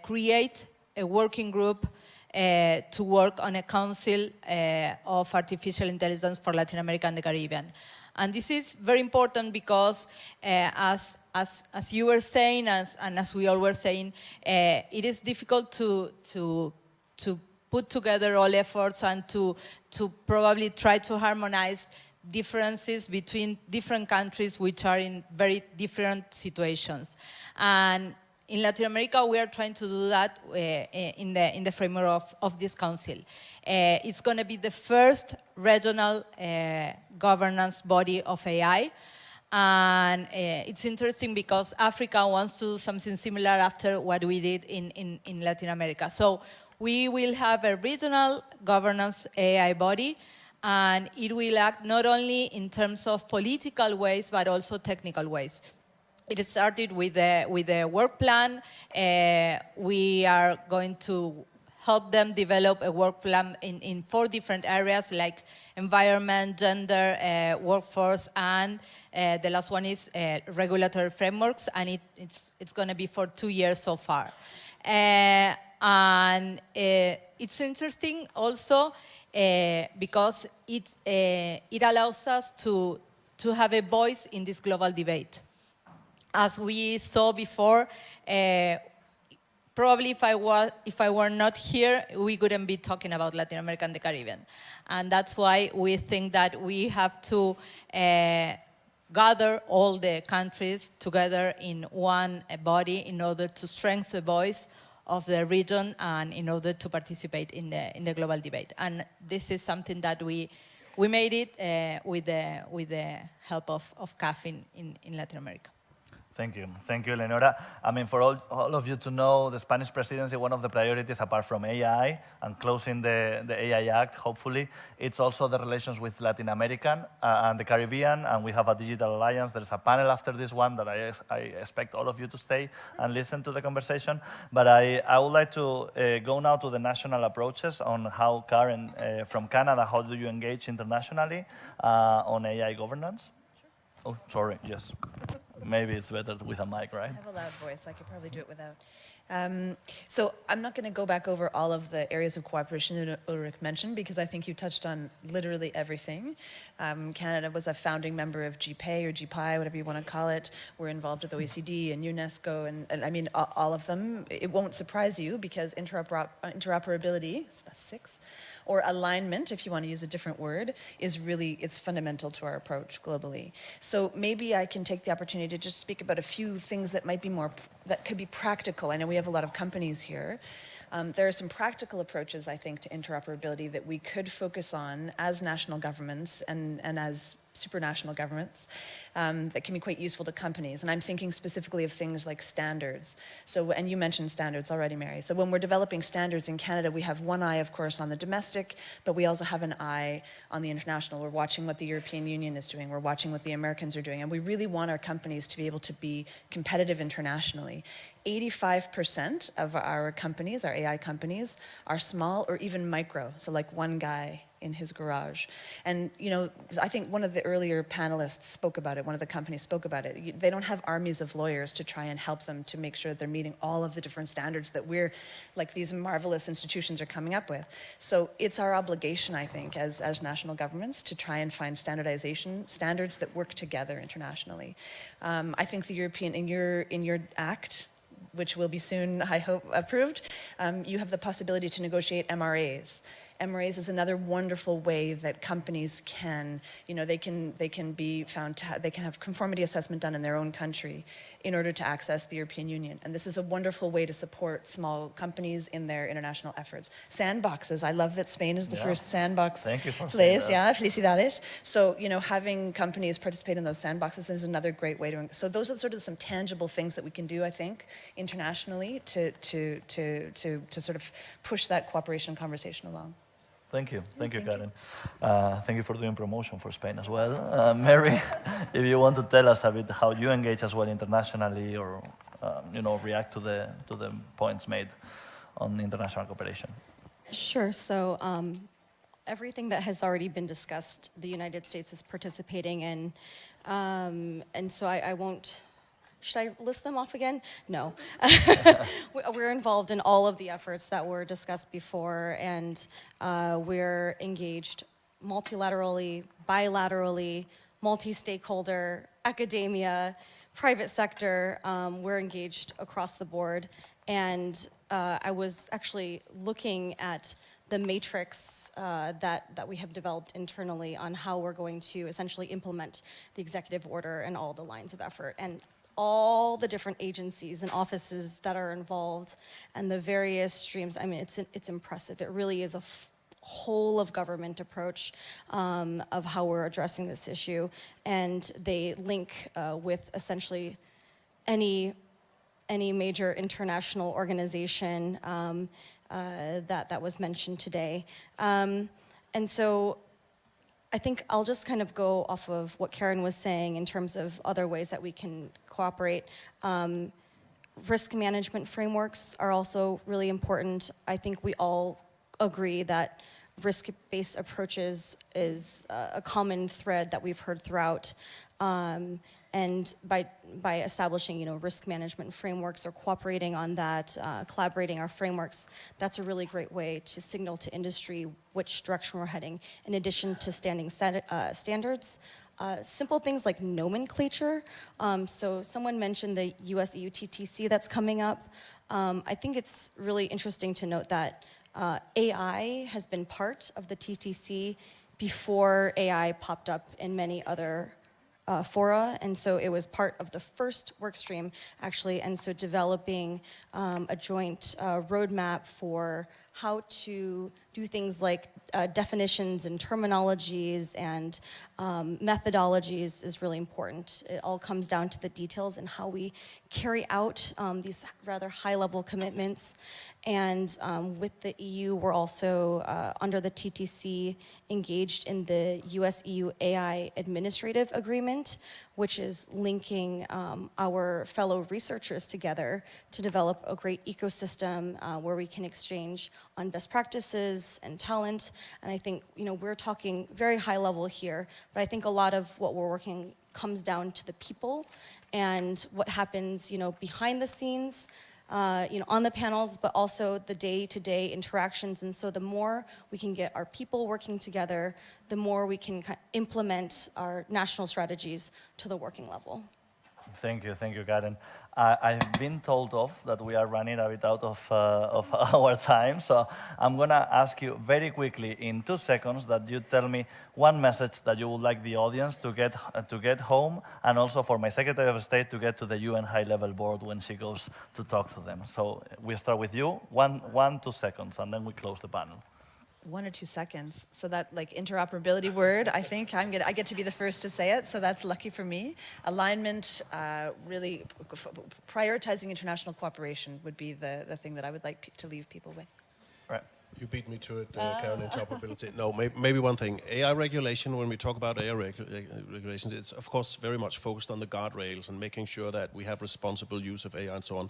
create a working group to work on a council of artificial intelligence for Latin America and the Caribbean. And this is very important because, as you were saying, and as we all were saying, it is difficult to put together all efforts and to probably try to harmonize differences between different countries which are in very different situations. And in Latin America, we are trying to do that in the framework of this council. It's going to be the first regional governance body of AI. And it's interesting because Africa wants to do something similar after what we did in Latin America. So we will have a regional governance AI body, and it will act not only in terms of political ways, but also technical ways. It started with a work plan. We are going to help them develop a work plan in 4 different areas, like environment, gender, workforce, and the last one is regulatory frameworks, and it's going to be for 2 years so far. And it's interesting also because it allows us to have a voice in this global debate. As we saw before, probably if I were not here, we wouldn't be talking about Latin America and the Caribbean. And that's why we think that we have to gather all the countries together in one body in order to strengthen the voice of the region and in order to participate in the global debate. And this is something that we made it with the help of CAF in Latin America. Thank you, Eleonora. I mean, for all of you to know, the Spanish presidency, one of the priorities, apart from AI and closing the AI Act, hopefully, it's also the relations with Latin American and the Caribbean, and we have a digital alliance. There's a panel after this one that I expect all of you to stay and listen to the conversation. But I would like to go now to the national approaches on how, Karen, from Canada, how do you engage internationally on AI governance? Oh, sorry, yes. Maybe it's better with a mic, right? I have a loud voice. I could probably do it without. So I'm not going to go back over all of the areas of cooperation that Ulrich mentioned, because I think you touched on literally everything. Canada was a founding member of GPAI or GPI, whatever you want to call it. We're involved with OECD and UNESCO, and I mean, all of them. It won't surprise you, because interoperability, that's 6, or alignment, if you want to use a different word, is really, it's fundamental to our approach globally. So maybe I can take the opportunity to just speak about a few things that might be that could be practical. I know we have a lot of companies here. There are some practical approaches, I think, to interoperability that we could focus on as national governments and as supranational governments that can be quite useful to companies. And I'm thinking specifically of things like standards. So, and you mentioned standards already, Mary. So when we're developing standards in Canada, we have one eye, of course, on the domestic, but we also have an eye on the international. We're watching what the European Union is doing. We're watching what the Americans are doing. And we really want our companies to be able to be competitive internationally. 85% of our companies, our AI companies, are small or even micro, so like one guy in his garage. And, you know, I think one of the earlier panelists spoke about it, one of the companies spoke about it. They don't have armies of lawyers to try and help them to make sure they're meeting all of the different standards that we're, like these marvelous institutions are coming up with. So it's our obligation, I think, as national governments to try and find standardization, standards that work together internationally. I think the European, in your act, which will be soon, I hope, approved, you have the possibility to negotiate MRAs. MRAs is another wonderful way that companies can, you know, they can be found to they can have conformity assessment done in their own country in order to access the European Union. And this is a wonderful way to support small companies in their international efforts. Sandboxes, I love that Spain is the first sandbox place. Yeah, felicidades. So, you know, having companies participate in those sandboxes is another great way to, so those are sort of some tangible things that we can do, I think, internationally to sort of push that cooperation conversation along. Thank you, Karen. Thank you for doing promotion for Spain as well. Mary, if you want to tell us a bit how you engage as well internationally, or you know, react to the points made on international cooperation. Sure. So everything that has already been discussed, the United States is participating in, and so I won't. Should I list them off again? No. We're involved in all of the efforts that were discussed before, and we're engaged multilaterally, bilaterally, multi-stakeholder, academia, private sector. We're engaged across the board. And I was actually looking at the matrix that we have developed internally on how we're going to essentially implement the executive order and all the lines of effort. And all the different agencies and offices that are involved and the various streams. I mean, it's impressive. It really is a whole of government approach of how we're addressing this issue. And they link with essentially any major international organization that was mentioned today. And so I think I'll just kind of go off of what Karen was saying in terms of other ways that we can cooperate. Risk management frameworks are also really important. I think we all agree that risk-based approaches is a common thread that we've heard throughout. And by establishing, risk management frameworks or cooperating on that, collaborating our frameworks, that's a really great way to signal to industry which direction we're heading, in addition to standards. Simple things like nomenclature. So someone mentioned the US-EU TTC that's coming up. I think it's really interesting to note that AI has been part of the TTC before AI popped up in many other fora, and so it was part of the first work stream, actually, and so developing a joint roadmap for how to do things like definitions and terminologies and methodologies is really important. It all comes down to the details and how we carry out these rather high-level commitments. And with the EU, we're also, under the TTC, engaged in the US-EU AI Administrative Agreement, which is linking our fellow researchers together to develop a great ecosystem where we can exchange on best practices and talent. And I think, we're talking very high level here, but I think a lot of what we're working comes down to the people and what happens, behind the scenes, on the panels, but also the day-to-day interactions. And so the more we can get our people working together, the more we can implement our national strategies to the working level. Thank you, Karen. I've been told that we are running a bit out of our time, so I'm going to ask you very quickly, in 2 seconds, that you tell me one message that you would like the audience to get home, and also for my Secretary of State to get to the UN High-Level Board when she goes to talk to them. So we start with you, 2 seconds, and then we close the panel. 1 or 2 seconds. So that interoperability word, I think I get to be the first to say it, so that's lucky for me. Alignment, really prioritizing international cooperation would be the thing that I would like to leave people with. Right. You beat me to it, Karen, interoperability. No, maybe one thing. AI regulation, when we talk about AI regulations, it's of course very much focused on the guardrails and making sure that we have responsible use of AI and so on.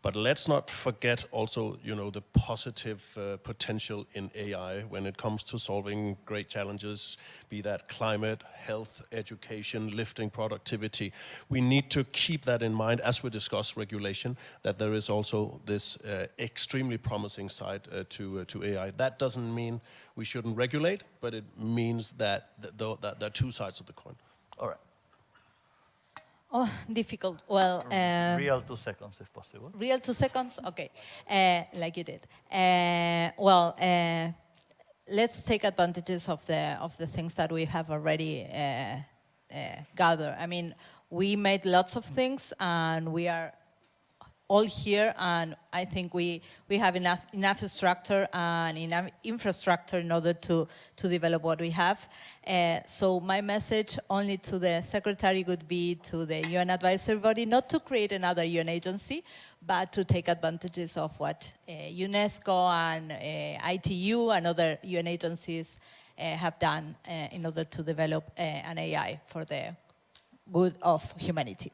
But let's not forget also, the positive potential in AI when it comes to solving great challenges, be that climate, health, education, lifting productivity. We need to keep that in mind as we discuss regulation, that there is also this extremely promising side to AI. That doesn't mean we shouldn't regulate, but it means that there are two sides of the coin. All right. Oh, difficult. Well, real 2 seconds, if possible. Real 2 seconds? Okay, like you did. Let's take advantages of the things that we have already gathered. I mean, we made lots of things, and we are all here, and I think we have enough structure and enough infrastructure in order to develop what we have. So my message only to the Secretary would be to the UN advisory body, not to create another UN agency, but to take advantages of what UNESCO and ITU and other UN agencies have done in order to develop an AI for the good of humanity.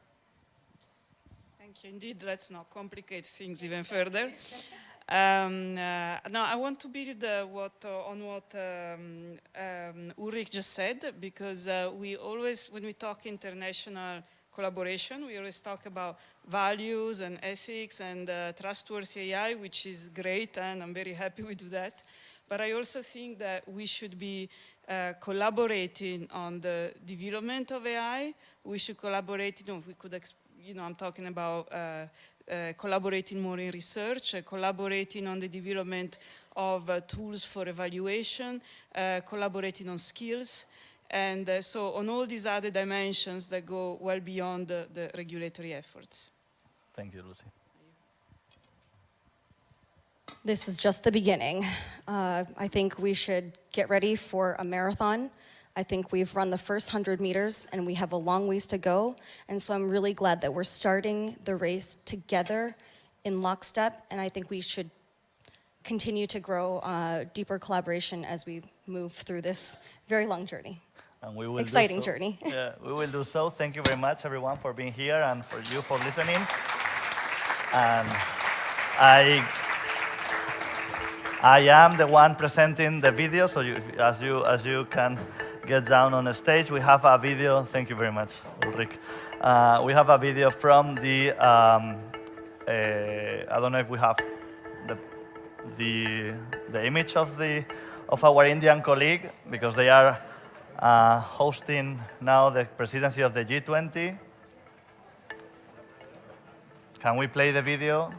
Indeed, let's not complicate things even further. Now, I want to build on what Ulrich just said, because we always, when we talk international collaboration, we always talk about values and ethics and trustworthy AI, which is great, and I'm very happy we do that. But I also think that we should be collaborating on the development of AI. We should collaborate, we could I'm talking about collaborating more in research, collaborating on the development of tools for evaluation, collaborating on skills, and so on all these other dimensions that go well beyond the regulatory efforts. Thank you, Lucy. This is just the beginning. I think we should get ready for a marathon. I think we've run the first 100 meters, and we have a long ways to go. And so I'm really glad that we're starting the race together in lockstep, and I think we should continue to grow deeper collaboration as we move through this very long journey. And we will exciting do so. journey. Yeah, we will do so. Thank you very much, everyone, for being here and for you for listening. And I am the one presenting the video, so as you can get down on the stage, we have a video. Thank you very much, Ulrich. We have a video from the. I don't know if we have the image of our Indian colleague, because they are hosting now the presidency of the G20. Can we play the video?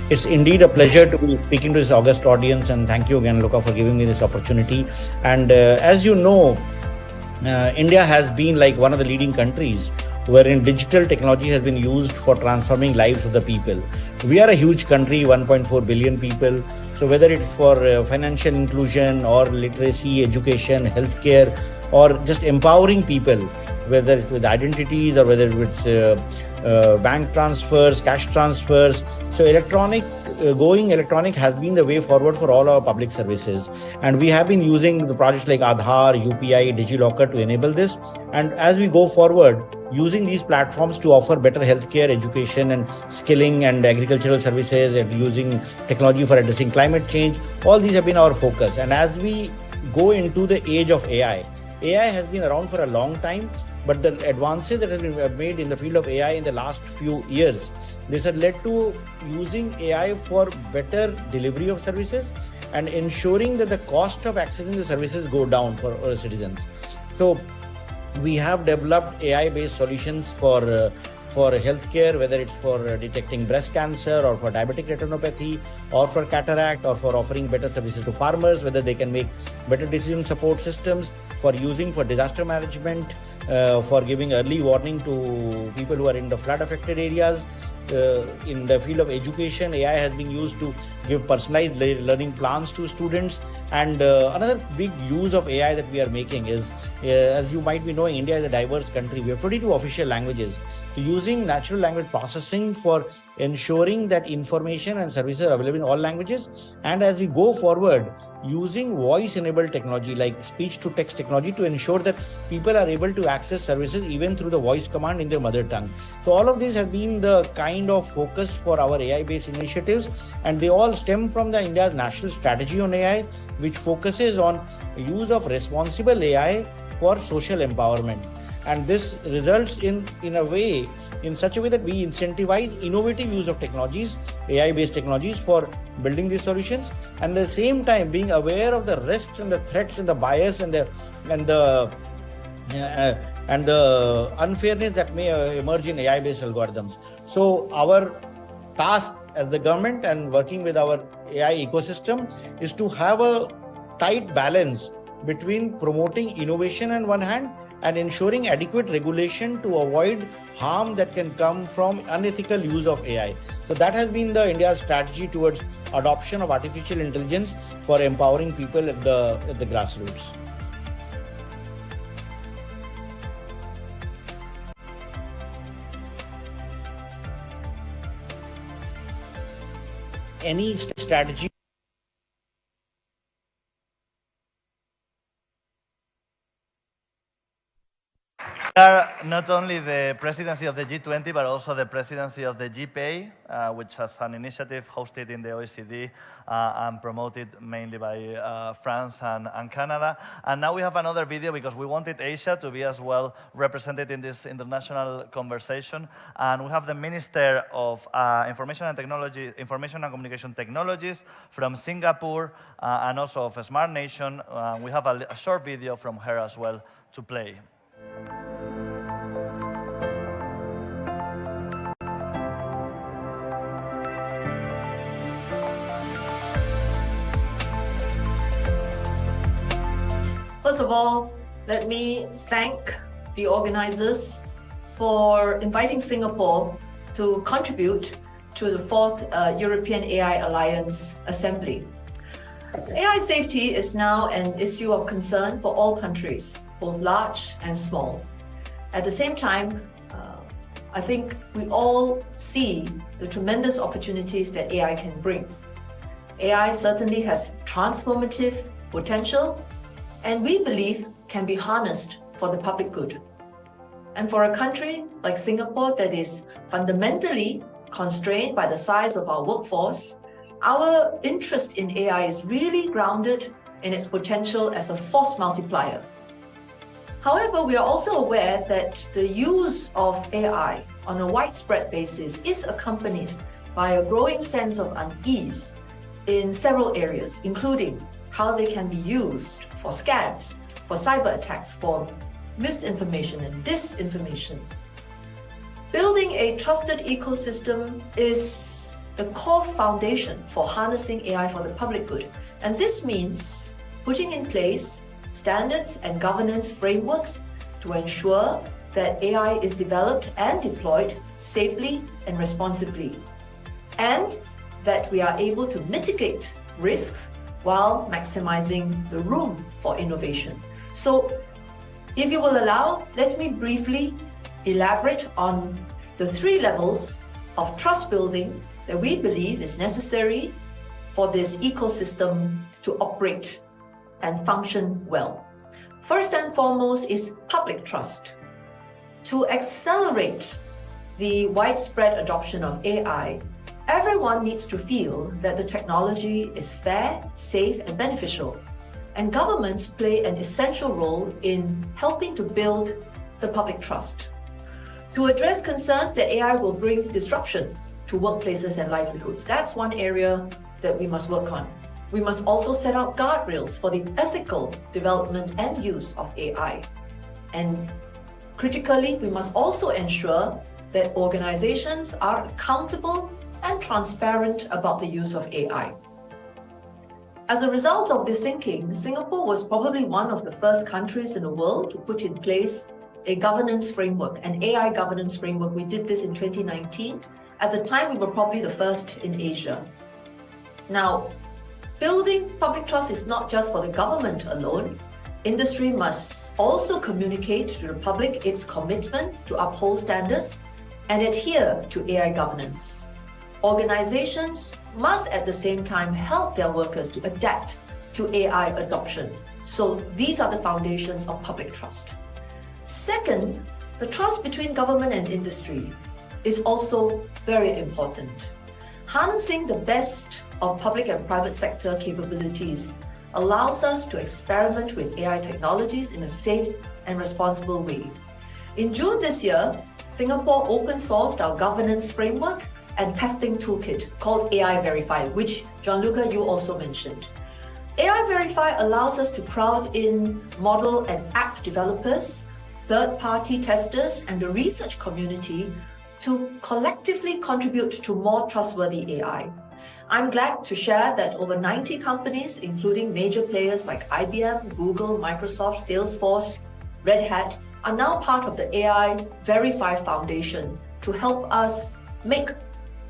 It's indeed a pleasure to be speaking to this august audience, and thank you again, Luca, for giving me this opportunity. And as you know, India has been like one of the leading countries wherein digital technology has been used for transforming lives of the people. We are a huge country, 1.4 billion people. So whether it's for financial inclusion or literacy, education, healthcare, or just empowering people, whether it's with identities or whether it's bank transfers, cash transfers. So going electronic has been the way forward for all our public services. And we have been using the projects like Aadhaar, UPI, DigiLocker to enable this. And as we go forward, using these platforms to offer better healthcare, education and skilling and agricultural services, and using technology for addressing climate change, all these have been our focus. And as we go into the age of AI has been around for a long time, but the advances that have been made in the field of AI in the last few years, this has led to using AI for better delivery of services and ensuring that the cost of accessing the services go down for our citizens. So we have developed AI-based solutions for healthcare, whether it's for detecting breast cancer or for diabetic retinopathy or for cataract, or for offering better services to farmers, whether they can make better decision support systems, for using for disaster management, for giving early warning to people who are in the flood affected areas. In the field of education, AI has been used to give personalized learning plans to students. And another big use of AI that we are making is, as you might be knowing, India is a diverse country. We have 22 official languages. So using natural language processing for ensuring that information and services are available in all languages. And as we go forward, using voice-enabled technology like speech-to-text technology to ensure that people are able to access services even through the voice command in their mother tongue. So all of this has been the kind of focus for our AI-based initiatives, and they all stem from the India's national strategy on AI, which focuses on use of responsible AI for social empowerment. And this results in such a way that we incentivize innovative use of technologies, AI-based technologies, for building these solutions, and at the same time being aware of the risks and the threats and the bias and the unfairness that may emerge in AI-based algorithms. So our task as the government and working with our AI ecosystem is to have a tight balance between promoting innovation on one hand and ensuring adequate regulation to avoid harm that can come from unethical use of AI. So that has been India's strategy towards adoption of artificial intelligence for empowering people at the grassroots. Any strategy We are not only the presidency of the G20, but also the presidency of the GPay, which has an initiative hosted in the OECD and promoted mainly by France and Canada. And now we have another video because we wanted Asia to be as well represented in this international conversation. And we have the Minister of Information and Communication Technologies from Singapore and also of Smart Nation. We have a short video from her as well to play. First of all, let me thank the organizers for inviting Singapore to contribute to the 4th European AI Alliance Assembly. AI safety is now an issue of concern for all countries, both large and small. At the same time, I think we all see the tremendous opportunities that AI can bring. AI certainly has transformative potential, and we believe can be harnessed for the public good. And for a country like Singapore that is fundamentally constrained by the size of our workforce, our interest in AI is really grounded in its potential as a force multiplier. However, we are also aware that the use of AI on a widespread basis is accompanied by a growing sense of unease in several areas, including how they can be used for scams, for cyber attacks, for misinformation and disinformation. Building a trusted ecosystem is the core foundation for harnessing AI for the public good. And this means putting in place standards and governance frameworks to ensure that AI is developed and deployed safely and responsibly, and that we are able to mitigate risks while maximizing the room for innovation. So, if you will allow, let me briefly elaborate on the 3 levels of trust building that we believe is necessary for this ecosystem to operate and function well. First and foremost is public trust. To accelerate the widespread adoption of AI, everyone needs to feel that the technology is fair, safe, and beneficial. And governments play an essential role in helping to build the public trust. To address concerns that AI will bring disruption to workplaces and livelihoods, that's one area that we must work on. We must also set out guardrails for the ethical development and use of AI. And critically, we must also ensure that organizations are accountable and transparent about the use of AI. As a result of this thinking, Singapore was probably one of the first countries in the world to put in place a governance framework, an AI governance framework. We did this in 2019. At the time, we were probably the first in Asia. Now, building public trust is not just for the government alone. Industry must also communicate to the public its commitment to uphold standards and adhere to AI governance. Organizations must at the same time help their workers to adapt to AI adoption. So these are the foundations of public trust. Second, the trust between government and industry is also very important. Harnessing the best of public and private sector capabilities allows us to experiment with AI technologies in a safe and responsible way. In June this year, Singapore open-sourced our governance framework and testing toolkit called AI Verify, which Gianluca, you also mentioned. AI Verify allows us to crowd in model and app developers, third-party testers, and the research community to collectively contribute to more trustworthy AI. I'm glad to share that over 90 companies, including major players like IBM, Google, Microsoft, Salesforce, Red Hat, are now part of the AI Verify Foundation to help us make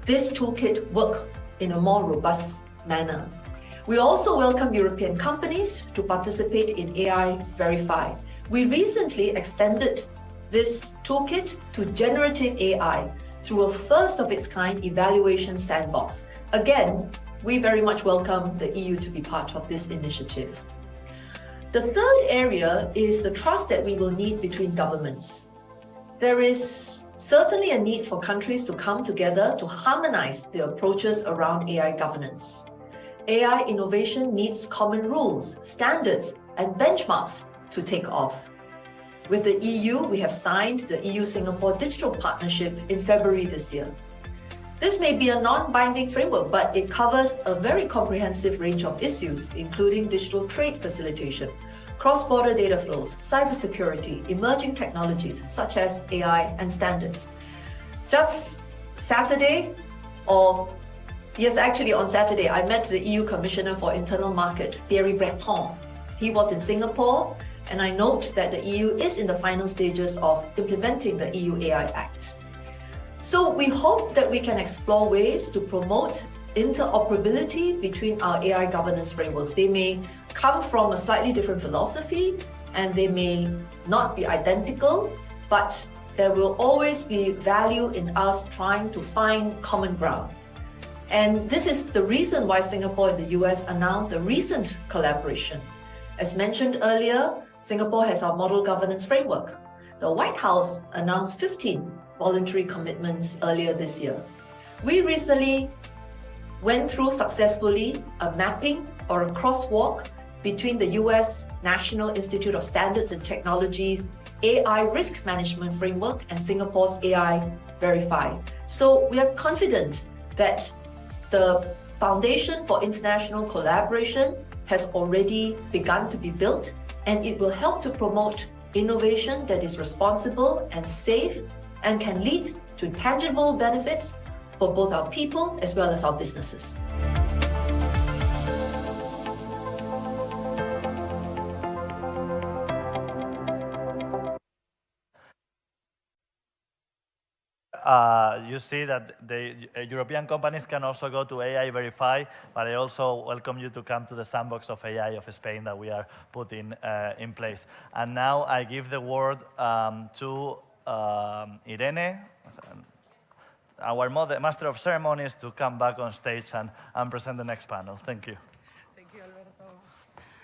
this toolkit work in a more robust manner. We also welcome European companies to participate in AI Verify. We recently extended this toolkit to generative AI through a first-of-its-kind evaluation sandbox. Again, we very much welcome the EU to be part of this initiative. The third area is the trust that we will need between governments. There is certainly a need for countries to come together to harmonize their approaches around AI governance. AI innovation needs common rules, standards, and benchmarks to take off. With the EU, we have signed the EU-Singapore Digital Partnership in February this year. This may be a non-binding framework, but it covers a very comprehensive range of issues, including digital trade facilitation, cross-border data flows, cybersecurity, emerging technologies such as AI, and standards. Just Saturday, on Saturday, I met the EU Commissioner for Internal Market, Thierry Breton. He was in Singapore, and I note that the EU is in the final stages of implementing the EU AI Act. So we hope that we can explore ways to promote interoperability between our AI governance frameworks. They may come from a slightly different philosophy and they may not be identical, but there will always be value in us trying to find common ground. And this is the reason why Singapore and the US announced a recent collaboration. As mentioned earlier, Singapore has our model governance framework. The White House announced 15 voluntary commitments earlier this year. We recently went through successfully a mapping or a crosswalk between the US National Institute of Standards and Technology's AI Risk Management Framework and Singapore's AI Verify. So we are confident that the foundation for international collaboration has already begun to be built, and it will help to promote innovation that is responsible and safe and can lead to tangible benefits for both our people as well as our businesses. You see that the European companies can also go to AI Verify, but I also welcome you to come to the sandbox of AI of Spain that we are putting in place. And now I give the word to Irene, our Master of Ceremonies, to come back on stage and present the next panel. Thank you. Thank you, Alberto.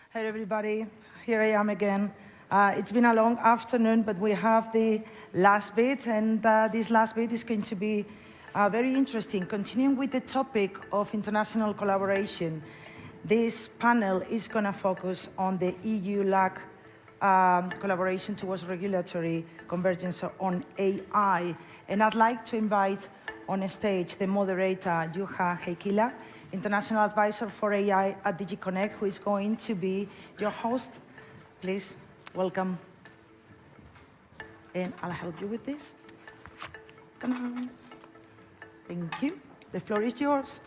Hey, everybody. Here I am again. It's been a long afternoon, but we have the last bit, and this last bit is going to be very interesting. Continuing with the topic of international collaboration, this panel is going to focus on the EU-LAC collaboration towards regulatory convergence on AI. And I'd like to invite on stage the moderator, Juha Heikkilä, International Advisor for AI at DigiConnect, who is going to be your host. Please. Welcome. And I'll help you with this. Ta-da. Thank you. The floor is yours.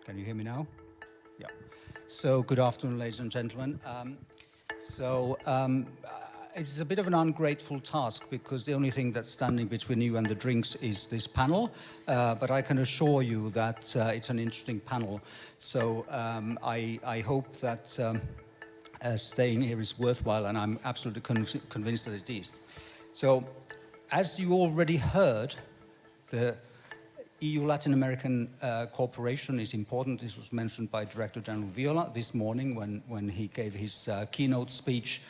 Can you hear me now? Yeah. So good afternoon, ladies and gentlemen. It's a bit of an ungrateful task because the only thing that's standing between you and the drinks is this panel, but I can assure you that it's an interesting panel. So I hope that staying here is worthwhile, and I'm absolutely convinced that it is. So as you already heard, the EU-Latin American cooperation is important. This was mentioned by Director General Viola this morning when he gave his keynote speech.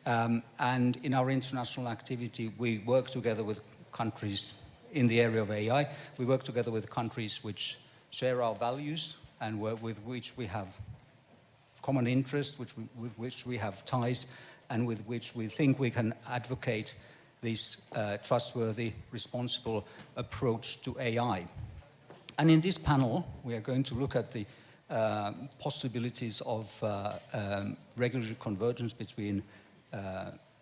And in our international activity, we work together with countries in the area of AI. We work together with countries which share our values and with which we have common interest, with which we have ties, and with which we think we can advocate this trustworthy, responsible approach to AI. And in this panel, we are going to look at the possibilities of regulatory convergence between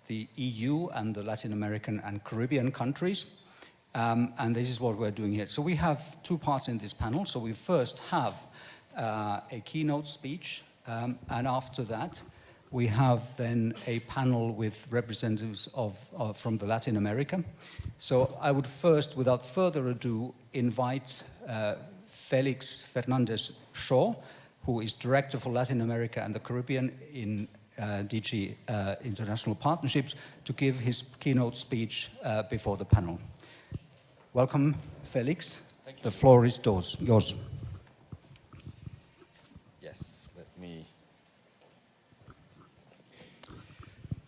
the EU and the Latin American and Caribbean countries. And this is what we're doing here. So we have two parts in this panel. So we first have a keynote speech, and after that, we have then a panel with representatives from the Latin America. So I would first, without further ado, invite Felix Fernandez Shaw, who is Director for Latin America and the Caribbean in DG International Partnerships, to give his keynote speech before the panel. Welcome, Felix. Thank you. The floor is yours. Yes, let me...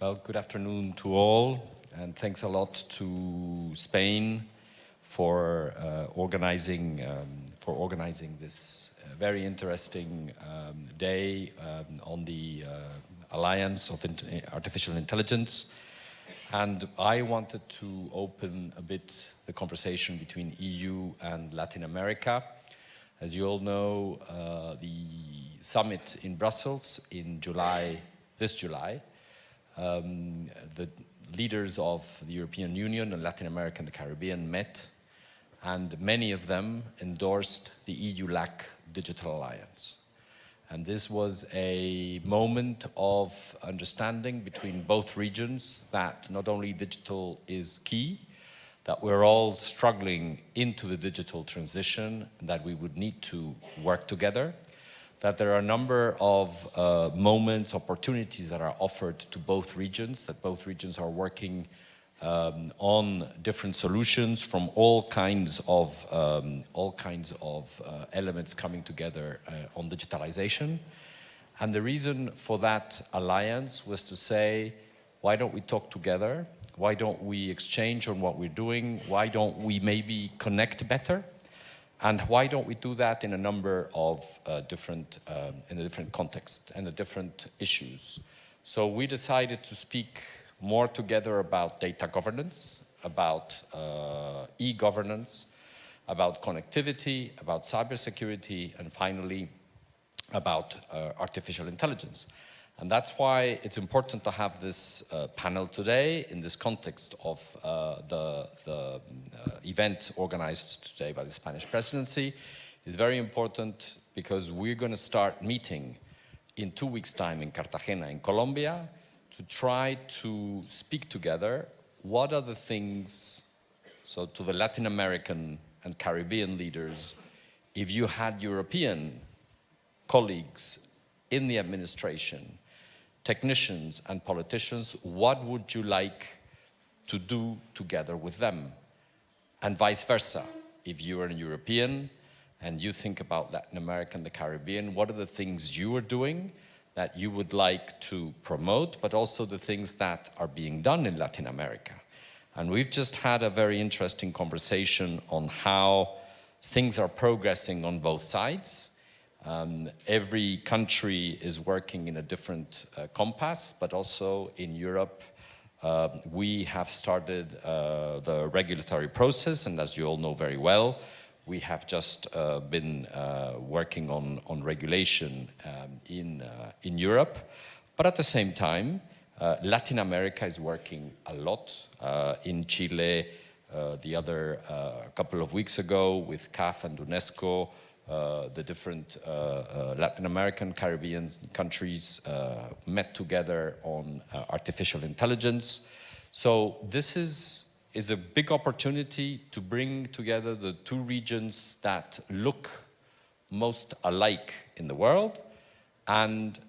Well, good afternoon to all, and thanks a lot to Spain for organizing this very interesting day on the Alliance of Artificial Intelligence. And I wanted to open a bit the conversation between EU and Latin America. As you all know, the summit in Brussels in this July, the leaders of the European Union and Latin America and the Caribbean met, and many of them endorsed the EU-LAC Digital Alliance. And this was a moment of understanding between both regions that not only digital is key, that we're all struggling into the digital transition, that we would need to work together, that there are a number of moments, opportunities that are offered to both regions, that both regions are working on different solutions from all kinds of elements coming together on digitalization. And the reason for that alliance was to say, why don't we talk together? Why don't we exchange on what we're doing? Why don't we maybe connect better? And why don't we do that in a number of different contexts and the different issues? So we decided to speak more together about data governance, about e-governance, about connectivity, about cybersecurity, and finally about artificial intelligence. And that's why it's important to have this panel today in this context of the event organized today by the Spanish presidency. It's very important because we're going to start meeting in 2 weeks' time in Cartagena, in Colombia, to try to speak together what are the things, so to the Latin American and Caribbean leaders, if you had European colleagues in the administration, technicians and politicians, what would you like to do together with them? And vice versa. If you are a European and you think about Latin America and the Caribbean, what are the things you are doing that you would like to promote, but also the things that are being done in Latin America? And we've just had a very interesting conversation on how things are progressing on both sides. Every country is working in a different compass, but also in Europe, we have started the regulatory process, and as you all know very well, we have just been working on regulation in Europe. But at the same time, Latin America is working a lot. In Chile, a couple of weeks ago, with CAF and UNESCO, the different Latin American, Caribbean countries met together on artificial intelligence. So this is a big opportunity to bring together the two regions that look most alike in the world, and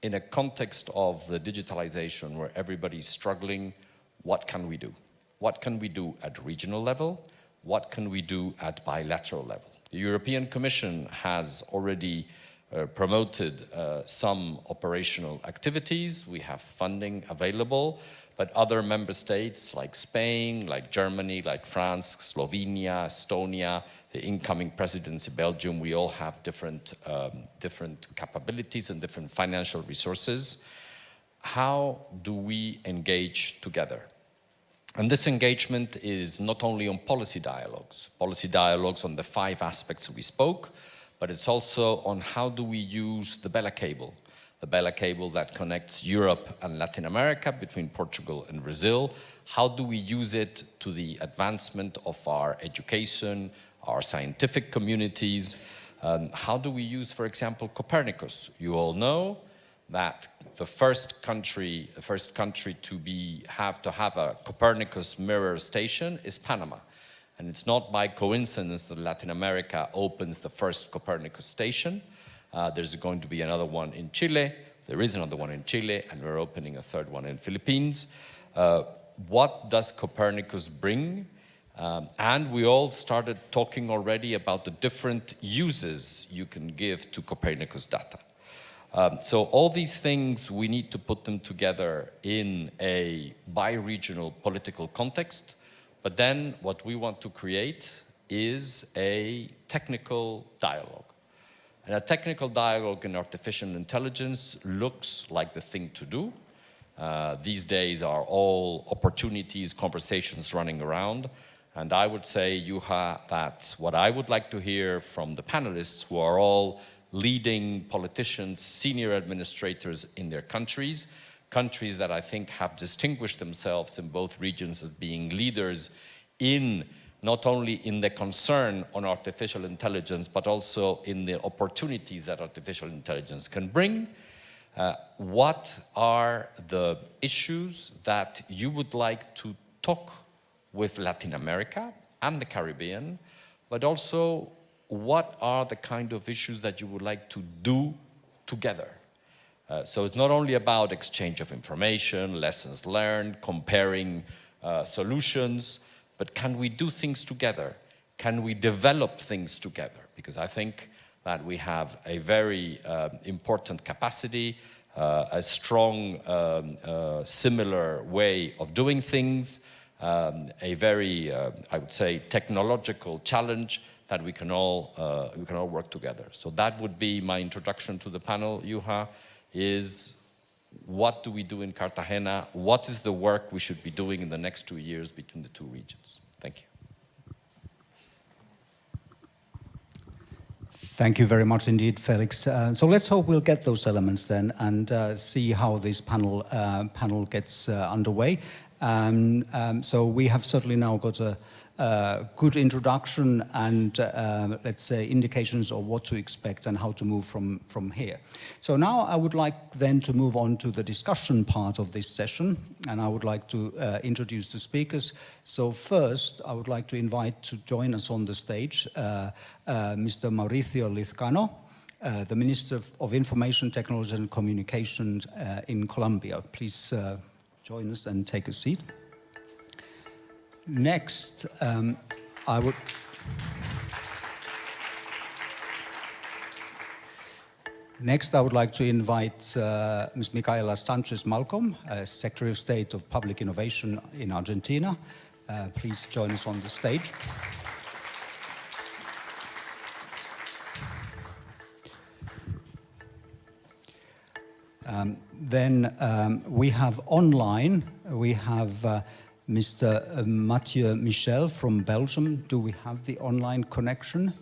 in a context of the digitalization where everybody's struggling, what can we do? What can we do at regional level? What can we do at bilateral level? The European Commission has already promoted some operational activities. We have funding available, but other member states like Spain, like Germany, like France, Slovenia, Estonia, the incoming presidency, Belgium, we all have different capabilities and different financial resources. How do we engage together? And this engagement is not only on policy dialogues on the 5 aspects we spoke, but it's also on how do we use the Bella cable that connects Europe and Latin America between Portugal and Brazil. How do we use it to the advancement of our education, our scientific communities? How do we use, for example, Copernicus? You all know that the first country to have a Copernicus mirror station is Panama. And it's not by coincidence that Latin America opens the first Copernicus station. There's going to be another one in Chile. There is another one in Chile, and we're opening a third one in Philippines. What does Copernicus bring? And we all started talking already about the different uses you can give to Copernicus data. So all these things, we need to put them together in a bi-regional political context. But then what we want to create is a technical dialogue. And a technical dialogue in artificial intelligence looks like the thing to do. These days are all opportunities, conversations running around. And I would say, Juha, that what I would like to hear from the panelists, who are all leading politicians, senior administrators in their countries countries that I think have distinguished themselves in both regions as being leaders in not only in the concern on artificial intelligence, but also in the opportunities that artificial intelligence can bring. What are the issues that you would like to talk with Latin America and the Caribbean, but also what are the kind of issues that you would like to do together? So it's not only about exchange of information, lessons learned, comparing solutions, but can we do things together? Can we develop things together? Because I think that we have a very important capacity, a strong similar way of doing things, a very, I would say, technological challenge that we can all work together. So that would be my introduction to the panel, Juha, is what do we do in Cartagena? What is the work we should be doing in the next 2 years between the two regions? Thank you. Thank you very much indeed, Felix. So let's hope we'll get those elements then and see how this panel gets underway. So we have certainly now got a good introduction and let's say indications of what to expect and how to move from here. So now I would like then to move on to the discussion part of this session, and I would like to introduce the speakers. So first I would like to invite to join us on the stage Mr. Mauricio Lizcano, the Minister of Information Technology and Communications in Colombia. Please join us and take a seat. Next, I would like to invite Ms. Micaela Sanchez-Malcom, Secretary of State of Public Innovation in Argentina. Please join us on the stage. Then we have online, we have Mr. Mathieu Michel from Belgium. Do we have the online connection?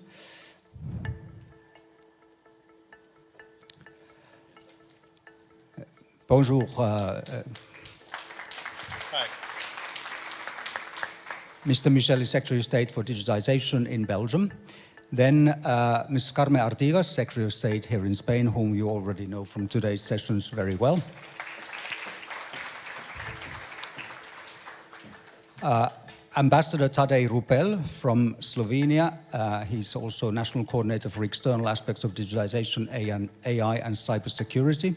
Bonjour. Hi. Mr. Michel is Secretary of State for Digitization in Belgium. Then Ms. Carme Artigas, Secretary of State here in Spain, whom you already know from today's sessions very well. Ambassador Tadej Rupel from Slovenia. He's also National Coordinator for External Aspects of Digitization, AI and Cybersecurity.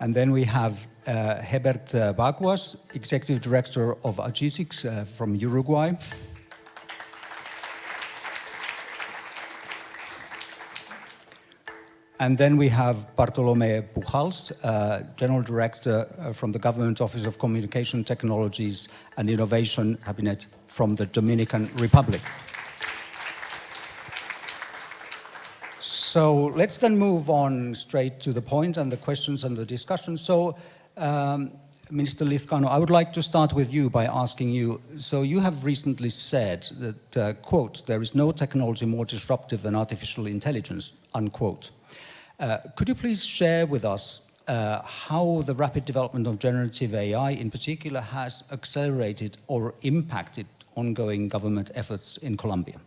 And then we have Hebert Baguas, Executive Director of Agisics from Uruguay. And then we have Bartolomé Pujals, General Director from the Government Office of Communication Technologies and Innovation Cabinet from the Dominican Republic. So let's then move on straight to the point and the questions and the discussion. So, Minister Lizcano, I would like to start with you by asking you, so you have recently said that, quote, there is no technology more disruptive than artificial intelligence, unquote. Could you please share with us how the rapid development of generative AI in particular has accelerated or impacted ongoing government efforts in Colombia?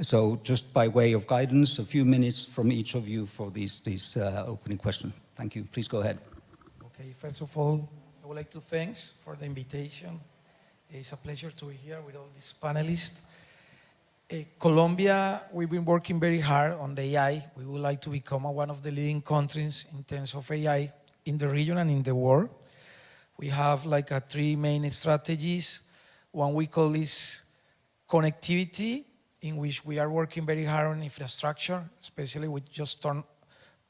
So just by way of guidance, a few minutes from each of you for these opening questions. Thank you. Please go ahead. Okay, first of all, I would like to thank for the invitation. It's a pleasure to be here with all these panelists. Colombia, we've been working very hard on the AI. We would like to become one of the leading countries in terms of AI in the region and in the world. We have like three main strategies. One we call is connectivity, in which we are working very hard on infrastructure, especially we just turned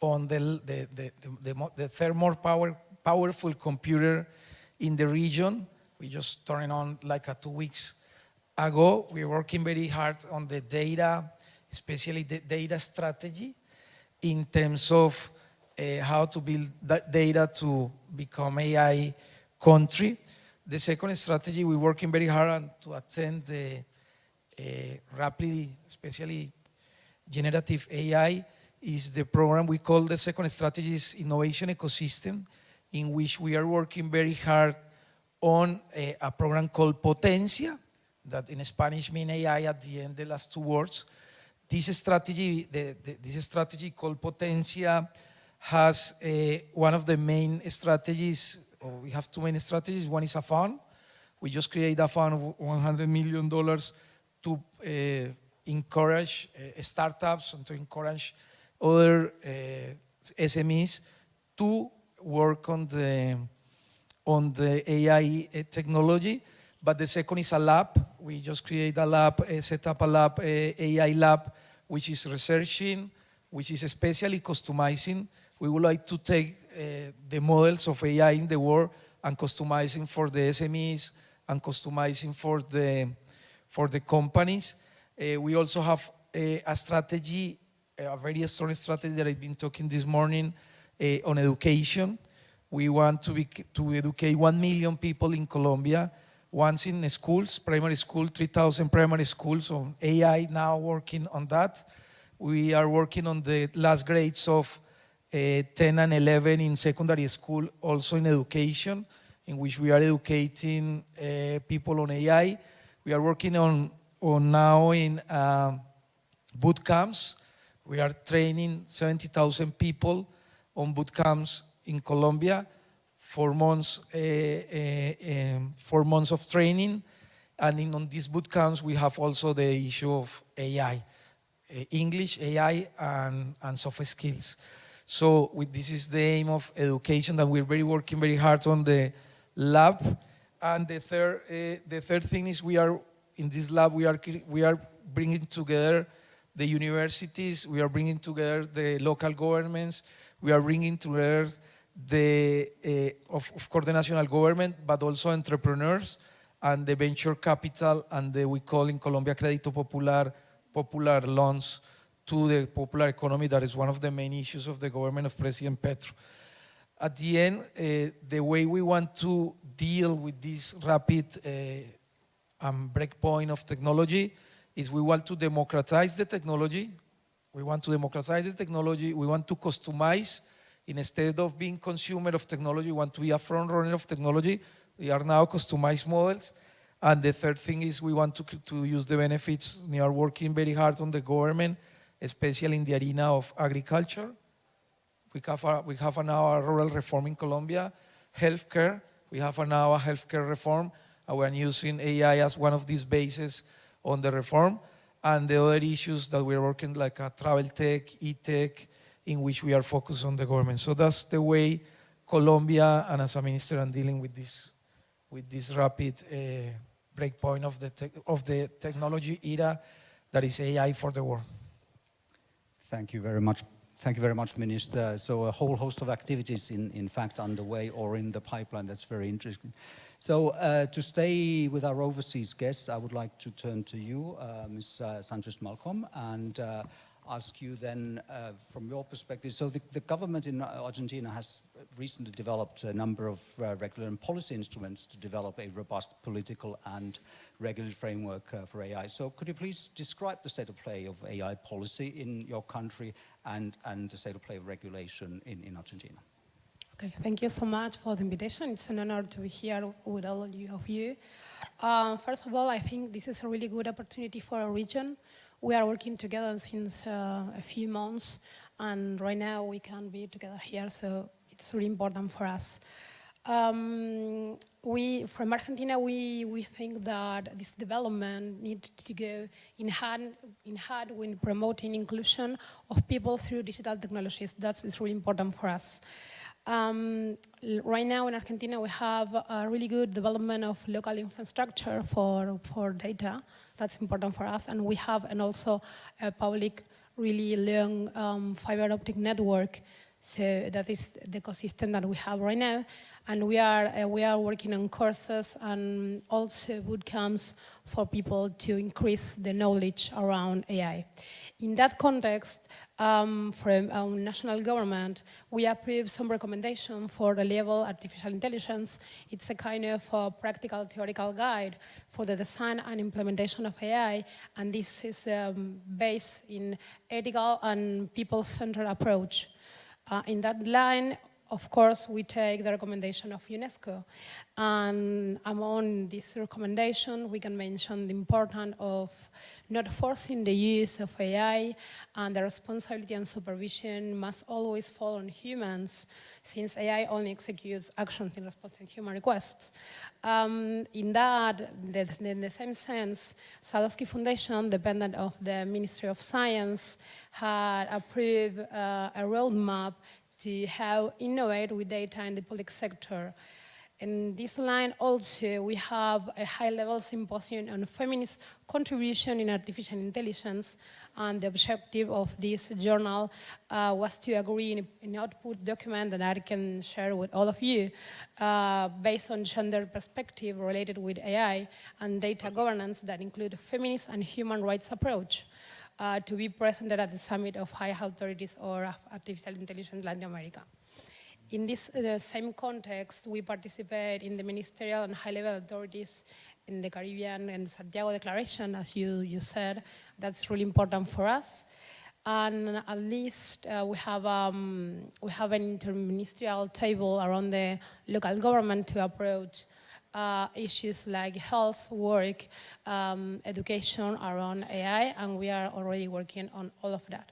on the third more powerful computer in the region. We just turned on like 2 weeks ago. We're working very hard on the data, especially the data strategy, in terms of how to build that data to become AI country. The second strategy, we're working very hard on to attend the rapidly, especially generative AI, is the program we call the second strategy is Innovation Ecosystem, in which we are working very hard on a program called Potencia, that in Spanish mean AI at the end, the last two words. This strategy, this strategy called Potencia has one of the main strategies, or we have two main strategies. One is a fund. We just created a fund of $100 million to encourage startups and to encourage other SMEs to work on the AI technology. But the second is a lab. We just created a lab, set up a lab, AI lab, which is researching, which is especially customizing. We would like to take the models of AI in the world and customizing for the SMEs and customizing for the companies. We also have a strategy, a very strong strategy that I've been talking this morning on education. We want to educate 1 million people in Colombia, once in schools, primary school, 3,000 primary schools on AI, now working on that. We are working on the last grades of 10 and 11 in secondary school, also in education, in which we are educating people on AI. We are working on now in boot camps. We are training 70,000 people on boot camps in Colombia, 4 months, 4 months of training. And on these boot camps, we have also the issue of AI, English, AI, and soft skills. So this is the aim of education, that we're working very hard on the lab. And the third thing is in this lab, we are bringing together the universities, we are bringing together the local governments, we are bringing together of course, the national government, but also entrepreneurs and the venture capital and we call in Colombia Crédito Popular loans to the popular economy. That is one of the main issues of the government of President Petro. At the end, the way we want to deal with this rapid breakpoint of technology is we want to democratize the technology. We want to democratize the technology. We want to customize. Instead of being consumer of technology, we want to be a front runner of technology. We are now customized models. And the third thing is we want to use the benefits. We are working very hard on the government, especially in the arena of agriculture. We have now a rural reform in Colombia. Healthcare, we have now a healthcare reform. And we're using AI as one of these bases on the reform. And the other issues that we're working, like travel tech, e-tech, in which we are focused on the government. So that's the way Colombia, and as a minister, I'm dealing with this rapid breakpoint of the technology era that is AI for the world. Thank you very much. Thank you very much, Minister. So a whole host of activities in fact underway or in the pipeline. That's very interesting. So to stay with our overseas guests, I would like to turn to you, Ms. Sanchez-Malcom, and ask you then from your perspective. So the government in Argentina has recently developed a number of regulatory and policy instruments to develop a robust political and regulatory framework for AI. So could you please describe the state of play of AI policy in your country and the state of play of regulation in Argentina? Okay, thank you so much for the invitation. It's an honor to be here with all of you. First of all, I think this is a really good opportunity for our region. We are working together since a few months, and right now we can be together here, so it's really important for us. From Argentina, we think that this development needs to go in hand with promoting inclusion of people through digital technologies. That is really important for us. Right now in Argentina, we have a really good development of local infrastructure for data. That's important for us. And we have also a public, really long fiber optic network. So that is the ecosystem that we have right now. And we are working on courses and also boot camps for people to increase the knowledge around AI. In that context, from our national government, we approved some recommendation for the level artificial intelligence. It's a kind of practical theoretical guide for the design and implementation of AI, and this is based in ethical and people-centered approach. In that line, of course, we take the recommendation of UNESCO. And among this recommendation, we can mention the importance of not forcing the use of AI, and the responsibility and supervision must always fall on humans, since AI only executes actions in response to human requests. In the same sense, Sadowski Foundation, dependent of the Ministry of Science, had approved a roadmap to how innovate with data in the public sector. In this line also, we have a high-level symposium on feminist contribution in artificial intelligence, and the objective of this journal was to agree in an output document that I can share with all of you, based on gender perspective related with AI and data governance that include a feminist and human rights approach, to be presented at the Summit of High Authorities or Artificial Intelligence Latin America. In this same context, we participate in the ministerial and high-level authorities in the Caribbean and Santiago Declaration, as you said. That's really important for us. And at least we have an interministerial table around the local government to approach issues like health, work, education around AI, and we are already working on all of that.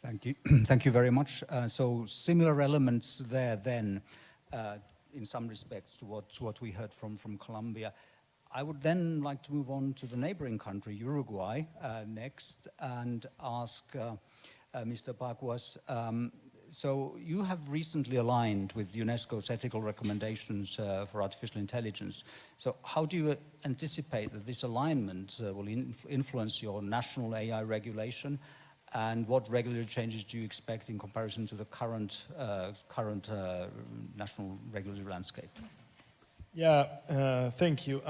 Thank you. Thank you very much. So similar elements there then, in some respects, to what we heard from Colombia. I would then like to move on to the neighboring country, Uruguay, next, and ask Mr. Paguas. So you have recently aligned with UNESCO's ethical recommendations for artificial intelligence. So how do you anticipate that this alignment will influence your national AI regulation? And what regulatory changes do you expect in comparison to the current national regulatory landscape? Yeah, thank you.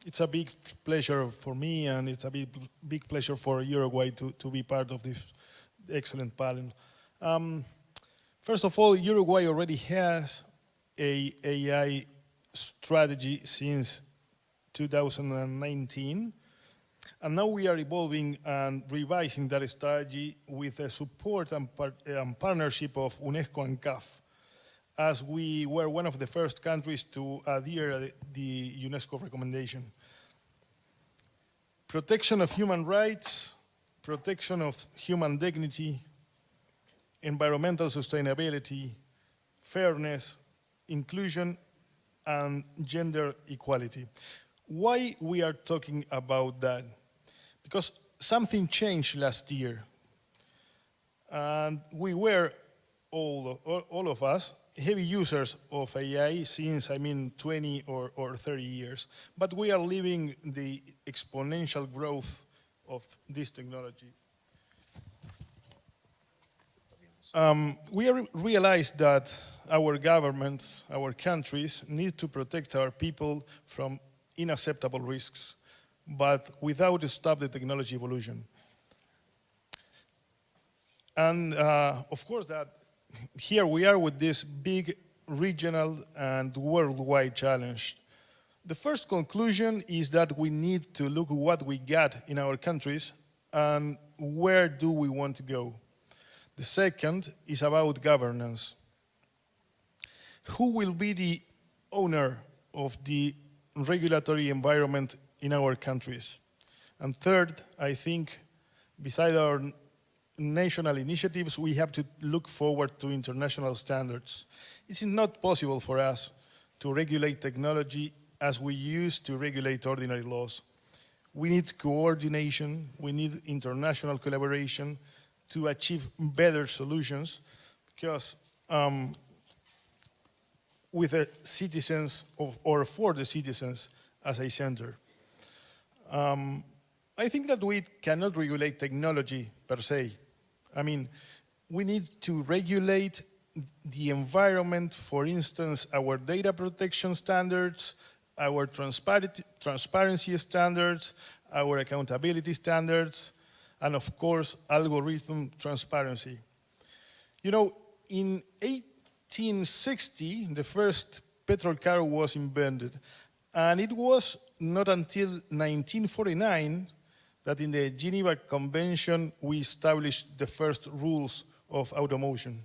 It's a big pleasure for me, and it's a big pleasure for Uruguay to be part of this excellent panel. First of all, Uruguay already has a AI strategy since 2019. And now we are evolving and revising that strategy with the support and partnership of UNESCO and CAF, as we were one of the first countries to adhere to the UNESCO recommendation. Protection of human rights, protection of human dignity, environmental sustainability, fairness, inclusion, and gender equality. Why we are talking about that? Because something changed last year. And we were, all of us, heavy users of AI since, 20 or 30 years. But we are living the exponential growth of this technology. We realized that our governments, our countries, need to protect our people from unacceptable risks, but without stop the technology evolution. And of course, that here we are with this big regional and worldwide challenge. The first conclusion is that we need to look at what we got in our countries and where do we want to go. The second is about governance. Who will be the owner of the regulatory environment in our countries? And third, I think, beside our national initiatives, we have to look forward to international standards. It is not possible for us to regulate technology as we used to regulate ordinary laws. We need coordination, we need international collaboration to achieve better solutions, because with the citizens or for the citizens as a center. I think that we cannot regulate technology per se. We need to regulate the environment, for instance, our data protection standards, our transparency standards, our accountability standards, and of course, algorithm transparency. In 1860, the first petrol car was invented, and it was not until 1949 that in the Geneva Convention we established the first rules of automotion.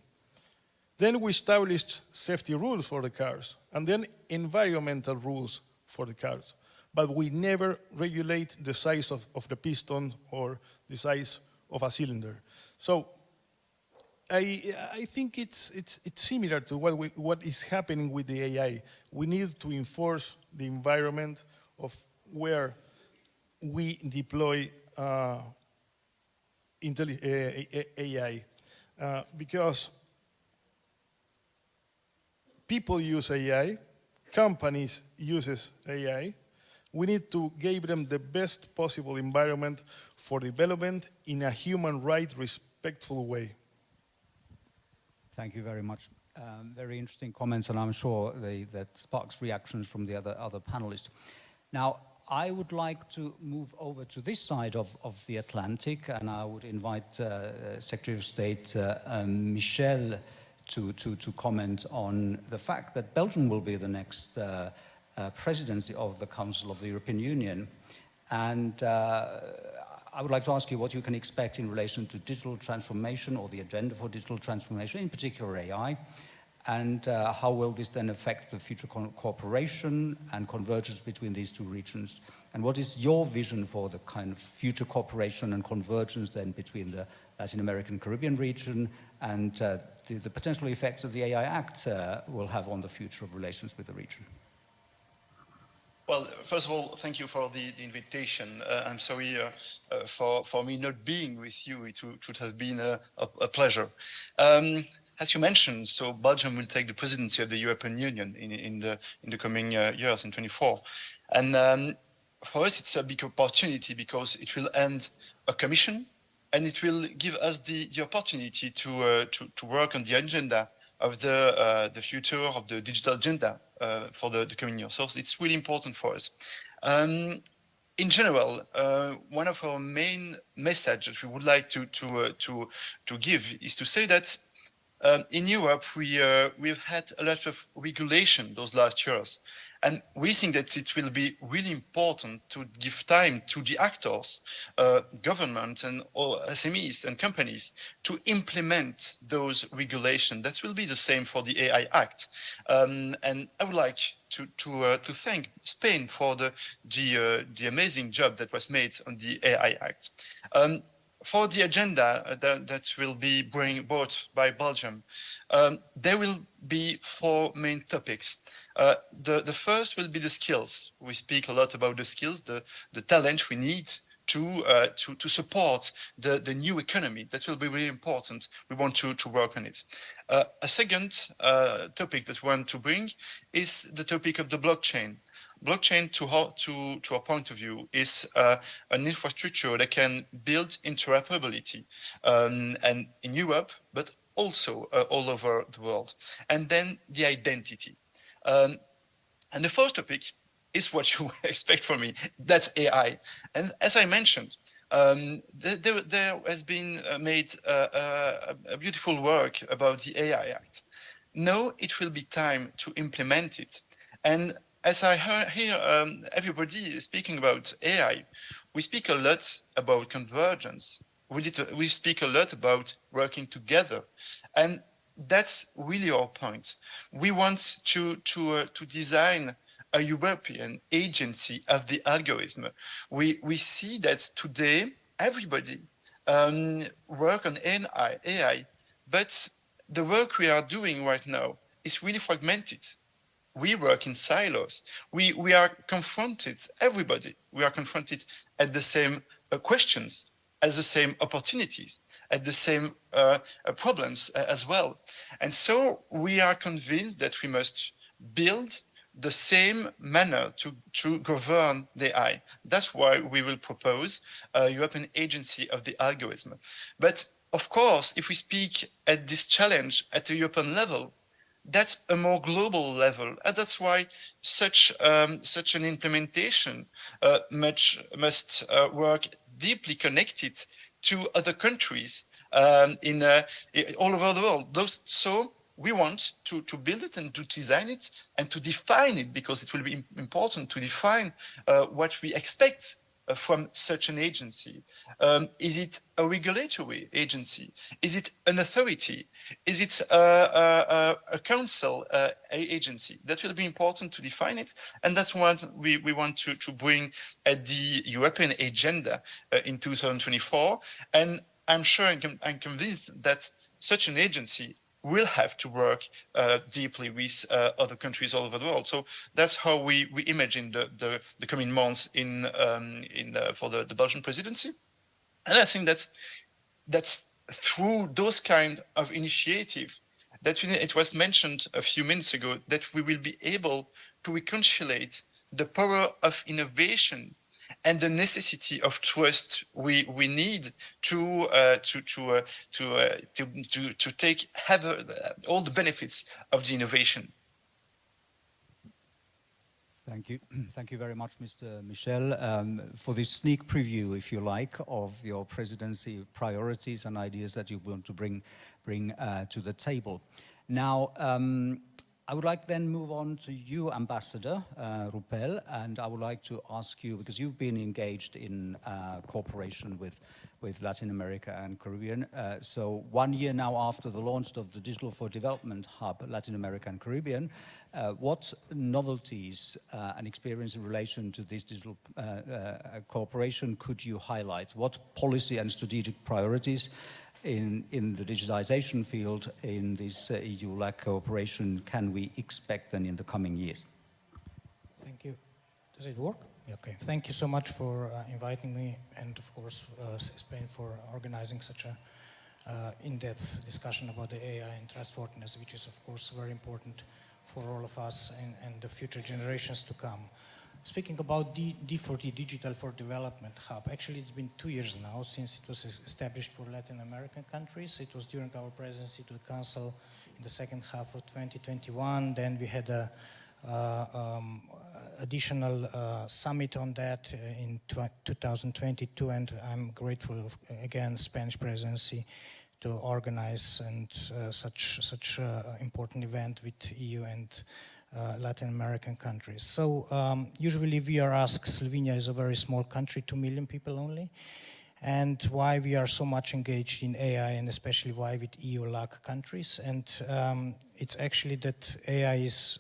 Then we established safety rules for the cars, and then environmental rules for the cars. But we never regulate the size of the piston or the size of a cylinder. So I think it's similar to what is happening with the AI. We need to enforce the environment of where we deploy AI, because people use AI, companies use AI. We need to give them the best possible environment for development in a human rights respectful way. Thank you very much. Very interesting comments, and I'm sure that sparks reactions from the other panelists. Now, I would like to move over to this side of the Atlantic, and I would invite Secretary of State Michel to comment on the fact that Belgium will be the next presidency of the Council of the European Union. And I would like to ask you what you can expect in relation to digital transformation or the agenda for digital transformation, in particular AI, and how will this then affect the future cooperation and convergence between these two regions? And what is your vision for the kind of future cooperation and convergence then between the Latin American Caribbean region and the potential effects that the AI Act will have on the future of relations with the region? Well, first of all, thank you for the invitation. I'm sorry for me not being with you. It would have been a pleasure. As you mentioned, so Belgium will take the presidency of the European Union in the coming years, in 2024. And for us, it's a big opportunity because it will end a commission, and it will give us the opportunity to work on the agenda of the future of the digital agenda for the coming years. So it's really important for us. In general, one of our main messages we would like to give is to say that in Europe we've had a lot of regulation those last years, and we think that it will be really important to give time to the actors, government and all SMEs and companies, to implement those regulations. That will be the same for the AI Act. And I would like to thank Spain for the amazing job that was made on the AI Act. For the agenda that will be brought by Belgium, there will be 4 main topics. The first will be the skills. We speak a lot about the skills, the talent we need to support the new economy. That will be really important. We want to work on it. A second topic that we want to bring is the topic of the blockchain. Blockchain, to our point of view, is an infrastructure that can build interoperability, and in Europe, but also all over the world. And then the identity. And the first topic is what you expect from me. That's AI. And as I mentioned, there has been made a beautiful work about the AI Act. Now it will be time to implement it. And as I hear everybody speaking about AI, we speak a lot about convergence. We speak a lot about working together. And that's really our point. We want to design a European agency of the algorithm. We see that today everybody work on AI, but the work we are doing right now is really fragmented. We work in silos. We are confronted, everybody, we are confronted at the same questions, at the same opportunities, at the same problems as well. And so we are convinced that we must build the same manner to govern the AI. That's why we will propose a European agency of the algorithm. But of course, if we speak at this challenge at the European level, that's a more global level. And that's why such an implementation must work deeply connected to other countries all over the world. So we want to build it and to design it and to define it, because it will be important to define what we expect from such an agency? Is it a regulatory agency? Is it an authority? Is it a council agency? That will be important to define it. And that's what we want to bring at the European agenda in 2024. And I'm sure I'm convinced that such an agency will have to work deeply with other countries all over the world. So that's how we imagine the coming months for the Belgian presidency. And I think that's through those kind of initiative that it was mentioned a few minutes ago, that we will be able to reconcile the power of innovation and the necessity of trust we need to have all the benefits of the innovation. Thank you. Thank you very much, Mr. Michel, for this sneak preview, if you like, of your presidency priorities and ideas that you want to bring to the table. Now, I would like then move on to you, Ambassador Rupel, and I would like to ask you, because you've been engaged in cooperation with Latin America and Caribbean. So 1 year now after the launch of the Digital for Development Hub, Latin America and Caribbean, what novelties and experience in relation to this digital cooperation could you highlight? What policy and strategic priorities in the digitization field in this EU-LAC cooperation can we expect then in the coming years? Thank you. Does it work? Okay. Thank you so much for inviting me, and of course Spain for organizing such a in-depth discussion about the AI and trustworthiness, which is of course very important for all of us and the future generations to come. Speaking about D4D, Digital for Development Hub, actually it's been 2 years now since it was established for Latin American countries. It was during our presidency to the Council in the second half of 2021. Then we had a additional summit on that in 2022, and I'm grateful again Spanish presidency to organize and such important event with EU and Latin American countries. So usually we are asked, Slovenia is a very small country, 2 million people only, and why we are so much engaged in AI, and especially why with EU-LAC countries. And it's actually that AI is,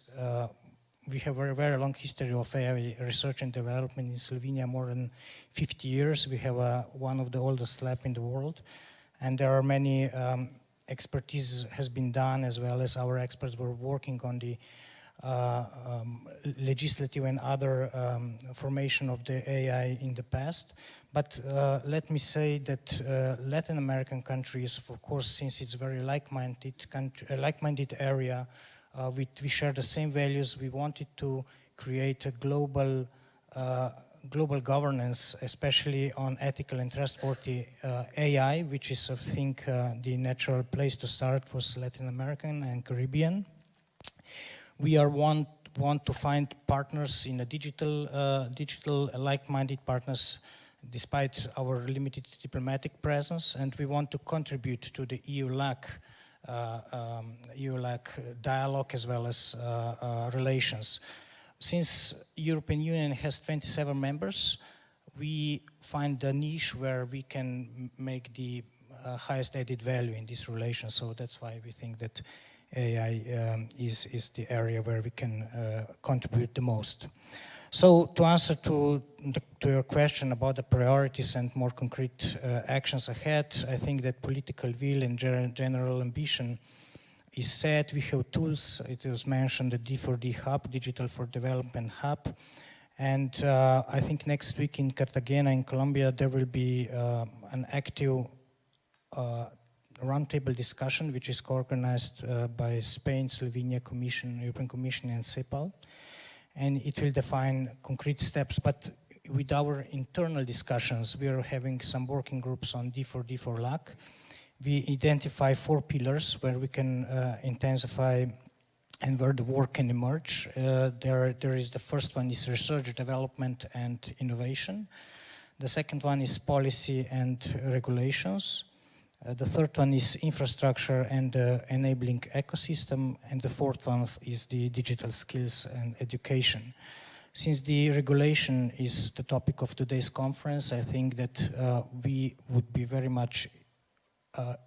we have a very long history of AI research and development in Slovenia, more than 50 years. We have one of the oldest labs in the world, and there are many expertise has been done, as well as our experts were working on the legislative and other formation of the AI in the past. But let me say that Latin American countries, of course, since it's a very like-minded area, we share the same values. We wanted to create a global governance, especially on ethical and trustworthy AI, which is, I think, the natural place to start for Latin American and Caribbean. We want to find partners in a digital like-minded partners, despite our limited diplomatic presence, and we want to contribute to the EU-LAC dialogue as well as relations. Since European Union has 27 members, we find a niche where we can make the highest added value in this relation. So that's why we think that AI is the area where we can contribute the most. So to answer to your question about the priorities and more concrete actions ahead, I think that political will and general ambition is set. We have tools. It was mentioned the D4D Hub, Digital for Development Hub. And I think next week in Cartagena in Colombia, there will be an active roundtable discussion, which is co-organized by Spain, Slovenia Commission, European Commission, and CEPAL. And it will define concrete steps. But with our internal discussions, we are having some working groups on D4D for LAC. We identify 4 pillars where we can intensify and where the work can emerge. There is the first one is research, development, and innovation. The second one is policy and regulations. The third one is infrastructure and enabling ecosystem, and the fourth one is the digital skills and education. Since the regulation is the topic of today's conference, I think that we would be very much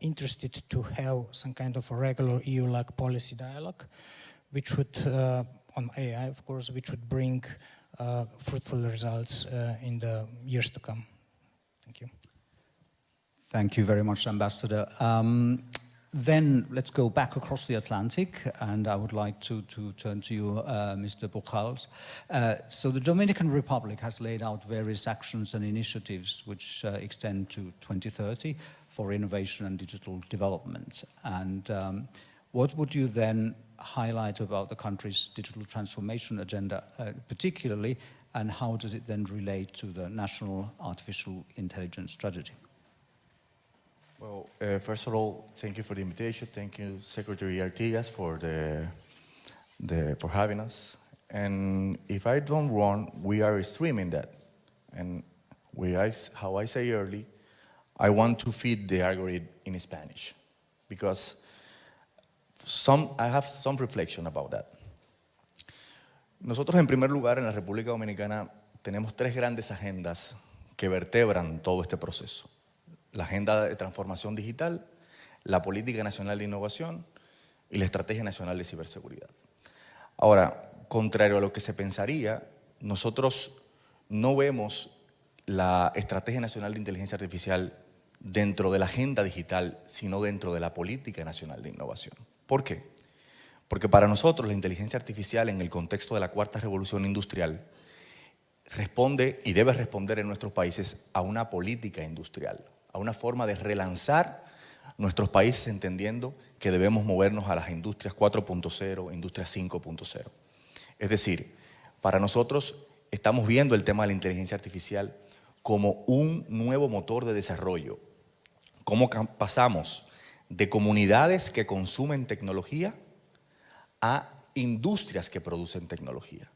interested to have some kind of a regular EU-like policy dialogue, which would, on AI of course, which would bring fruitful results in the years to come. Thank you. Thank you very much, Ambassador. Then let's go back across the Atlantic, and I would like to turn to you, Mr. Buchholz. So the Dominican Republic has laid out various actions and initiatives which extend to 2030 for innovation and digital development. And what would you then highlight about the country's digital transformation agenda particularly, and how does it then relate to the National Artificial Intelligence Strategy? Well, first of all, thank you for the invitation. Thank you, Secretary Artigas, for for having us. And if I don't wrong, we are streaming that. And how I say early, I want to feed the algorithm in Spanish, because I have some reflection about that. Nosotros, en primer lugar, en la República Dominicana, tenemos tres grandes agendas que vertebran todo este proceso. La Agenda de Transformación Digital, la Política Nacional de Innovación y la Estrategia Nacional de Ciberseguridad. Ahora, contrario a lo que se pensaría, nosotros no vemos la Estrategia Nacional de Inteligencia Artificial dentro de la agenda digital, sino dentro de la Política Nacional de Innovación. ¿Por qué? Porque para nosotros la inteligencia artificial en el contexto de la cuarta revolución industrial responde y debe responder en nuestros países a una política industrial, a una forma de relanzar nuestros países entendiendo que debemos movernos a las industrias 4.0, industrias 5.0. Es decir, para nosotros estamos viendo el tema de la inteligencia artificial como un nuevo motor de desarrollo. Cómo pasamos de comunidades que consumen tecnología a industrias que producen tecnología.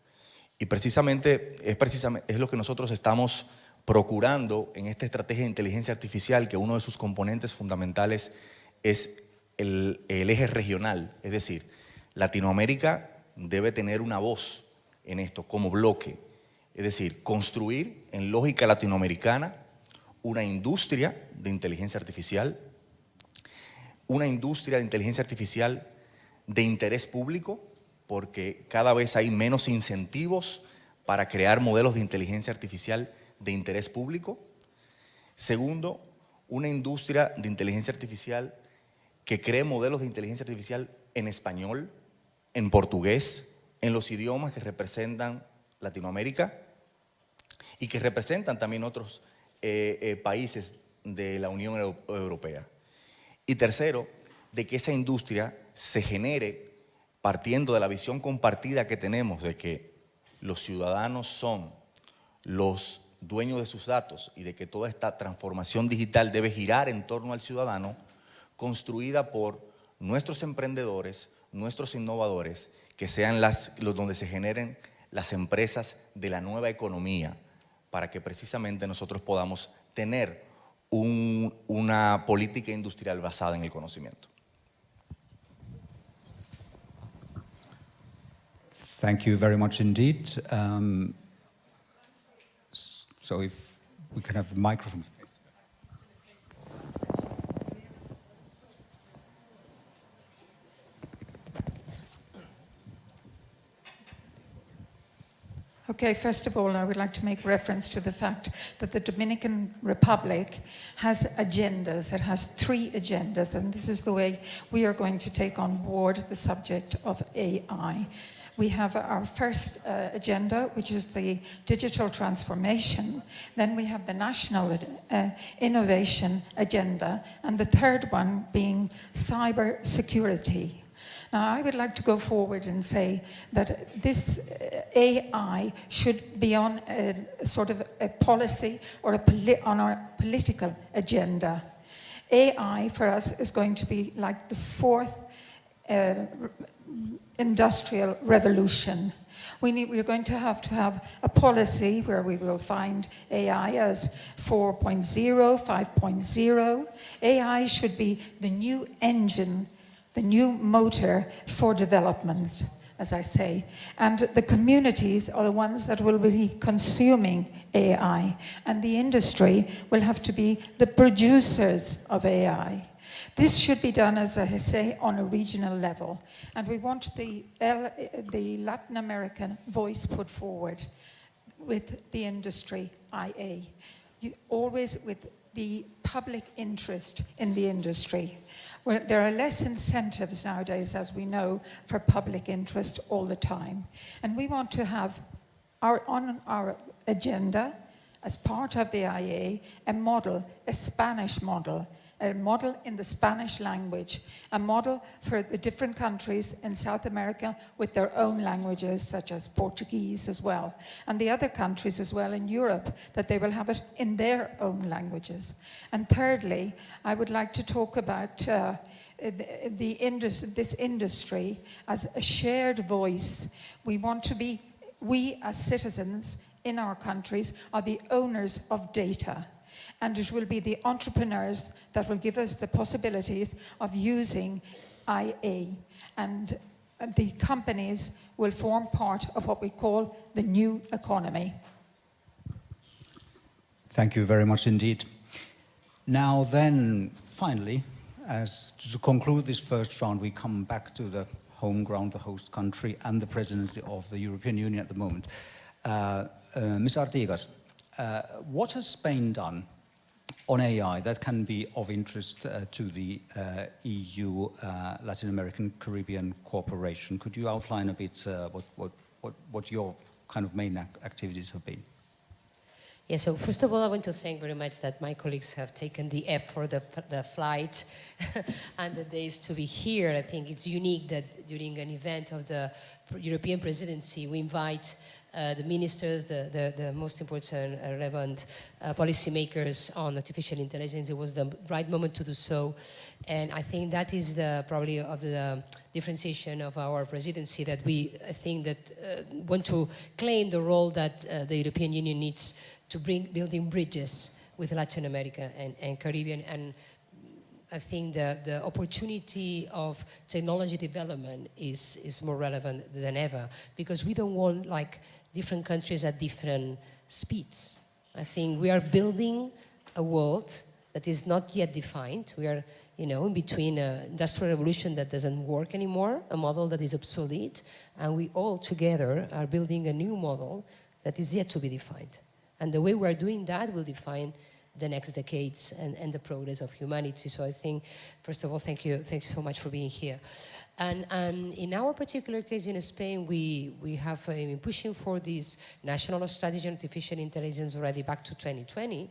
Y precisamente es lo que nosotros estamos procurando en esta estrategia de inteligencia artificial, que uno de sus componentes fundamentales es el eje regional. Es decir, Latinoamérica debe tener una voz en esto como bloque. Es decir, construir en lógica latinoamericana una industria de inteligencia artificial, una industria de inteligencia artificial de interés público, porque cada vez hay menos incentivos para crear modelos de inteligencia artificial de interés público. Segundo, una industria de inteligencia artificial que cree modelos de inteligencia artificial en español, en portugués, en los idiomas que representan Latinoamérica y que representan también otros países de la Unión Europea. Y tercero, de que esa industria se genere partiendo de la visión compartida que tenemos de que los ciudadanos son los dueños de sus datos y de que toda esta transformación digital debe girar en torno al ciudadano, construida por nuestros emprendedores, nuestros innovadores, que sean los donde se generen las empresas de la nueva economía, para que precisamente nosotros podamos tener una política industrial basada en el conocimiento. Thank you very much indeed. So if we can have the microphone. Okay, first of all, I would like to make reference to the fact that the Dominican Republic has agendas. It has 3 agendas, and this is the way we are going to take on board the subject of AI. We have our first agenda, which is the digital transformation. Then we have the national innovation agenda, and the third one being cyber security. Now, I would like to go forward and say that this AI should be on a sort of a policy or on our political agenda. AI for us is going to be like the 4th industrial revolution. We're going to have a policy where we will find AI as 4.0, 5.0. AI should be the new engine, the new motor for development. as I say. And the communities are the ones that will be consuming AI. And the industry will have to be the producers of AI. This should be done, as I say, on a regional level. And we want the Latin American voice put forward with the industry, IA. Always with the public interest in the industry. Where there are less incentives nowadays, as we know, for public interest all the time. And we want to have on our agenda, as part of the IA, a model, a Spanish model, a model in the Spanish language, a model for the different countries in South America with their own languages, such as Portuguese as well, and the other countries as well in Europe, that they will have it in their own languages. And thirdly, I would like to talk about this industry as a shared voice. We as citizens in our countries are the owners of data. And it will be the entrepreneurs that will give us the possibilities of using IA. And the companies will form part of what we call the new economy. Thank you very much indeed. Now then, finally, as to conclude this first round, we come back to the home ground, the host country, and the presidency of the European Union at the moment. Ms. Artigas, what has Spain done on AI that can be of interest to the EU, Latin American, Caribbean cooperation? Could you outline a bit what your kind of main activities have been? Yeah, so first of all, I want to thank very much that my colleagues have taken the effort, the flight, and the days to be here. I think it's unique that during an event of the European presidency, we invite the ministers, the most important relevant policymakers on artificial intelligence. It was the right moment to do so. And I think that is probably of the differentiation of our presidency, that I think that want to claim the role that the European Union needs to building bridges with Latin America and Caribbean. And I think the opportunity of technology development is more relevant than ever, because we don't want different countries at different speeds. I think we are building a world that is not yet defined. We are, in between an industrial revolution that doesn't work anymore, a model that is obsolete, and we all together are building a new model that is yet to be defined. And the way we're doing that will define the next decades and the progress of humanity. So I think, first of all, thank you so much for being here. And in our particular case in Spain, we have been pushing for this national strategy on artificial intelligence already back to 2020.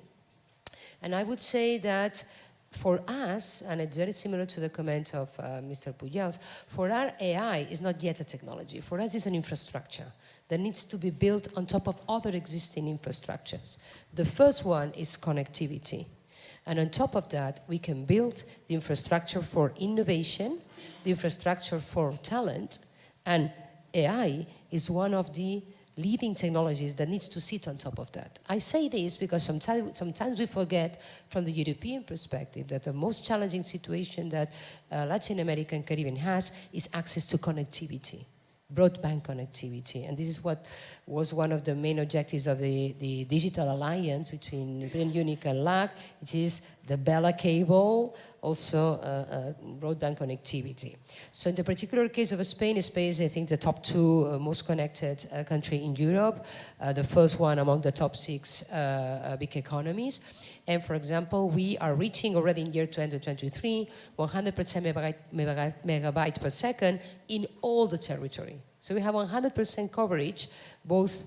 And I would say that for us, and it's very similar to the comment of Mr. Pujals, for our AI is not yet a technology. For us, it's an infrastructure that needs to be built on top of other existing infrastructures. The first one is connectivity. And on top of that, we can build the infrastructure for innovation, the infrastructure for talent, and AI is one of the leading technologies that needs to sit on top of that. I say this because sometimes we forget from the European perspective that the most challenging situation that Latin America and Caribbean has is access to connectivity, broadband connectivity. And this is what was one of the main objectives of the digital alliance between European Union and LAC, which is the Bella cable, also broadband connectivity. So in the particular case of Spain is, I think, the top two most connected country in Europe, the first one among the top 6 big economies. And for example, we are reaching already in year 2023, 100% megabytes per second in all the territory. So we have 100% coverage, both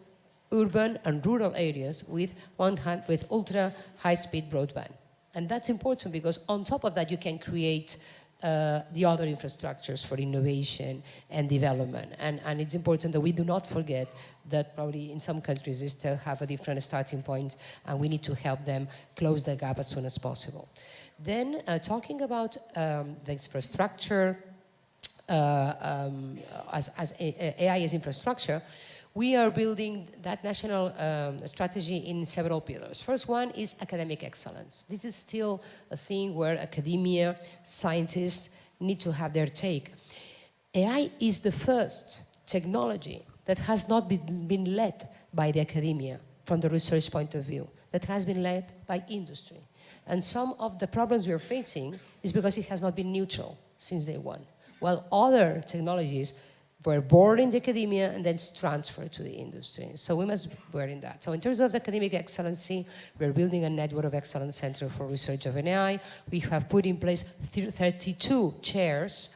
urban and rural areas with ultra high-speed broadband. And that's important because on top of that, you can create the other infrastructures for innovation and development. And it's important that we do not forget that probably in some countries they still have a different starting point, and we need to help them close the gap as soon as possible. Then talking about the infrastructure, as AI as infrastructure, we are building that national strategy in several pillars. First one is academic excellence. This is still a thing where academia, scientists need to have their take. AI is the first technology that has not been led by the academia from the research point of view, that has been led by industry. And some of the problems we're facing is because it has not been neutral since day one, while other technologies were born in the academia and then transferred to the industry. So we must bear in that. So in terms of the academic excellency, we're building a network of excellence center for research of AI. We have put in place 32 chairs,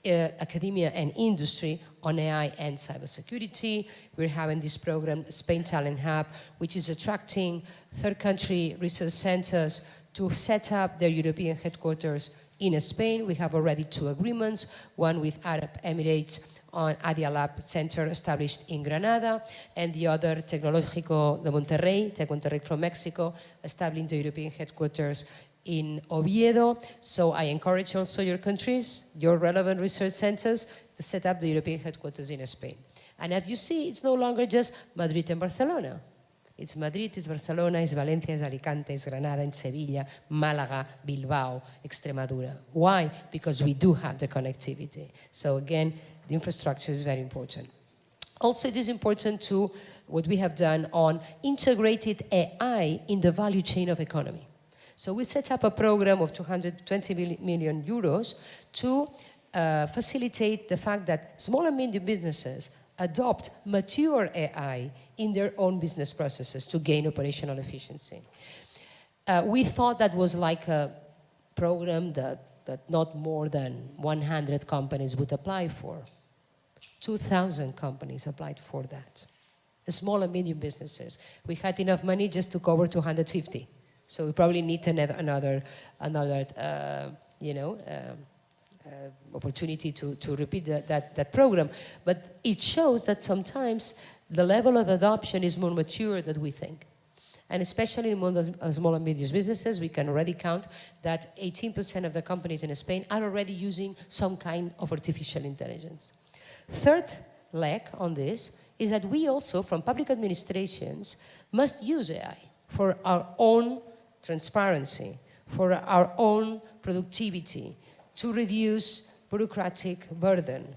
academia and industry, on AI and cybersecurity. We're having this program, Spain Talent Hub, which is attracting third country research centers to set up their European headquarters in Spain. We have already 2 agreements, one with Arab Emirates on Adia Lab Center established in Granada, and the other Tecnológico de Monterrey, Tec Monterrey from Mexico, establishing the European headquarters in Oviedo. So I encourage also your countries, your relevant research centers, to set up the European headquarters in Spain. And as you see, it's no longer just Madrid and Barcelona. It's Madrid, it's Barcelona, it's Valencia, it's Alicante, it's Granada, it's Sevilla, Málaga, Bilbao, Extremadura. Why? Because we do have the connectivity. So again, the infrastructure is very important. Also, it is important to what we have done on integrated AI in the value chain of economy. So we set up a program of 220 million euros to facilitate the fact that small and medium businesses adopt mature AI in their own business processes to gain operational efficiency. We thought that was like a program that not more than 100 companies would apply for. 2,000 companies applied for that. The small and medium businesses. We had enough money just to cover 250. So we probably need another opportunity to repeat that program. But it shows that sometimes the level of adoption is more mature than we think. And especially among the small and medium businesses, we can already count that 18% of the companies in Spain are already using some kind of artificial intelligence. Third leg on this is that we also, from public administrations, must use AI for our own transparency, for our own productivity, to reduce bureaucratic burden.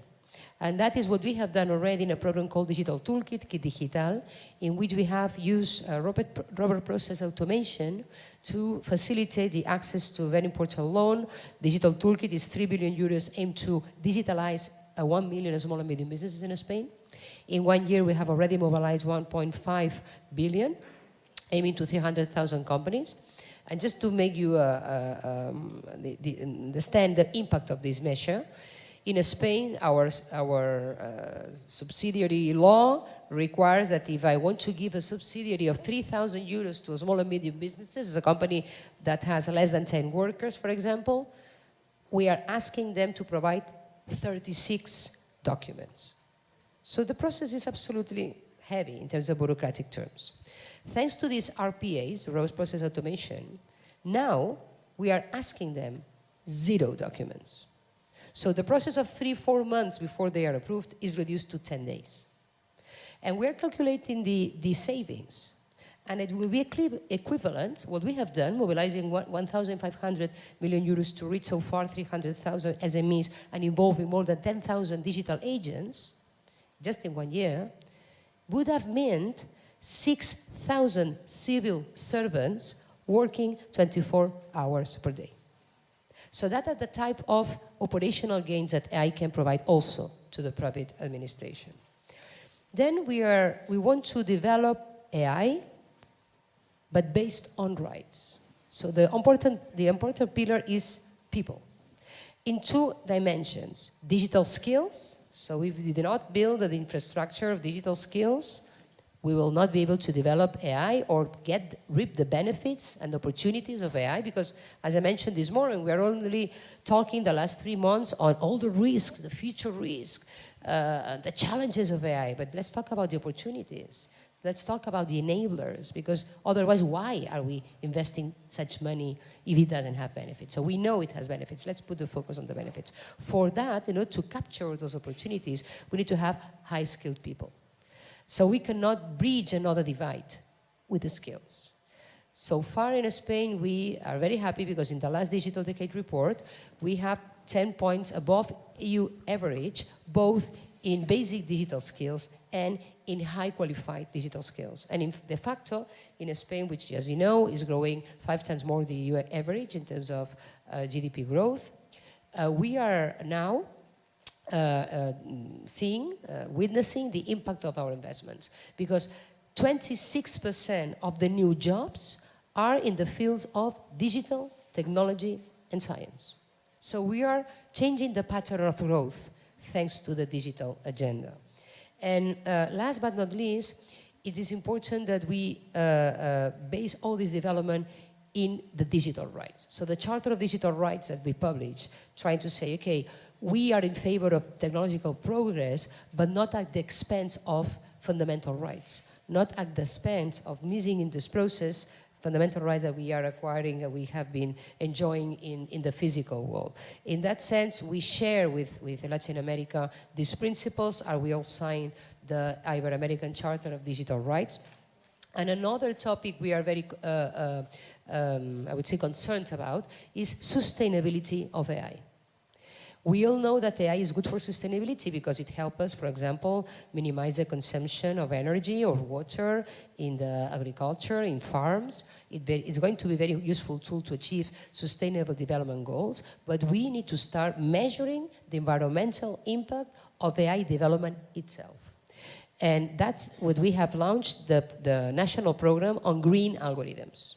And that is what we have done already in a program called Digital Toolkit, Kit Digital, in which we have used robot process automation to facilitate the access to a very important loan. Digital Toolkit is 3 billion euros aimed to digitalize 1 million small and medium businesses in Spain. In 1 year, we have already mobilized 1.5 billion, aiming to 300,000 companies. And just to make you understand the impact of this measure, in Spain, our subsidiary law requires that if I want to give a subsidiary of 3,000 euros to a small and medium businesses, a company that has less than 10 workers, for example, we are asking them to provide 36 documents. So the process is absolutely heavy in terms of bureaucratic terms. Thanks to these RPAs, robot process automation, now we are asking them 0 documents. So the process of 3-4 months before they are approved is reduced to 10 days. And we're calculating the savings. And it will be equivalent, what we have done, mobilizing 1,500 million euros to reach so far 300,000 SMEs and involving more than 10,000 digital agents, just in 1 year, would have meant 6,000 civil servants working 24 hours per day. So that are the type of operational gains that AI can provide also to the private administration. Then we want to develop AI, but based on rights. So the important pillar is people. In 2 dimensions, digital skills. So if we do not build the infrastructure of digital skills, we will not be able to develop AI or reap the benefits and opportunities of AI, because as I mentioned this morning, we are only talking the last 3 months on all the risks, the future risk, the challenges of AI, but let's talk about the opportunities. Let's talk about the enablers, because otherwise, why are we investing such money if it doesn't have benefits? So we know it has benefits. Let's put the focus on the benefits. For that, to capture those opportunities, we need to have high-skilled people. So we cannot bridge another divide with the skills. So far in Spain, we are very happy because in the last Digital Decade report, we have 10 points above EU average, both in basic digital skills and in high qualified digital skills. And de facto, in Spain, which as you know, is growing 5 times more the EU average in terms of GDP growth, we are now witnessing the impact of our investments, because 26% of the new jobs are in the fields of digital, technology, and science. So we are changing the pattern of growth thanks to the digital agenda. And last but not least, it is important that we base all this development in the digital rights. So the Charter of Digital Rights that we published, trying to say, okay, we are in favor of technological progress, but not at the expense of fundamental rights, not at the expense of missing in this process fundamental rights that we are acquiring and we have been enjoying in the physical world. In that sense, we share with Latin America these principles, and we all signed the Ibero-American Charter of Digital Rights. And another topic we are very, I would say, concerned about is sustainability of AI. We all know that AI is good for sustainability because it helps us, for example, minimize the consumption of energy or water in the agriculture, in farms. It's going to be a very useful tool to achieve sustainable development goals, but we need to start measuring the environmental impact of AI development itself. And that's what we have launched, the national program on green algorithms.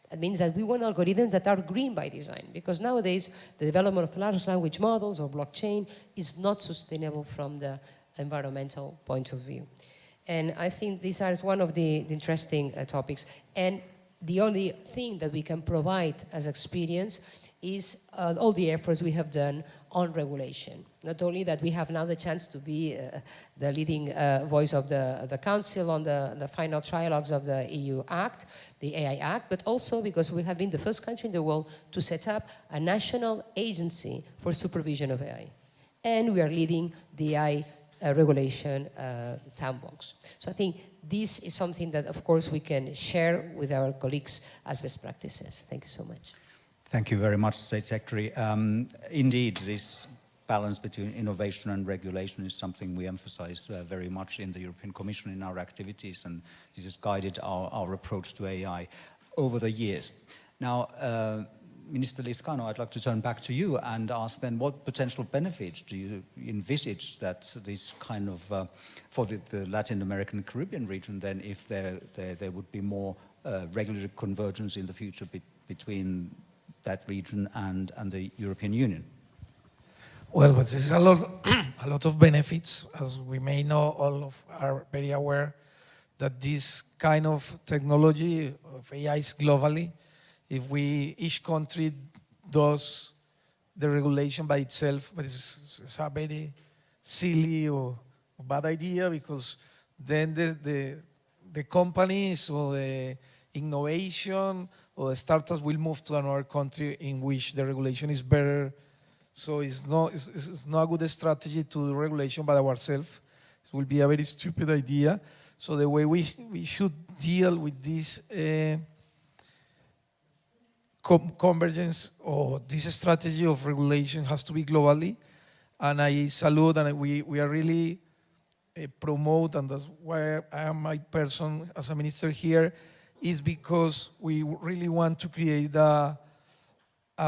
That means that we want algorithms that are green by design, because nowadays the development of large language models or blockchain is not sustainable from the environmental point of view. And I think these are one of the interesting topics. And the only thing that we can provide as experience is all the efforts we have done on regulation. Not only that we have now the chance to be the leading voice of the Council on the final trialogues of the EU Act, the AI Act, but also because we have been the first country in the world to set up a national agency for supervision of AI. And we are leading the AI regulation sandbox. So I think this is something that, of course, we can share with our colleagues as best practices. Thank you so much. Thank you very much, State Secretary. Indeed, this balance between innovation and regulation is something we emphasize very much in the European Commission in our activities, and this has guided our approach to AI over the years. Now, Minister Lizcano, I'd like to turn back to you and ask then, what potential benefits do you envisage that this kind of, for the Latin American Caribbean region then, if there would be more regulatory convergence in the future between that region and the European Union? Well, but there's a lot of benefits. As we may know, all are very aware that this kind of technology of AI is globally. If each country does the regulation by itself, but it's a very silly or bad idea, because then the companies or the innovation or the startups will move to another country in which the regulation is better. So it's not a good strategy to do regulation by ourselves. It will be a very stupid idea. So the way we should deal with this convergence or this strategy of regulation has to be globally. And I salute, and we are really promote, and that's why I am my person as a minister here, is because we really want to create a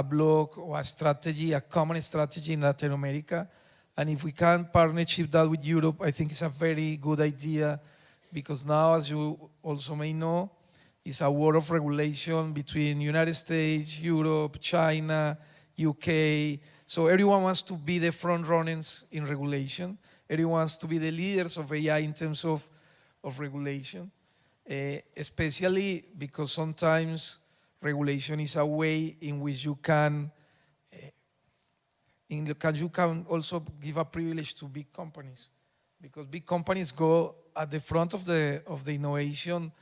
block or a strategy, a common strategy in Latin America. And if we can partnership that with Europe, I think it's a very good idea, because now, as you also may know, it's a war of regulation between United States, Europe, China, UK. So everyone wants to be the front runners in regulation. Everyone wants to be the leaders of AI in terms of regulation. Especially because sometimes regulation is a way in which you can also give a privilege to big companies, because big companies go at the front of the innovation.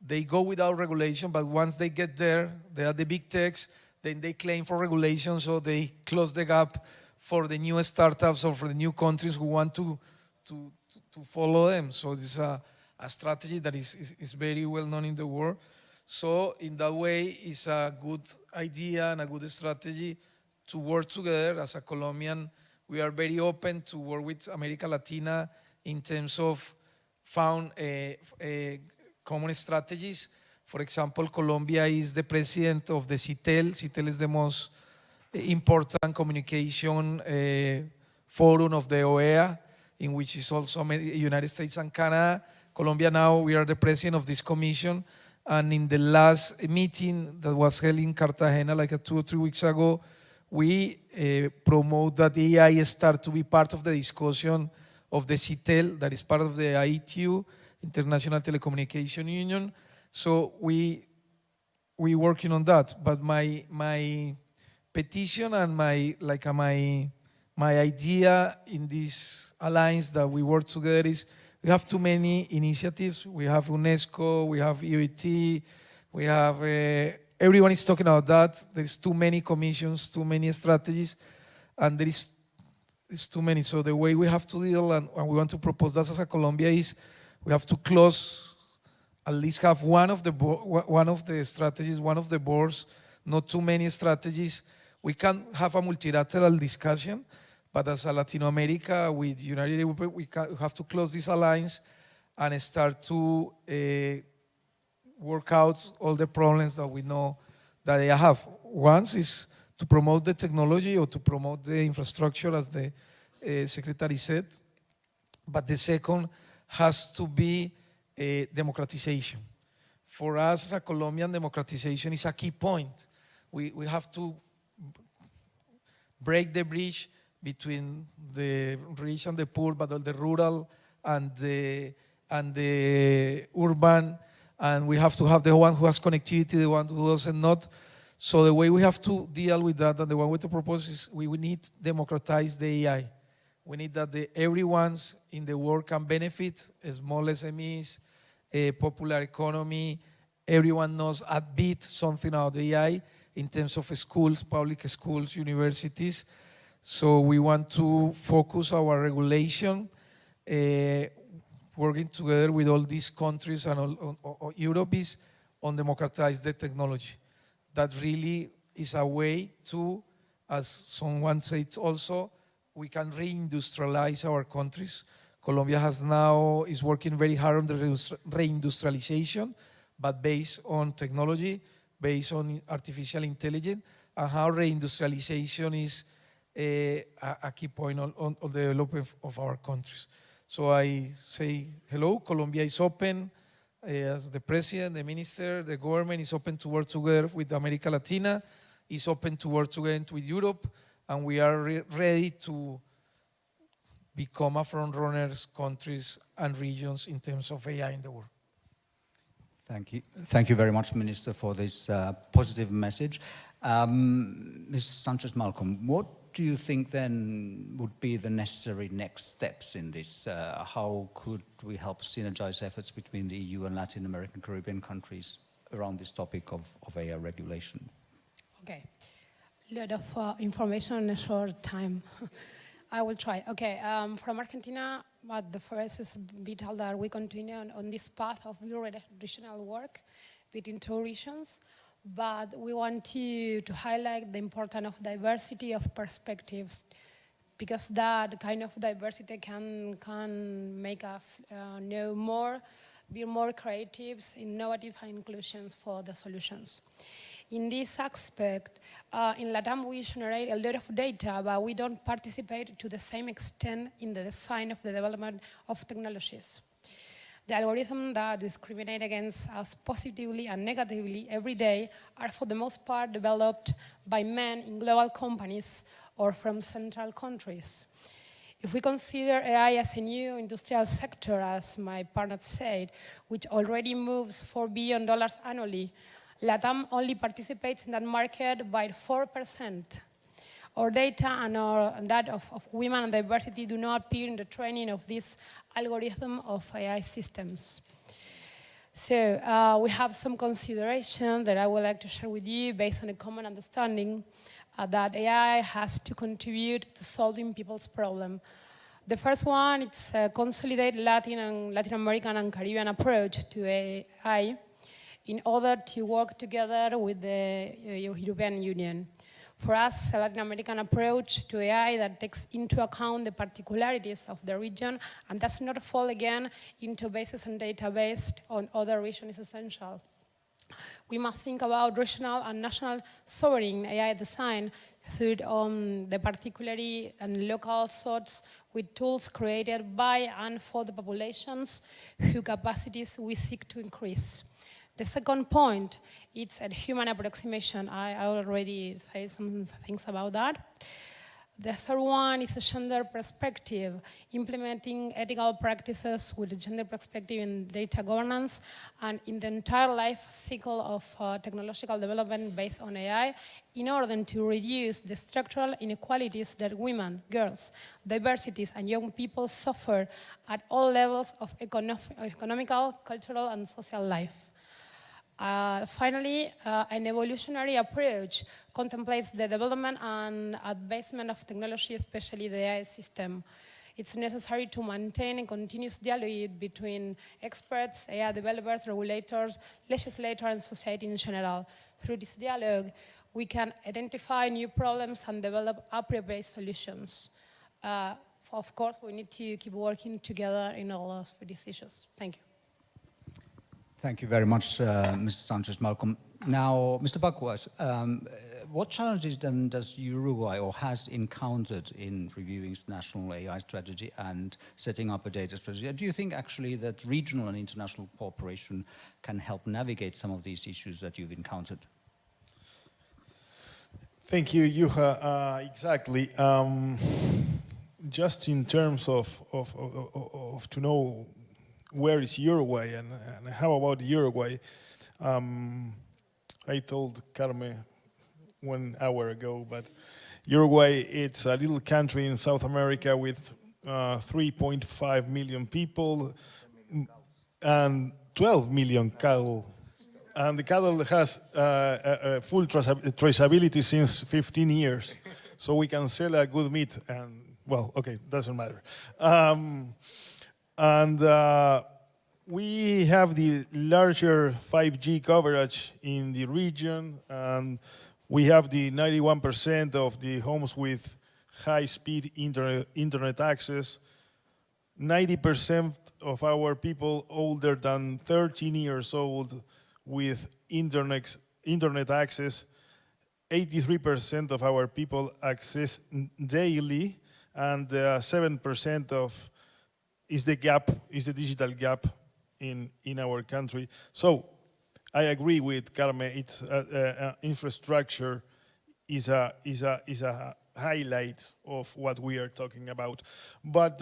They go without regulation, but once they get there, they are the big techs, then they claim for regulation, so they close the gap for the new startups or for the new countries who want to follow them. So this is a strategy that is very well known in the world. So in that way, it's a good idea and a good strategy to work together as a Colombian We are very open to work with America Latina in terms of found common strategies. For example, Colombia is the president of the CITEL. CITEL is the most important communication forum of the OEA, in which is also United States and Canada. Colombia now, we are the president of this commission. And in the last meeting that was held in Cartagena like 2 or 3 weeks ago, we promote that AI start to be part of the discussion of the CITEL, that is part of the ITU, International Telecommunication Union. So we working on that. But my petition and my idea in this alliance that we work together is we have too many initiatives. We have UNESCO, we have EIT, we have, everyone is talking about that. There's too many commissions, too many strategies, and it's too many. So the way we have to deal, and we want to propose that as a Colombia, is we have to close, at least have one of the strategies, one of the boards, not too many strategies. We can have a multilateral discussion, but as a Latin America with United Europe, we have to close this alliance and start to work out all the problems that we know that they have. One is to promote the technology or to promote the infrastructure, as the secretary said. But the second has to be democratization. For us as a Colombian, democratization is a key point. We have to break the bridge between the rich and the poor, but all the rural and the urban, and we have to have the one who has connectivity, the one who doesn't not. So the way we have to deal with that, and the one way to propose, is we need to democratize the AI. We need that everyone's in the world can benefit, small SMEs, popular economy, everyone knows a bit something about the AI in terms of schools, public schools, universities. So we want to focus our regulation, working together with all these countries and all Europe is on democratize the technology. That really is a way to, as someone said also, we can reindustrialize our countries. Colombia is working very hard on the reindustrialization, but based on technology, based on artificial intelligence, and how reindustrialization is a key point on the development of our countries. So I say, hello, Colombia is open. As the president, the minister, the government is open to work together with America Latina, is open to work together with Europe, and we are ready to become a front-runners countries and regions in terms of AI in the world. Thank you. Thank you very much, Minister, for this positive message. Ms. Sanchez-Malcolm, what do you think then would be the necessary next steps in this? How could we help synergize efforts between the EU and Latin American, Caribbean countries around this topic of AI regulation? Okay, a lot of information in a short time. I will try. Okay, from Argentina, but the first is vital that we continue on this path of regional work between two regions. But we want to highlight the importance of diversity of perspectives, because that kind of diversity can make us know more, be more creative, innovative, and inclusions for the solutions. In this aspect, in LATAM we generate a lot of data, but we don't participate to the same extent in the design of the development of technologies. The algorithms that discriminate against us positively and negatively every day are for the most part developed by men in global companies or from central countries. If we consider AI as a new industrial sector, as my partner said, which already moves $4 billion annually, LATAM only participates in that market by 4%. Our data and that of women and diversity do not appear in the training of this algorithm of AI systems. So we have some considerations that I would like to share with you based on a common understanding that AI has to contribute to solving people's problems. The first one is consolidate Latin American and Caribbean approach to AI in order to work together with the European Union. For us, a Latin American approach to AI that takes into account the particularities of the region and does not fall again into bases and data based on other regions is essential. We must think about regional and national sovereign AI design through the particularly and local sorts with tools created by and for the populations whose capacities we seek to increase. The second point, it's a human approximation. I already said some things about that. The third one is a gender perspective, implementing ethical practices with a gender perspective in data governance and in the entire life cycle of technological development based on AI in order to reduce the structural inequalities that women, girls, diversities, and young people suffer at all levels of economical, cultural, and social life. Finally, an evolutionary approach contemplates the development and advancement of technology, especially the AI system. It's necessary to maintain a continuous dialogue between experts, AI developers, regulators, legislators, and society in general. Through this dialogue, we can identify new problems and develop appropriate solutions. Of course, we need to keep working together in all of these issues. Thank you. Thank you very much, Mr. Sanchez-Malcolm. Now, Mr. Bacuas, what challenges then does Uruguay or has encountered in reviewing its national AI strategy and setting up a data strategy? Do you think actually that regional and international cooperation can help navigate some of these issues that you've encountered? Thank you, Juha. Exactly. Just in terms of to know where is Uruguay and how about Uruguay? I told Carmen 1 hour ago, but Uruguay, it's a little country in South America with 3.5 million people and 12 million cattle. And the cattle has a full traceability since 15 years. So we can sell a good meat and, well, okay, doesn't matter. We have the larger 5G coverage in the region, and we have the 91% of the homes with high-speed internet access. 90% of our people older than 13 years old with internet access. 83% of our people access daily, and 7% is the digital gap in our country. So I agree with Carmen. It's infrastructure is a highlight of what we are talking about. But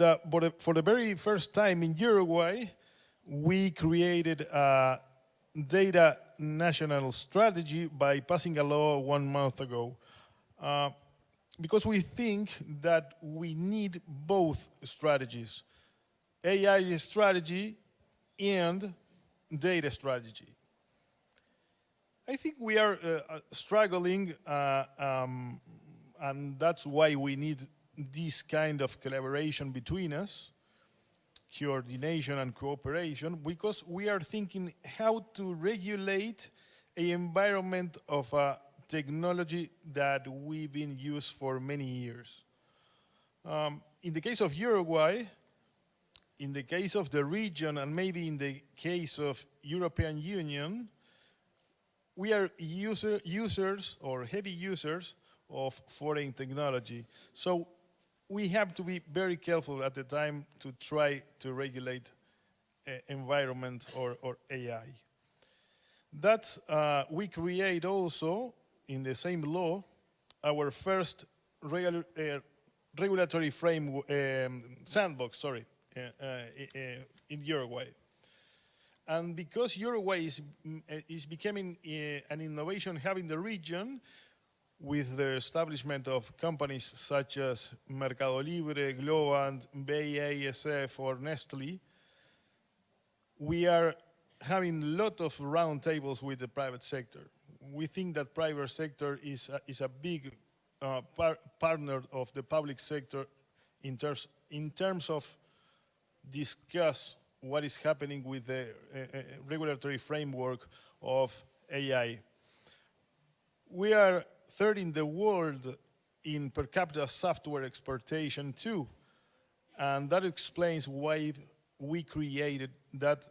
for the very first time in Uruguay, we created a data national strategy by passing a law 1 month ago. Because we think that we need both strategies, AI strategy and data strategy. I think we are struggling, and that's why we need this kind of collaboration between us, coordination and cooperation, because we are thinking how to regulate an environment of technology that we've been used for many years. In the case of Uruguay, in the case of the region, and maybe in the case of European Union, we are users or heavy users of foreign technology. So we have to be very careful at the time to try to regulate environment or AI. That's, we create also, in the same law, our first regulatory framework, sandbox, sorry, in Uruguay. And because Uruguay is becoming an innovation hub in the region, with the establishment of companies such as Mercado Libre, Globant, BASF, or Nestle, we are having a lot of roundtables with the private sector. We think that private sector is a big partner of the public sector in terms of discuss what is happening with the regulatory framework of AI. We are third in the world in per capita software exportation too. And that explains why we created that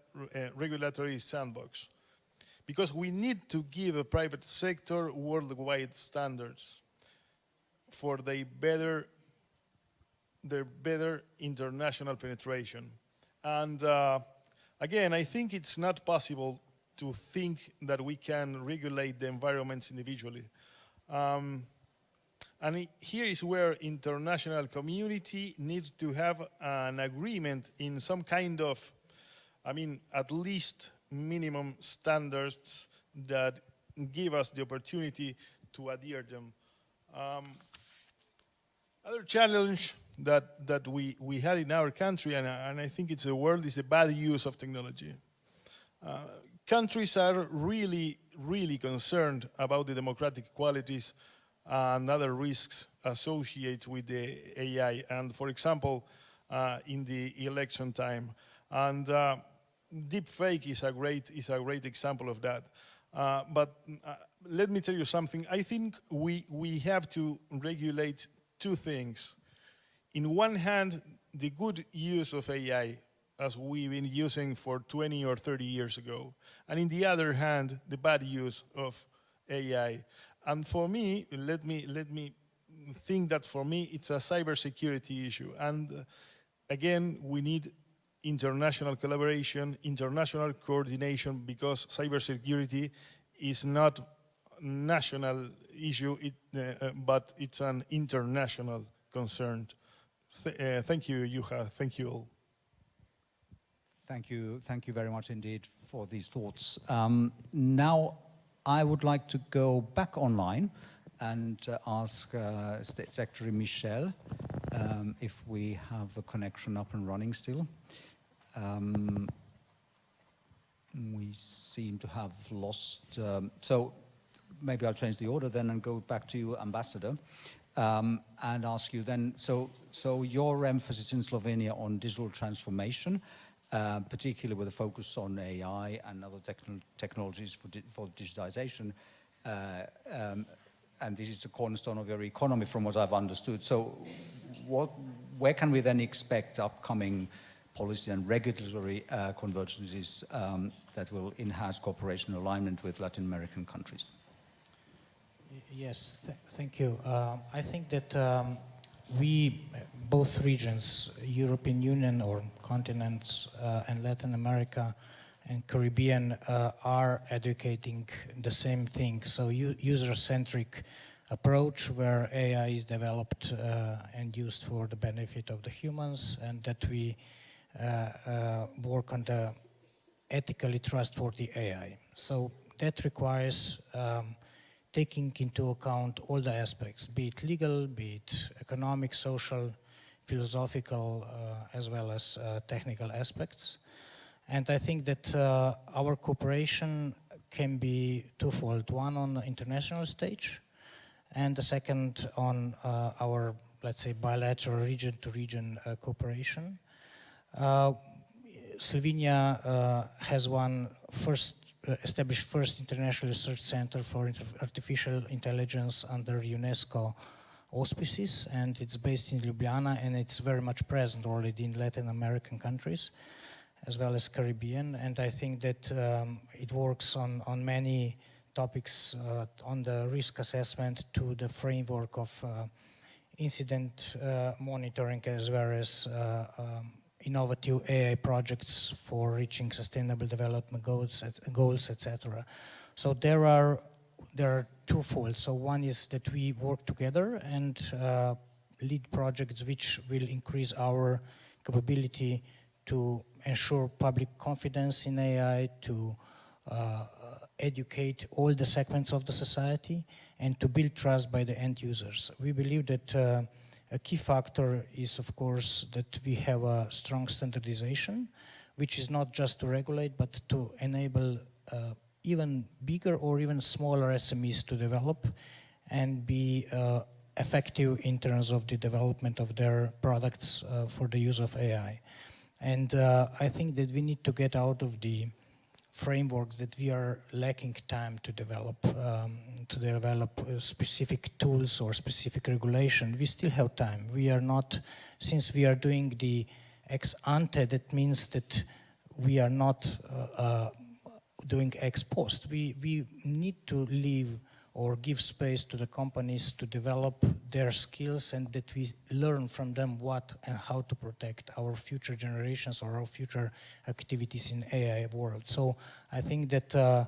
regulatory sandbox. Because we need to give a private sector worldwide standards for their better international penetration. And again, I think it's not possible to think that we can regulate the environments individually. And here is where international community needs to have an agreement in some kind of, at least minimum standards that give us the opportunity to adhere them. Other challenge that we had in our country, and I think it's a world, is the bad use of technology. Countries are really, really concerned about the democratic qualities and other risks associated with the AI, and for example, in the election time. And deepfake is a great example of that. But let me tell you something. I think we have to regulate two things. In one hand, the good use of AI, as we've been using for 20 or 30 years ago. And in the other hand, the bad use of AI. And for me, let me think that for me, it's a cybersecurity issue. And again, we need international collaboration, international coordination, because cybersecurity is not a national issue, but it's an international concern. Thank you, Juha. Thank you all. Thank you very much indeed for these thoughts. Now, I would like to go back online and ask State Secretary Michel if we have the connection up and running still. We seem to have lost, so maybe I'll change the order then and go back to you, Ambassador, and ask you then, so your emphasis in Slovenia on digital transformation, particularly with a focus on AI and other technologies for digitization, and this is the cornerstone of your economy from what I've understood. So where can we then expect upcoming policy and regulatory convergences that will enhance cooperation and alignment with Latin American countries? Yes, thank you. I think that we, both regions, European Union or continents and Latin America and Caribbean are advocating the same thing. So user-centric approach where AI is developed and used for the benefit of the humans, and that we work on the ethically trustworthy AI. So that requires taking into account all the aspects, be it legal, be it economic, social, philosophical, as well as technical aspects. And I think that our cooperation can be twofold. One on the international stage, and the second on our, let's say, bilateral region-to-region cooperation. Slovenia has established first international research center for artificial intelligence under UNESCO auspices, and it's based in Ljubljana, and it's very much present already in Latin American countries as well as Caribbean. And I think that it works on many topics, on the risk assessment to the framework of incident monitoring, as well as innovative AI projects for reaching sustainable development goals, etc. So there are twofold. So one is that we work together and lead projects which will increase our capability to ensure public confidence in AI, to educate all the segments of the society, and to build trust by the end users. We believe that a key factor is, of course, that we have a strong standardization, which is not just to regulate, but to enable even bigger or even smaller SMEs to develop and be effective in terms of the development of their products for the use of AI. And I think that we need to get out of the frameworks that we are lacking time to develop specific tools or specific regulation. We still have time. We are not, since we are doing the ex ante, that means that we are not doing ex post. We need to leave or give space to the companies to develop their skills, and that we learn from them what and how to protect our future generations or our future activities in AI world. So I think that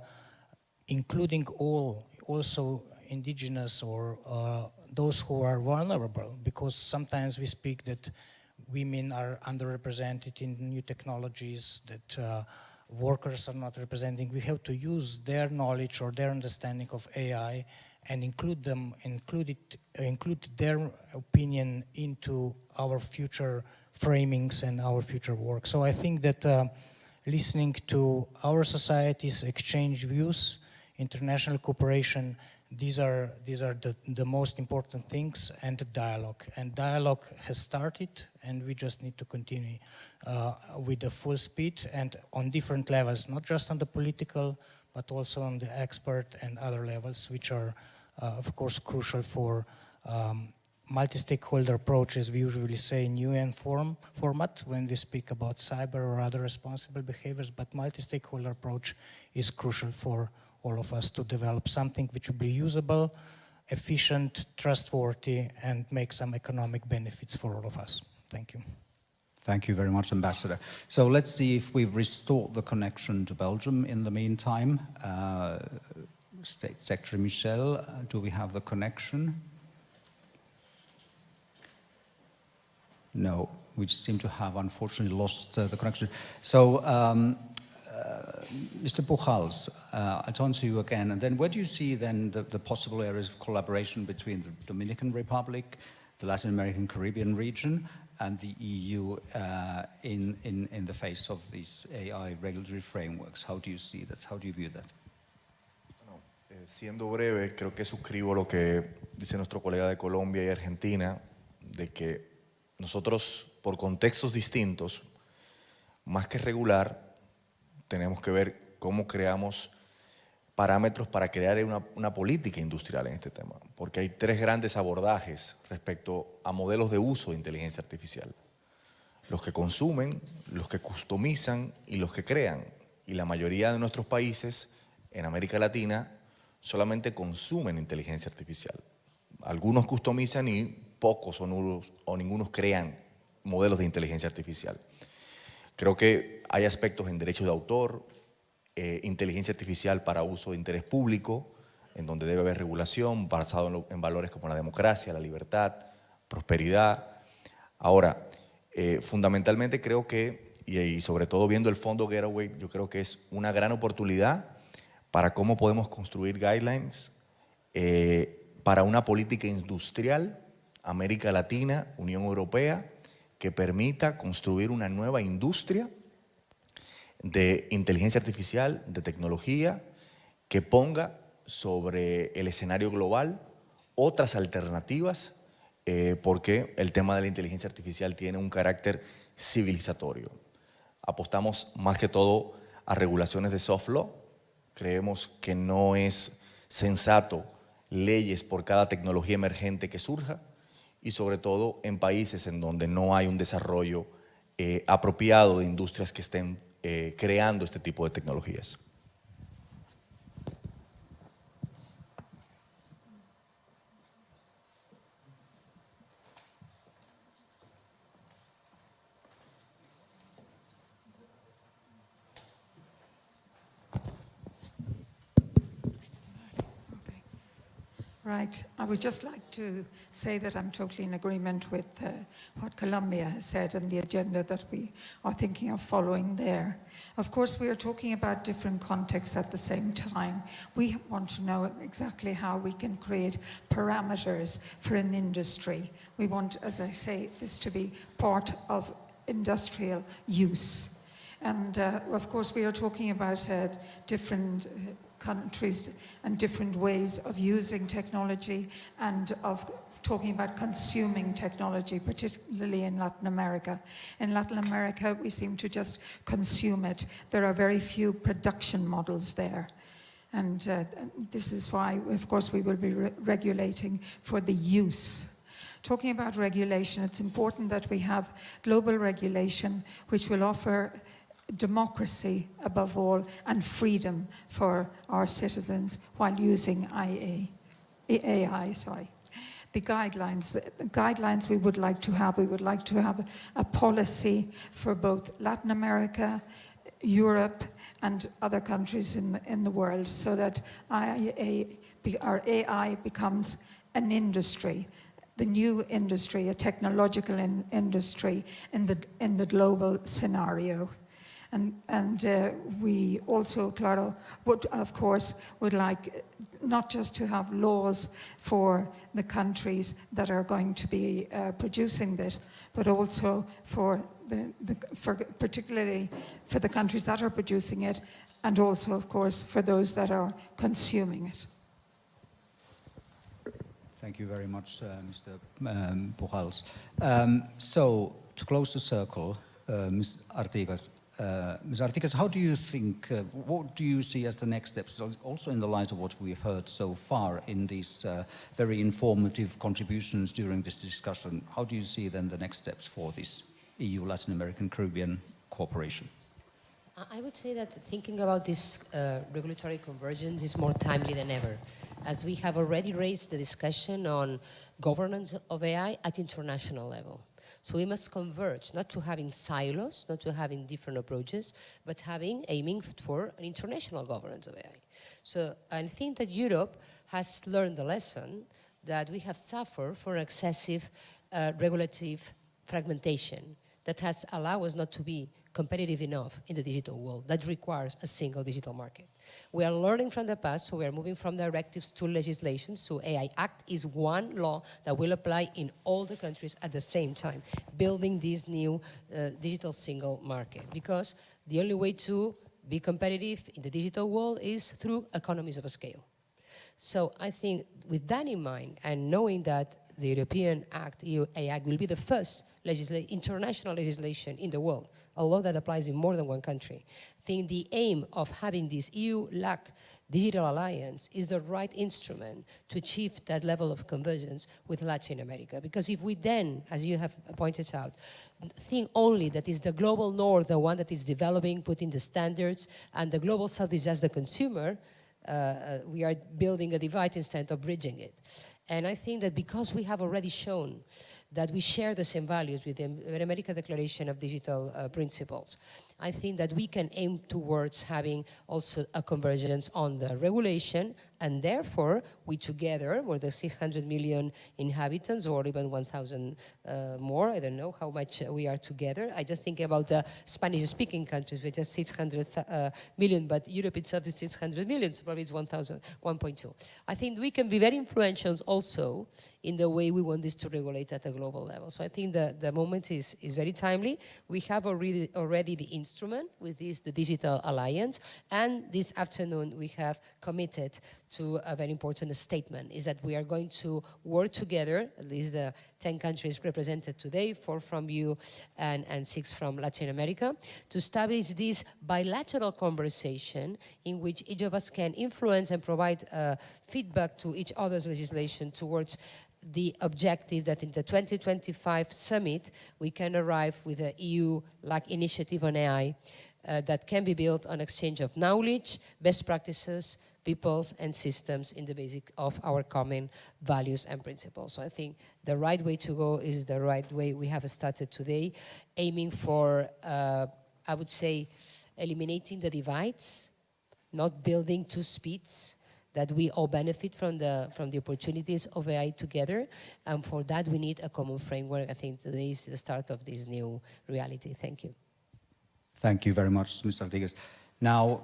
including also indigenous or those who are vulnerable, because sometimes we speak that women are underrepresented in new technologies, that workers are not representing. We have to use their knowledge or their understanding of AI and include their opinion into our future framings and our future work. So I think that listening to our societies, exchange views, international cooperation, these are the most important things, and the dialogue. And dialogue has started, and we just need to continue with the full speed and on different levels, not just on the political, but also on the expert and other levels, which are, of course, crucial for multi-stakeholder approach, as we usually say in UN format when we speak about cyber or other responsible behaviors. But multi-stakeholder approach is crucial for all of us to develop something which will be usable, efficient, trustworthy, and make some economic benefits for all of us. Thank you. Thank you very much, Ambassador. So let's see if we've restored the connection to Belgium in the meantime. State Secretary Michel, do we have the connection? No, we seem to have unfortunately lost the connection. So, Mr. Puchals, I'll turn to you again. And then where do you see then the possible areas of collaboration between the Dominican Republic, the Latin American Caribbean region, and the EU in the face of these AI regulatory frameworks? How do you see that? How do you view that? Siendo breve, creo que suscribo lo que dice nuestro colega de Colombia y Argentina, de que nosotros, por contextos distintos, más que regular, tenemos que ver cómo creamos parámetros para crear una política industrial en este tema, porque hay tres grandes abordajes respecto a modelos de uso de inteligencia artificial: los que consumen, los que customizan y los que crean. Y la mayoría de nuestros países en América Latina solamente consumen inteligencia artificial. Algunos customizan y pocos o nulos o ningunos crean modelos de inteligencia artificial. Creo que hay aspectos en derechos de autor, inteligencia artificial para uso de interés público, en donde debe haber regulación basado en valores como la democracia, la libertad, prosperidad. Ahora, fundamentalmente creo que, y sobre todo viendo el fondo Getaway, yo creo que es una gran oportunidad para cómo podemos construir guidelines para una política industrial, América Latina, Unión Europea, que permita construir una nueva industria de inteligencia artificial, de tecnología, que ponga sobre el escenario global otras alternativas, porque el tema de la inteligencia artificial tiene un carácter civilizatorio. Apostamos más que todo a regulaciones de soft law. Creemos que no es sensato leyes por cada tecnología emergente que surja, y sobre todo en países en donde no hay un desarrollo apropiado de industrias que estén creando este tipo de tecnologías. Right. I would just like to say that I'm totally in agreement with what Colombia has said and the agenda that we are thinking of following there. Of course, we are talking about different contexts at the same time. We want to know exactly how we can create parameters for an industry. We want, as I say, this to be part of industrial use. And of course, we are talking about different countries and different ways of using technology and of talking about consuming technology, particularly in Latin America. In Latin America, we seem to just consume it. There are very few production models there. And this is why, of course, we will be regulating for the use. Talking about regulation, it's important that we have global regulation which will offer democracy above all and freedom for our citizens while using AI. The guidelines we would like to have a policy for both Latin America, Europe, and other countries in the world, so that our AI becomes an industry, the new industry, a technological industry in the global scenario. And we also, Claro, would like not just to have laws for the countries that are going to be producing this, but also for particularly for the countries that are producing it, and also, of course, for those that are consuming it. Thank you very much, Mr. Pujals. So, to close the circle, Ms. Artigas, Ms. Artigas, how do you think, what do you see as the next steps, also in the light of what we've heard so far in these very informative contributions during this discussion? How do you see then the next steps for this EU, Latin American, Caribbean cooperation? I would say that thinking about this regulatory convergence is more timely than ever, as we have already raised the discussion on governance of AI at international level. So we must converge, not to having silos, not to having different approaches, but aiming for an international governance of AI. So I think that Europe has learned the lesson that we have suffered for excessive regulative fragmentation that has allowed us not to be competitive enough in the digital world. That requires a single digital market. We are learning from the past, so we are moving from directives to legislation. So AI Act is one law that will apply in all the countries at the same time, building this new digital single market. Because the only way to be competitive in the digital world is through economies of scale. So I think with that in mind, and knowing that the European Act, EU AI Act, will be the first international legislation in the world, a law that applies in more than one country. I think the aim of having this EU-LAC digital alliance is the right instrument to achieve that level of convergence with Latin America. Because if we then, as you have pointed out, think only that is the global north, the one that is developing, putting the standards, and the global south is just the consumer, we are building a divide instead of bridging it. And I think that because we have already shown that we share the same values with the American Declaration of Digital Principles, I think that we can aim towards having also a convergence on the regulation, and therefore we together, more than 600 million inhabitants, or even 1,000 more, I don't know how much we are together. I just think about the Spanish-speaking countries, which are 600 million, but Europe itself is 600 million, so probably it's 1.2. I think we can be very influential also in the way we want this to regulate at a global level. So I think the moment is very timely. We have already the instrument with this, the Digital Alliance, and this afternoon we have committed to a very important statement, is that we are going to work together, at least the 10 countries represented today, 4 from you and 6 from Latin America, to establish this bilateral conversation in which each of us can influence and provide feedback to each other's legislation towards the objective that in the 2025 summit, we can arrive with an EU-like initiative on AI that can be built on exchange of knowledge, best practices, peoples and systems in the basic of our common values and principles. So I think the right way to go is the right way we have started today, aiming for, I would say, eliminating the divides, not building two speeds, that we all benefit from the opportunities of AI together. And for that, we need a common framework. I think today is the start of this new reality. Thank you. Thank you very much, Mr. Artigas. Now,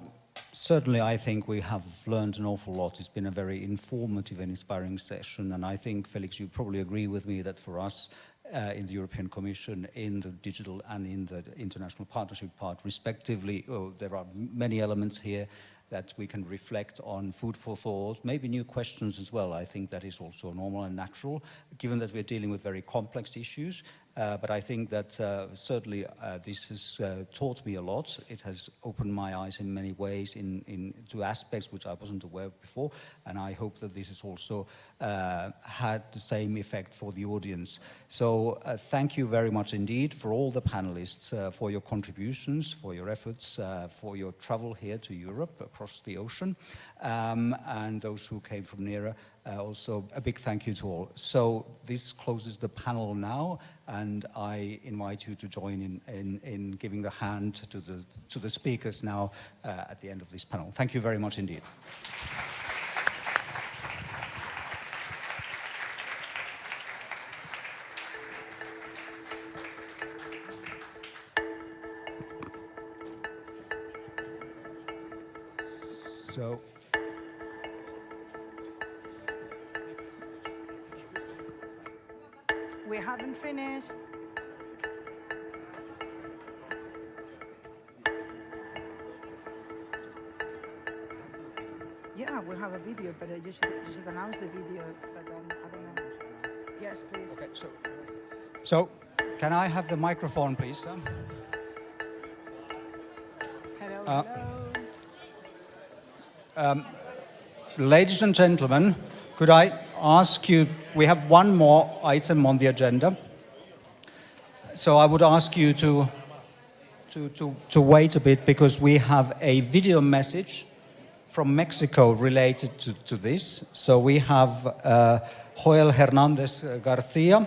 certainly I think we have learned an awful lot. It's been a very informative and inspiring session. And I think, Felix, you probably agree with me that for us, in the European Commission, in the digital and in the international partnership part, respectively, there are many elements here. that we can reflect on food for thought, maybe new questions as well. I think that is also normal and natural, given that we're dealing with very complex issues. But I think that certainly this has taught me a lot. It has opened my eyes in many ways to aspects which I wasn't aware of before, and I hope that this has also had the same effect for the audience. So thank you very much indeed for all the panelists, for your contributions, for your efforts, for your travel here to Europe across the ocean, and those who came from nearer. Also, a big thank you to all. So this closes the panel now, and I invite you to join in giving the hand to the speakers now at the end of this panel. Thank you very much indeed. So. We haven't finished. Yeah, we have a video, but you should announce the video, but I don't know. Yes, please. Okay, so can I have the microphone, please? Hello. Ladies and gentlemen, could I ask you, we have one more item on the agenda. So I would ask you to wait a bit, because we have a video message from Mexico related to this. So we have Joel Hernandez Garcia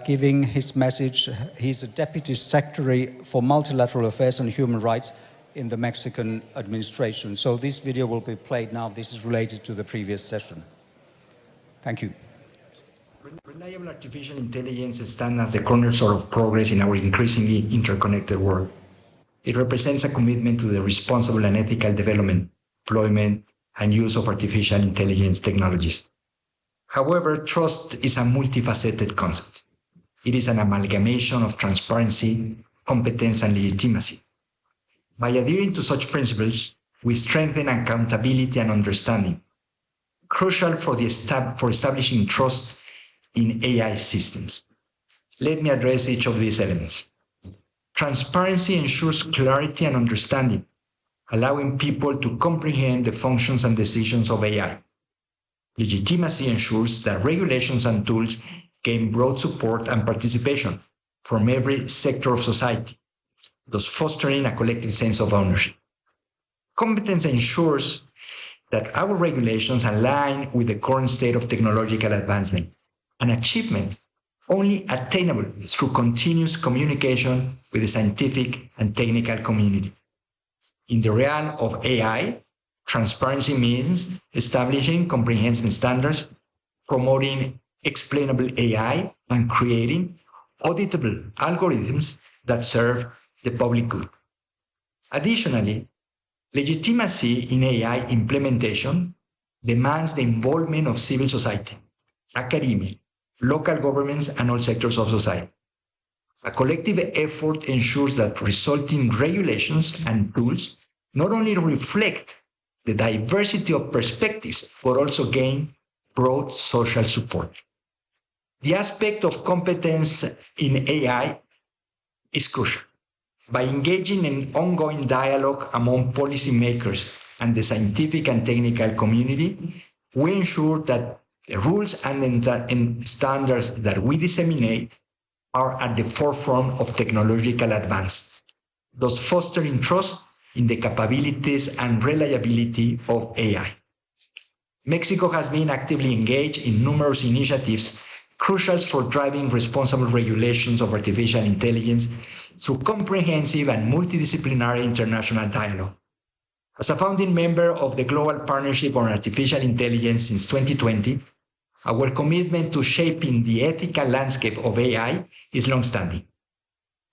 giving his message. He's a Deputy Secretary for Multilateral Affairs and Human Rights in the Mexican administration. So this video will be played now. This is related to the previous session. Thank you. Reliable artificial intelligence stands as the cornerstone of progress in our increasingly interconnected world. It represents a commitment to the responsible and ethical development, deployment, and use of artificial intelligence technologies. However, trust is a multifaceted concept. It is an amalgamation of transparency, competence, and legitimacy. By adhering to such principles, we strengthen accountability and understanding, crucial for establishing trust in AI systems. Let me address each of these elements. Transparency ensures clarity and understanding, allowing people to comprehend the functions and decisions of AI. Legitimacy ensures that regulations and tools gain broad support and participation from every sector of society, thus fostering a collective sense of ownership. Competence ensures that our regulations align with the current state of technological advancement, an achievement only attainable through continuous communication with the scientific and technical community. In the realm of AI, transparency means establishing comprehensive standards, promoting explainable AI, and creating auditable algorithms that serve the public good. Additionally, legitimacy in AI implementation demands the involvement of civil society, academia, local governments, and all sectors of society. A collective effort ensures that resulting regulations and tools not only reflect the diversity of perspectives, but also gain broad social support. The aspect of competence in AI is crucial. By engaging in ongoing dialogue among policymakers and the scientific and technical community, we ensure that the rules and standards that we disseminate are at the forefront of technological advances, thus fostering trust in the capabilities and reliability of AI. Mexico has been actively engaged in numerous initiatives crucial for driving responsible regulations of artificial intelligence through comprehensive and multidisciplinary international dialogue. As a founding member of the Global Partnership on Artificial Intelligence since 2020, our commitment to shaping the ethical landscape of AI is long-standing.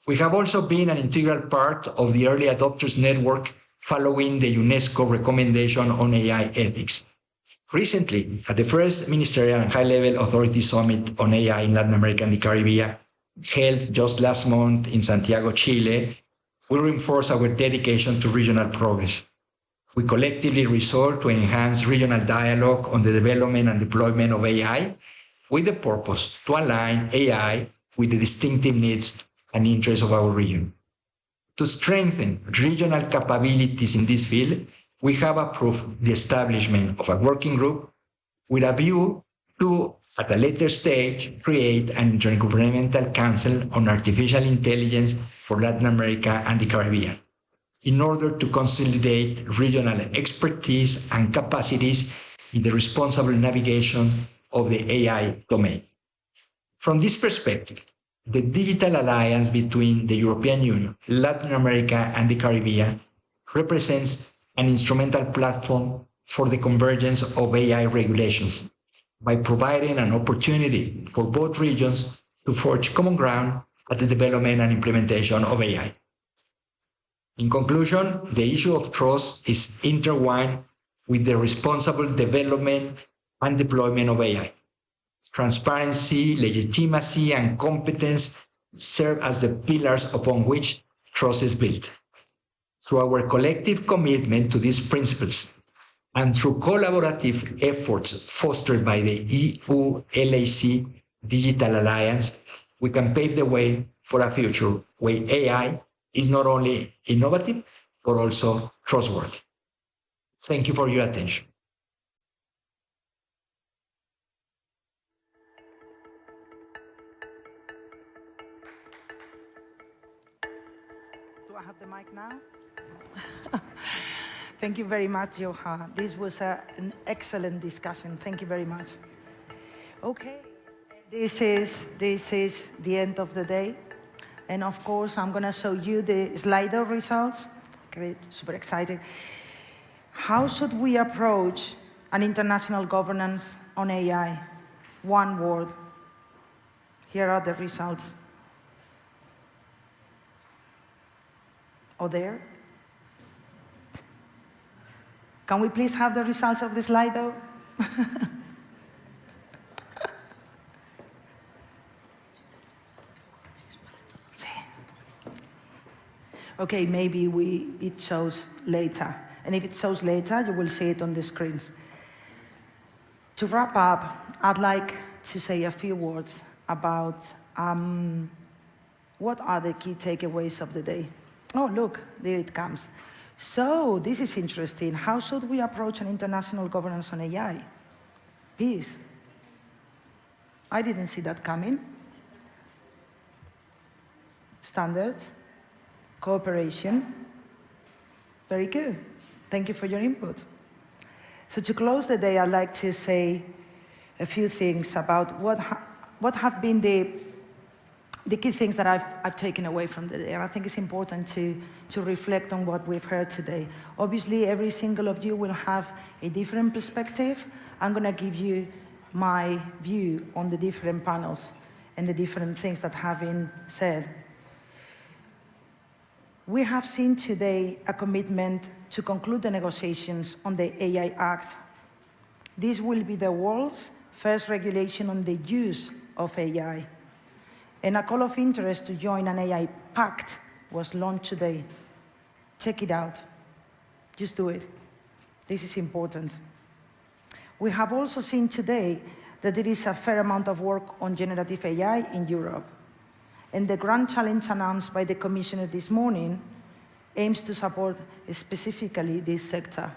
We have also been an integral part of the early adopters network following the UNESCO recommendation on AI ethics. Recently, at the first Ministerial and High-Level Authority Summit on AI in Latin America and the Caribbean, held just last month in Santiago, Chile, we reinforced our dedication to regional progress. we collectively resolve to enhance regional dialogue on the development and deployment of AI with the purpose to align AI with the distinctive needs and interests of our region. To strengthen regional capabilities in this field, we have approved the establishment of a working group with a view to, at a later stage, create an intergovernmental council on artificial intelligence for Latin America and the Caribbean, in order to consolidate regional expertise and capacities in the responsible navigation of the AI domain. From this perspective, the digital alliance between the European Union, Latin America, and the Caribbean represents an instrumental platform for the convergence of AI regulations by providing an opportunity for both regions to forge common ground at the development and implementation of AI. In conclusion, the issue of trust is intertwined with the responsible development and deployment of AI. Transparency, legitimacy, and competence serve as the pillars upon which trust is built. Through our collective commitment to these principles, and through collaborative efforts fostered by the EU-LAC Digital Alliance, we can pave the way for a future where AI is not only innovative, but also trustworthy. Thank you for your attention. Do I have the mic now? Thank you very much, Joha. This was an excellent discussion. Thank you very much. Okay, this is the end of the day. And of course, I'm going to show you the Slido results. Great, super excited. How should we approach an international governance on AI? One word. Here are the results. Oh, there? Can we please have the results of the Slido? Okay, maybe it shows later. And if it shows later, you will see it on the screens. To wrap up, I'd like to say a few words about what are the key takeaways of the day. Oh, look, there it comes. So, this is interesting. How should we approach an international governance on AI? Peace. I didn't see that coming. Standards, cooperation. Very good. Thank you for your input. So to close the day, I'd like to say a few things about what have been the key things that I've taken away from the day. And I think it's important to reflect on what we've heard today. Obviously, every single of you will have a different perspective. I'm going to give you my view on the different panels and the different things that have been said. We have seen today a commitment to conclude the negotiations on the AI Act. This will be the world's first regulation on the use of AI. And a call of interest to join an AI pact was launched today. Check it out. Just do it. This is important. We have also seen today that there is a fair amount of work on generative AI in Europe. And the grand challenge announced by the Commissioner this morning aims to support specifically this sector.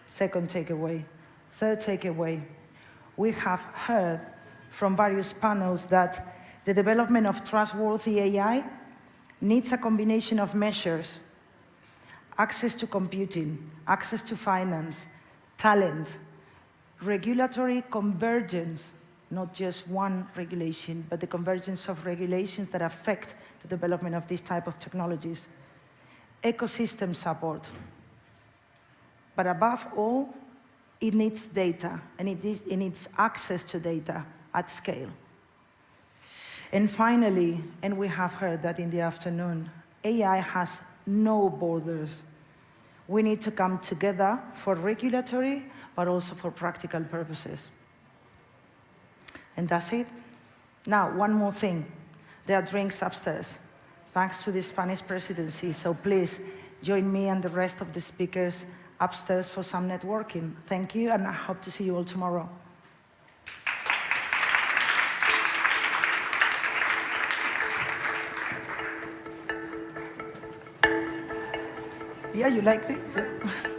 Second takeaway. Third takeaway. We have heard from various panels that the development of trustworthy AI needs a combination of measures: access to computing, access to finance, talent, regulatory convergence, not just one regulation, but the convergence of regulations that affect the development of this type of technologies, ecosystem support. But above all, it needs data, and it needs access to data at scale. And finally, and we have heard that in the afternoon, AI has no borders. We need to come together for regulatory, but also for practical purposes. And that's it. Now, one more thing. There are drinks upstairs, thanks to the Spanish presidency. So please, join me and the rest of the speakers upstairs for some networking. Thank you, and I hope to see you all tomorrow. Yeah, you liked it?